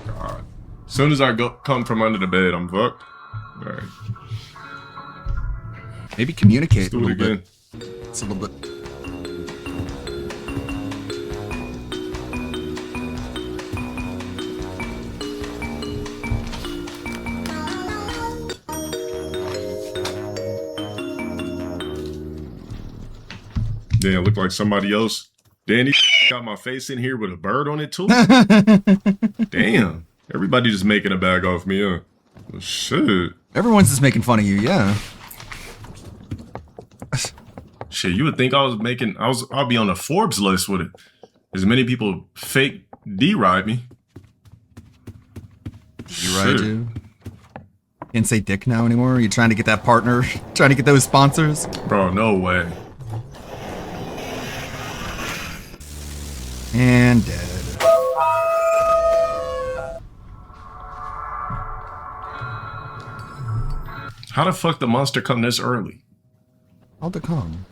God. As soon as I come from under the bed, I'm fucked. All right. Maybe communicate Let's do it again. It's a little bit. Damn, look like somebody else. Danny got my face in here with a bird on it too. Damn. Everybody just making a bag off me, huh? Well, shit. Everyone's just making fun of you, yeah. Shit, you would think I'll be on a Forbes list with it. As many people fake D-ride me. D-ride you? Can't say dick now anymore? You trying to get that partner? Trying to get those sponsors? Bro, no way. And dead. How the fuck the monster come this early? How'd it come?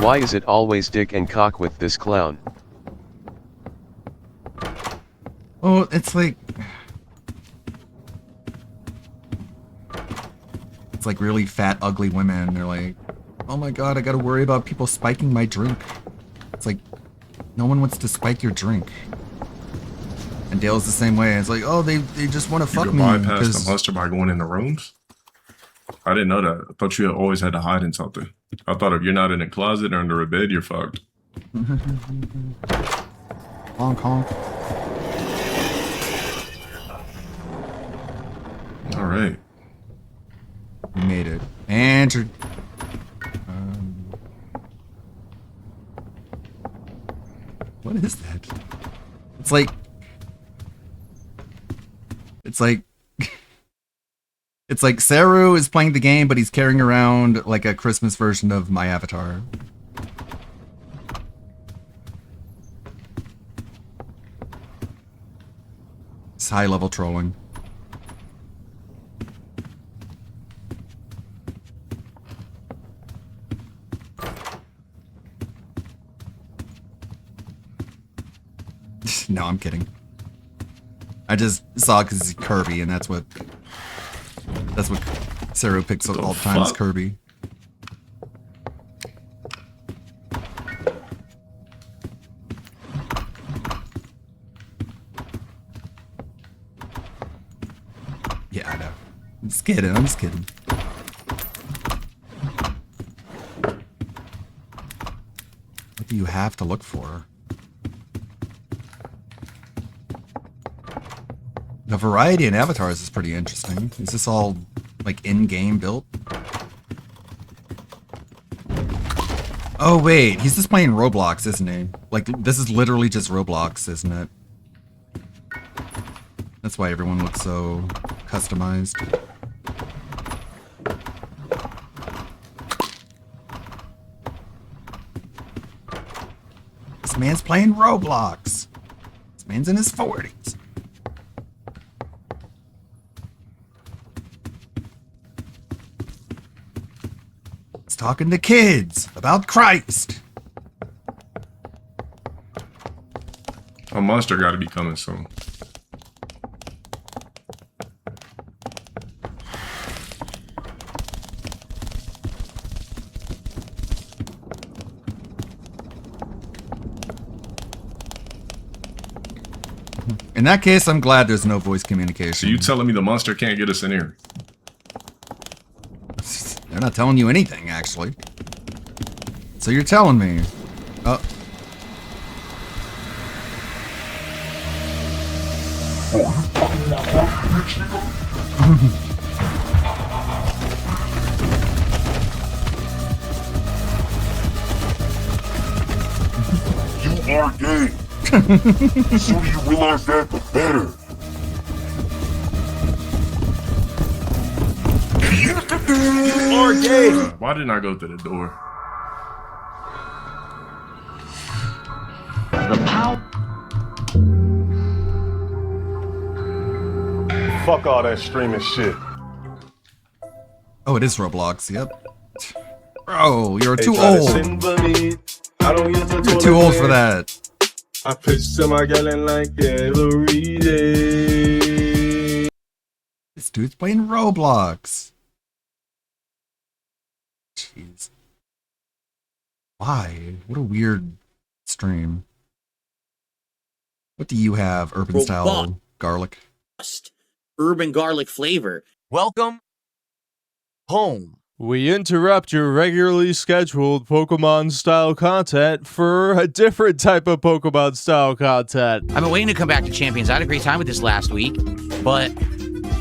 Why is it always dick and cock with this clown? Oh, it's like really fat, ugly women. They're like, oh my god, I gotta worry about people spiking my drink. It's like, no one wants to spike your drink. And Dale's the same way. It's like, oh, they just want to fuck me. You can bypass the muster by going in the rooms? I didn't know that. I thought you always had to hide in something. I thought if you're not in a closet or under a bed, you're fucked. Honk, honk. All right. We made it. And what is that? It's like it's like Saru is playing the game, but he's carrying around like a Christmas version of my avatar. It's high level trolling. No, I'm kidding. I just saw it because it's Kirby, and that's what Saru picks all the time is Kirby. Yeah, I know. I'm just kidding. I'm just kidding. What do you have to look for? The variety in avatars is pretty interesting. Is this all like in-game built? Oh wait, he's just playing Roblox, isn't he? Like this is literally just Roblox, isn't it? That's why everyone looks so customized. This man's playing Roblox. This man's in his 40s. Talking to kids about Christ. A monster got to be coming soon. In that case, I'm glad there's no voice communication. So you telling me the monster can't get us in here? They're not telling you anything, actually. So you're telling me. Oh. You are gay. The sooner you realize that, the better. You are gay. Why didn't I go through the door? The power. Fuck all that streaming shit. Oh, it is Roblox. Yep. Bro, you're too old. You're too old for that. I pitch to my gallon like every day. This dude's playing Roblox. Jeez. Why? What a weird stream. What do you have, urban style garlic? Urban garlic flavor. Welcome home. We interrupt your regularly scheduled Pokemon style content for a different type of Pokemon style content. I've been waiting to come back to Champions. I had a great time with this last week, but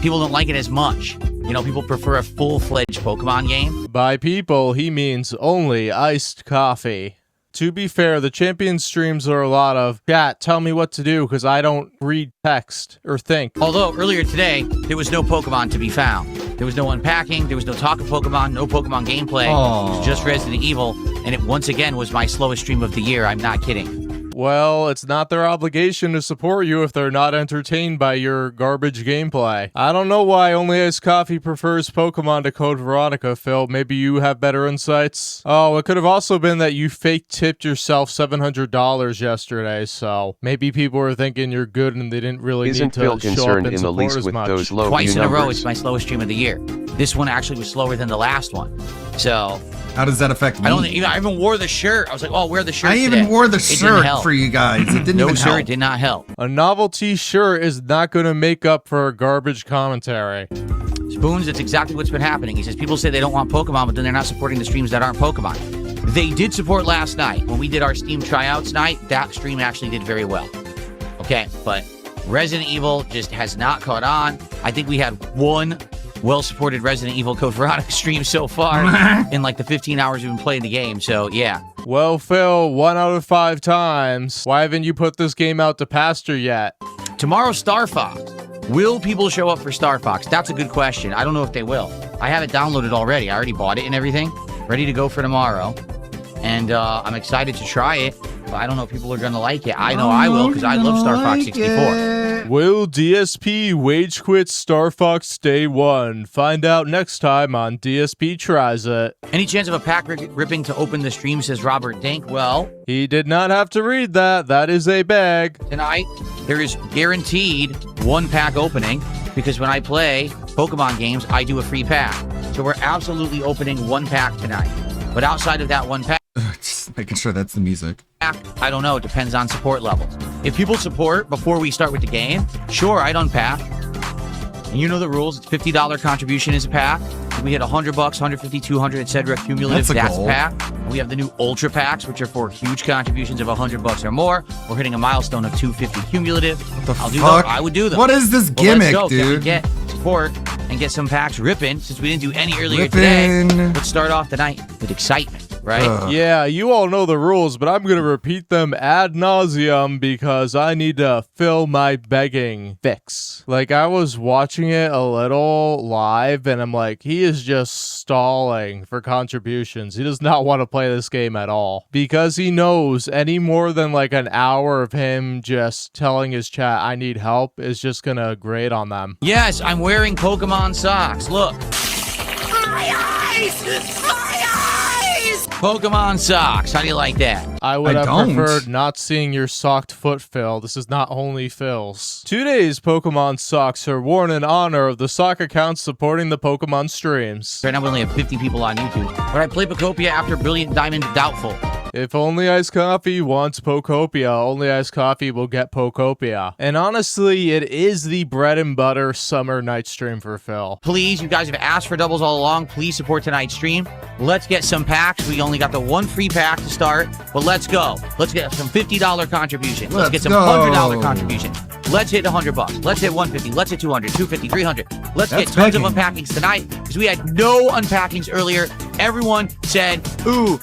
people don't like it as much. You know, people prefer a full-fledged Pokemon game. By people, he means only iced coffee. To be fair, the Champion streams are a lot of, chat, tell me what to do because I don't read text or think. Although, earlier today, there was no Pokemon to be found. There was no unpacking, there was no talk of Pokemon, no Pokemon gameplay. It was just Resident Evil, and it once again was my slowest stream of the year. I'm not kidding. Well, it's not their obligation to support you if they're not entertained by your garbage gameplay. I don't know why Only Iced Coffee prefers Pokemon to Code Veronica, Phil. Maybe you have better insights? Oh, it could have also been that you fake tipped yourself $700 yesterday, so maybe people were thinking you're good and they didn't really Isn't need to Phil show up concerned and in the support least as with much. those low Twice view in a row, numbers? it's my slowest stream of the year. This one actually was slower than the last one. So how does that affect me? I even wore the shirt. I was like, oh, I'll wear the shirt I even today. wore the It didn't shirt help. for you guys. It didn't no, even sir, help. it did not help. A novelty shirt is not going to make up for a garbage commentary. Spoons, that's exactly what's been happening. He says people say they don't want Pokemon, but then they're not supporting the streams that aren't Pokemon. They did support last night. When we did our Steam tryouts night, that stream actually did very well. Okay, but Resident Evil just has not caught on. I think we had one well-supported Resident Evil Code Veronica stream so far in like the 15 hours we've been playing the game. So, yeah. Well, Phil, 1 out of 5 times. Why haven't you put this game out to pasture yet? Tomorrow, Star Fox. Will people show up for Star Fox? That's a good question. I don't know if they will. I have it downloaded already. I already bought it and everything. Ready to go for tomorrow. And I'm excited to try it. But I don't know if people are going to like it. I know I will because I love Star Fox 64. Will DSP wage quit Star Fox Day 1? Find out next time on DSP Tries It. Any chance of a pack ripping to open the stream, says Robert Dink? Well, he did not have to read that. That is a bag. Tonight, there is guaranteed one pack opening because when I play Pokemon games, I do a free pack. So we're absolutely opening one pack tonight. But outside of that one pack, just making sure that's the music. I don't know. It depends on support levels. If people support before we start with the game, sure, I'd unpack. And you know the rules. It's $50 contribution is a pack. We hit $100, 150, 200, etc. Cumulative. That's a pack. And we have the new Ultra packs, which are for huge contributions of $100 or more. We're hitting a milestone of 250 cumulative. I'll do those. I would do them. What is this gimmick, let's go. dude? Can we get support and get some packs ripping since we didn't do any earlier today? Let's start off the night with excitement. Right? Yeah, you all know the rules, but I'm going to repeat them ad nauseum because I need to fill my begging fix. Like, I was watching it a little live, and I'm like, he is just stalling for contributions. He does not want to play this game at all because he knows any more than like an hour of him just telling his chat, I need help, is just going to grate on them. Yes, I'm wearing Pokemon socks. Look. My eyes! Pokemon socks. How do you like that? I would have preferred not seeing your socked foot, Phil. This is not only Phil's. Today's Pokemon socks are worn in honor of the sock accounts supporting the Pokemon streams. Right now we only have 50 people on YouTube. But I play Pokopia after Brilliant Diamond doubtful. If Only Iced Coffee wants Pokopia, Only Iced Coffee will get Pokopia. And honestly, it is the bread and butter summer night stream for Phil. Please, you guys have asked for doubles all along. Please support tonight's stream. Let's get some packs. We only got the one free pack to start, but let's go. Let's get some $50 contribution. Let's get some $100 contribution. Let's hit $100. Let's hit 150. Let's hit 200, 250, 300. Let's get tons of unpackings tonight because we had no unpackings earlier. Everyone said, ooh,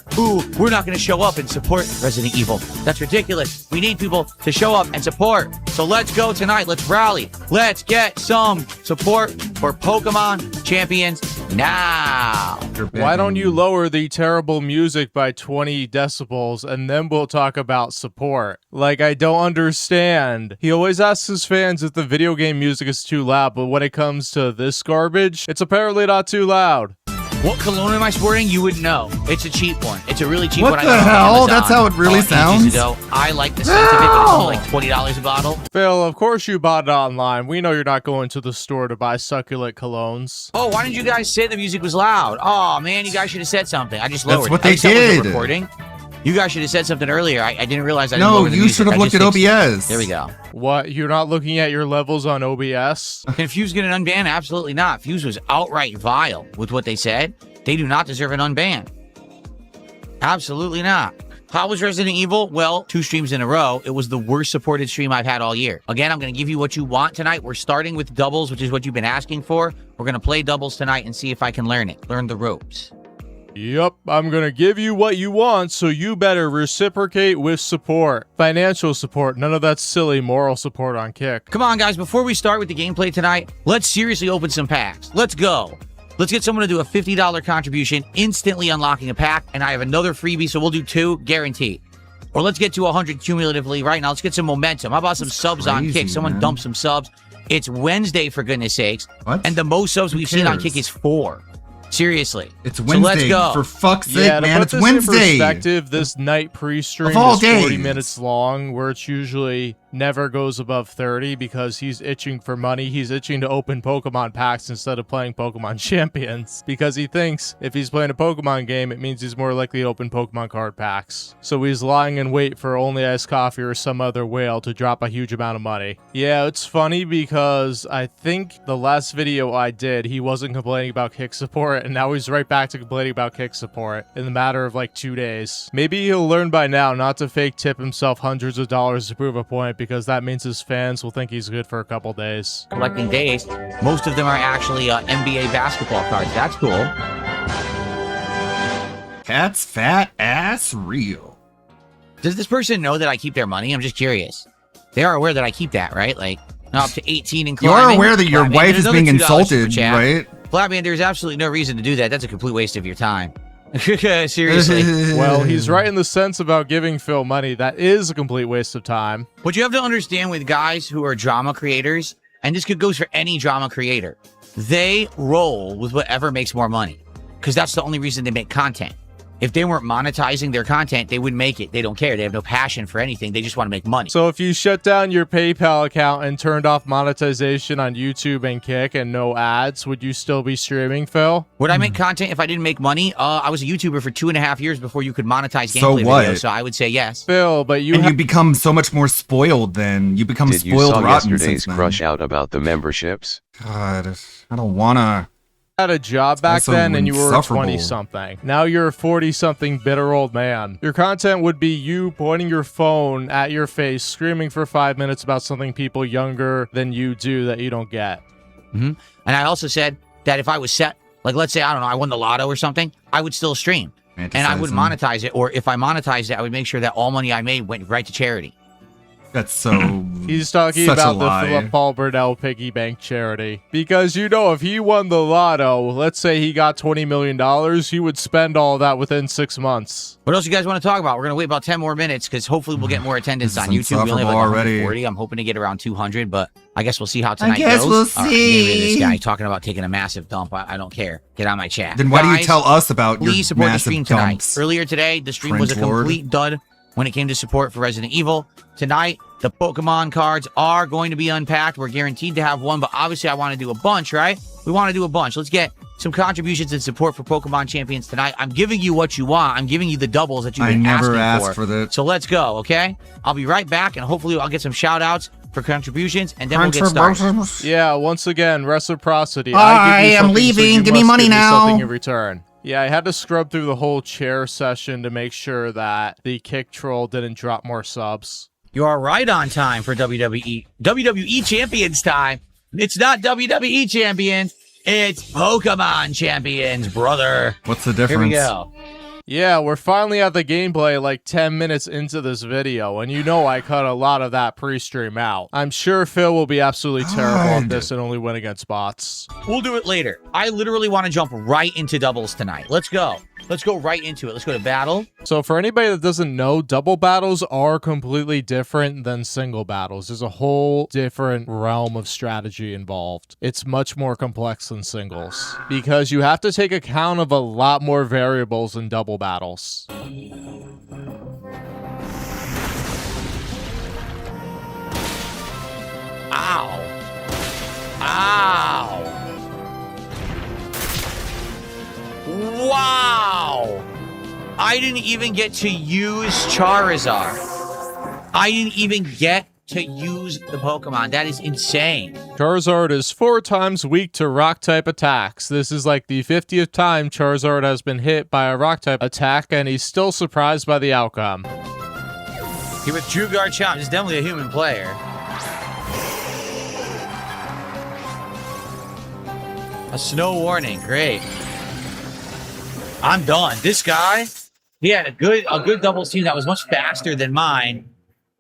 we're not going to show up and support Resident Evil. That's ridiculous. We need people to show up and support. So let's go tonight. Let's rally. Let's get some support for Pokemon Champions now. Why don't you lower the terrible music by 20 decibels and then we'll talk about support? Like, I don't understand. He always asks his fans if the video game music is too loud, but when it comes to this garbage, it's apparently not too loud. What cologne am I sporting? You wouldn't know. It's a cheap one. It's a really cheap what one. What the hell? That's how it really sounds? Ages ago. I like the scent of it, but it's only like $20 a bottle. Phil, of course you bought it online. We know you're not going to the store to buy succulent colognes. Oh, why didn't you guys say the music was loud? Oh, man, you guys should have said something. I just lowered it. That's what they did. Recording. You guys should have said something earlier. I didn't realize I didn't No, lower the you music. should have looked at OBS. There we go. What? You're not looking at your levels on OBS? Can Fuse get an unban? Absolutely not. Fuse was outright vile with what they said. They do not deserve an unban. Absolutely not. How was Resident Evil? Well, 2 streams in a row. It was the worst supported stream I've had all year. Again, I'm going to give you what you want tonight. We're starting with doubles, which is what you've been asking for. We're going to play doubles tonight and see if I can learn it. Learn the ropes. Yep, I'm gonna give you what you want, so you better reciprocate with support. Financial support, none of that silly moral support on Kick. Come on, guys, before we start with the gameplay tonight, let's seriously open some packs. Let's go. Let's get someone to do a $50 contribution, instantly unlocking a pack, and I have another freebie, so we'll do 2, guaranteed. Or let's get to 100 cumulatively right now. Let's get some momentum. How about some subs on Kick? Someone dump some subs. It's Wednesday, for goodness sakes. What? And the most subs we've seen on Kick is 4. Seriously. It's Wednesday. So let's go. For fuck's sake, man. It's this Wednesday. In perspective, this night pre-stream Of all is 40 days. minutes long, where it's usually never goes above 30 because he's itching for money. He's itching to open Pokemon packs instead of playing Pokemon Champions because he thinks if he's playing a Pokemon game, it means he's more likely to open Pokemon card packs. So he's lying in wait for Only Iced Coffee or some other whale to drop a huge amount of money. Yeah, it's funny because I think the last video I did, he wasn't complaining about Kick support, and now he's right back to complaining about Kick support in the matter of like 2 days. Maybe he'll learn by now not to fake tip himself hundreds of dollars to prove a point, because that means his fans will think he's good for a couple days. Collecting days. Most of them are actually NBA basketball cards. That's cool. Cat's fat ass real. Does this person know that I keep their money? I'm just curious. They are aware that I keep that, right? Like, up to 18 and You climbing. are aware that your Flatman, wife there's is being another $2 super insulted, chat. right? Flatman, there's absolutely no reason to do that. That's a complete waste of your time. Seriously. Well, he's right in the sense about giving Phil money. That is a complete waste of time. What you have to understand with guys who are drama creators, and this goes for any drama creator, they roll with whatever makes more money, because that's the only reason they make content. If they weren't monetizing their content, they wouldn't make it. They don't care. They have no passion for anything. They just want to make money. So if you shut down your PayPal account and turned off monetization on YouTube and Kick and no ads, would you still be streaming, Phil? Would I make content if I didn't make money? I was a YouTuber for 2.5 years before you could monetize So gameplay what? videos, so I would say yes. Phil, but you And you become so much more spoiled then. You become Did you spoiled saw rotten yesterday's since then. crush out about the memberships? God, I don't wanna. had a job back also then and you were a insufferable. 20-something. Now you're a 40-something bitter old man. Your content would be you pointing your phone at your face, screaming for 5 minutes about something people younger than you do that you don't get. And I also said that if I was set, like let's say, I don't know, I won the lotto or something, I would still stream. And I would monetize it, or if I monetized it, I would make sure that all money I made went right to charity. That's so. He's talking such about a the lie. Philip Paul Burnell piggy bank charity. Because you know, if he won the lotto, let's say he got $20 million, he would spend all that within 6 months. What else you guys want to talk about? We're going to wait about 10 more minutes because hopefully we'll get more attendance This is on YouTube. We only have like insufferable already. 140. I'm hoping to get around 200, but I guess we'll see how tonight guess goes. we'll All right, get rid of this see. guy talking about taking a massive dump. I don't care. Get on my chat. Then why do you Guys, tell us about your please support the massive stream tonight. dumps? Earlier today, the stream was a Cringe lord. complete dud when it came to support for Resident Evil. Tonight, the Pokemon cards are going to be unpacked. We're guaranteed to have one, but obviously I want to do a bunch, right? We want to do a bunch. Let's get some contributions and support for Pokemon Champions tonight. I'm giving you what you want. I'm giving you the doubles that you've I been never asking asked for that. So let's go, okay? I'll be right back, and hopefully I'll get some shout-outs for contributions, and then we'll get started. Yeah, once again, reciprocity. I give you am something, so leaving. you Give me must money give now. Something in return. Yeah, I had to scrub through the whole chair session to make sure that the kick troll didn't drop more subs. You are right on time for WWE Champions time. It's not WWE Champions. It's Pokemon Champions, brother. What's the difference? Here we go. Yeah, we're finally at the gameplay like 10 minutes into this video, and you know I cut a lot of that pre-stream out. I'm sure Phil will be absolutely terrible at this and only win against bots. We'll do it later. I literally want to jump right into doubles tonight. Let's go. Let's go right into it. Let's go to battle. So for anybody that doesn't know, double battles are completely different than single battles. There's a whole different realm of strategy involved. It's much more complex than singles because you have to take account of a lot more variables in double battles. Ow. Ow. Wow. I didn't even get to use Charizard. I didn't even get to use the Pokemon. That is insane. Charizard is 4 times weak to rock-type attacks. This is like the 50th time Charizard has been hit by a rock-type attack, and he's still surprised by the outcome. He withdrew guard challenge. He's definitely a human player. A snow warning. Great. I'm done. This guy, he had a good doubles team that was much faster than mine.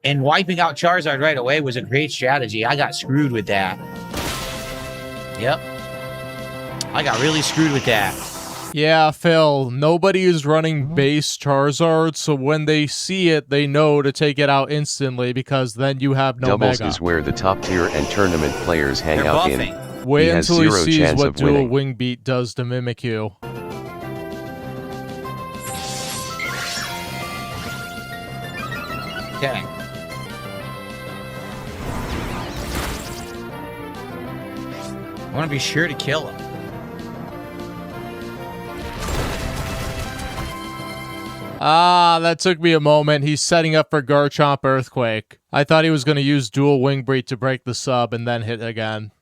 And wiping out Charizard right away was a great strategy. I got screwed with that. Yep. I got really screwed with that. Yeah, Phil, nobody is running base Charizard, so when they see it, they know to take it out instantly because then you have no Doubles Mega. is where the top tier and tournament players hang They're out buffing. in. Wait He has until he zero sees chance what of dual winning. wing beat does to Mimikyu. Okay. I want to be sure to kill him. Ah, that took me a moment. He's setting up for Garchomp Earthquake. I thought he was going to use dual wing breed to break the sub and then hit again.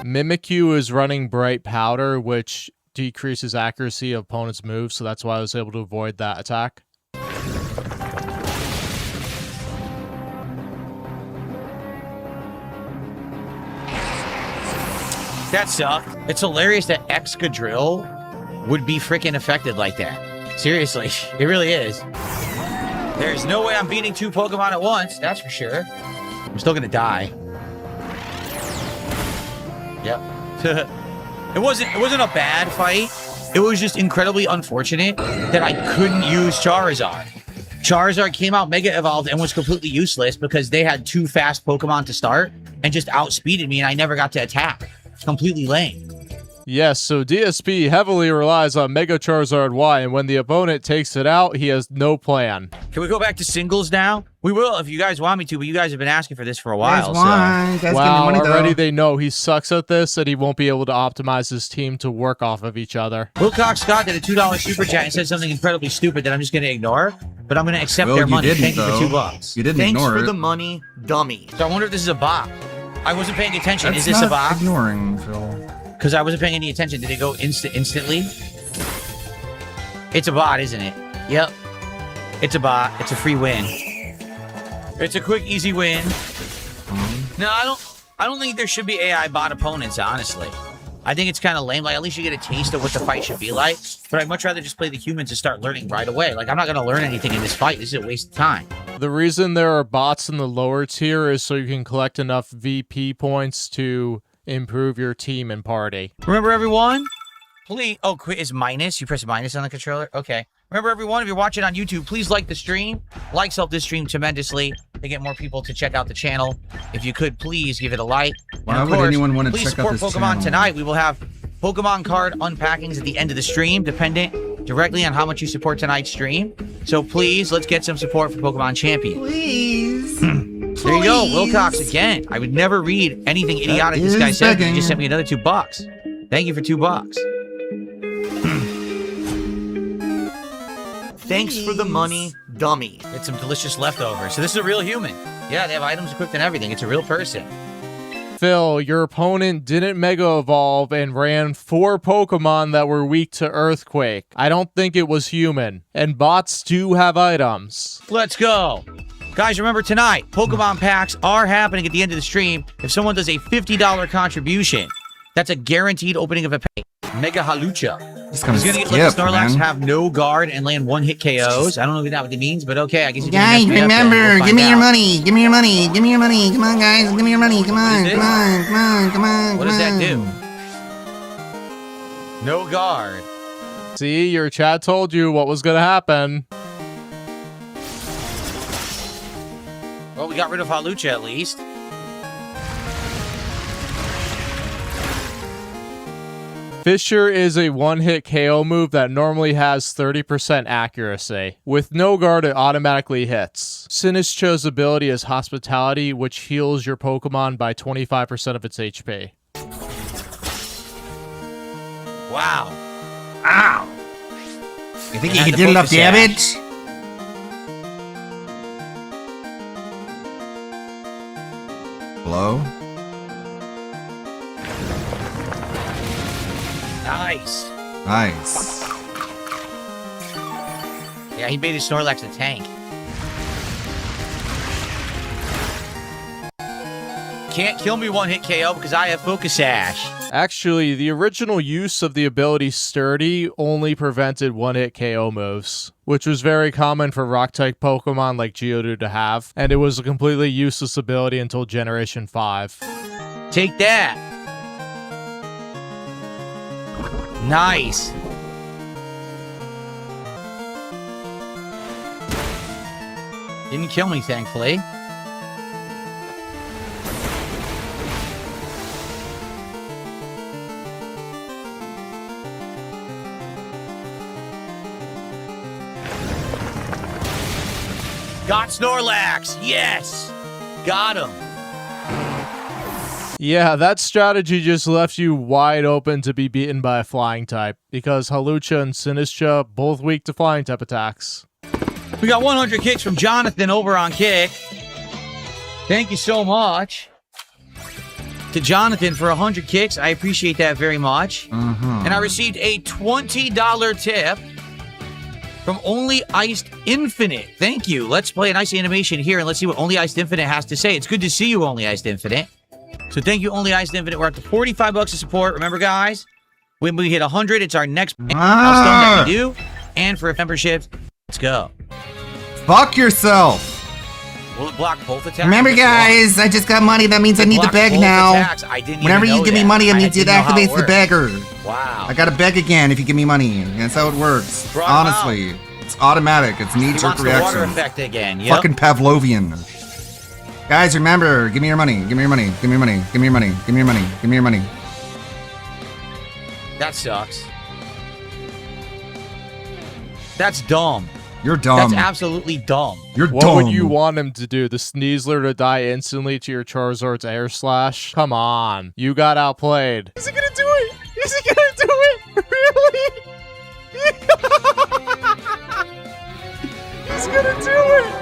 Mimikyu is running Bright Powder, which decreases accuracy of opponent's moves, so that's why I was able to avoid that attack. That sucked. It's hilarious that Excadrill would be freaking affected like that. Seriously, it really is. There's no way I'm beating 2 Pokemon at once, that's for sure. I'm still gonna die. Yep. It wasn't a bad fight. It was just incredibly unfortunate that I couldn't use Charizard. Charizard came out Mega Evolved and was completely useless because they had 2 fast Pokemon to start and just outspeeded me and I never got to attack. It's completely lame. Yes, so DSP heavily relies on Mega Charizard Y, and when the opponent takes it out, he has no plan. Can we go back to singles now? We will if you guys want me to, but you guys have been asking for this for a while. Wow, already they know he sucks at this, and he won't be able to optimize his team to work off of each other. Wilcox Scott did a $2 super chat and said something incredibly stupid that I'm just going to ignore, but I'm going to accept their money. Thank you for $2. You didn't Thanks ignore for it. the money, dummy. So I wonder if this is a bot. I wasn't paying attention. That's Is this a not bot? ignoring, Phil. Because I wasn't paying any attention. Did it go instantly? It's a bot, isn't it? Yep. It's a bot. It's a free win. It's a quick, easy win. No, I don't think there should be AI bot opponents, honestly. I think it's kind of lame. Like, at least you get a taste of what the fight should be like. But I'd much rather just play the humans and start learning right away. Like, I'm not going to learn anything in this fight. This is a waste of time. The reason there are bots in the lower tier is so you can collect enough VP points to improve your team and party. Remember, everyone? Please. Oh, quit is minus. You press minus on the controller? Okay. Remember, everyone, if you're watching on YouTube, please like the stream. Likes help this stream tremendously to get more people to check out the channel. If you could, please give it a like. Why and of would course, anyone want to please check out support this Pokemon channel? tonight. We will have Pokemon card unpackings at the end of the stream, dependent directly on how much you support tonight's stream. So please, let's get some support for Pokemon Champion. Please. There you go, Wilcox again. I would never read anything idiotic this guy said. He just sent me another $2. Thank you for $2. Thanks for the money, dummy. It's some delicious leftovers. So this is a real human. Yeah, they have items equipped and everything. It's a real person. Phil, your opponent didn't Mega Evolve and ran 4 Pokemon that were weak to Earthquake. I don't think it was human. And bots do have items. Let's go. Guys, remember tonight, Pokemon packs are happening at the end of the stream. If someone does a $50 contribution, that's a guaranteed opening of a pack. Mega Halucha. He's gonna skip, let the Snorlax man. have no guard and land 1-hit KOs. I don't know what that means, but okay, I guess you Guys, can mess me up then. remember, We'll give find me your out. money. Give me your money. Give me your money. Come on, guys. Give me your money. Come on. What is Come on. Come on. Come on. What does that do? No guard. See, your chat told you what was gonna happen. Well, we got rid of Halucha at least. Fissure is a one-hit KO move that normally has 30% accuracy. With no guard, it automatically hits. Sinistcho's ability is Hospitality, which heals your Pokemon by 25% of its HP. Wow. Ow. You think It you had can the do enough focus sash. damage? Hello? Nice. Nice. Yeah, he made his Snorlax a tank. Can't kill me 1-hit KO because I have Focus Sash. Actually, the original use of the ability Sturdy only prevented one-hit KO moves, which was very common for Rock-type Pokemon like Geodude to have, and it was a completely useless ability until Generation 5. Take that. Nice. Didn't kill me, thankfully. Got Snorlax. Yes. Got him. Yeah, that strategy just left you wide open to be beaten by a flying type, because Halucha and Sinistcha both weak to flying type attacks. We got 100 kicks from Jonathan over on Kick. Thank you so much to Jonathan for 100 kicks. I appreciate that very much. And I received a $20 tip from Only Iced Infinite. Thank you. Let's play an ice animation here and let's see what Only Iced Infinite has to say. It's good to see you, Only Iced Infinite. So thank you, Only Iced Infinite. We're up to 45 bucks of support. Remember, guys, when we hit 100, it's our next milestone that we do. And for a membership, let's go. Fuck yourself. Will it block both attacks? Remember, guys, I just got money. That means I need to beg now. Whenever you give me money, it means it activates the beggar. Wow. I gotta beg again if you give me money. That's how it works. Honestly, it's automatic. It's knee-jerk reaction. Water effect again. Yep. Fucking Pavlovian. Guys, remember, give me your money. Give me your money. Give me your money. Give me your money. Give me your money. Give me your money. That sucks. That's dumb. You're dumb. That's absolutely dumb. You're what dumb. What would you want him to do? The Sneasler to die instantly to your Charizard's Air Slash? Come on. You got outplayed. Is he gonna do it? Is he gonna do it? Really? He's gonna do it.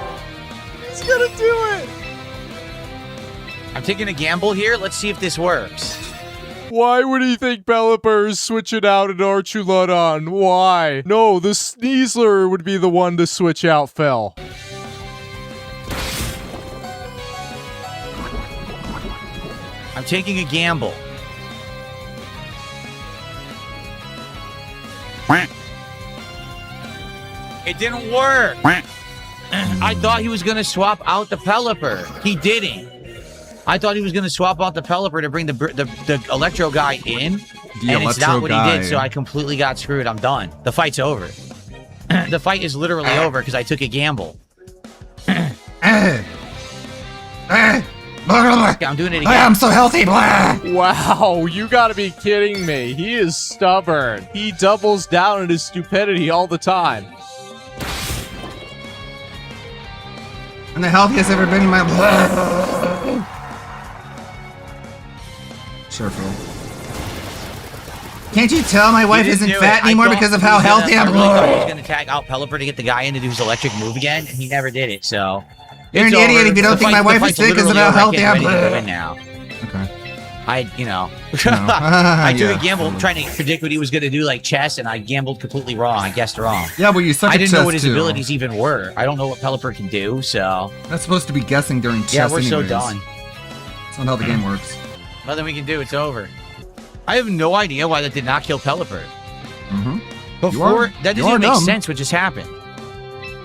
He's gonna do it. I'm taking a gamble here. Let's see if this works. Why would he think Pelipper is switching out an Archuludon? Why? No, the Sneasler would be the one to switch out Phil. I'm taking a gamble. It didn't work. I thought he was going to swap out the Pelipper. He didn't. I thought he was going to swap out the Pelipper to bring the Electro guy in, and it's not what he did, so I completely got screwed. I'm done. The fight's over. The fight is literally over because I took a gamble. I'm doing it again. I'm so healthy. Wow, you gotta be kidding me. He is stubborn. He doubles down on his stupidity all the time. I'm the healthiest I've ever been in my life. Sure, Phil. Can't you tell my wife isn't fat anymore because of how healthy I'm? I really thought he was going to tag out Pelipper to get the guy in to do his electric move again, and he never did it, so... You're an idiot if you don't think my wife is fit because of how healthy I'm. Now. Okay. I took a gamble trying to predict what he was going to do, like chess, and I gambled completely wrong. I guessed wrong. Yeah, well, you suck at chess, I didn't know what his abilities even were. I don't know what Pelipper can do, so... That's supposed to be guessing during chess Yeah, we're anyways. so done. That's not how the game works. Nothing we can do. It's over. I have no idea why that did not kill Pelipper. Before, that doesn't even make sense what just happened.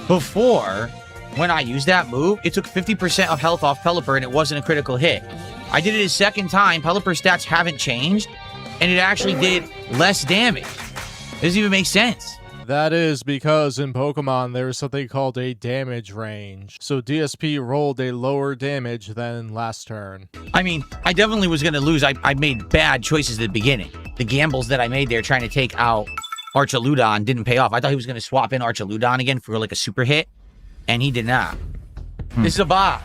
Before, when I used that move, it took 50% of health off Pelipper and it wasn't a critical hit. I did it a second time. Pelipper's stats haven't changed, and it actually did less damage. It doesn't even make sense. That is because in Pokemon there is something called a damage range. So DSP rolled a lower damage than last turn. I mean, I definitely was going to lose. I made bad choices at the beginning. The gambles that I made there trying to take out Archuludon didn't pay off. I thought he was going to swap in Archuludon again for like a super hit, and he did not. This is a bot.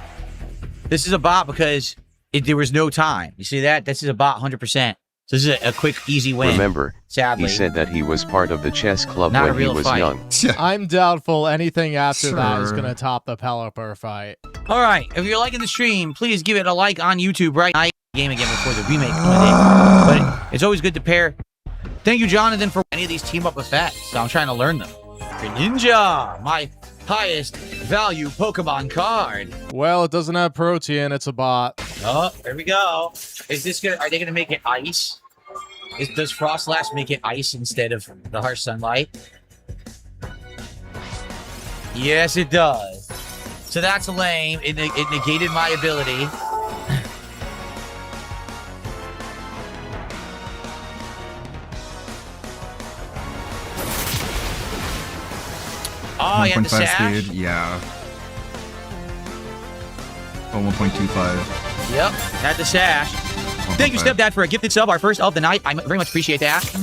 This is a bot because there was no time. You see that? This is a bot 100%. So this is a quick, easy win. Remember, sadly, he said that he was part of the chess club Not a when he real was fight. young. I'm doubtful anything after that is Sure. going to top the Pelipper fight. All right, if you're liking the stream, please give it a like on YouTube right now. Game again before the remake but it's always good to pair. Thank you, Jonathan, for any of these team-up effects. So I'm trying to learn them. Greninja, my highest value Pokemon card. Well, it doesn't have protein, it's a bot. Oh, there we go. Is this good? Are they going to make it ice? Does Frostlash make it ice instead of the harsh sunlight? Yes, it does. So that's lame. It negated my ability. Oh, you had the 1.5 sash? speed. Yeah. Oh, 1.25. Yep, had the sash. Thank you, Stepdad, for a gifted sub, our first of the night. I very much appreciate that.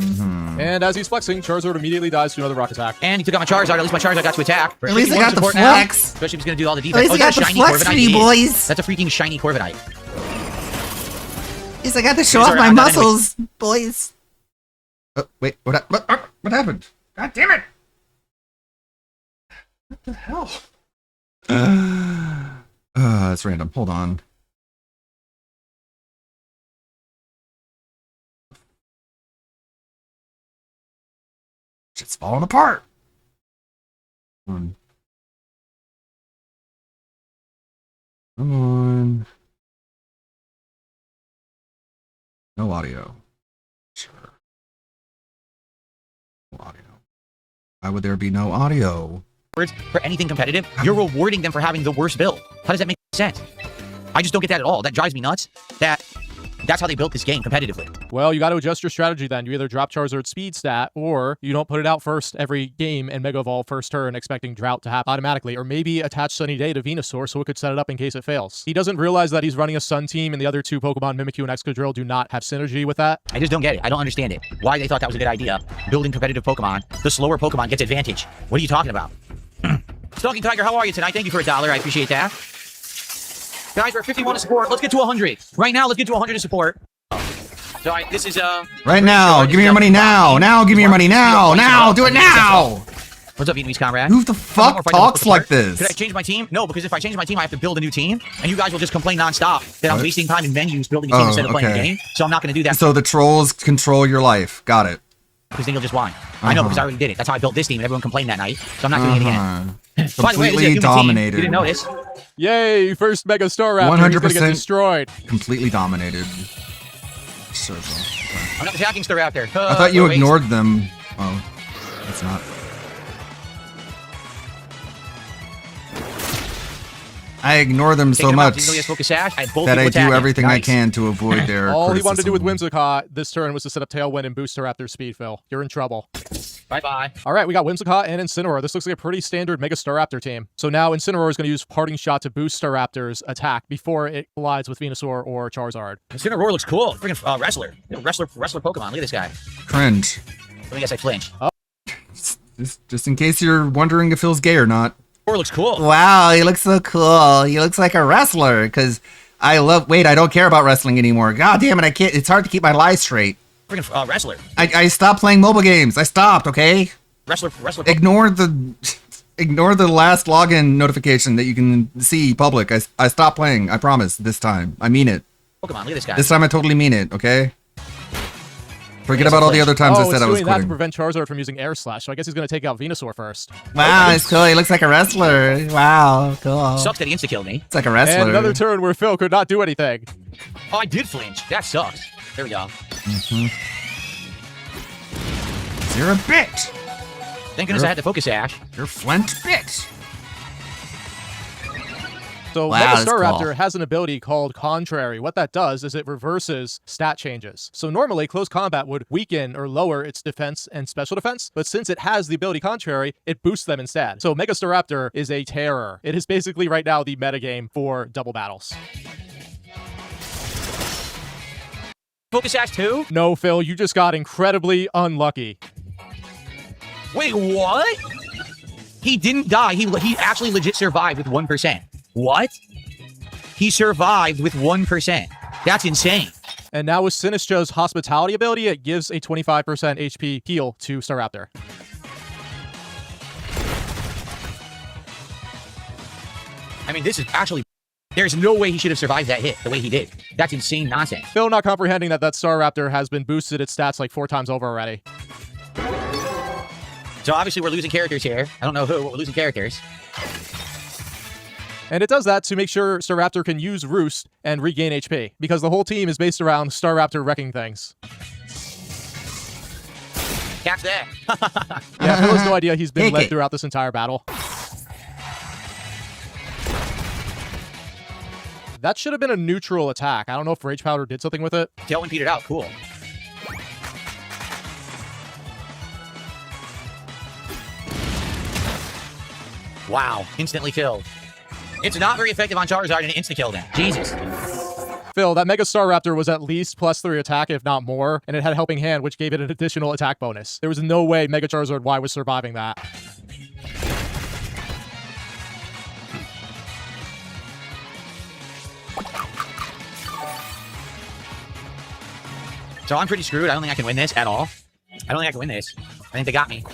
And as he's flexing, Charizard immediately dies to another rock attack. And he took out my Charizard. At least my Charizard got to attack. At least I got the Support flex. now, especially if he's going to do all the At defense. least I got the flex for you, boys. That's a freaking shiny Corviknight. At least I got to show Okay, off sorry, my I'm done muscles, boys. Oh, wait, what happened? God damn it! What the hell? It's random. Hold on. Shit's falling apart. Come on. No audio. Sure. No audio. Why would there be no audio? For anything competitive, you're rewarding them for having the worst build. How does that make sense? I just don't get that at all. That drives me nuts. That's how they built this game competitively. Well, you got to adjust your strategy then. You either drop Charizard's speed stat, or you don't put it out first every game and Mega Evolve first turn expecting Drought to happen automatically, or maybe attach Sunny Day to Venusaur so it could set it up in case it fails. He doesn't realize that he's running a Sun team and the other two Pokemon, Mimikyu and Excadrill, do not have synergy with that. I just don't get it. I don't understand it. Why they thought that was a good idea. Building competitive Pokemon. The slower Pokemon gets advantage. What are you talking about? Stalking Tiger, how are you tonight? Thank you for $1. I appreciate that. Guys, we're at 51 to support. Let's get to 100. Right now, let's get to 100 to support. So, this is, Right now! Give me your money now! Now! Give me your money now! Now! Do it now! What's up, Vietnamese comrade? Who the fuck talks like this? Could I change my team? No, because if I change my team, I have to build a new team, and you guys will just complain nonstop that I'm wasting time in menus building a team instead of playing the game. So I'm not going to do that. So the trolls control your life. Got it. Because then you'll just whine. I know, because I already did it. That's how I built this team, and everyone complained that night. So I'm not doing it again. By the way, this is a human dominated. Team. You didn't notice. Yay! First Mega Staraptor. 100% He's gonna get destroyed. Completely dominated. I'm not attacking Staraptor. I thought you ignored them. Oh, that's not. I ignore them so much that I do everything I can to avoid their All criticism. he wanted to do with Whimsicott this turn was to set up Tailwind and boost Staraptor's speed, Phil. You're in trouble. Bye-bye. All right, we got Whimsicott and Incineroar. This looks like a pretty standard Mega Staraptor team. So now Incineroar is going to use Parting Shot to boost Staraptor's attack before it collides with Venusaur or Charizard. Incineroar looks cool. Freaking wrestler. Wrestler Pokemon. Look at this guy. Cringe. Let me guess, I flinch. Oh. Just in case you're wondering if Phil's gay or not. Incineroar looks cool. Wow, he looks so cool. He looks like a wrestler, because I don't care about wrestling anymore. God damn it, I can't. It's hard to keep my lies straight. Freaking wrestler. I stopped playing mobile games. I stopped, okay? Wrestler. Ignore the last login notification that you can see public. I stopped playing. I promise. This time. I mean it. Pokemon, look at this guy. This time I totally mean it, okay? Forget about all the other times I said I was doing that to quitting. prevent Charizard from using Air Slash, so I guess he's going to take out Venusaur first. Wow, it's cool. He looks like a wrestler. Wow, cool. Sucks that he insta-killed me. It's like a wrestler. And another turn where Phil could not do anything. Oh, I did flinch. That sucks. There we go. You're a bitch. Thank goodness I had the Focus Sash. You're Flint bitch. So Wow, Mega Staraptor cool. has an ability called Contrary. What that does is it reverses stat changes. So normally close combat would weaken or lower its defense and special defense, but since it has the ability Contrary, it boosts them instead. So Mega Staraptor is a terror. It is basically right now the metagame for double battles. Focus Sash 2? No, Phil, you just got incredibly unlucky. Wait, what? He didn't die. He actually legit survived with 1%. What? He survived with 1%. That's insane. And now with Sinistra's Hospitality ability, it gives a 25% HP heal to Staraptor. I mean, this is actually... There's no way he should have survived that hit the way he did. That's insane nonsense. Phil not comprehending that Staraptor has been boosted its stats like 4 times over already. So obviously we're losing characters here. I don't know who, but we're losing characters. And it does that to make sure Staraptor can use Roost and regain HP, because the whole team is based around Staraptor wrecking things. Catch that. Yeah, Phil has no idea he's been led throughout this entire battle. That should have been a neutral attack. I don't know if Rage Powder did something with it. Tailwind petered out. Cool. Wow, instantly killed. It's not very effective on Charizard and it insta-killed him. Jesus. Phil, that Mega Star Raptor was at least +3 attack, if not more, and it had a helping hand, which gave it an additional attack bonus. There was no way Mega Charizard Y was surviving that. So I'm pretty screwed. I don't think I can win this at all. I don't think I can win this. I think they got me.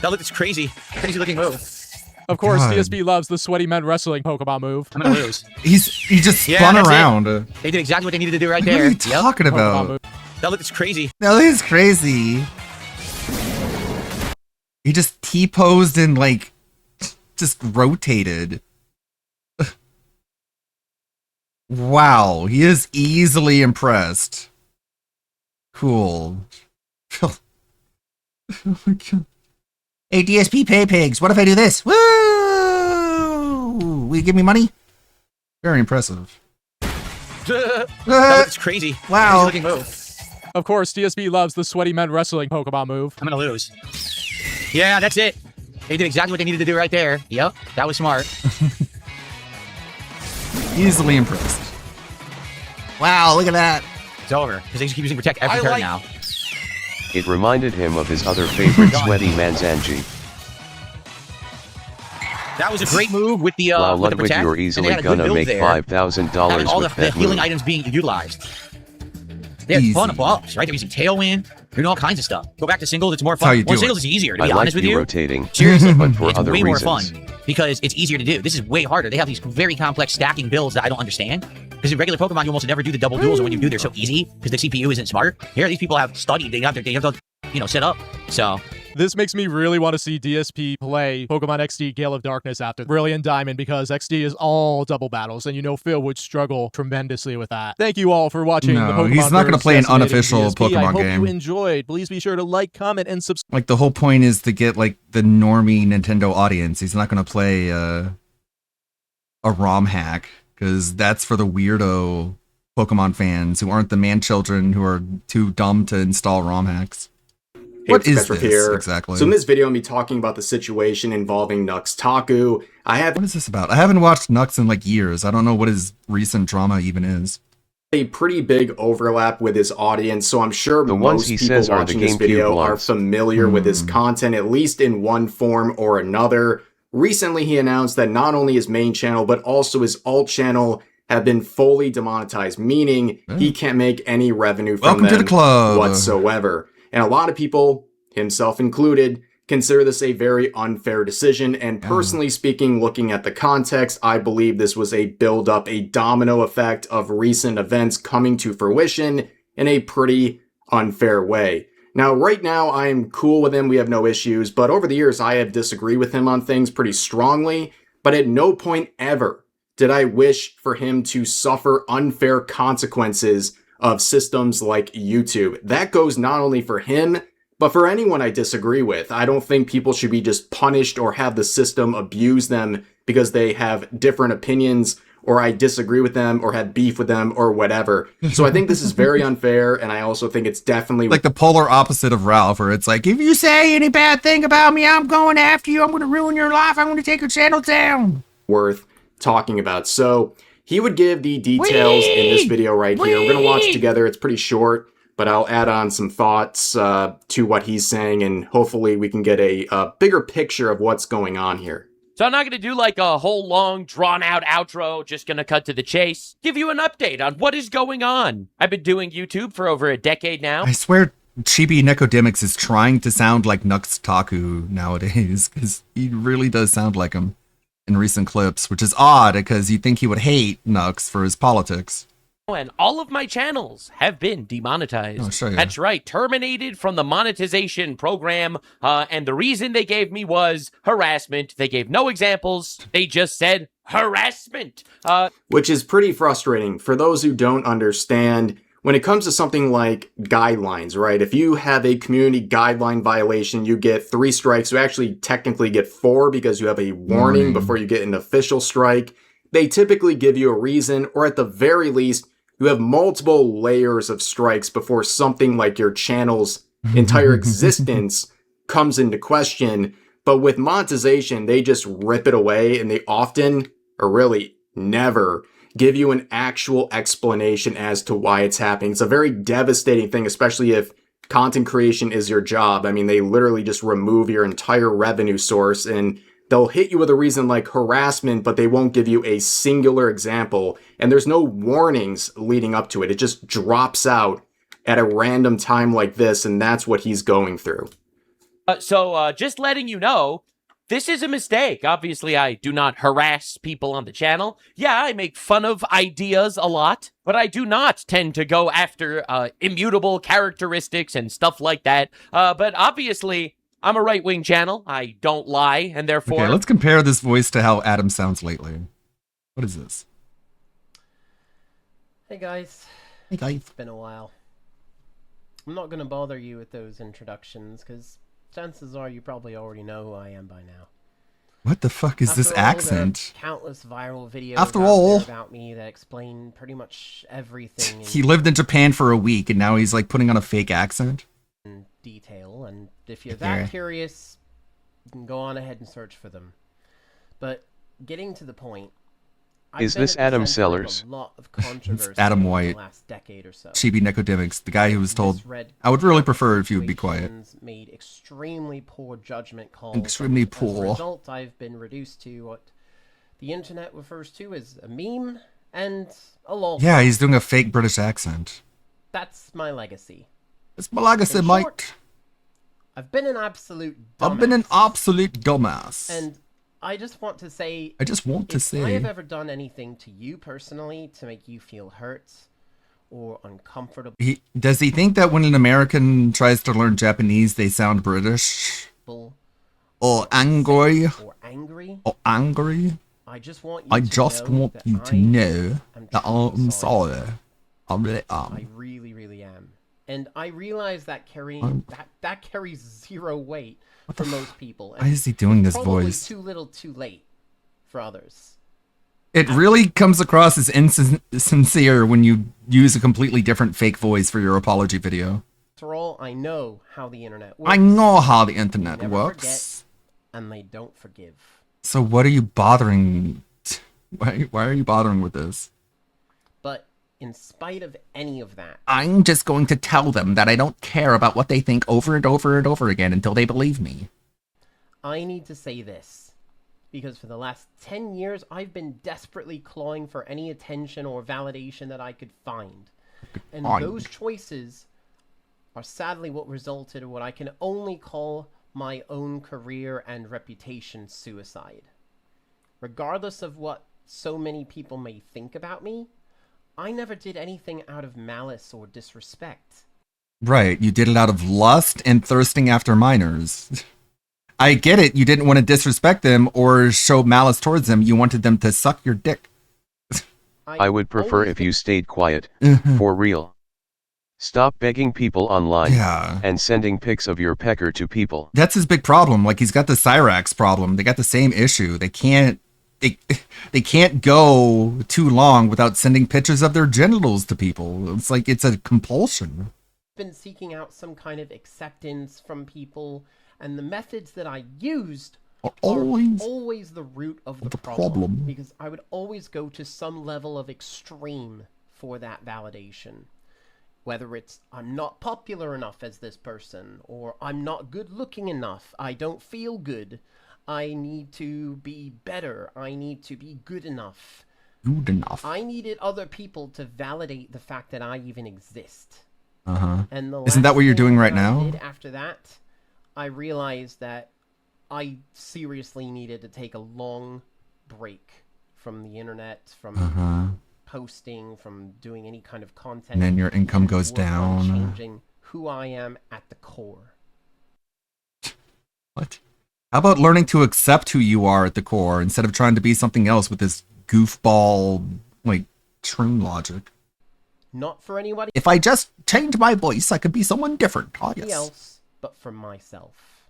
That looks crazy. Crazy looking move. Of course, God. DSP loves the sweaty men wrestling Pokemon move. I'm gonna lose. He just spun that's around. They did exactly what they needed to do right What there. are you talking about? That looks crazy. That is crazy. He just T-posed and like just rotated. Wow, he is easily impressed. Cool. Oh my God. Hey, DSP Pay Pigs, what if I do this? Woo! Will you give me money? Very impressive. That looks crazy. Wow. Crazy looking move. Of course, DSP loves the sweaty men wrestling Pokemon move. I'm gonna lose. Yeah, that's it. They did exactly what they needed to do right there. Yep, that was smart. Easily impressed. Wow, look at that. It's over, because they just keep using Protect every turn now. It reminded him of his other favorite sweaty Manzanji. That was a great move with the Wow, with the Ludwig, Protect. you're and they easily had a good gonna build make there. $5,000 Having all with the that healing move. items being utilized. They had a ton of buffs, right? They're using Tailwind. They're doing all kinds of stuff. Go back to singles, it's more That's how fun. you do Well, it. singles is easier, to I be like honest with the you. rotating, Seriously, but for it's other way reasons. more fun because it's easier to do. This is way harder. They have these very complex stacking builds that I don't understand. Because in regular Pokemon, you almost never do the double duels, and when you do, they're so easy because the CPU isn't smart. Here, these people have studied. They have to, set up. So This makes me really want to see DSP play Pokemon XD Gale of Darkness after Brilliant Diamond because XD is all double battles, and you know Phil would struggle tremendously with that. Thank you all for watching the No, Pokemon he's not going to Birds play an Decimating unofficial DSP. I Pokemon hope game. you enjoyed. Please be sure to like, comment, and subscribe. Like the whole point is to get like the normie Nintendo audience. He's not going to play a ROM hack because that's for the weirdo Pokemon fans who aren't the man children who are too dumb to install ROM hacks. Hey, What is Petrov this here. exactly? So in this video, I'm be talking about the situation involving Nux Taku. What is this about? I haven't watched Nux in like years. I don't know what his recent drama even is. A pretty big overlap with his audience, so I'm sure The ones most he people says are the watching this GameCube video are ones. familiar with his content, at least in one form or another. Recently, he announced that not only his main channel, but also his alt channel have been fully demonetized, meaning he can't make any revenue from Welcome to them the club. whatsoever. And a lot of people, himself included, consider this a very unfair decision. And personally speaking, looking at the context, I believe this was a build-up, a domino effect of recent events coming to fruition in a pretty unfair way. Now, right now, I am cool with him. We have no issues. But over the years, I have disagreed with him on things pretty strongly. But at no point ever did I wish for him to suffer unfair consequences of systems like YouTube. That goes not only for him, but for anyone I disagree with. I don't think people should be just punished or have the system abuse them because they have different opinions or I disagree with them or have beef with them or whatever. So I think this is very unfair, and I also think it's definitely Like the polar opposite of Ralph, where it's like, if you say any bad thing about me, I'm going after you. I'm going to ruin your life. I'm going to take your channel down. worth talking about. So he would give the details in this video right here. We're going to watch it together. It's pretty short, but I'll add on some thoughts to what he's saying, and hopefully we can get a bigger picture of what's going on here. So I'm not going to do like a whole long drawn out outro, just going to cut to the chase, give you an update on what is going on. I've been doing YouTube for over a decade now. I swear Chibi Necodemics is trying to sound like Nux Taku nowadays, because he really does sound like him in recent clips, which is odd because you'd think he would hate Nux for his politics. And all of my channels have been demonetized. Oh, sure, yeah. That's right, terminated from the monetization program. And the reason they gave me was harassment. They gave no examples. They just said harassment. Which is pretty frustrating. For those who don't understand, when it comes to something like guidelines, right? If you have a community guideline violation, you get 3 strikes. You actually technically get 4 because you have a warning before you get an official strike. They typically give you a reason, or at the very least, you have multiple layers of strikes before something like your channel's entire existence comes into question. But with monetization, they just rip it away, and they often, or really never, give you an actual explanation as to why it's happening. It's a very devastating thing, especially if content creation is your job. I mean, they literally just remove your entire revenue source, and they'll hit you with a reason like harassment, but they won't give you a singular example. And there's no warnings leading up to it. It just drops out at a random time like this, and that's what he's going through. So just letting you know, this is a mistake. Obviously, I do not harass people on the channel. Yeah, I make fun of ideas a lot, but I do not tend to go after immutable characteristics and stuff like that. But obviously, I'm a right-wing channel. I don't lie, and therefore... Okay, let's compare this voice to how Adam sounds lately. What is this? Hey guys. Hey guys. It's been a while. I'm not going to bother you with those introductions, because chances are you probably already know who I am by now. What the fuck is this accent? Countless viral videos After all, about me that explain pretty much everything. He lived in Japan for a week, and now he's like putting on a fake accent. In detail, and if you're that curious, you can go on ahead and search for them. But getting to the point, is this Adam Sellers? It's Adam White. Chibi Nicodemics, the guy who was told, I would really prefer if you would be quiet. Made extremely poor judgment calls. Extremely poor. As a result, I've been reduced to what the internet refers to as a meme and a lol. Yeah, he's doing a fake British accent. That's my legacy. It's my legacy, mate. I've been an absolute dumbass. And I just want to say... If I have ever done anything to you personally to make you feel hurt or uncomfortable... Does he think that when an American tries to learn Japanese, they sound British? Or angry? Or angry? I just want you to know that I'm sorry. I really am. I really, really am. And I realize that that carries zero weight for most people. Why is he doing this probably voice? Too little, too late for others. It really comes across as insincere when you use a completely different fake voice for your apology video. After all, I know how the internet works. I know how the internet works. And they don't forgive. So what are you bothering? Why are you bothering with this? But in spite of any of that, I'm just going to tell them that I don't care about what they think over and over and over again until they believe me. I need to say this, because for the last 10 years, I've been desperately clawing for any attention or validation that I could find. And those choices are sadly what resulted in what I can only call my own career and reputation suicide. Regardless of what so many people may think about me, I never did anything out of malice or disrespect. Right, you did it out of lust and thirsting after minors. I get it, you didn't want to disrespect them or show malice towards them, you wanted them to suck your dick. I would prefer if you stayed quiet, for real. Stop begging people online and sending pics of your pecker to people. That's his big problem, like he's got the Cyrax problem, they got the same issue, they can't go too long without sending pictures of their genitals to people. It's like it's a compulsion. Been seeking out some kind of acceptance from people, and the methods that I used are always the root of the problem. Because I would always go to some level of extreme for that validation. Whether it's I'm not popular enough as this person, or I'm not good looking enough, I don't feel good, I need to be better. I need to be good enough. Good enough. I needed other people to validate the fact that I even exist. And isn't that what you're doing right now? After that, I realized that I seriously needed to take a long break from the internet, from posting, from doing any kind of content. And then your income goes down. Changing who I am at the core. What? How about learning to accept who you are at the core instead of trying to be something else with this goofball, like, troon logic? Not for anybody If I just change my voice, I could be someone different. Oh, yes. else, but for myself.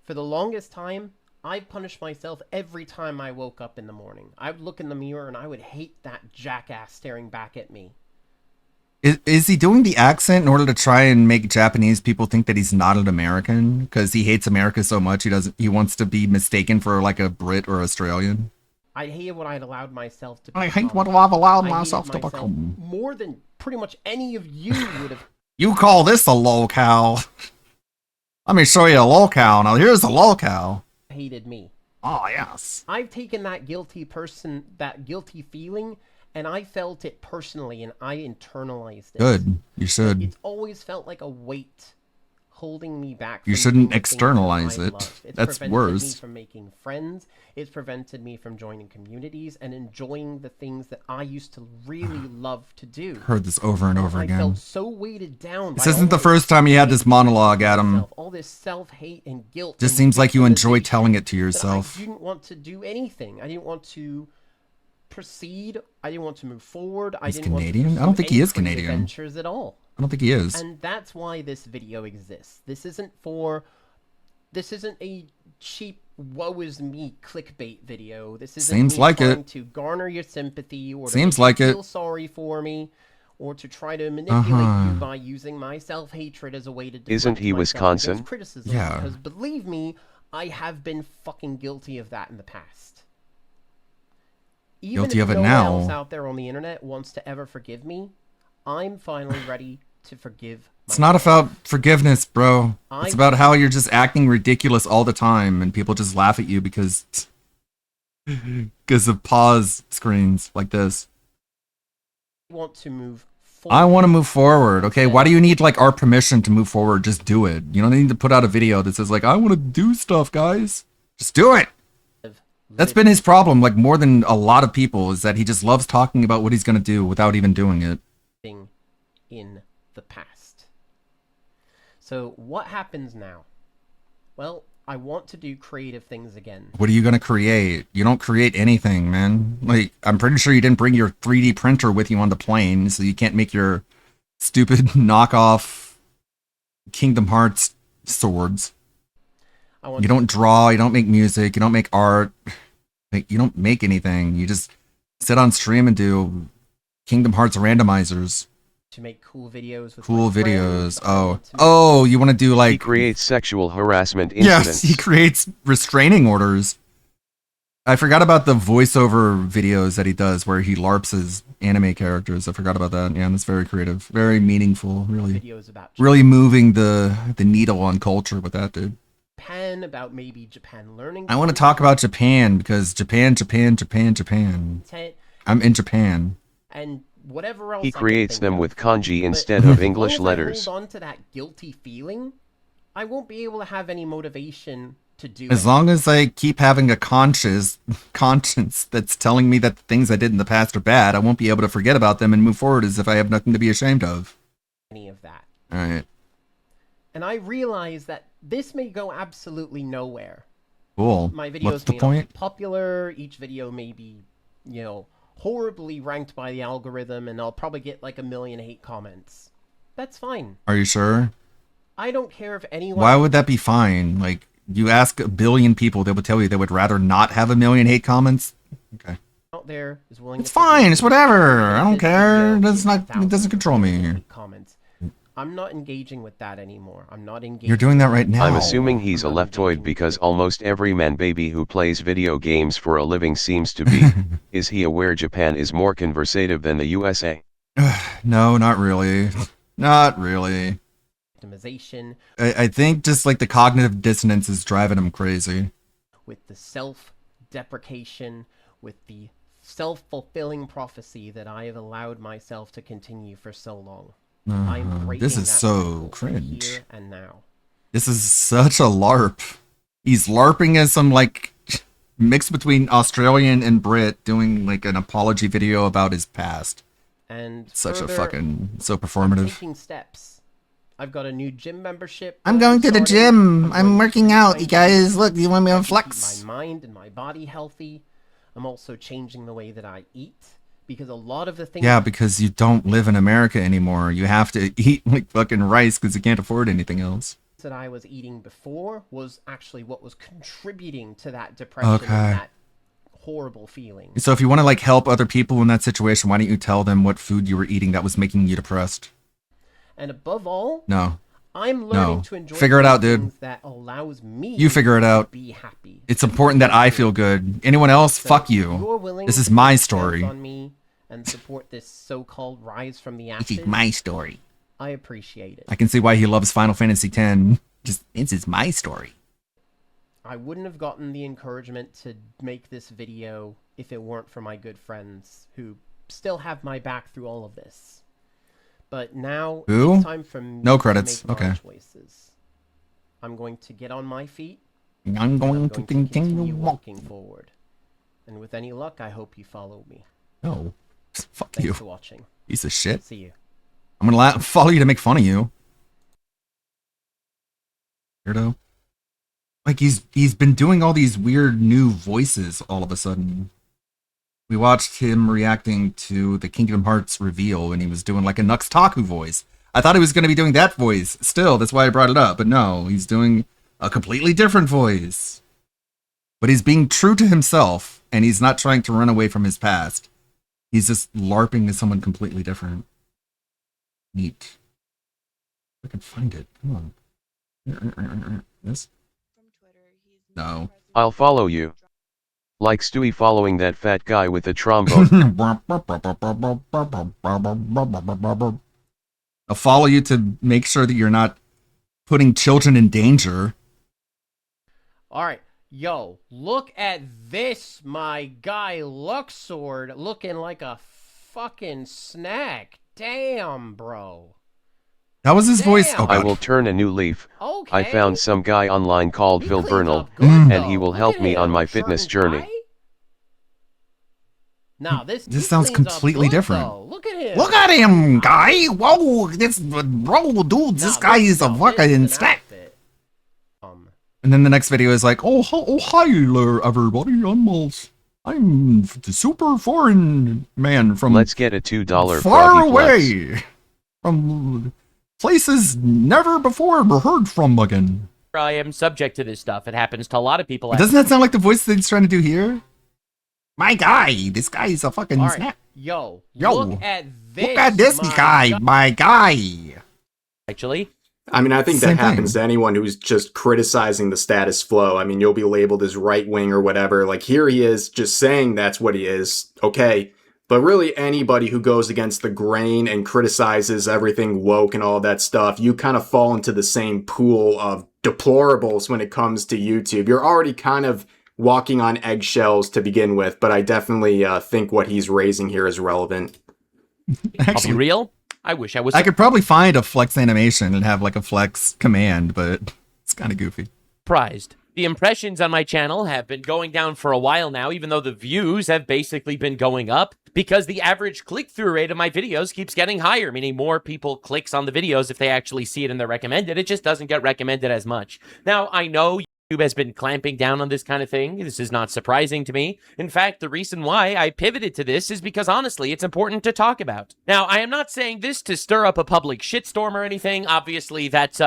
For the longest time, I punished myself every time I woke up in the morning. I would look in the mirror and I would hate that jackass staring back at me. Is he doing the accent in order to try and make Japanese people think that he's not an American? Because he hates America so much he wants to be mistaken for like a Brit or Australian? I hated what I'd allowed myself to become. I hate what I've allowed myself to become. More than pretty much any of you would have. You call this a lolcow? Let me show you a lolcow. Now here's a lolcow. Hated me. Oh, yes. I've taken that guilty feeling, and I felt it personally, and I internalized it. Good. You should. It's always felt like a weight holding me back. You shouldn't externalize it. That's worse. It's prevented me from making friends. It's prevented me from joining communities and enjoying the things that I used to really love to do. Heard this over and over again. I felt so weighted down. This isn't the first time you had this monologue, Adam. All this self-hate and guilt. Just seems like you enjoy telling it to yourself. I didn't want to do anything. I didn't want to proceed. I didn't want to move forward. He's Canadian? I don't think he is Canadian. Adventures at all. I don't think he is. And that's why this video exists. This isn't a cheap woe is me clickbait video. This isn't Seems me like trying it. to garner your sympathy or to Seems make like you it. feel sorry for me or to try to manipulate you by using my self-hatred as a way to Isn't he Wisconsin? Criticism. Yeah. Because believe me, I have been fucking guilty of that in the past. Even Guilty if of it no one now. else out there on the internet wants to ever forgive me, I'm finally ready to forgive It's not about forgiveness, bro. It's about how you're just acting ridiculous all the time and people just laugh at you because of pause screens like this. Want to move forward. I want to move forward. Okay, why do you need like our permission to move forward? Just do it. You don't need to put out a video that says like, I want to do stuff, guys. Just do it. That's been his problem, like more than a lot of people, is that he just loves talking about what he's going to do without even doing it. In the past. So what happens now? Well, I want to do creative things again. What are you going to create? You don't create anything, man. Like, I'm pretty sure you didn't bring your 3D printer with you on the plane, so you can't make your stupid knockoff Kingdom Hearts swords. You don't draw, you don't make music, you don't make art, like, you don't make anything. You just sit on stream and do Kingdom Hearts randomizers. To make cool videos with cool videos. Oh, you want to do like... He creates sexual harassment incidents. Yes, he creates restraining orders. I forgot about the voiceover videos that he does where he LARPs his anime characters. I forgot about that. Yeah, that's very creative. Very meaningful, really. Videos about really moving the needle on culture with that, dude. Japan, about maybe Japan learning. I want to talk about Japan because Japan. I'm in Japan. And whatever else he creates them with kanji instead of English letters. Hold on to that guilty feeling, I won't be able to have any motivation to do As long as I keep having a conscience that's telling me that the things I did in the past are bad, I won't be able to forget about them and move forward as if I have nothing to be ashamed of. Any of that. All right. And I realize that this may go absolutely nowhere. Cool. My videos What's the may point? not be popular. Each video may be, horribly ranked by the algorithm, and I'll probably get like 1 million hate comments. That's fine. Are you sure? I don't care if anyone... Why would that be fine? Like, you ask 1 billion people, they would tell you they would rather not have 1 million hate comments? Okay. Out there is willing it's fine, it's whatever. I don't care. It doesn't control me. Comments. I'm not engaging with that anymore. I'm not engaging. You're doing that right now. I'm assuming he's a leftoid because almost every man baby who plays video games for a living seems to be. Is he aware Japan is more conversative than the USA? No, not really. Not really. Optimization. I think just like the cognitive dissonance is driving him crazy. With the self-deprecation, with the self-fulfilling prophecy that I have allowed myself to continue for so long. This is so cringe. Here and now. This is such a LARP. He's LARPing as some like mix between Australian and Brit doing like an apology video about his past. And such further, a fucking so performative. I'm taking steps. I've got a new gym membership. I'm going to the gym. I'm working out, you guys. Look, you want me to flex? Keep my mind and my body healthy. I'm also changing the way that I eat Because a lot of the things... Yeah, because you don't live in America anymore. You have to eat like fucking rice because you can't afford anything else. that I was eating before was actually what was contributing to that depression and that horrible feeling. So if you want to like help other people in that situation, why don't you tell them what food you were eating that was making you depressed? And above all, no. I'm learning to enjoy figure it out, dude. That allows me you figure it out. To be happy. It's important that I feel good. Anyone else, so fuck you. This is my story. On me and support this so-called rise from the ashes. This is my story. I appreciate it. I can see why he loves Final Fantasy X. Just, this is my story. I wouldn't have gotten the encouragement to make this video if it weren't for my good friends who still have my back through all of this. But now it's time for me no credits. to make okay. my choices. I'm going to get on my feet. I'm going to continue walking forward. And with any luck, I hope you follow me. No. Fuck Thanks you. for watching. Piece of shit. See you. I'm gonna follow you to make fun of you. Weirdo. Like he's been doing all these weird new voices all of a sudden. We watched him reacting to the Kingdom Hearts reveal and he was doing like a Nux Taku voice. I thought he was gonna be doing that voice still, that's why I brought it up, but no, he's doing a completely different voice. But he's being true to himself and he's not trying to run away from his past. He's just LARPing to someone completely different. Neat. I can find it. Come on. This? No. I'll follow you. Like Stewie following that fat guy with the trombone. I'll follow you to make sure that you're not putting children in danger. Alright. Yo, look at this, my guy Luxord looking like a fucking snack. Damn, bro. That was his voice. Oh, I will turn a new leaf. Okay. I found some guy online called Phil Bernal, and he will help me on my fitness journey. Now this sounds completely different. Look at him. Look at him, guy. Whoa, this bro, dude, this guy is a fucking snack. And then the next video is like, oh hi there, everybody. I'm the super foreign man from. Let's get a $2 far away from places never before heard from again. I am subject to this stuff. It happens to a lot of people. Doesn't that sound like the voice that he's trying to do here? My guy, this guy is a fucking snack. Yo, look at this. Look at this guy, my guy. Actually, I mean, I think that happens to anyone who's just criticizing the status quo. I mean, you'll be labeled as right wing or whatever. Like, here he is just saying that's what he is. Okay. But really, anybody who goes against the grain and criticizes everything woke and all that stuff, you kind of fall into the same pool of deplorables when it comes to YouTube. You're already kind of walking on eggshells to begin with, but I definitely think what he's raising here is relevant. Actually, I'll be real. I wish I was. I could probably find a flex animation and have like a flex command, but it's kind of goofy. Surprised. The impressions on my channel have been going down for a while now, even though the views have basically been going up because the average click-through rate of my videos keeps getting higher, meaning more people clicks on the videos if they actually see it and they're recommended. It just doesn't get recommended as much. Now, I know YouTube has been clamping down on this kind of thing. This is not surprising to me. In fact, the reason why I pivoted to this is because, honestly, it's important to talk about. Now, I am not saying this to stir up a public shitstorm or anything. Obviously, that's,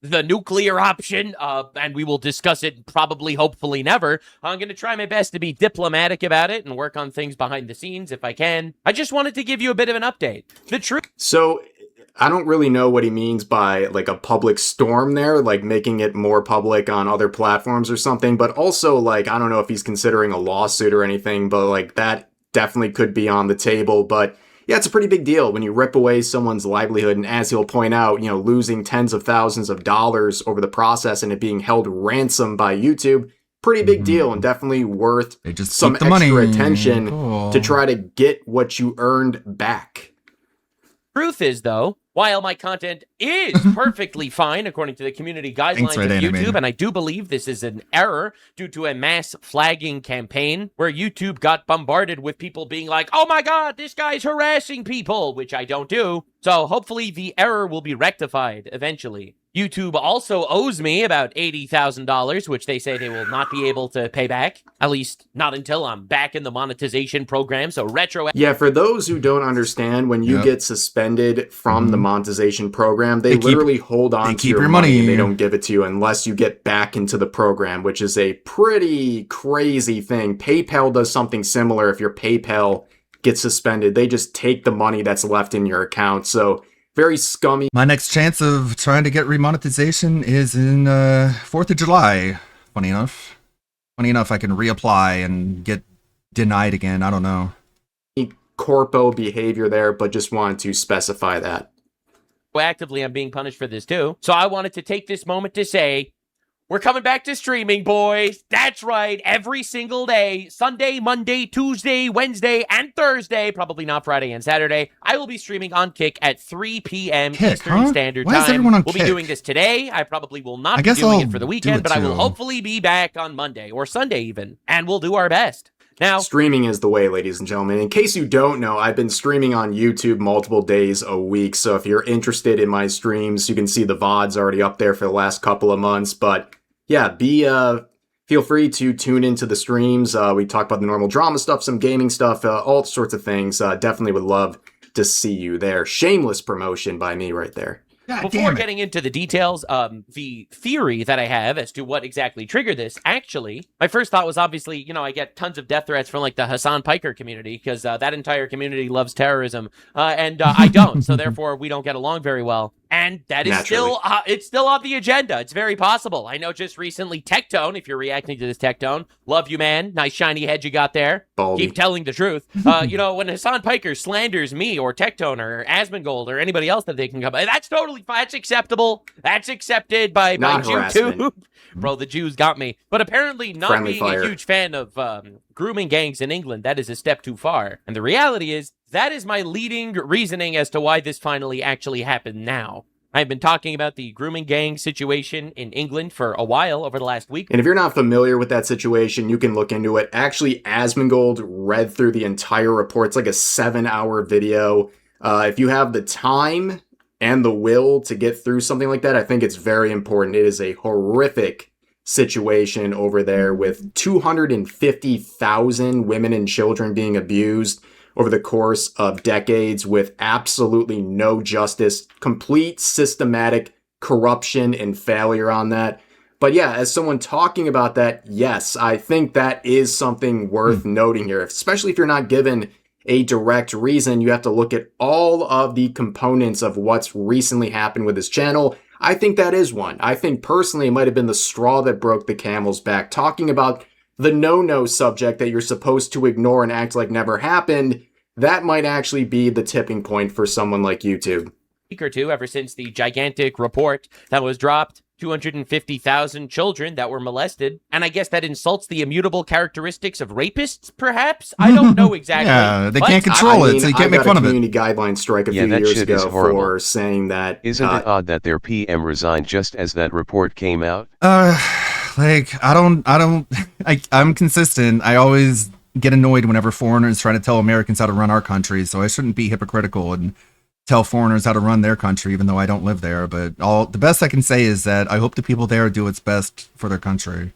the nuclear option, and we will discuss it probably, hopefully never. I'm going to try my best to be diplomatic about it and work on things behind the scenes if I can. I just wanted to give you a bit of an update. The truth... So, I don't really know what he means by, like, a public storm there, like, making it more public on other platforms or something, but also, like, I don't know if he's considering a lawsuit or anything, but, like, that definitely could be on the table, but... Yeah, it's a pretty big deal when you rip away someone's livelihood and, as he'll point out, you know, losing tens of thousands of dollars over the process and it being held ransom by YouTube. Pretty big deal and definitely worth some extra attention to try to get what you earned back. Truth is, though, while my content is perfectly fine according to the community guidelines of YouTube, and I do believe this is an error due to a mass flagging campaign where YouTube got bombarded with people being like, oh my god, this guy's harassing people, which I don't do. So hopefully the error will be rectified eventually. YouTube also owes me about $80,000, which they say they will not be able to pay back, at least not until I'm back in the monetization program. So retro. Yeah, for those who don't understand, when you get suspended from the monetization program, they literally hold on to your money and they don't give it to you unless you get back into the program, which is a pretty crazy thing. PayPal does something similar. If your PayPal gets suspended, they just take the money that's left in your account. So very scummy. My next chance of trying to get remonetization is in 4th of July. Funny enough, I can reapply and get denied again. I don't know. Corpo behavior there, but just wanted to specify that. Actively, I'm being punished for this too. So I wanted to take this moment to say, we're coming back to streaming, boys. That's right. Every single day, Sunday, Monday, Tuesday, Wednesday, and Thursday, probably not Friday and Saturday, I will be streaming on Kick at 3 p.m. Eastern Standard Why Time. is everyone on we'll Kick? be doing this today. I probably will not I be guess doing I'll it for the do weekend, it but I will too. hopefully be back on Monday or Sunday even, and we'll do our best. Now, streaming is the way, ladies and gentlemen. In case you don't know, I've been streaming on YouTube multiple days a week. So if you're interested in my streams, you can see the VODs already up there for the last couple of months. But yeah, feel free to tune into the streams. We talk about the normal drama stuff, some gaming stuff, all sorts of things. Definitely would love to see you there. Shameless promotion by me right there. Before getting into the details, the theory that I have as to what exactly triggered this, actually, my first thought was obviously, I get tons of death threats from like the Hassan Piker community because that entire community loves terrorism, and I don't, so therefore we don't get along very well. And that is still on the agenda. It's very possible. I know just recently Tectone, if you're reacting to this Tectone, love you, man. Nice shiny head you got there. Baldy. Keep telling the truth. When Hassan Piker slanders me or Tectone or Asmongold or anybody else that they can come, that's totally fine. That's acceptable. That's accepted by YouTube. Bro, the Jews got me. But apparently not Friendly being fire. a huge fan of grooming gangs in England, that is a step too far. And the reality is, that is my leading reasoning as to why this finally actually happened now. I've been talking about the grooming gang situation in England for a while over the last week. And if you're not familiar with that situation, you can look into it. Actually, Asmongold read through the entire report. It's like a 7-hour video. If you have the time and the will to get through something like that, I think it's very important. It is a horrific situation over there with 250,000 women and children being abused over the course of decades with absolutely no justice, complete systematic corruption and failure on that. But yeah, as someone talking about that, yes, I think that is something worth noting here, especially if you're not given a direct reason. You have to look at all of the components of what's recently happened with this channel. I think that is one. I think personally it might have been the straw that broke the camel's back. Talking about the no-no subject that you're supposed to ignore and act like never happened, that might actually be the tipping point for someone like YouTube. Week or two, ever since the gigantic report that was dropped, 250,000 children that were molested, and I guess that insults the immutable characteristics of rapists, perhaps? I don't know exactly. Yeah, they can't control it, so you can't make fun of it. I got a community guideline strike a few years ago for saying that... Isn't it odd that their PM resigned just as that report came out? I'm consistent. I always get annoyed whenever foreigners try to tell Americans how to run our country, so I shouldn't be hypocritical and tell foreigners how to run their country, even though I don't live there. But the best I can say is that I hope the people there do what's best for their country.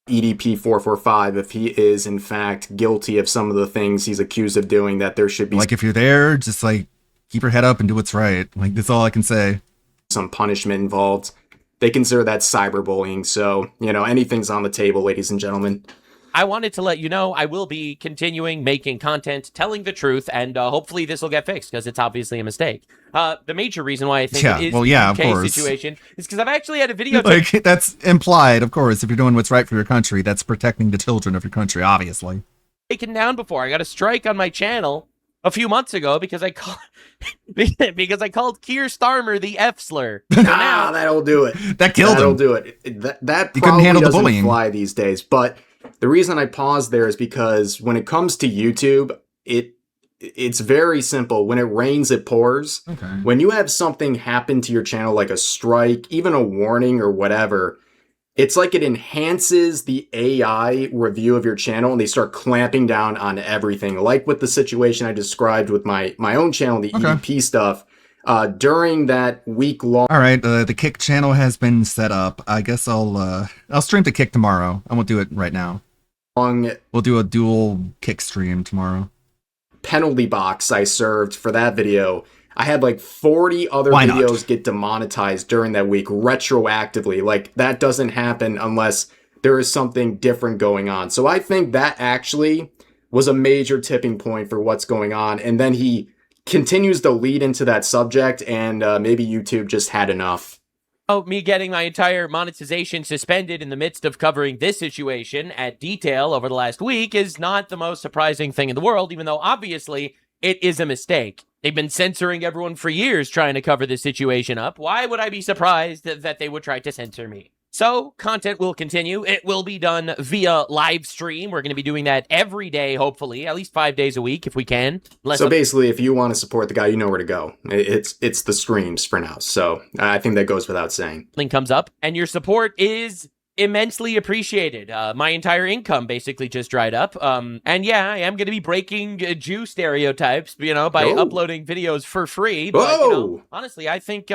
EDP 445, if he is in fact guilty of some of the things he's accused of doing, that there should be... Like, if you're there, just keep your head up and do what's right. That's all I can say. Some punishment involved. They consider that cyberbullying, so, anything's on the table, ladies and gentlemen. I wanted to let you know I will be continuing making content, telling the truth, and hopefully this will get fixed, because it's obviously a mistake. The major reason why I think it is the UK situation is because I've actually had a video... that's implied, of course. If you're doing what's right for your country, that's protecting the children of your country, obviously. Taken down before. I got a strike on my channel a few months ago because I called Keir Starmer the F slur. So now, that'll do it. That killed him. That'll do it. That you probably couldn't handle the doesn't bullying. Fly these days, but... The reason I paused there is because when it comes to YouTube, it's very simple. When it rains, it pours. Okay. When you have something happen to your channel, like a strike, even a warning or whatever, it's like it enhances the AI review of your channel and they start clamping down on everything. Like with the situation I described with my own channel, the EDP stuff, during that week-long... All right, the Kick channel has been set up. I guess I'll stream to Kick tomorrow. I won't do it right now. We'll do a dual Kick stream tomorrow. Penalty box I served for that video. I had like 40 other videos get demonetized during that week retroactively. Like, that doesn't happen unless there is something different going on. So I think that actually was a major tipping point for what's going on. And then he continues to lead into that subject, and maybe YouTube just had enough. Oh, me getting my entire monetization suspended in the midst of covering this situation at detail over the last week is not the most surprising thing in the world, even though obviously it is a mistake. They've been censoring everyone for years trying to cover this situation up. Why would I be surprised that they would try to censor me? So, content will continue. It will be done via live stream. We're going to be doing that every day, hopefully, at least 5 days a week if we can. So basically, if you want to support the guy, you know where to go. It's the streams for now. So I think that goes without saying. Link comes up, and your support is immensely appreciated. My entire income basically just dried up. And yeah, I am going to be breaking Jew stereotypes, by uploading videos for free. But, honestly, I think...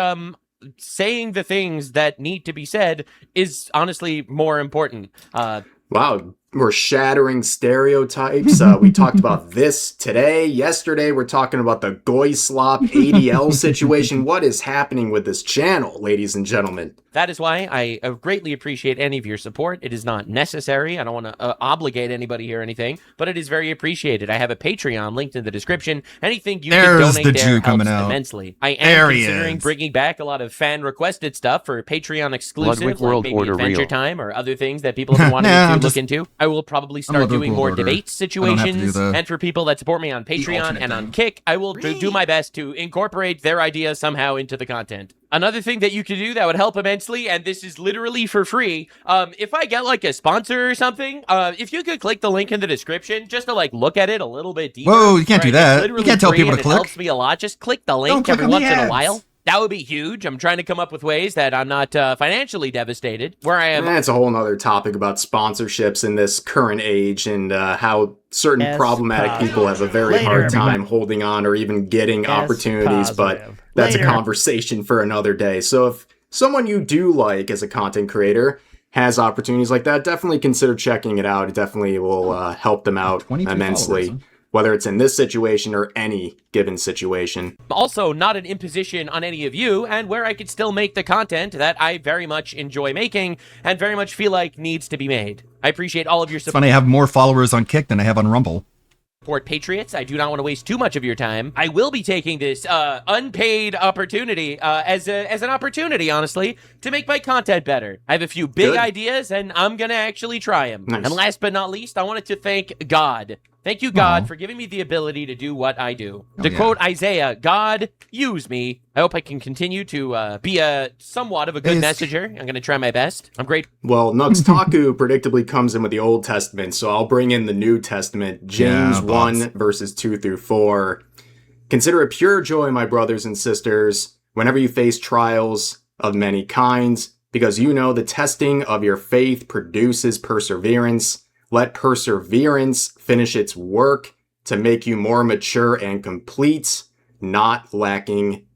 saying the things that need to be said is honestly more important. Wow, we're shattering stereotypes. We talked about this today. Yesterday, we're talking about the Goy Slop ADL situation. What is happening with this channel, ladies and gentlemen? That is why I greatly appreciate any of your support. It is not necessary. I don't want to obligate anybody here or anything, but it is very appreciated. I have a Patreon linked in the description. Anything you can donate there helps immensely. I am considering bringing back a lot of fan-requested stuff for Patreon exclusive, like maybe Adventure Time or other things that people have been wanting me to look into. I will probably start doing more debate situations, and for people that support me on Patreon and on Kick, I will do my best to incorporate their ideas somehow into the content. Another thing that you could do that would help immensely, and this is literally for free, if I get like a sponsor or something, if you could click the link in the description just to like look at it a little bit deeper. Whoa, you can't do that. You can't tell people to click. It helps me a lot. Just click the link every once in a while. That would be huge. I'm trying to come up with ways that I'm not financially devastated where I am. That's a whole nother topic about sponsorships in this current age and how certain problematic people have a very hard time holding on or even getting opportunities. But that's a conversation for another day. So if someone you do like as a content creator has opportunities like that, definitely consider checking it out. It definitely will help them out immensely. Whether it's in this situation or any given situation. Also, not an imposition on any of you, and where I could still make the content that I very much enjoy making and very much feel like needs to be made. I appreciate all of your support. It's funny, I have more followers on Kick than I have on Rumble. Support Patriots. I do not want to waste too much of your time. I will be taking this unpaid opportunity as an opportunity, honestly, to make my content better. I have a few big ideas, and I'm going to actually try them. Nice. And last but not least, I wanted to thank God. Thank you, God, for giving me the ability to do what I do. To quote Isaiah, God, use me. I hope I can continue to be somewhat of a good messenger. I'm going to try my best. I'm great. Well, Nuxtaku predictably comes in with the Old Testament, so I'll bring in the New Testament. James 1, verses 2 through 4. Consider it pure joy, my brothers and sisters, whenever you face trials of many kinds, because you know the testing of your faith produces perseverance. Let perseverance finish its work to make you more mature and complete, not lacking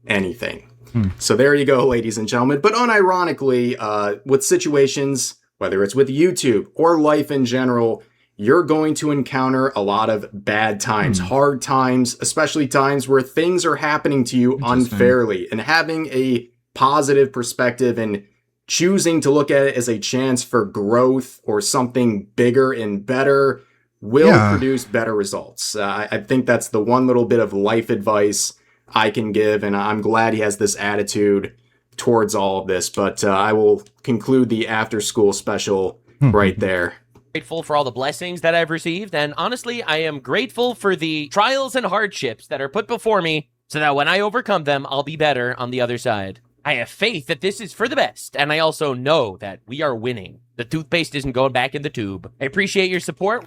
anything. So there you go, ladies and gentlemen. But unironically, with situations, whether it's with YouTube or life in general, you're going to encounter a lot of bad times, hard times, especially times where things are happening to you unfairly. And having a positive perspective and choosing to look at it as a chance for growth or something bigger and better will produce better results. I think that's the one little bit of life advice I can give, and I'm glad he has this attitude towards all of this. But I will conclude the after school special right there. Grateful for all the blessings that I've received, and honestly, I am grateful for the trials and hardships that are put before me so that when I overcome them, I'll be better on the other side. I have faith that this is for the best, and I also know that we are winning. The toothpaste isn't going back in the tube. I appreciate your support.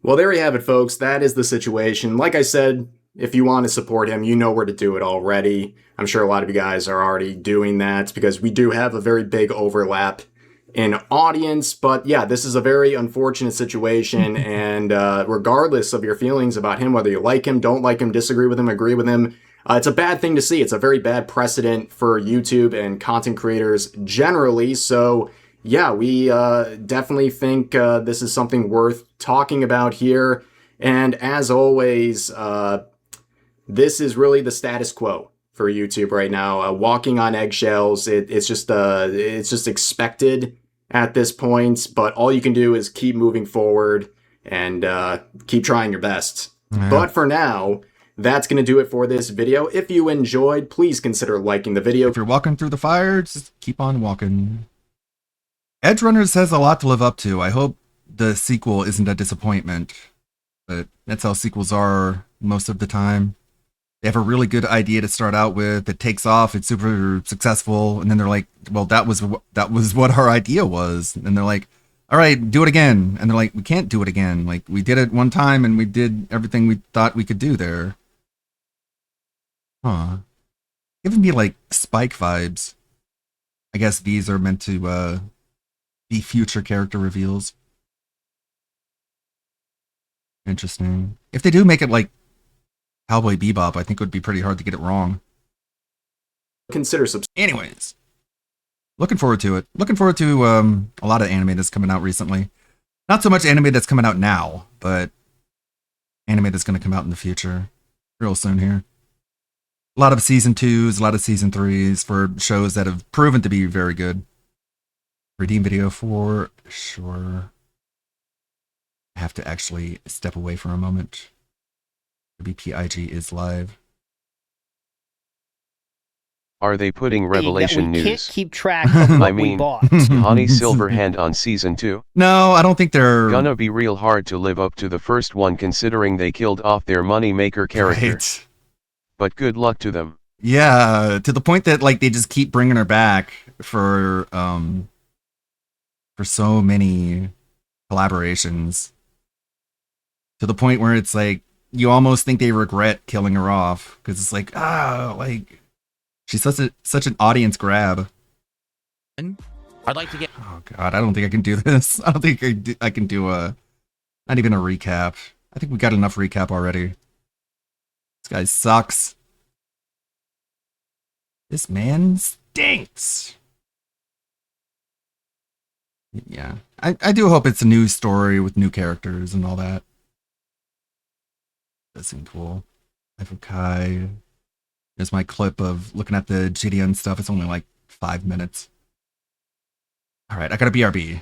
Well, there you have it, folks. That is the situation. Like I said, if you want to support him, you know where to do it already. I'm sure a lot of you guys are already doing that because we do have a very big overlap in audience. But yeah, this is a very unfortunate situation, and regardless of your feelings about him, whether you like him, don't like him, disagree with him, agree with him, It's a bad thing to see. It's a very bad precedent for YouTube and content creators generally. So yeah, we definitely think this is something worth talking about here. And as always, this is really the status quo for YouTube right now. Walking on eggshells. It's just expected at this point. But all you can do is keep moving forward and keep trying your best. Yeah. But for now, that's going to do it for this video. If you enjoyed, please consider liking the video. If you're walking through the fire, just keep on walking. Edge Runners has a lot to live up to. I hope the sequel isn't a disappointment, but that's how sequels are most of the time. They have a really good idea to start out with. It takes off. It's super successful. And then they're like, well, that was what our idea was. And they're like, all right, do it again. And they're like, we can't do it again. Like, we did it one time and we did everything we thought we could do there. Huh. Giving me like Spike vibes. I guess these are meant to be future character reveals. Interesting. If they do make it like Cowboy Bebop, I think it would be pretty hard to get it wrong. Consider Anyways, looking forward to it. Looking forward to a lot of anime that's coming out recently. Not so much anime that's coming out now, but anime that's going to come out in the future, real soon here. A lot of season 2s, a lot of season 3s for shows that have proven to be very good. Redeem video for sure. I have to actually step away for a moment. WPIG is live. Are they putting Revelation we news? Can't keep track of what I mean, we bought. Honey Silverhand on season 2? No, I don't think they're gonna be real hard to live up to the first one considering they killed off their moneymaker character. Right. But good luck to them. Yeah, to the point that like they just keep bringing her back for so many collaborations. To the point where it's like you almost think they regret killing her off because it's like like she's such an audience grab. I'd like to get. Oh god, I don't think I can do this. I don't think I can do not even a recap. I think we got enough recap already. This guy sucks. This man stinks. Yeah, I do hope it's a new story with new characters and all that. That seemed cool. Life of Kai. There's my clip of looking at the GDN stuff. It's only like 5 minutes. All right, I got a BRB.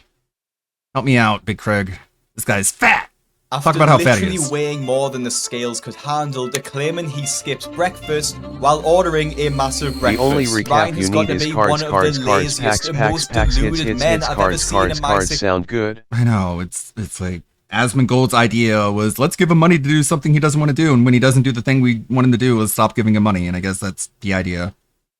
Help me out, Big Craig. This guy's fat. After Talk about how fat he literally is. weighing more than the scales could handle, claiming he skipped breakfast while ordering a massive breakfast. The only recap Ryan has you got need to is be cards, one of cards, the cards, laziest and packs, most packs, deluded hits, men I've ever seen in my cards sound good. I know, it's like Asmongold's idea was let's give him money to do something he doesn't want to do, and when he doesn't do the thing we want him to do, let's stop giving him money, and I guess that's the idea.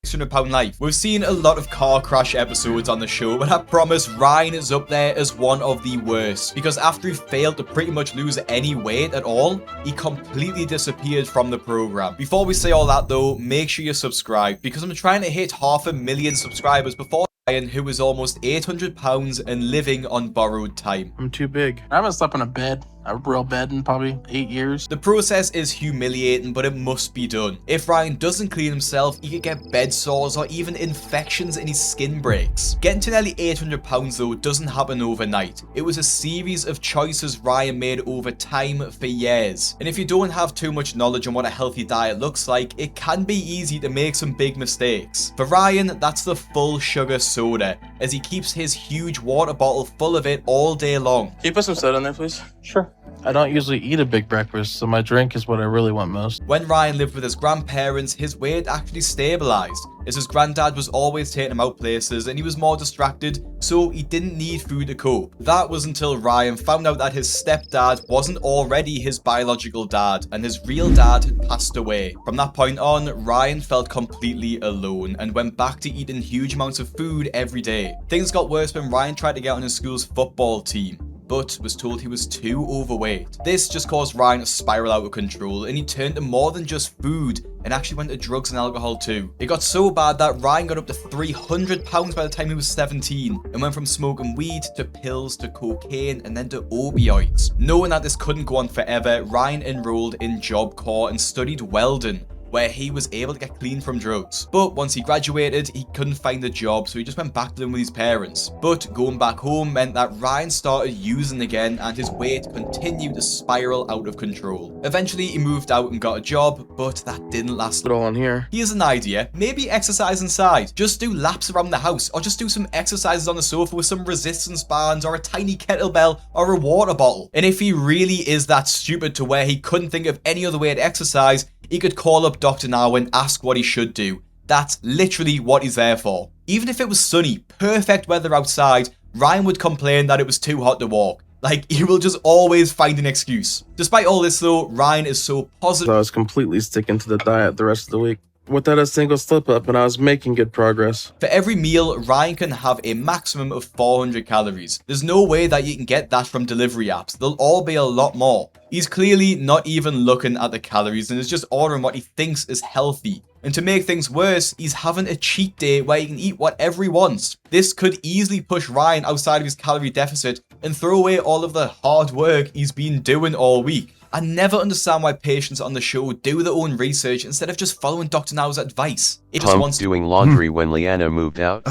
£600 life. We've seen a lot of car crash episodes on the show, but I promise Ryan is up there as one of the worst, because after he failed to pretty much lose any weight at all, he completely disappeared from the program. Before we say all that though, make sure you subscribe, because I'm trying to hit 500,000 subscribers before Ryan, who is almost £800 and living on borrowed time. I'm too big. I haven't slept in a real bed in probably 8 years. The process is humiliating, but it must be done. If Ryan doesn't clean himself, he could get bed sores or even infections in his skin breaks. Getting to nearly £800 though doesn't happen overnight. It was a series of choices Ryan made over time for years. And if you don't have too much knowledge on what a healthy diet looks like, it can be easy to make some big mistakes. For Ryan, that's the full sugar soda, as he keeps his huge water bottle full of it all day long. Can you put some soda in there, please? Sure. I don't usually eat a big breakfast, so my drink is what I really want most. When Ryan lived with his grandparents, his weight actually stabilized, as his granddad was always taking him out places and he was more distracted, so he didn't need food to cope. That was until Ryan found out that his stepdad wasn't already his biological dad, and his real dad had passed away. From that point on, Ryan felt completely alone and went back to eating huge amounts of food every day. Things got worse when Ryan tried to get on his school's football team, but was told he was too overweight. This just caused Ryan to spiral out of control, and he turned to more than just food and actually went to drugs and alcohol too. It got so bad that Ryan got up to £300 by the time he was 17 and went from smoking weed to pills to cocaine and then to opioids. Knowing that this couldn't go on forever, Ryan enrolled in Job Corps and studied welding. where he was able to get clean from drugs. But once he graduated, he couldn't find a job, so he just went back to living with his parents. But going back home meant that Ryan started using again, and his weight continued to spiral out of control. Eventually, he moved out and got a job, but that didn't last long. Here's an idea: maybe exercise inside. Just do laps around the house, or just do some exercises on the sofa with some resistance bands, or a tiny kettlebell, or a water bottle. And if he really is that stupid to where he couldn't think of any other way to exercise, he could call up Dr. Now and ask what he should do. That's literally what he's there for. Even if it was sunny, perfect weather outside, Ryan would complain that it was too hot to walk. Like, he will just always find an excuse. Despite all this though, Ryan is so positive. I was completely sticking to the diet the rest of the week. Without a single slip up, and I was making good progress. For every meal, Ryan can have a maximum of 400 calories. There's no way that you can get that from delivery apps. They'll all be a lot more. He's clearly not even looking at the calories and is just ordering what he thinks is healthy. And to make things worse, he's having a cheat day where he can eat whatever he wants. This could easily push Ryan outside of his calorie deficit and throw away all of the hard work he's been doing all week. I never understand why patients on the show do their own research instead of just following Dr. Now's advice. It just wants doing laundry when Leanna moved out.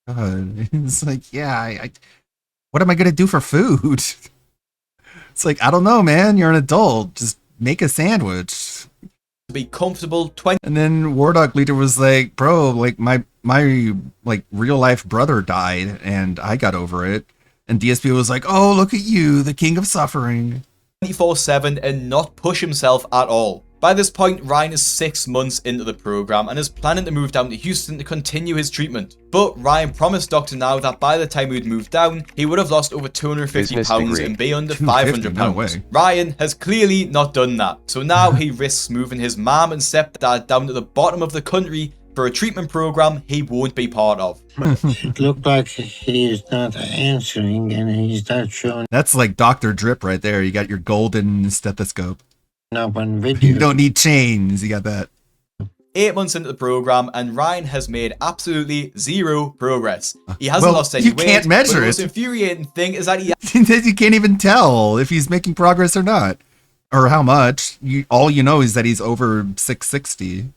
It's like, yeah, what am I going to do for food? It's like, I don't know, man. You're an adult. Just make a sandwich. To be comfortable 20. And then War Dog Leader was like, bro, like my like real life brother died and I got over it. And DSP was like, oh, look at you, the king of suffering. 24/7 and not push himself at all. By this point, Ryan is 6 months into the program and is planning to move down to Houston to continue his treatment. But Ryan promised Dr. Now that by the time he'd moved down, he would have lost over 250 pounds and be under 500 pounds. Ryan has clearly not done that, so now he risks moving his mom and stepdad down to the bottom of the country for a treatment program he won't be part of. It looked like he's not answering and he's not showing That's like Dr. Drip right there. You got your golden stethoscope. up on video. You don't need chains. You got that. 8 months into the program, and Ryan has made absolutely zero progress. He hasn't lost any weight. You can't measure but the it. most infuriating thing is that he You can't even tell if he's making progress or not. Or how much. All you know is that he's over 660.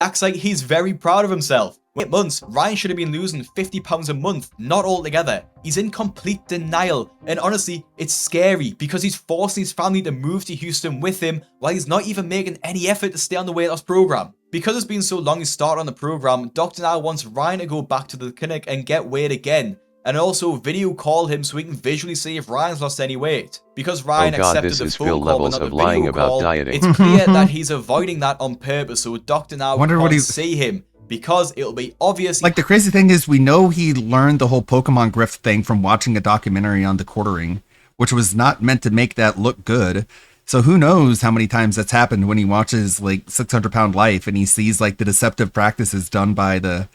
acts like he's very proud of himself. 8 months, Ryan should have been losing 50 pounds a month, not altogether. He's in complete denial, and honestly, it's scary because he's forcing his family to move to Houston with him while he's not even making any effort to stay on the weight loss program. Because it's been so long he started on the program, Dr. Now wants Ryan to go back to the clinic and get weighed again, and also video call him so he can visually see if Ryan's lost any weight. Because Ryan accepted the phone call but not the video call, it's clear that he's avoiding that on purpose so Dr. Now can't see him. Because it'll be obvious. Like, the crazy thing is, we know he learned the whole Pokemon grift thing from watching a documentary on the quartering, which was not meant to make that look good. So who knows how many times that's happened when he watches like 600-pound Life and he sees like the deceptive practices done by the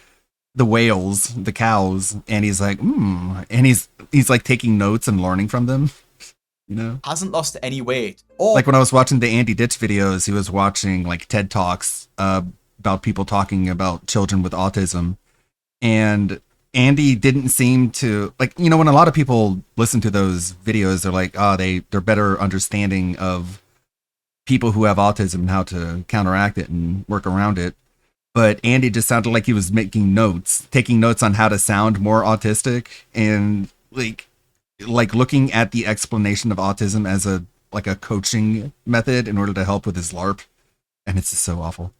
whales, the cows, and he's like, and he's like taking notes and learning from them. You know, hasn't lost any weight. Like when I was watching the Andy Ditch videos, he was watching like TED Talks about people talking about children with autism, and Andy didn't seem to, like, you know, when a lot of people listen to those videos, they're like, oh, they're better understanding of people who have autism and how to counteract it and work around it. But Andy just sounded like he was taking notes on how to sound more autistic, and like looking at the explanation of autism as a coaching method in order to help with his LARP. And it's just so awful.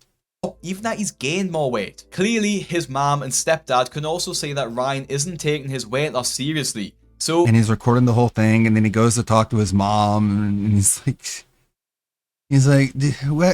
Even that he's gained more weight. Clearly, his mom and stepdad can also say that Ryan isn't taking his weight loss seriously. And he's recording the whole thing, and then he goes to talk to his mom, and he's like,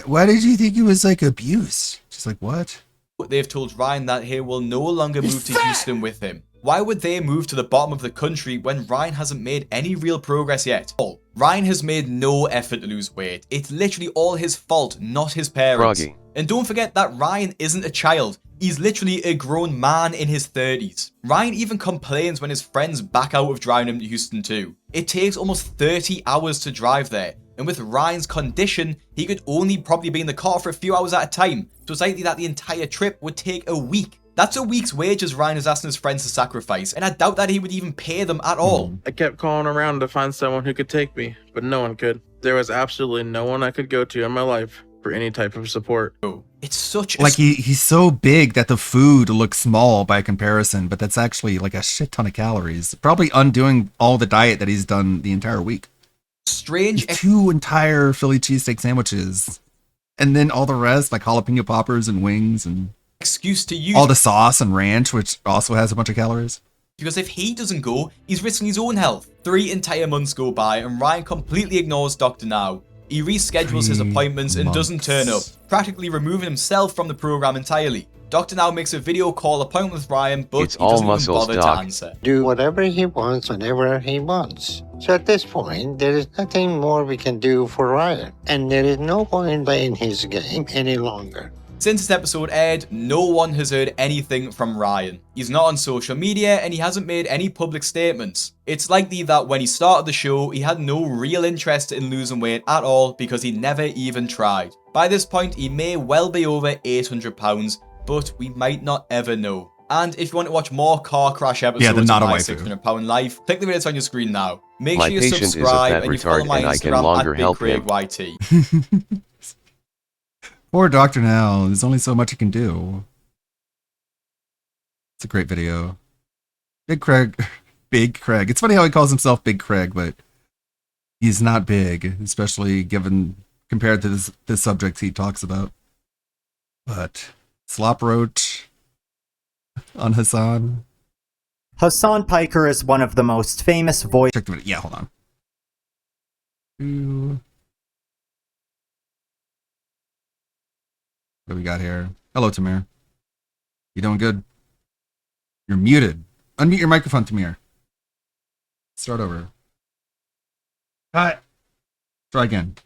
why did you think it was like abuse? She's like, what? They've told Ryan that he will no longer move to Houston with him. Why would they move to the bottom of the country when Ryan hasn't made any real progress yet? Ryan has made no effort to lose weight. It's literally all his fault, not his parents. Froggy. And don't forget that Ryan isn't a child. He's literally a grown man in his 30s. Ryan even complains when his friends back out of driving him to Houston too. It takes almost 30 hours to drive there. And with Ryan's condition, he could only probably be in the car for a few hours at a time. So it's likely that the entire trip would take a week. That's a week's wages Ryan is asking his friends to sacrifice, and I doubt that he would even pay them at all. I kept calling around to find someone who could take me, but no one could. There was absolutely no one I could go to in my life. for any type of support. It's such a like he's so big that the food looks small by comparison, but that's actually like a shit ton of calories. Probably undoing all the diet that he's done the entire week. strange 2 entire Philly cheesesteak sandwiches, and then all the rest like jalapeno poppers and wings and excuse to use all the sauce and ranch, which also has a bunch of calories. Because if he doesn't go, he's risking his own health. 3 entire months go by and Ryan completely ignores Dr. Now. He reschedules his appointments and doesn't turn up, practically removing himself from the program entirely. Dr. Now makes a video call appointment with Ryan, but It's he all doesn't even muscles, bother Doc. to answer. Do whatever he wants whenever he wants. So at this point, there is nothing more we can do for Ryan, and there is no point playing his game any longer. Since this episode aired, no one has heard anything from Ryan. He's not on social media and he hasn't made any public statements. It's likely that when he started the show, he had no real interest in losing weight at all because he never even tried. By this point, he may well be over 800 pounds, but we might not ever know. And if you want to watch more car crash episodes of not a My waifu. 600 Pound Life, click the video that's on your screen now. Make My sure you patient is a subscribe fat and you follow retard my and I can Instagram longer at help him. BigCraigYT. Poor Dr. Now, there's only so much he can do. It's a great video. Big Craig. It's funny how he calls himself Big Craig, but he's not big, especially compared to the subjects he talks about. But Slop Roach on Hassan. Hassan Piker is one of the most famous voice. Check the video. Yeah, hold on. Ooh. What do we got here? Hello, Tamir. You doing good? You're muted. Unmute your microphone, Tamir. Start over. Cut. Try again.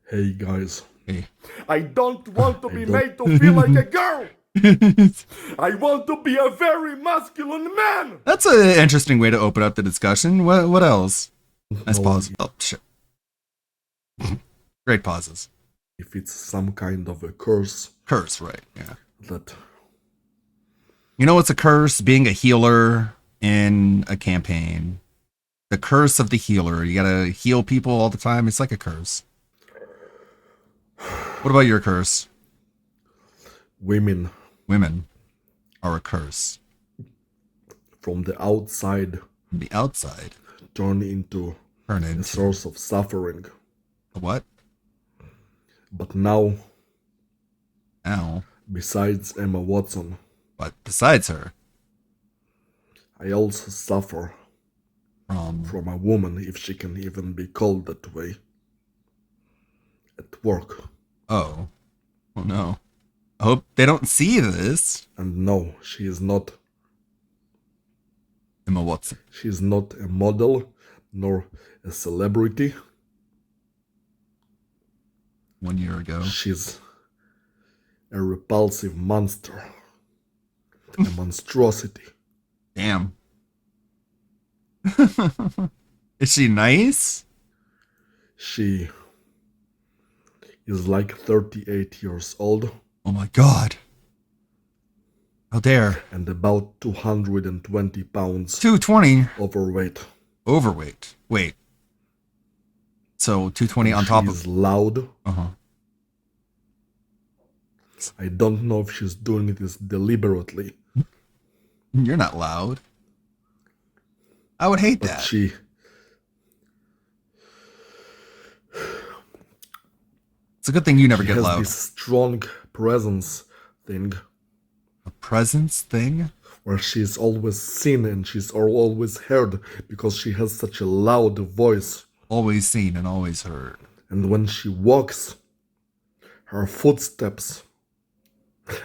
Hey guys. Hey. I don't want to be made to feel like a girl. I want to be a very masculine man. That's an interesting way to open up the discussion. What else? Nice pause. Oh, shit. Great pauses. If it's some kind of a curse. Curse, right, yeah. That. You know what's a curse? Being a healer in a campaign. The curse of the healer. You gotta heal people all the time. It's like a curse. What about your curse? Women. Women are a curse. From the outside. From the outside. Turn into a source of suffering. A what? But now. Now. Besides Emma Watson. But besides her. I also suffer. From a woman, if she can even be called that way. At work. Oh. Oh no. I hope they don't see this. And no, she is not. Emma Watson. She is not a model, nor a celebrity. 1 year ago. She's a repulsive monster. A monstrosity. Damn. Is she nice? She is like 38 years old. Oh my god. How dare. And about 220 pounds. 220? Overweight. Overweight. Wait. So 220 on top of. She's loud. Uh-huh. I don't know if she's doing this deliberately. You're not loud. I would hate But that. It's a good thing you never get has loud. This strong presence thing. A presence thing? Where she's always seen and she's always heard because she has such a loud voice. Always seen and always heard. And when she walks, her footsteps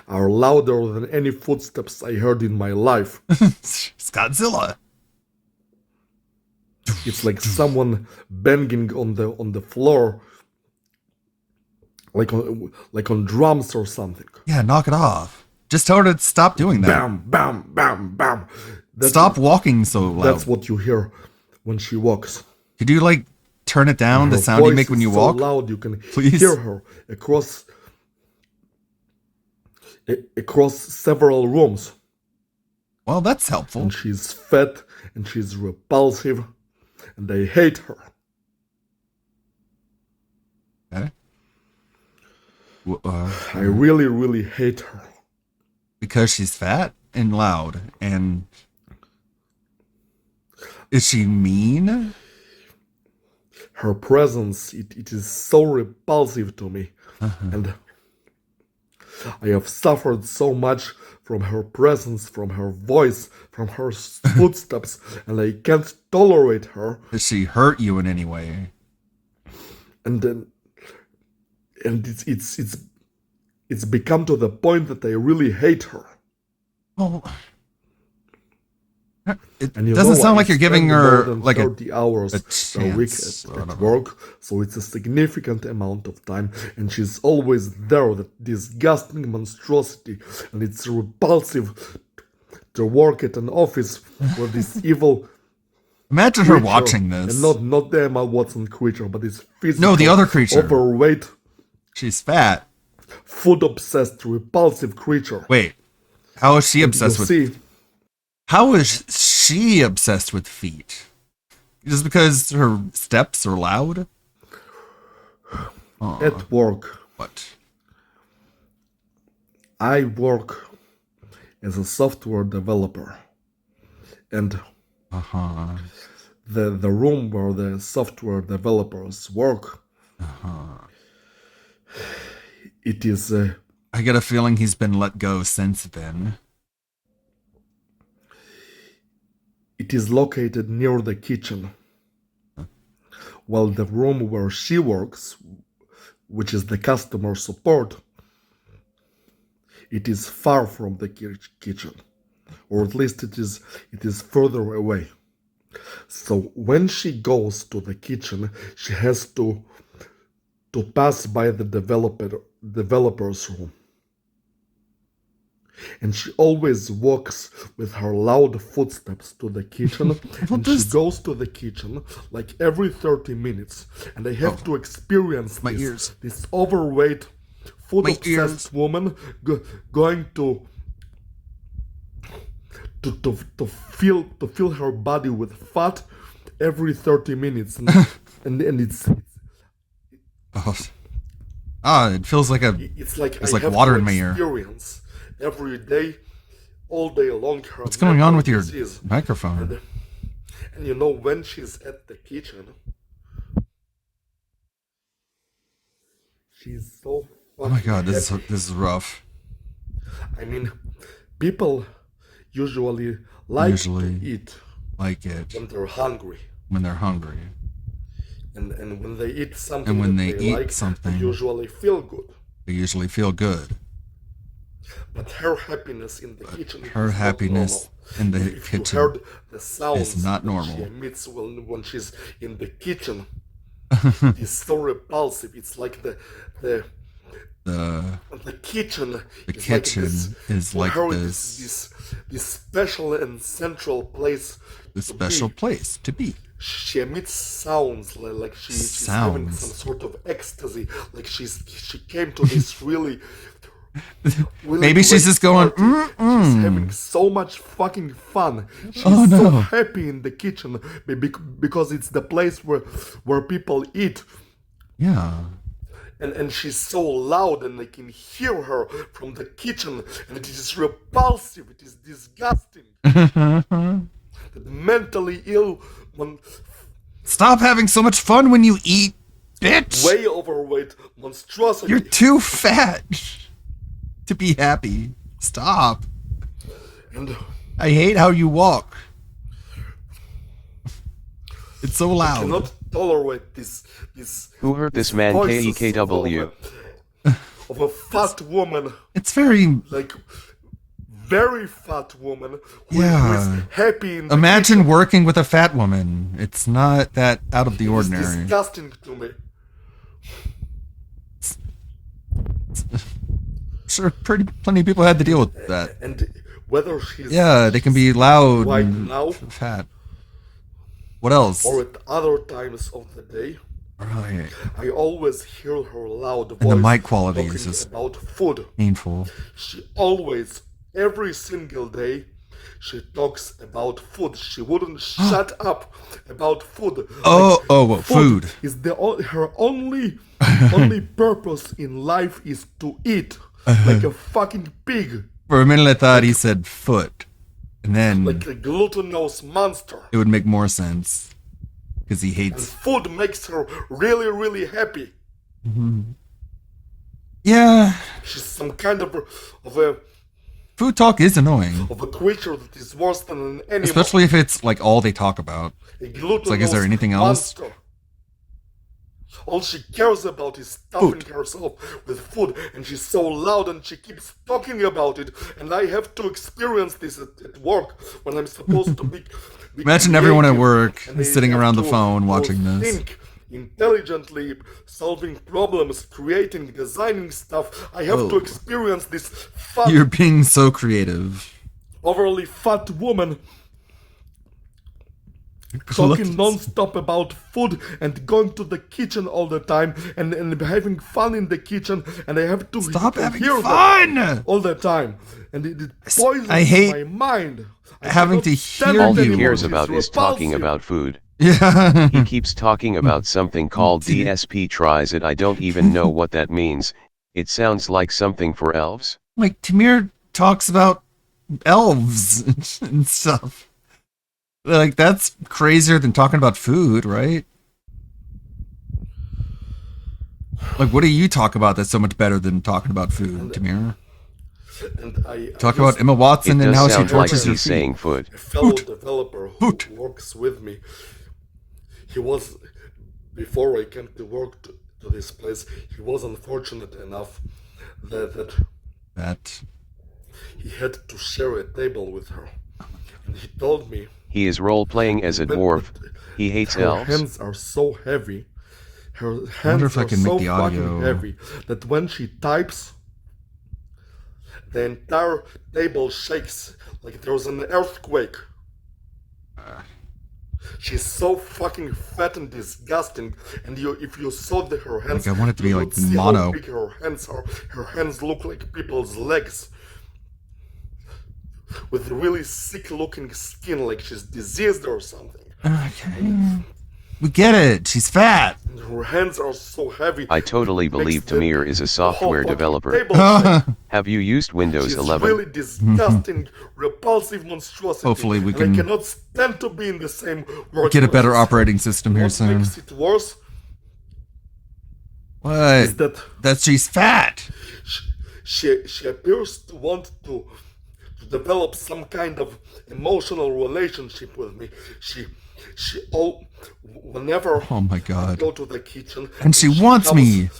are louder than any footsteps I heard in my life. It's Godzilla. It's like someone banging on the floor, like on drums or something. Yeah, knock it off. Just tell her to stop doing that. Bam, bam, bam, bam. Stop walking so loud. That's what you hear when she walks. Could you like turn it down, the sound you make when you walk? So loud you can Please? hear her across several rooms. Well, that's helpful. And she's fat and she's repulsive and I hate her. I really, really hate her. Because she's fat and loud. And is she mean? Her presence, it is so repulsive to me. And I have suffered so much from her presence, from her voice, from her footsteps, and I can't tolerate her. Does she hurt you in any way? And then, and it's become to the point that I really hate her. Well, it doesn't sound like you're giving her like 30 hours a week at work, so it's a significant amount of time, and she's always there, that disgusting monstrosity, and it's repulsive to work at an office where this evil. Imagine her watching this, and not the Emma Watson creature, but this physical, no, the other creature, overweight, she's fat, food obsessed, repulsive creature. Wait, how is she obsessed with? How is she obsessed with feet? Just because her steps are loud? At work. What? I work as a software developer. And the room where the software developers work, it is... I get a feeling he's been let go since then. It is located near the kitchen, while the room where she works, which is the customer support, it is far from the kitchen, or at least it is further away. So when she goes to the kitchen, she has to pass by the developer's room. And she always walks with her loud footsteps to the kitchen, and she goes to the kitchen like every 30 minutes, and I have to experience this overweight, food-obsessed woman going to fill her body with fat every 30 minutes, and it's it feels like it's like water in my ear. Every day, all day long. What's going on with your microphone? And you know, when she's at the kitchen, she's so... Oh my god, this is rough. I mean, people usually like to eat when they're hungry. When they're hungry. And when they eat something they usually feel good. They usually feel good. But her happiness in the kitchen kitchen heard the sounds is not normal. She emits when she's in the kitchen. It's so repulsive. It's like the kitchen. The kitchen is like this special and central place. The special place to be. She emits sounds like she's having some sort of ecstasy. Like she came to this really. Maybe she's just going. She's having so much fucking fun. She's so happy in the kitchen because it's the place where people eat. Yeah. And she's so loud, and I can hear her from the kitchen, and it is repulsive. It is disgusting. Mentally ill one. Stop having so much fun when you eat, bitch. Way overweight monstrosity. You're too fat to be happy. Stop. And I hate how you walk. It's so loud. I cannot tolerate this. Who hurt this man? KEKW. Of a fat woman. It's very fat woman who is happy in the Imagine kitchen. working with a fat woman. It's not that out of the ordinary. It's disgusting to me. Sure, plenty of people had to deal with that. And whether she's they can be loud right and now, fat. What else? Or at other times of the day. Right. I always hear her loud voice. And the mic quality is just about food. painful. She always, every single day, She talks about food. She wouldn't shut up about food. Food is her only purpose in life is to eat like a fucking pig. For a minute I thought he said foot. And then like a gluttonous monster. It would make more sense. Because he hates... And food makes her really, really happy. Mm-hmm. Yeah. She's some kind of a... Food talk is annoying. Of a creature that is worse than an animal. Especially if it's like all they talk about. It's like, is there anything else? Monster. All she cares about is stuffing herself with food, and she's so loud and she keeps talking about it, and I have to experience this at work when I'm supposed to be Imagine everyone at work sitting around the phone watching this. Think intelligently, solving problems, creating, designing stuff. I have to experience this fat, You're being so creative. overly fat woman talking non-stop about food and going to the kitchen all the time and having fun in the kitchen, and I have to Stop having hear fun that all the time, and it poisons I hate my mind. having to hear All he you. cares about is talking about food. Yeah. He keeps talking about something called DSP tries it. I don't even know what that means. It sounds like something for elves. Like, Tamir talks about elves and stuff. Like, that's crazier than talking about food, right? Like, what do you talk about that's so much better than talking about food, Tamir? Talk about Emma Watson and how she tortures her feet. Saying food. A fellow developer who works with me, he was, before I came to work to this place, he was unfortunate enough that he had to share a table with her. And he told me he is role-playing as a dwarf. He hates elves. Her hands are so heavy. Her hands are so fucking heavy that when she types, the entire table shakes like there's an earthquake. She's so fucking fat and disgusting, and if you saw her hands, like I want it to be like see mono. how big her hands are. Her hands look like people's legs, with really sick-looking skin, like she's diseased or something. Okay. We get it. She's fat. And her hands are so heavy. I totally believe Tamir is a software developer. Have you used Windows She's 11? Really disgusting, repulsive monstrosity. Hopefully we and can I cannot stand to be in the same world. get a better operating system here soon. What makes it worse? What? That she's fat. She appears to want to develop some kind of emotional relationship with me. Whenever oh my God. I go to the kitchen, and she wants me.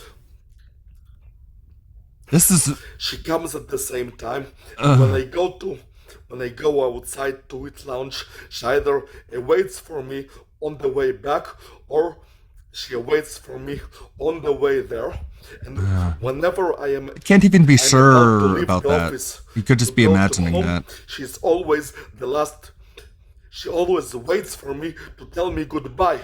She comes at the same time. When I go outside to eat lunch, she either waits for me on the way back or she waits for me on the way there. And whenever I can't even be sure about that. You could just be imagining that. She's always the last. She always waits for me to tell me goodbye.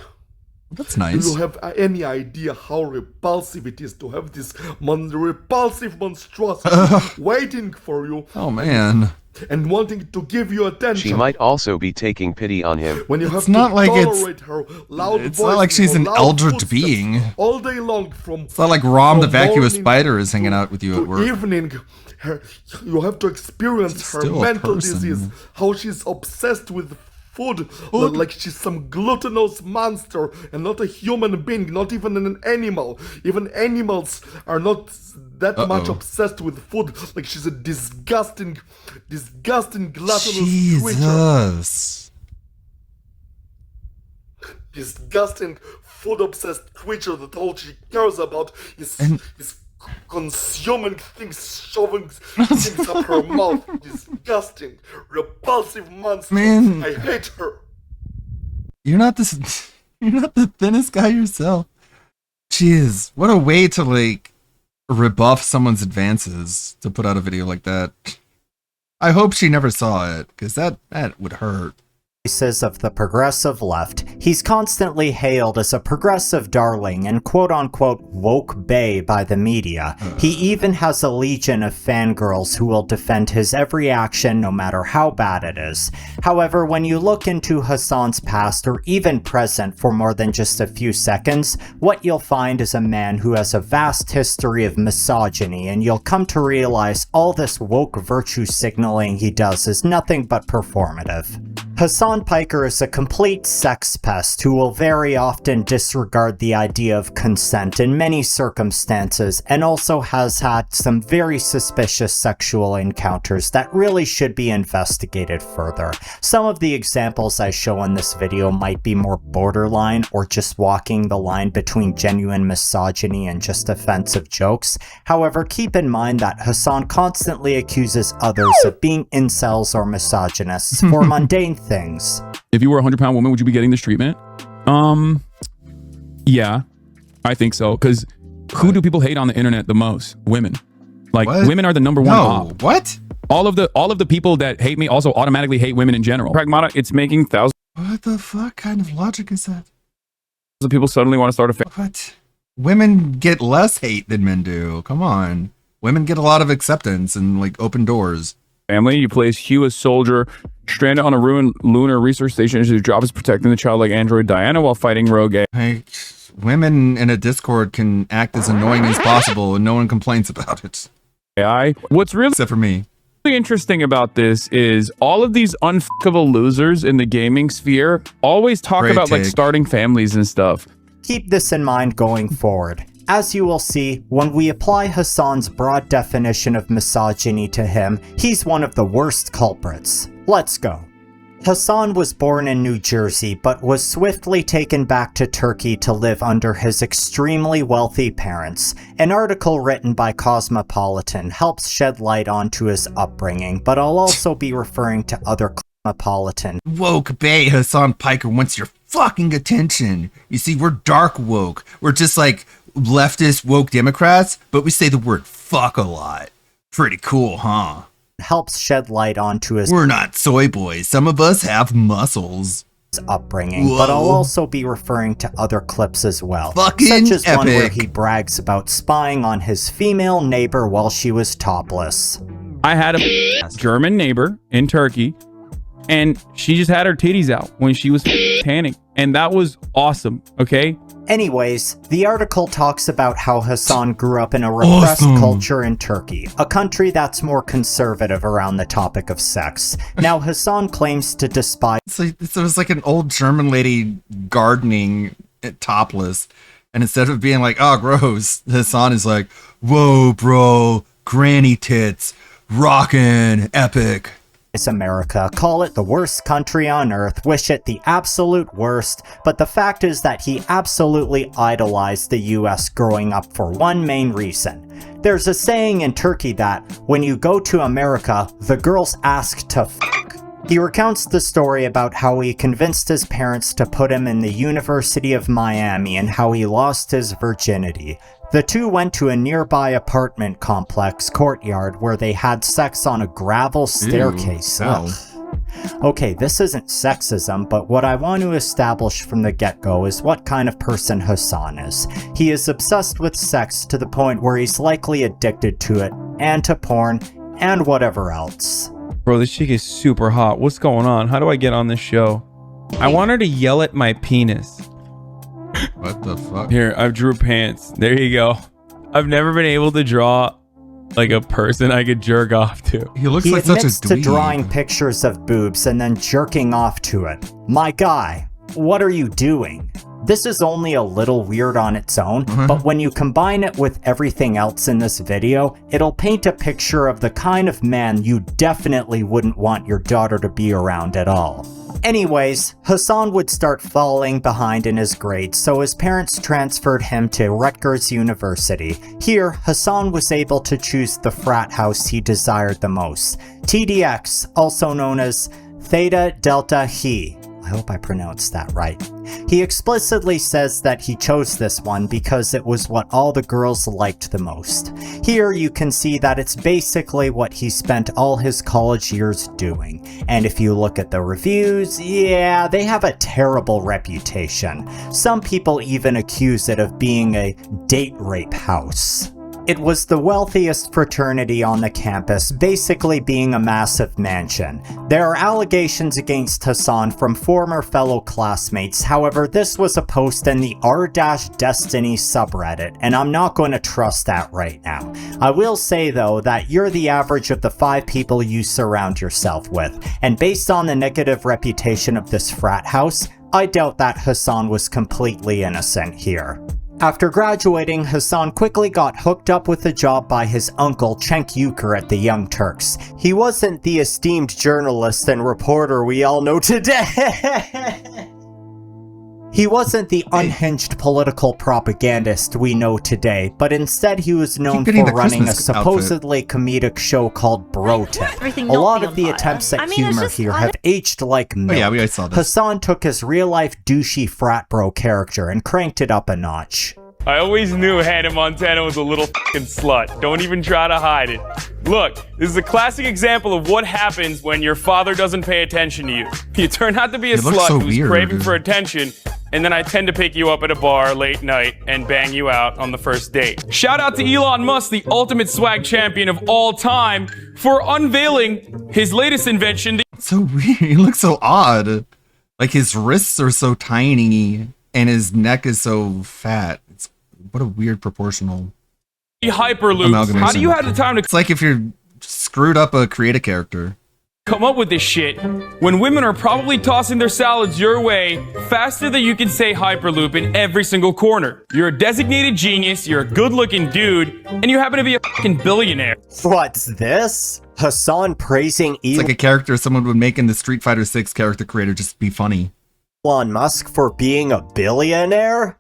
That's nice. Do you have any idea how repulsive it is to have this repulsive monstrosity waiting for you? Oh man. And wanting to give you attention. She might also be taking pity on him. When you have it's not to like tolerate her loud it's voice not like she's an eldritch footsteps being. all day long from. It's not like Rom the vacuous spider is hanging out with you at work. Evening, you have to experience her mental disease. How she's obsessed with food, like she's some gluttonous monster and not a human being, not even an animal. Even animals are not that much obsessed with food. Like she's a disgusting gluttonous creature. Disgusting food-obsessed creature that all she cares about is consuming things, shoving things up her mouth. Disgusting, repulsive monster. Man. I hate her. You're not the thinnest guy yourself. Jeez, what a way to like rebuff someone's advances to put out a video like that. I hope she never saw it, because that would hurt. of the progressive left, he's constantly hailed as a progressive darling and quote-unquote woke bae by the media. He even has a legion of fangirls who will defend his every action no matter how bad it is. However, when you look into Hassan's past or even present for more than just a few seconds, what you'll find is a man who has a vast history of misogyny, and you'll come to realize all this woke virtue signaling he does is nothing but performative. Hassan Piker is a complete sex pest who will very often disregard the idea of consent in many circumstances, and also has had some very suspicious sexual encounters that really should be investigated further. Some of the examples I show in this video might be more borderline or just walking the line between genuine misogyny and just offensive jokes. However, keep in mind that Hassan constantly accuses others of being incels or misogynists for mundane things. If you were a 100-pound woman, would you be getting this treatment? Yeah, I think so. Because who do people hate on the internet the most? Women. Like, women are the number one op. What? All of the people that hate me also automatically hate women in general. Pragmata, it's making thousands What the fuck kind of logic is that? of people suddenly want to start a family. What? Women get less hate than men do. Come on. Women get a lot of acceptance and like open doors. Family, you place Hugh as soldier, stranded on a ruined lunar research station. His job is protecting the childlike android Diana while fighting rogue AI. Like, women in a Discord can act as annoying as possible and no one complains about it. What's really except for me. Interesting about this is all of these unfuckable losers in the gaming sphere always talk Great about like take. starting families and stuff. Keep this in mind going forward. As you will see, when we apply Hassan's broad definition of misogyny to him, he's one of the worst culprits. Let's go. Hassan was born in New Jersey, but was swiftly taken back to Turkey to live under his extremely wealthy parents. An article written by Cosmopolitan helps shed light onto his upbringing, but I'll also be referring to other Cosmopolitan. Woke bae Hassan Piker wants your fucking attention. You see, we're dark woke. We're just like leftist woke Democrats, but we say the word fuck a lot. Pretty cool, huh? Helps shed light onto his We're not soy boys. Some of us have muscles. Upbringing, Whoa. but I'll also be referring to other clips as well. Fucking such as one where epic. he brags about spying on his female neighbor while she was topless. I had a German neighbor in Turkey, and she just had her titties out when she was tanning, and that was awesome. Okay. Anyways, the article talks about how Hassan grew up in a repressed culture in Turkey, a country that's more conservative around the topic of sex. Now, Hassan claims to despise... So it was like an old German lady gardening topless, and instead of being like, oh, gross, Hassan is like, whoa, bro, granny tits, rockin', epic. America, call it the worst country on earth, wish it the absolute worst, but the fact is that he absolutely idolized the US growing up for one main reason. There's a saying in Turkey that, when you go to America, the girls ask to fuck. He recounts the story about how he convinced his parents to put him in the University of Miami and how he lost his virginity. The two went to a nearby apartment complex courtyard where they had sex on a gravel staircase. Okay, this isn't sexism, but what I want to establish from the get-go is what kind of person Hassan is. He is obsessed with sex to the point where he's likely addicted to it, and to porn, and whatever else. Bro, this chick is super hot. What's going on? How do I get on this show? I want her to yell at my penis. What the fuck? Here, I've drew pants. There you go. I've never been able to draw like a person I could jerk off to. He looks He like such a admits to dweeb. drawing pictures of boobs and then jerking off to it. My guy, what are you doing? This is only a little weird on its own, but when you combine it with everything else in this video, it'll paint a picture of the kind of man you definitely wouldn't want your daughter to be around at all. Anyways, Hassan would start falling behind in his grades, so his parents transferred him to Rutgers University. Here, Hassan was able to choose the frat house he desired the most, TDX, also known as Theta Delta He. I hope I pronounced that right. He explicitly says that he chose this one because it was what all the girls liked the most. Here you can see that it's basically what he spent all his college years doing. And if you look at the reviews, yeah, they have a terrible reputation. Some people even accuse it of being a date rape house. It was the wealthiest fraternity on the campus, basically being a massive mansion. There are allegations against Hassan from former fellow classmates, however this was a post in the r-destiny subreddit, and I'm not going to trust that right now. I will say though that you're the average of the 5 people you surround yourself with, and based on the negative reputation of this frat house, I doubt that Hassan was completely innocent here. After graduating, Hassan quickly got hooked up with a job by his uncle Cenk Uygur at the Young Turks. He wasn't the esteemed journalist and reporter we all know today. He wasn't the unhinged political propagandist we know today, but instead he was known for running a supposedly comedic show called Bro Tip. A lot of the attempts at humor here have aged like milk. Oh yeah, we saw this. Hassan took his real-life douchey frat bro character and cranked it up a notch. I always knew Hannah Montana was a little f***ing slut. Don't even try to hide it. Look, this is a classic example of what happens when your father doesn't pay attention to you. You turn out to be a slut who's craving for attention, and then I tend to pick you up at a bar late night and bang you out on the first date. Shout out to Elon Musk, the ultimate swag champion of all time, for unveiling his latest invention. So weird. He looks so odd. Like his wrists are so tiny and his neck is so fat. What a weird proportional Hyperloops. How do you have the time to... It's like if you're screwed up a creative character. Come up with this shit when women are probably tossing their salads your way faster than you can say Hyperloop in every single corner. You're a designated genius, you're a good-looking dude, and you happen to be a fucking billionaire. What's this? Hassan praising It's like a character someone would make in the Street Fighter 6 character creator just to be funny. Elon Musk for being a billionaire?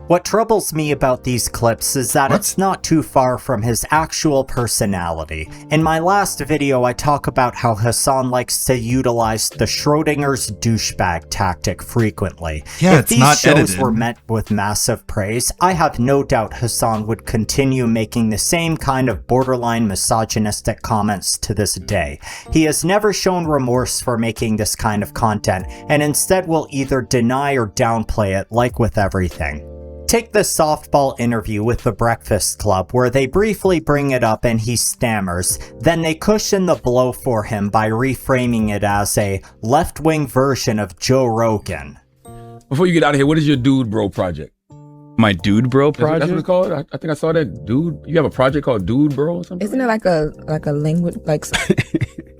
What troubles me about these clips is that it's not too far from his actual personality. In my last video, I talk about how Hassan likes to utilize the Schrodinger's douchebag tactic frequently. Yeah, if these shows were met with massive praise, I have no doubt Hassan would continue making the same kind of borderline misogynistic comments to this day. He has never shown remorse for making this kind of content, and instead will either deny or downplay it like with everything. Take the softball interview with the Breakfast Club where they briefly bring it up and he stammers, then they cushion the blow for him by reframing it as a left-wing version of Joe Rogan. Before you get out of here, what is your Dude Bro project? My Dude Bro project? That's what it's called? I think I saw that. Dude, you have a project called Dude Bro or something? Isn't it like a language, like...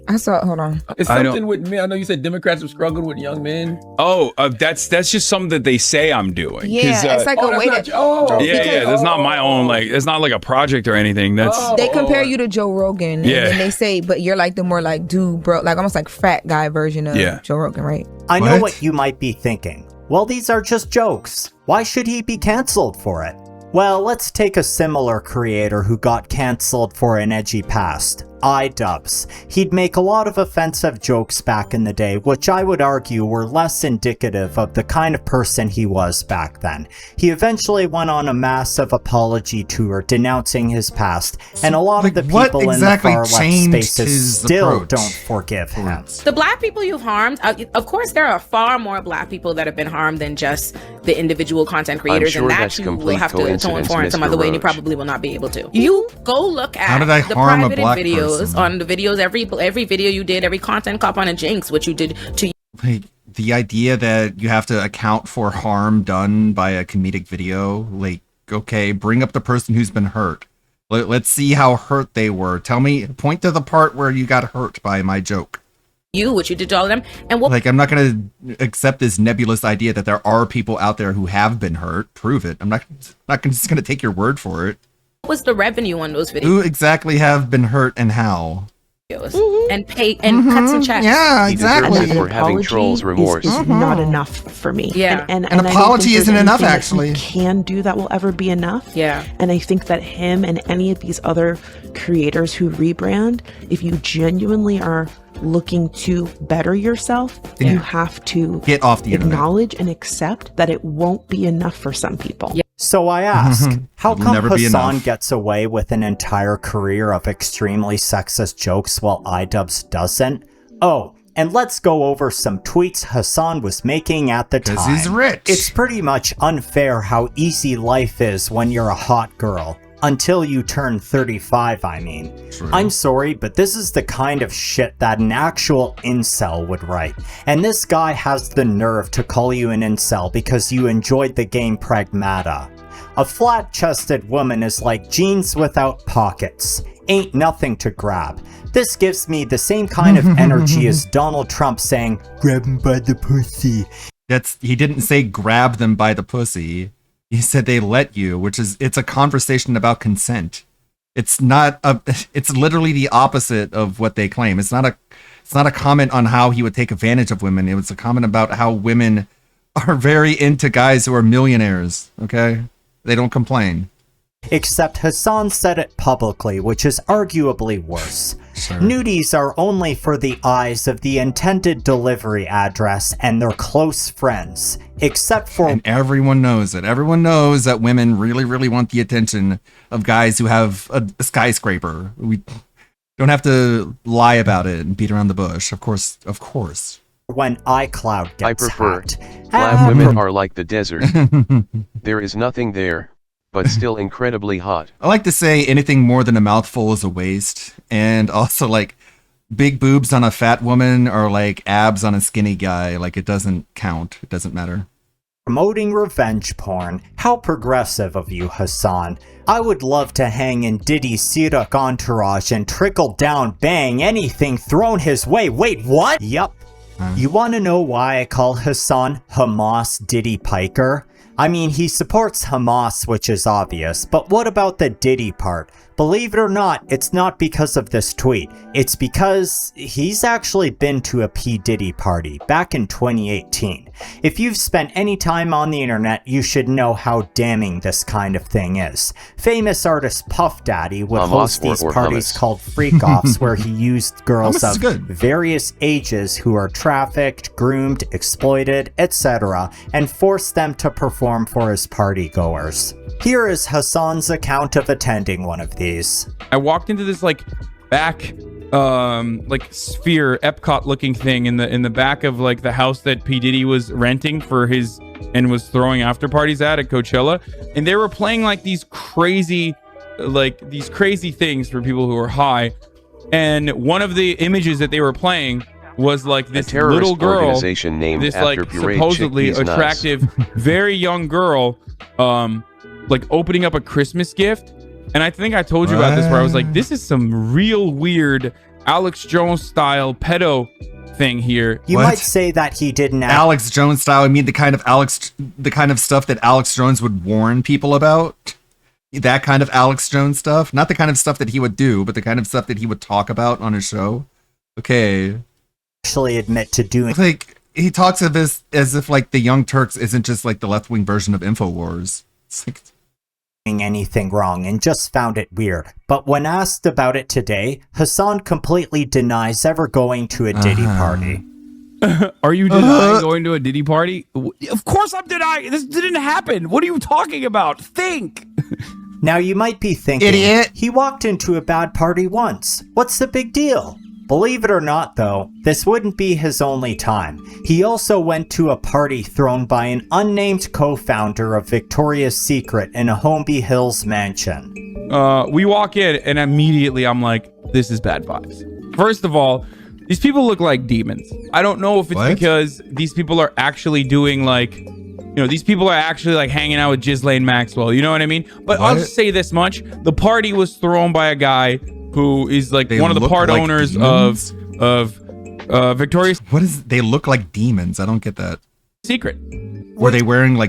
I saw. Hold on. It's something with me. I know you said Democrats have struggled with young men. Oh, that's just something that they say I'm doing. Yeah, it's like a way to. Yeah. That's not my own. Like, it's not like a project or anything. That's they compare you to Joe Rogan. Yeah. And then they say, but you're like the more like dude, bro, like almost like frat guy version of Joe Rogan, right? I know what you might be thinking. Well, these are just jokes. Why should he be canceled for it? Well, let's take a similar creator who got cancelled for an edgy past. iDubbbz. He'd make a lot of offensive jokes back in the day, which I would argue were less indicative of the kind of person he was back then. He eventually went on a massive apology tour denouncing his past, and a lot of the people in the far left spaces still don't forgive him. The black people you've harmed, of course there are far more black people that have been harmed than just the individual content creators, sure and that's that you will complete have to atone for in some Mr. other way, and you Roach. probably will not be able to. You go look How at did I the harm a private black videos person? on the videos, every video you did, every content cop on a Jinx, what you did to Like, the idea that you have to account for harm done by a comedic video, like, okay, bring up the person who's been hurt. Let's see how hurt they were. Point to the part where you got hurt by my joke. what you did to all of them, and what Like, I'm not going to accept this nebulous idea that there are people out there who have been hurt. Prove it. I'm not just going to take your word for it. was the revenue on those videos? Who exactly have been hurt and how? And pay and cuts and checks. Yeah, exactly. For having trolls remorse. Is not enough for me. Yeah. And An I don't apology think there's isn't enough, anything that actually. you can do that will ever be enough. Yeah. And I think that him and any of these other creators who rebrand, if you genuinely are looking to better yourself, you have to get off the acknowledge and accept that it won't be enough for some people. So I ask, how It'll come never be Hassan enough. gets away with an entire career of extremely sexist jokes while iDubbbz doesn't? Oh, and let's go over some tweets Hassan was making at the time. 'Cause he's rich. It's pretty much unfair how easy life is when you're a hot girl. Until you turn 35, I mean. True. I'm sorry, but this is the kind of shit that an actual incel would write. And this guy has the nerve to call you an incel because you enjoyed the game Pragmata. A flat-chested woman is like jeans without pockets. Ain't nothing to grab. This gives me the same kind of energy as Donald Trump saying, grab him by the pussy. He didn't say grab them by the pussy. He said they let you, it's a conversation about consent. It's literally the opposite of what they claim. It's not a comment on how he would take advantage of women. It was a comment about how women are very into guys who are millionaires, okay? They don't complain. Except Hassan said it publicly, which is arguably worse. Sure. Nudies are only for the eyes of the intended delivery address and their close friends. Except for... And everyone knows it. Everyone knows that women really, really want the attention of guys who have a skyscraper. We don't have to lie about it and beat around the bush. Of course. When iCloud gets I prefer. hacked. Black women are like the desert. There is nothing there, but still incredibly hot. I like to say anything more than a mouthful is a waste. And also, like, big boobs on a fat woman or like abs on a skinny guy. Like, it doesn't count. It doesn't matter. Promoting revenge porn. How progressive of you, Hassan. I would love to hang in Diddy's Sirak entourage and trickle down bang anything thrown his way. Wait, what? Yup. You want to know why I call Hassan Hamas Diddy Piker? I mean, he supports Hamas, which is obvious, but what about the Diddy part? Believe it or not, it's not because of this tweet. It's because he's actually been to a P. Diddy party back in 2018. If you've spent any time on the internet, you should know how damning this kind of thing is. Famous artist Puff Daddy would host these parties called freak-offs where he used girls of various ages who are trafficked, groomed, exploited, etc., and forced them to perform for his partygoers. Here is Hassan's account of attending one of these. I walked into this back sphere Epcot looking thing in the back of the house that P. Diddy was renting for his and was throwing after parties at Coachella, and they were playing these crazy things for people who are high, and one of the images that they were playing was this little girl, organization named this after pureed supposedly chickpeas attractive very young girl opening up a Christmas gift. And I think I told you about this, where I was like, this is some real weird Alex Jones style pedo thing here. You might say that he didn't Alex Jones style. I mean, the kind of stuff that Alex Jones would warn people about. That kind of Alex Jones stuff, not the kind of stuff that he would do, but the kind of stuff that he would talk about on his show. Okay. Actually admit to doing. He talks of this as if the Young Turks isn't just the left-wing version of InfoWars. It's anything wrong and just found it weird. But when asked about it today, Hassan completely denies ever going to a Diddy party. Are you denying going to a Diddy party? Of course I'm denying. This didn't happen. What are you talking about? Think. Now you might be thinking, idiot, he walked into a bad party once. What's the big deal? Believe it or not, though, this wouldn't be his only time. He also went to a party thrown by an unnamed co-founder of Victoria's Secret in a Holmby Hills mansion. We walk in and immediately I'm like, this is bad vibes. First of all, these people look like demons. I don't know if it's because these people are actually doing these people are actually hanging out with Ghislaine Maxwell. You know what I mean? But I'll just say this much. The party was thrown by a guy who is one of the part owners demons? of Victoria's. What is? They look like demons. I don't get that. Secret. Were they wearing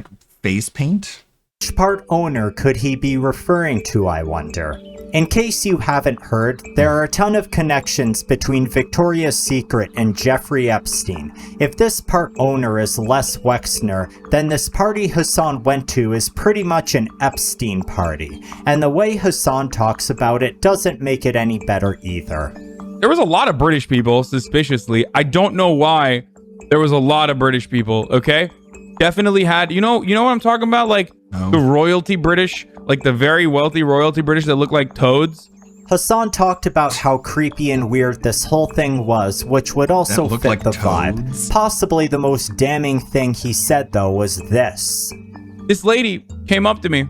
face paint? Which part owner could he be referring to, I wonder? In case you haven't heard, there are a ton of connections between Victoria's Secret and Jeffrey Epstein. If this part owner is Les Wexner, then this party Hassan went to is pretty much an Epstein party, and the way Hassan talks about it doesn't make it any better either. There was a lot of British people, suspiciously. I don't know why there was a lot of British people, okay? Definitely had, you know what I'm talking about? Like the royalty British, like the very wealthy royalty British that look like toads. Hassan talked about how creepy and weird this whole thing was, which would also fit like the toads. vibe. Possibly the most damning thing he said, though, was this. This lady came up to me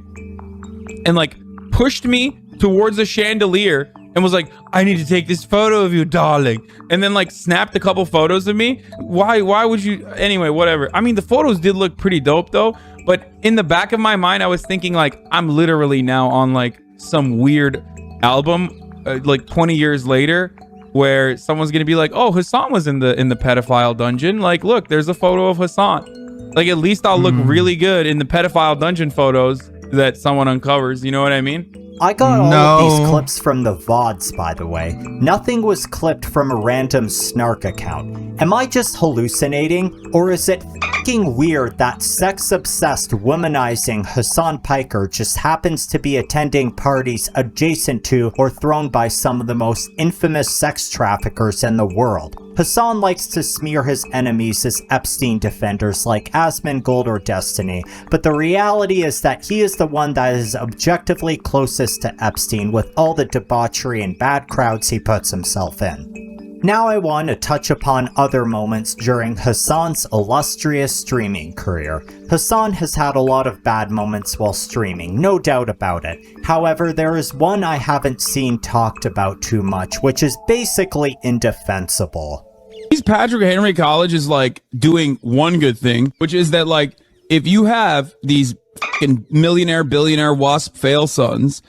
and like pushed me towards a chandelier and was like, I need to take this photo of you, darling. And then like snapped a couple photos of me. Why would you? Anyway, whatever. I mean, the photos did look pretty dope though. But in the back of my mind, I was thinking like, I'm literally now on like some weird album like 20 years later where someone's gonna be like, oh, Hassan was in the pedophile dungeon. Like, look, there's a photo of Hassan. Like, at least I'll look really good in the pedophile dungeon photos that someone uncovers. You know what I mean? I got all of these clips from the VODs, by the way. Nothing was clipped from a random snark account. Am I just hallucinating? Or is it fucking weird that sex-obsessed womanizing Hassan Piker just happens to be attending parties adjacent to or thrown by some of the most infamous sex traffickers in the world? Hassan likes to smear his enemies as Epstein defenders like Asmongold or Destiny, but the reality is that he is the one that is objectively closest to Epstein with all the debauchery and bad crowds he puts himself in. Now I want to touch upon other moments during Hassan's illustrious streaming career. Hassan has had a lot of bad moments while streaming, no doubt about it. However, there is one I haven't seen talked about too much, which is basically indefensible. East Patrick Henry College is like doing one good thing, which is that like if you have these fucking millionaire, billionaire WASP fail sons,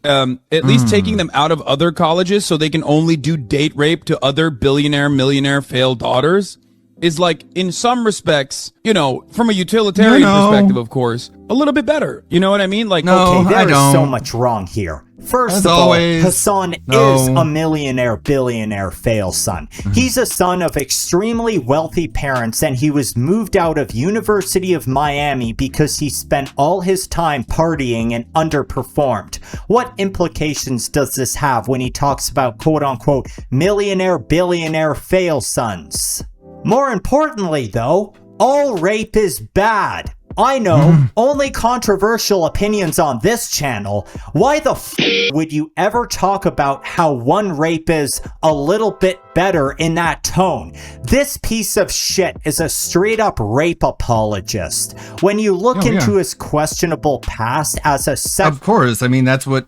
at least taking them out of other colleges so they can only do date rape to other billionaire, millionaire failed daughters is like, in some respects, you know, from a utilitarian perspective, of course, a little bit better. You know what I mean? Like, okay, there is so much wrong here. First of all, Hassan is a millionaire, billionaire fail son. He's a son of extremely wealthy parents, and he was moved out of University of Miami because he spent all his time partying and underperformed. What implications does this have when he talks about quote-unquote millionaire, billionaire fail sons? More importantly, though, all rape is bad. I know, only controversial opinions on this channel. Why the f would you ever talk about how one rape is a little bit better in that tone? This piece of shit is a straight up rape apologist. When you look into his questionable past as a sex... Of course, I mean, that's what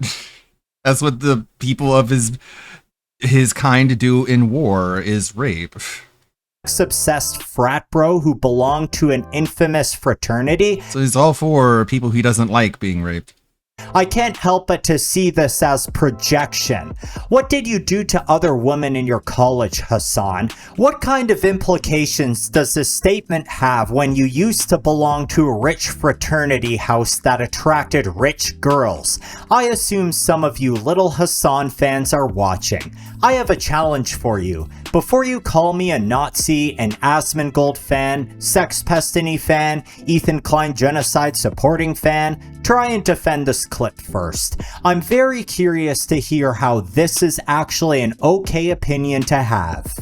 the people of his kind do in war, is rape. Obsessed frat bro who belonged to an infamous fraternity. So he's all for people he doesn't like being raped. I can't help but to see this as projection. What did you do to other women in your college, Hassan? What kind of implications does this statement have when you used to belong to a rich fraternity house that attracted rich girls? I assume some of you little Hassan fans are watching. I have a challenge for you. Before you call me a Nazi, an Asmongold fan, Sex Pestiny fan, Ethan Klein genocide supporting fan, try and defend this clip first. I'm very curious to hear how this is actually an okay opinion to have.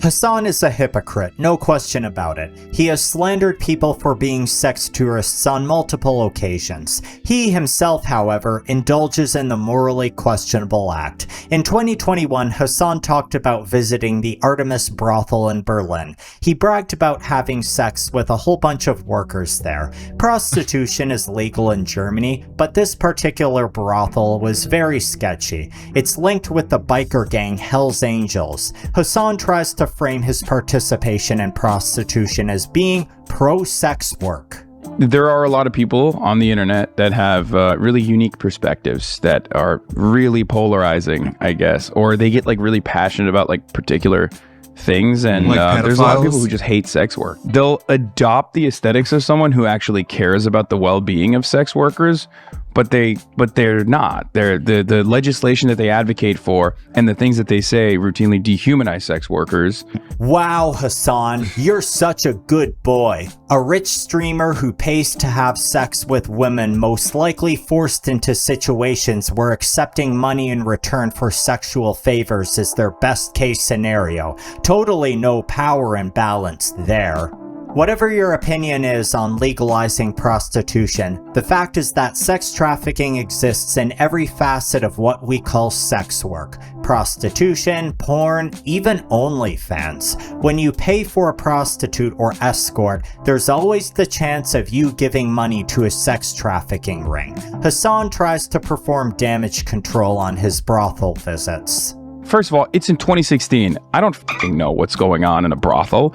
Hassan is a hypocrite, no question about it. He has slandered people for being sex tourists on multiple occasions. He himself, however, indulges in the morally questionable act. In 2021, Hassan talked about visiting the Artemis brothel in Berlin. He bragged about having sex with a whole bunch of workers there. Prostitution is legal in Germany, but this particular brothel was very sketchy. It's linked with the biker gang Hell's Angels. Hassan tries to frame his participation in prostitution as being pro-sex work. There are a lot of people on the internet that have really unique perspectives that are really polarizing, I guess, or they get like really passionate about like particular things, and like there's a lot of people who just hate sex work. They'll adopt the aesthetics of someone who actually cares about the well-being of sex workers but they're not. The legislation that they advocate for and the things that they say routinely dehumanize sex workers. Wow, Hassan, you're such a good boy. A rich streamer who pays to have sex with women, most likely forced into situations where accepting money in return for sexual favors is their best case scenario. Totally no power imbalance there. Whatever your opinion is on legalizing prostitution, the fact is that sex trafficking exists in every facet of what we call sex work. Prostitution, porn, even OnlyFans. When you pay for a prostitute or escort, there's always the chance of you giving money to a sex trafficking ring. Hassan tries to perform damage control on his brothel visits. First of all, it's in 2016. I don't fucking know what's going on in a brothel.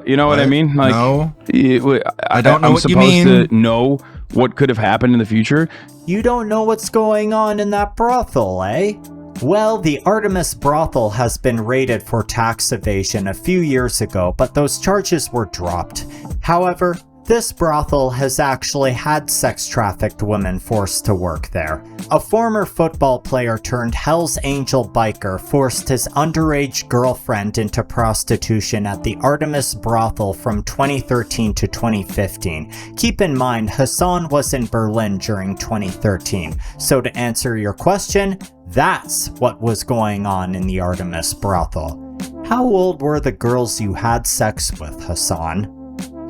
You know what I mean? Like, no, I don't know I'm what you mean. supposed to know what could have happened in the future. You don't know what's going on in that brothel, eh? Well, the Artemis brothel has been raided for tax evasion a few years ago, but those charges were dropped. However, this brothel has actually had sex-trafficked women forced to work there. A former football player turned Hell's Angel biker forced his underage girlfriend into prostitution at the Artemis brothel from 2013 to 2015. Keep in mind, Hassan was in Berlin during 2013. So to answer your question, that's what was going on in the Artemis brothel. How old were the girls you had sex with, Hassan?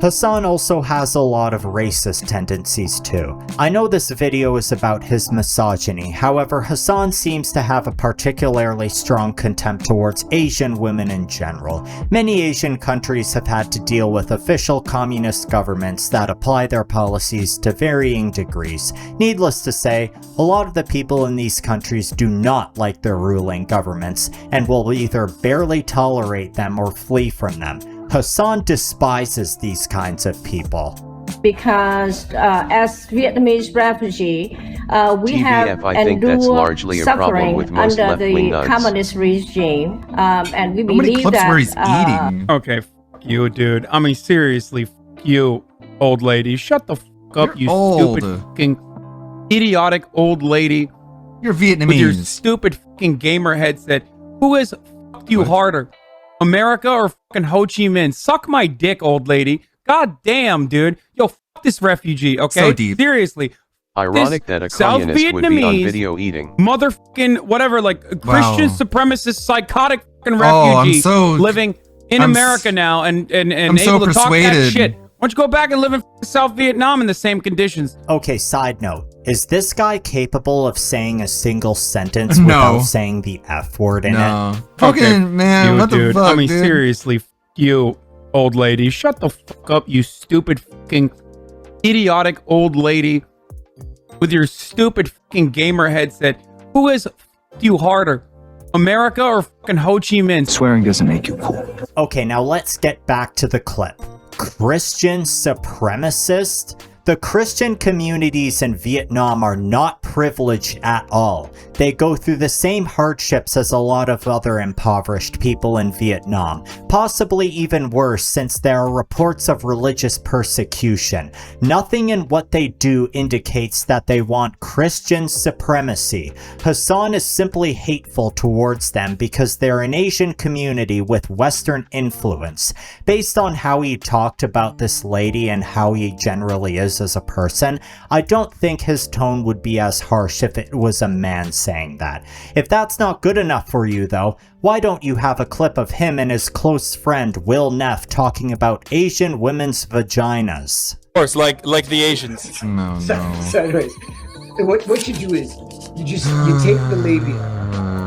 Hassan also has a lot of racist tendencies too. I know this video is about his misogyny, however Hassan seems to have a particularly strong contempt towards Asian women in general. Many Asian countries have had to deal with official communist governments that apply their policies to varying degrees. Needless to say, a lot of the people in these countries do not like their ruling governments and will either barely tolerate them or flee from them. Hassan despises these kinds of people. Because as Vietnamese refugee, we have I think that's largely a problem suffering with most under the left-wing nuns. communist regime, and we How many believe clips that where he's eating? Okay, you, dude. I mean, seriously, you, old lady. Shut the fuck up, you old. stupid fucking idiotic old lady. You're Vietnamese. With your stupid fucking gamer headset. Who has fucked you harder? America or fucking Ho Chi Minh? Suck my dick, old lady. God damn, dude. Yo, fuck this refugee, okay? So deep. Seriously. Ironic that a South communist would be on Vietnamese video eating. motherfucking whatever, like Christian supremacist, psychotic fucking Oh, I'm refugee so- living in I'm America now and I'm so able to talk that persuaded. shit. Why don't you go back and live in South Vietnam in the same conditions? Okay, side note. Is this guy capable of saying a single sentence No. without saying the F word in it? Fucking man, you, what the dude. fuck, I mean, dude? seriously, you, old lady. Shut the fuck up, you stupid fucking idiotic old lady with your stupid fucking gamer headset. Who has fucked you harder? America or fucking Ho Chi Minh? Swearing doesn't make you cool. Okay, now let's get back to the clip. Christian supremacist? The Christian communities in Vietnam are not privileged at all. They go through the same hardships as a lot of other impoverished people in Vietnam, possibly even worse since there are reports of religious persecution. Nothing in what they do indicates that they want Christian supremacy. Hassan is simply hateful towards them because they're an Asian community with Western influence. Based on how he talked about this lady and how he generally is as a person, I don't think his tone would be as harsh if it was a man saying that. If that's not good enough for you though, why don't you have a clip of him and his close friend Will Neff talking about Asian women's vaginas? Of course, like the Asians. No, So anyways, what you do is you take the labia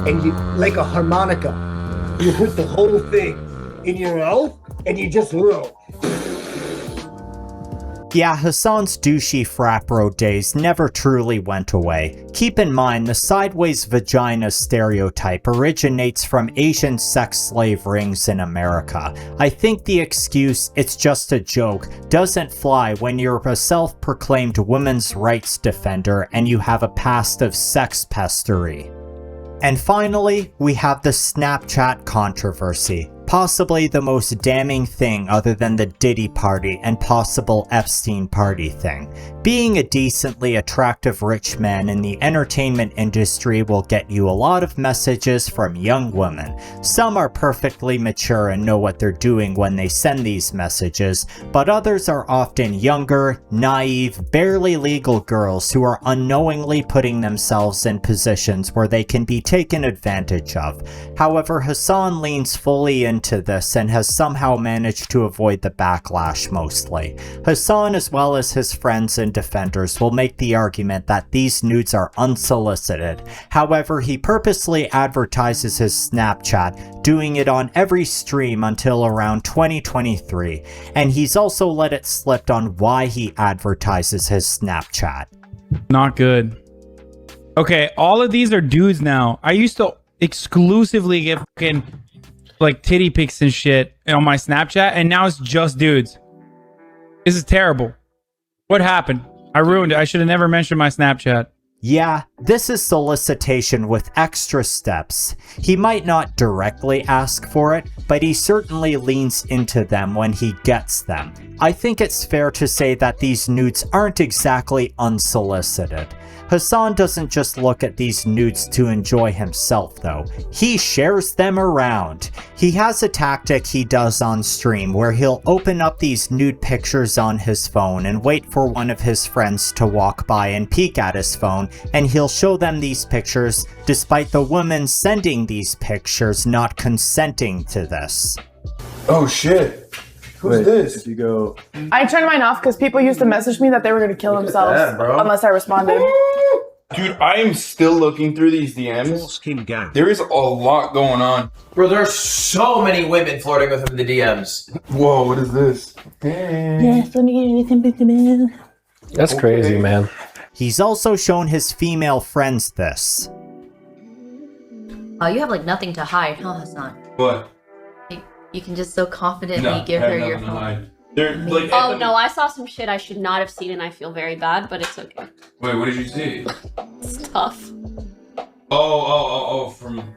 and you, like a harmonica, you put the whole thing in your mouth and you just roll. Yeah, Hassan's douchey frat bro days never truly went away. Keep in mind, the sideways vagina stereotype originates from Asian sex slave rings in America. I think the excuse, "it's just a joke," doesn't fly when you're a self-proclaimed women's rights defender and you have a past of sex pestery. And finally, we have the Snapchat controversy. possibly the most damning thing other than the Diddy party and possible Epstein party thing. Being a decently attractive rich man in the entertainment industry will get you a lot of messages from young women. Some are perfectly mature and know what they're doing when they send these messages, but others are often younger, naive, barely legal girls who are unknowingly putting themselves in positions where they can be taken advantage of. However, Hassan leans fully into this and has somehow managed to avoid the backlash mostly. Hassan, as well as his friends and defenders, will make the argument that these nudes are unsolicited. However, he purposely advertises his Snapchat, doing it on every stream until around 2023, and he's also let it slip on why he advertises his Snapchat. Not good. Okay, all of these are dudes now. I used to exclusively get fucking like titty pics and shit on my Snapchat, and now it's just dudes. This is terrible. What happened? I ruined it. I should have never mentioned my Snapchat. Yeah, this is solicitation with extra steps. He might not directly ask for it, but he certainly leans into them when he gets them. I think it's fair to say that these nudes aren't exactly unsolicited. Hassan doesn't just look at these nudes to enjoy himself though, he shares them around. He has a tactic he does on stream where he'll open up these nude pictures on his phone and wait for one of his friends to walk by and peek at his phone, and he'll show them these pictures despite the woman sending these pictures not consenting to this. Oh shit. Who's this? If you go, I turned mine off because people used to message me that they were going to kill themselves unless I responded. Dude, I am still looking through these DMs. There is a lot going on. Bro, there are so many women flirting with him in the DMs. Whoa, what is this? Yes, let me get you. That's crazy, man. He's also shown his female friends this. Oh, you have like nothing to hide, huh, Hassan? What? You can just so confidently give her your phone. Like, oh no, I saw some shit I should not have seen and I feel very bad, but it's okay. Wait, what did you see? Stuff.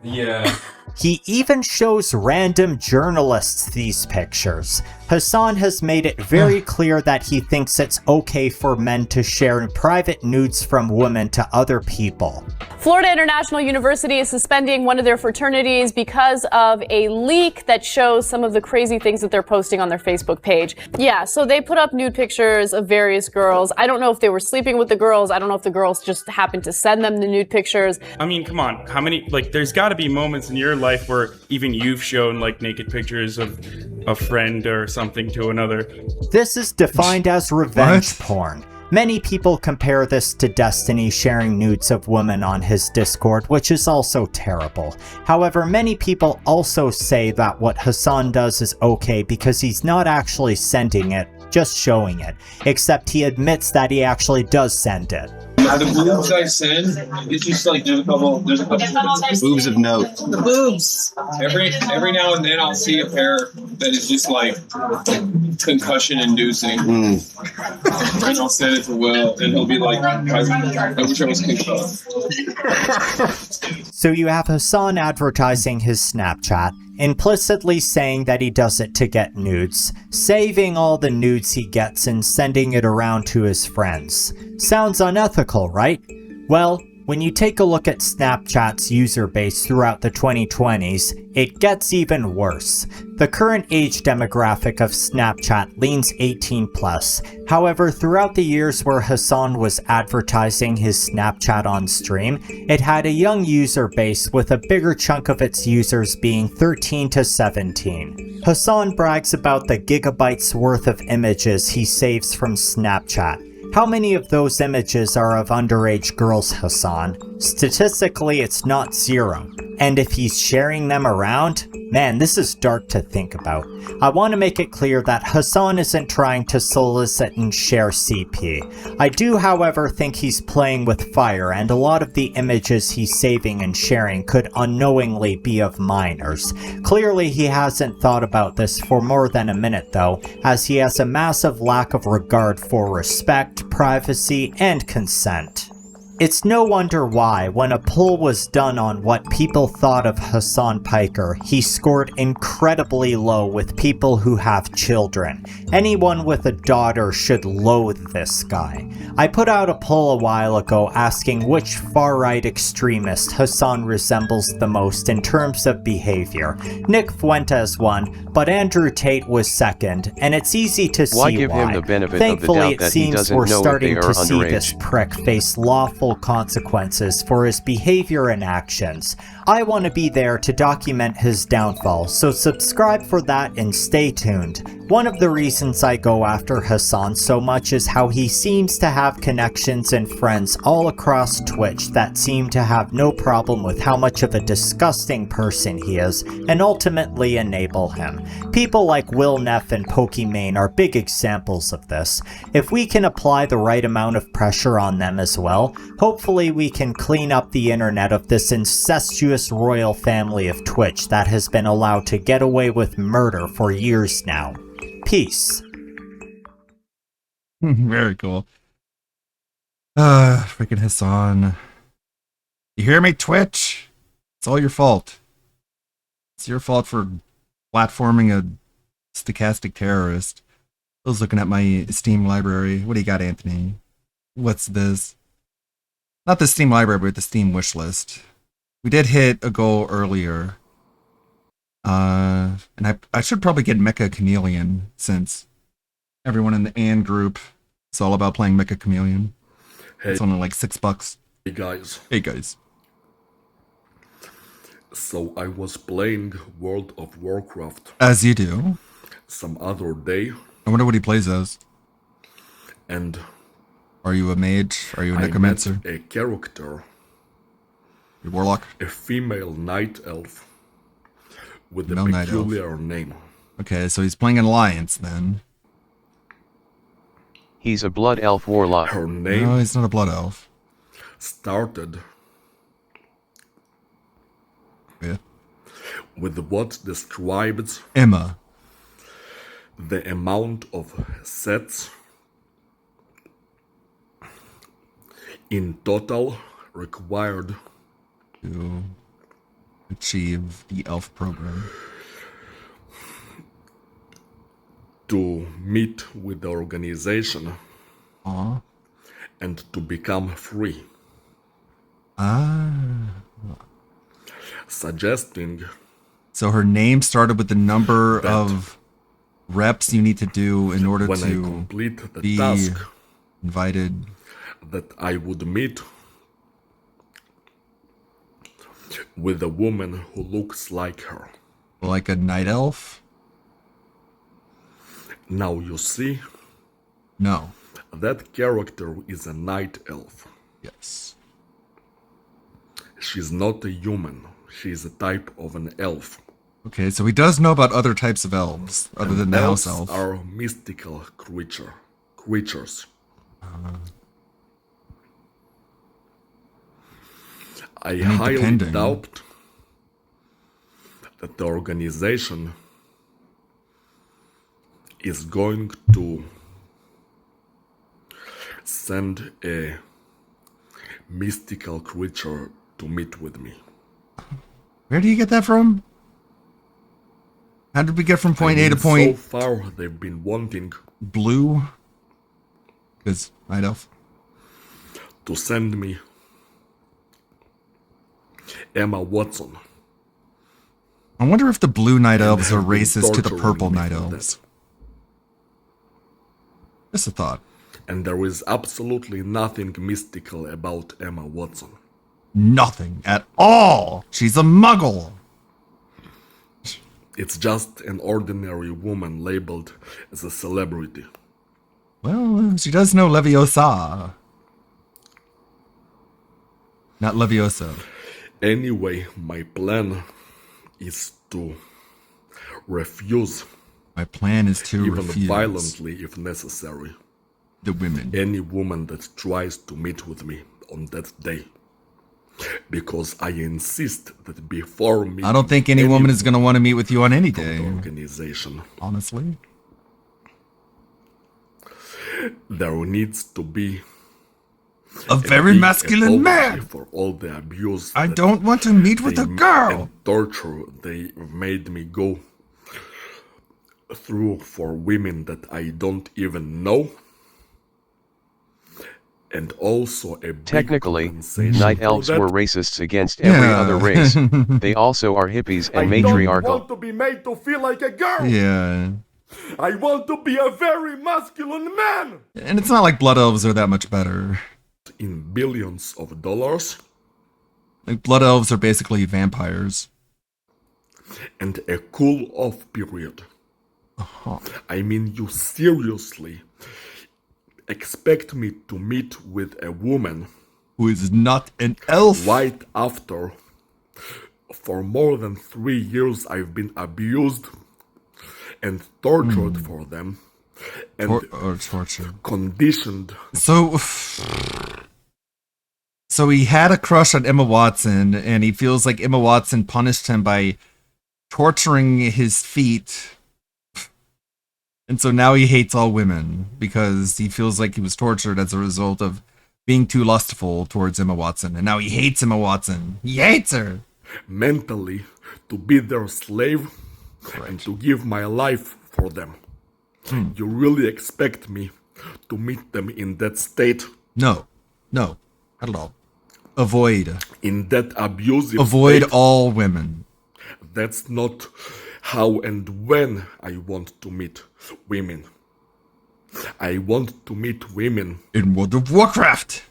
Yeah. He even shows random journalists these pictures. Hassan has made it very clear that he thinks it's okay for men to share private nudes from women to other people. Florida International University is suspending one of their fraternities because of a leak that shows some of the crazy things that they're posting on their Facebook page. Yeah, so they put up nude pictures of various girls. I don't know if they were sleeping with the girls. I don't know if the girls just happened to send them the nude pictures. I mean, come on. How many, like, there's got to be moments in your life where even you've shown, like, naked pictures of a friend or something to another. This is defined as revenge porn. Many people compare this to Destiny sharing nudes of women on his Discord, which is also terrible. However, many people also say that what Hassan does is okay because he's not actually sending it, just showing it, except he admits that he actually does send it. The boobs I send, it's just like there's a couple boobs of note. The boobs. Every now and then I'll see a pair that is just like concussion inducing. And I'll send it to Will and he'll be like, I wish I was concussed. So you have Hassan advertising his Snapchat, implicitly saying that he does it to get nudes, saving all the nudes he gets and sending it around to his friends. Sounds unethical, right? Well, when you take a look at Snapchat's user base throughout the 2020s, it gets even worse. The current age demographic of Snapchat leans 18+. However, throughout the years where Hassan was advertising his Snapchat on stream, it had a young user base with a bigger chunk of its users being 13 to 17. Hassan brags about the gigabytes worth of images he saves from Snapchat. How many of those images are of underage girls, Hassan? Statistically, it's not zero. And if he's sharing them around, man, this is dark to think about. I want to make it clear that Hassan isn't trying to solicit and share CP. I do, however, think he's playing with fire, and a lot of the images he's saving and sharing could unknowingly be of minors. Clearly, he hasn't thought about this for more than a minute though, as he has a massive lack of regard for respect, privacy, and consent. It's no wonder why, when a poll was done on what people thought of Hassan Piker, he scored incredibly low with people who have children. Anyone with a daughter should loathe this guy. I put out a poll a while ago asking which far-right extremist Hassan resembles the most in terms of behavior. Nick Fuentes won, but Andrew Tate was second, and it's easy to see why. Why give him the benefit Thankfully, of the doubt it that he seems doesn't we're know if starting they are to see underage? this prick face lawful consequences for his behavior and actions. I want to be there to document his downfall, so subscribe for that and stay tuned. One of the reasons I go after Hassan so much is how he seems to have connections and friends all across Twitch that seem to have no problem with how much of a disgusting person he is, and ultimately enable him. People like Will Neff and Pokimane are big examples of this. If we can apply the right amount of pressure on them as well, hopefully we can clean up the internet of this incestuous royal family of Twitch that has been allowed to get away with murder for years now. Peace. Very cool. Freaking Hassan. You hear me, Twitch? It's all your fault. It's your fault for platforming a stochastic terrorist. I was looking at my Steam library. What do you got, Anthony? What's this? Not the Steam library, but the Steam wish list. We did hit a goal earlier. And I should probably get Mecha Chameleon, since everyone in the AND group is all about playing Mecha Chameleon. Hey. It's only like $6. Hey guys. Hey guys. So I was playing World of Warcraft. As you do. Some other day. I wonder what he plays as. And are you a mage? Are you a necromancer? I met a character. A warlock? A female night elf. With a female peculiar name. Okay, so he's playing an alliance then. He's a blood elf warlock. Her name... No, he's not a blood elf. Started... Yeah. With what describes... Emma. The amount of sets in total required to achieve the elf program. To meet with the organization. And to become free. Suggesting... So her name started with the number of reps you need to do in order to complete the be task, invited. That I would meet with a woman who looks like her. Like a night elf? Now you see? No. That character is a night elf. Yes. She's not a human. She's a type of an elf. Okay, so he does know about other types of elves, other than the house elf. Elves are mystical creatures. I highly doubt that the organization is going to send a mystical creature to meet with me. Where do you get that from? How did we get from point A to point? So far, they've been wanting blue, because night elf, to send me Emma Watson. I wonder if the blue night elves are racist to the purple night elves. Just a thought. And there is absolutely nothing mystical about Emma Watson. Nothing at all. She's a muggle. It's just an ordinary woman labeled as a celebrity. Well, she does know Leviosa. Not Leviosa. Anyway, my plan is to refuse. My plan is to even refuse. Violently, if necessary. The women. Any woman that tries to meet with me on that day. Because I insist that before me. I don't think any woman is going to want to meet with you on any day. Organization. Honestly. There needs to be A very masculine man. For all the abuse. I don't want to meet with a girl. And torture they made me go through for women that I don't even know. And also a technically, night elves were racists against every other race. They also are hippies and matriarchal. I don't want to be made to feel like a girl. Yeah. I want to be a very masculine man. And it's not like blood elves are that much better. In billions of dollars. Like blood elves are basically vampires. And a cool off period. I mean, you seriously expect me to meet with a woman who is not an elf right after for more than 3 years I've been abused and tortured for them and tortured, conditioned. So he had a crush on Emma Watson, and he feels like Emma Watson punished him by torturing his feet. And so now he hates all women because he feels like he was tortured as a result of being too lustful towards Emma Watson. And now he hates Emma Watson. He hates her. Mentally, to be their slave and to give my life for them. You really expect me to meet them in that state? No, not at all. Avoid. In that abusive Avoid state? all women. That's not how and when I want to meet women. I want to meet women in World of Warcraft.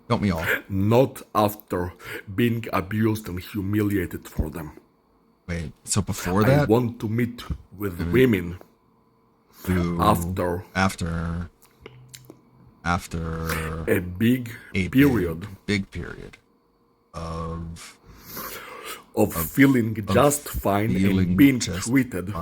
Help me all. Not after being abused and humiliated for them. Wait, so before that? I want to meet with women after a big period. Big period of feeling just fine and being treated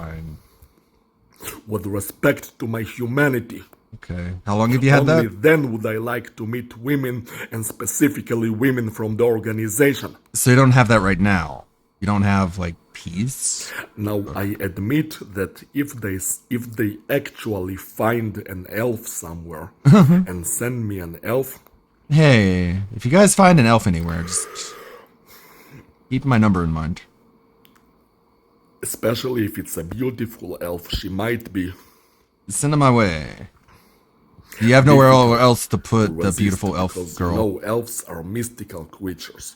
with respect to my humanity. Okay. How long have you had that? Only then would I like to meet women, and specifically women from the organization. So you don't have that right now? You don't have, like, peace? Now, I admit that if they actually find an elf somewhere and send me an elf... Hey, if you guys find an elf anywhere, just keep my number in mind. Especially if it's a beautiful elf, she might be. Send them my way. You have nowhere else to put the beautiful elf girl. No, elves are mystical creatures.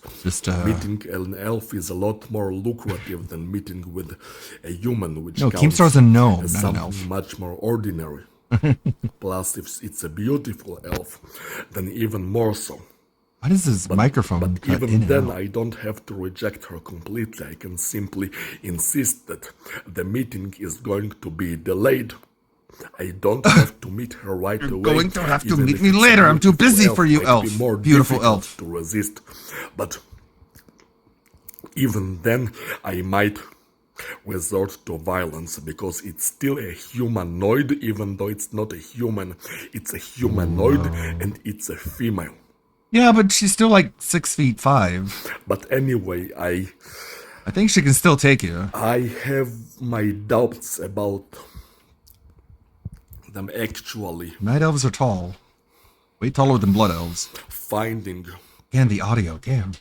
Meeting an elf is a lot more lucrative than meeting with a human, which counts Keemstar's a gnome, as not something an elf. much more ordinary. Plus, if it's a beautiful elf, then even more so. Why does this microphone But cut even in and then, out? I don't have to reject her completely. I can simply insist that the meeting is going to be delayed. I don't have to meet her right away. You're going to have to even meet if me it's a later. I'm too busy beautiful for you, might elf. be more Beautiful difficult elf. to resist. But even then, I might resort to violence because it's still a humanoid, even though it's not a human. It's a humanoid and it's a female. Yeah, but she's still like 6'5". But anyway, I think she can still take you. I have my doubts about them actually. Night elves are tall. Way taller than blood elves. Finding. And the audio, damn.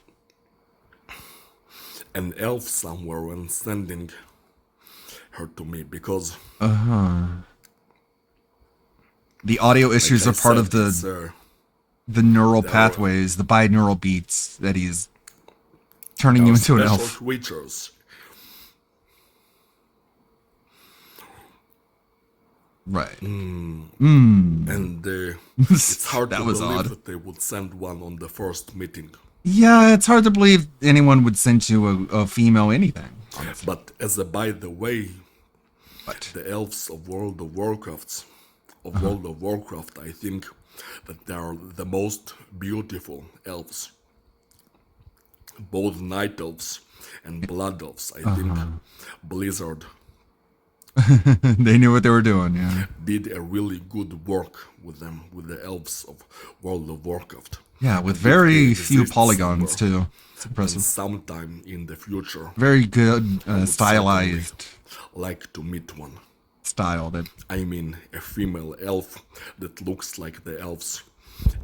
An elf somewhere and sending her to me because. The audio issues like are part said, of the neural pathways, the binaural beats that he's turning you into an elf. Creatures. Right. And it's hard to believe that they would send one on the first meeting. Yeah, it's hard to believe anyone would send you a female anything. Honestly. But by the way, the elves of World of Warcraft, I think that they are the most beautiful elves. Both night elves and blood elves. I think Blizzard they knew what they were doing, yeah. Did a really good work with them, with the elves of World of Warcraft. Yeah, with very few polygons too. It's impressive. Sometime in the future. Very good, stylized. Like to meet one. Style that. I mean, a female elf that looks like the elves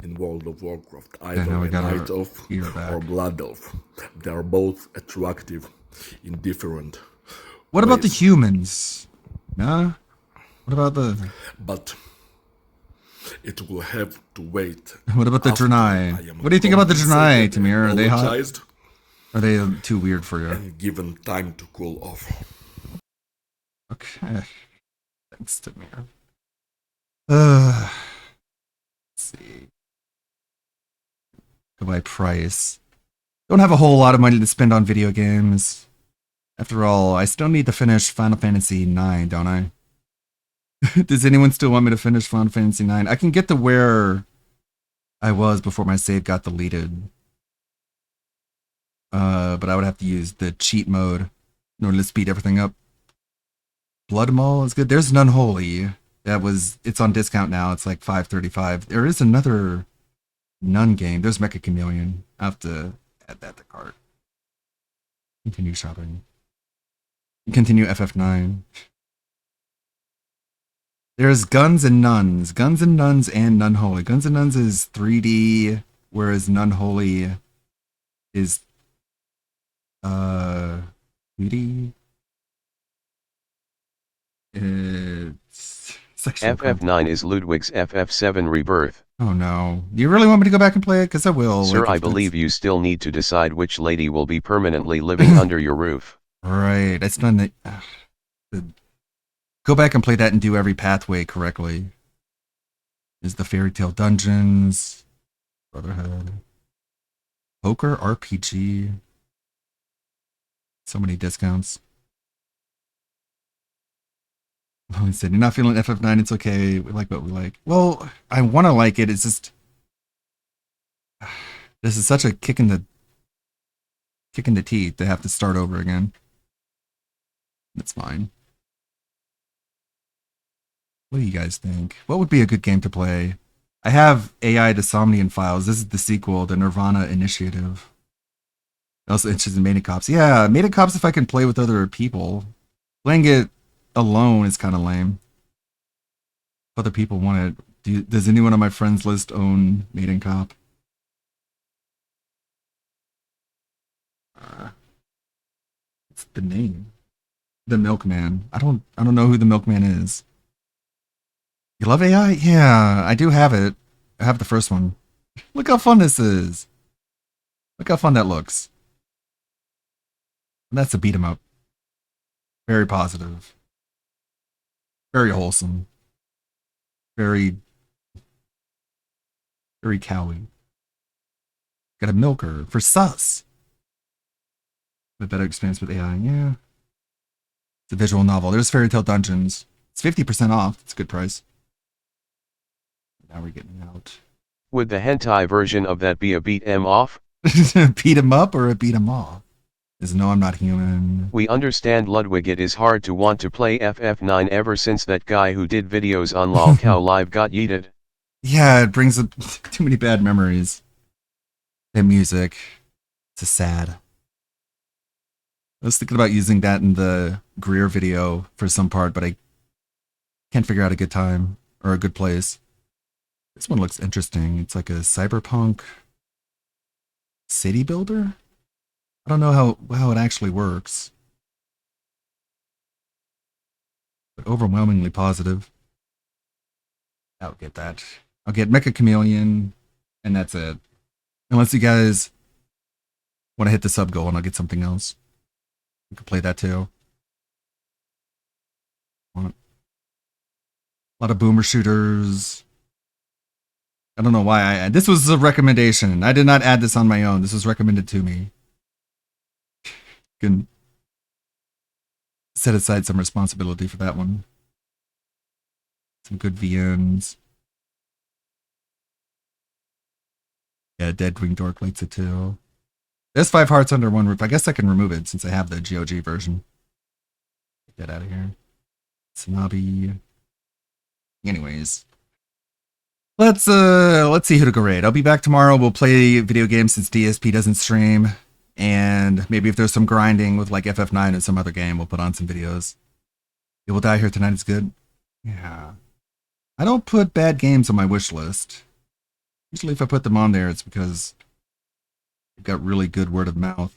in World of Warcraft, now either we a got our Night Elf ear back. or Blood Elf. They are both attractive in different What about the ways. humans? Nah? What about the... But it will have to wait. What about the after Draenei? I am What do you think about the Draenei, compensated Tamir? Are and they hot? apologized Are they too weird for you? and given time to cool off. Okay. Thanks, Tamir. Let's see. Go by price. Don't have a whole lot of money to spend on video games. After all, I still need to finish Final Fantasy IX, don't I? Does anyone still want me to finish Final Fantasy IX? I can get to where I was before my save got deleted. But I would have to use the cheat mode in order to speed everything up. Blood Maul is good. There's Unholy. It's on discount now. It's like $5.35. There is another Nun game. There's Mecha Chameleon. I have to add that to cart. Continue shopping. Continue FF9. There's Guns and Nuns. Guns and Nuns and Nunholy. Guns and Nuns is 3D, whereas Nunholy is 3D. It's sexual FF9 is Ludwig's FF7 rebirth. Oh no. Do you really want me to go back and play it? Because I will. Sir, I believe you still need to decide which lady will be permanently living under your roof. Right. It's done the... Go back and play that and do every pathway correctly. Is the Fairy Tale Dungeons. Brotherhood. Poker RPG. So many discounts. He said, you're not feeling FF9, it's okay. We like what we like. Well, I want to like it. It's just... This is such a kick in the teeth to have to start over again. That's fine. What do you guys think? What would be a good game to play? I have AI The Somnian Files. This is the sequel, the Nirvana Initiative. Also interested in Maiden Cops. Yeah, Maiden Cops if I can play with other people. Playing it alone is kind of lame. If other people want it. Does anyone on my friends list own Maiden Cop? What's the name? The Milkman. I don't know who the Milkman is. You love AI? Yeah, I do have it. I have the first one. Look how fun this is. Look how fun that looks. And that's a beat 'em up. Very positive. Very wholesome. Very cowy. Got a milker for sus. A better experience with AI, yeah. It's a visual novel. There's Fairy Tale Dungeons. It's 50% off. It's a good price. Now we're getting out. Would the hentai version of that be a beat 'em off? Beat 'em up or a beat 'em off? Is no, I'm not human. We understand, Ludwig. It is hard to want to play FF9 ever since that guy who did videos on LolCow Live got yeeted. Yeah, it brings up too many bad memories. That music. It's sad. I was thinking about using that in the Greer video for some part, but I can't figure out a good time or a good place. This one looks interesting. It's like a cyberpunk city builder? I don't know how it actually works. But overwhelmingly positive. I'll get that. I'll get Mecha Chameleon, and that's it. Unless you guys want to hit the sub goal and I'll get something else. We can play that too. A lot of boomer shooters. I don't know why this was a recommendation. I did not add this on my own. This was recommended to me. Can set aside some responsibility for that one. Some good VNs. Yeah, Dead Wing Dork likes it too. There's 5 hearts under one roof. I guess I can remove it since I have the GOG version. Get that out of here. Snobby. Anyways. Let's see who to go raid. I'll be back tomorrow. We'll play video games since DSP doesn't stream. And maybe if there's some grinding with like FF9 and some other game, we'll put on some videos. You Will Die Here Tonight is good. Yeah. I don't put bad games on my wish list. Usually if I put them on there, it's because you've got really good word of mouth.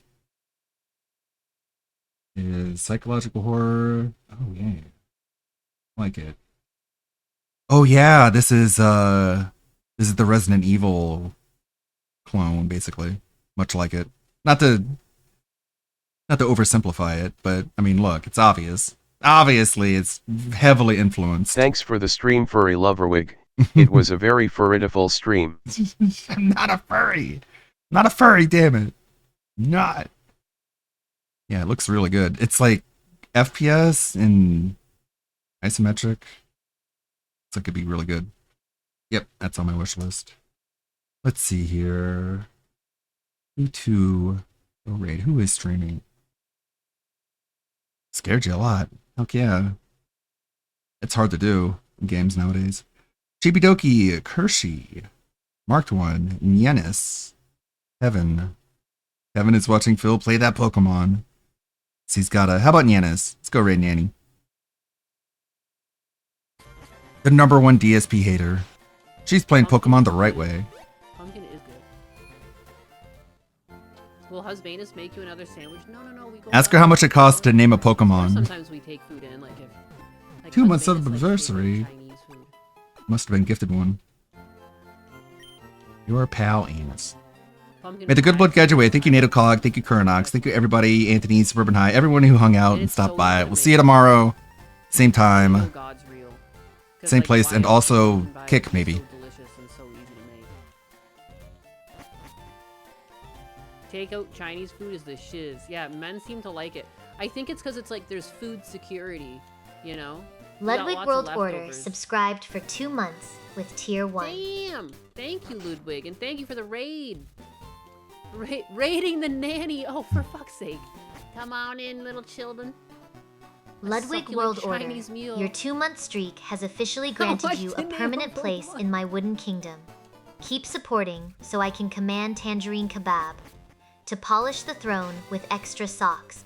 Is psychological horror. Oh yeah. I like it. Oh yeah, this is the Resident Evil clone, basically. Much like it. Not to oversimplify it, but I mean, look, it's obvious. Obviously, it's heavily influenced. Thanks for the stream, Furry Loverwig. It was a very furritiful stream. I'm not a furry. Not a furry, damn it. Not. Yeah, it looks really good. It's like FPS and isometric. Looks like it'd be really good. Yep, that's on my wish list. Let's see here. Who raid? Who is streaming? Scared you a lot. Heck yeah. It's hard to do in games nowadays. Chibidoki, Kershey, Marked One, Yenis, Kevin. Kevin is watching Phil play that Pokemon. So he's got a. How about Yenis? Let's go raid Nanny. The #1 DSP hater. She's playing Pokemon the right way. Pumpkin is good. Will Husbanus make you another sandwich? No. We go Ask her how much it costs to name a Pokemon. Sometimes we take food in, like if. Like 2 months of Husbanus, anniversary. Must have been gifted one. Your pal Anus. May the good blood guide your way. Thank you, Nato Cog. Thank you, Kuranox. Thank you, everybody. Anthony, Suburban High. Everyone who hung out and stopped by. We'll see you tomorrow. Same time. Same place. And also Kick, maybe. Takeout Chinese food is the shiz. Yeah, men seem to like it. I think it's because it's like there's food security, you know? Ludwig World Order subscribed for 2 months with tier 1. Damn! Thank you, Ludwig, and thank you for the raid. Raiding the nanny. Oh, for fuck's sake. Come on in, little children. Ludwig World Order, your 2-month streak has officially granted you a permanent place in my wooden kingdom. Keep supporting so I can command Tangerine Kebab to polish the throne with extra socks.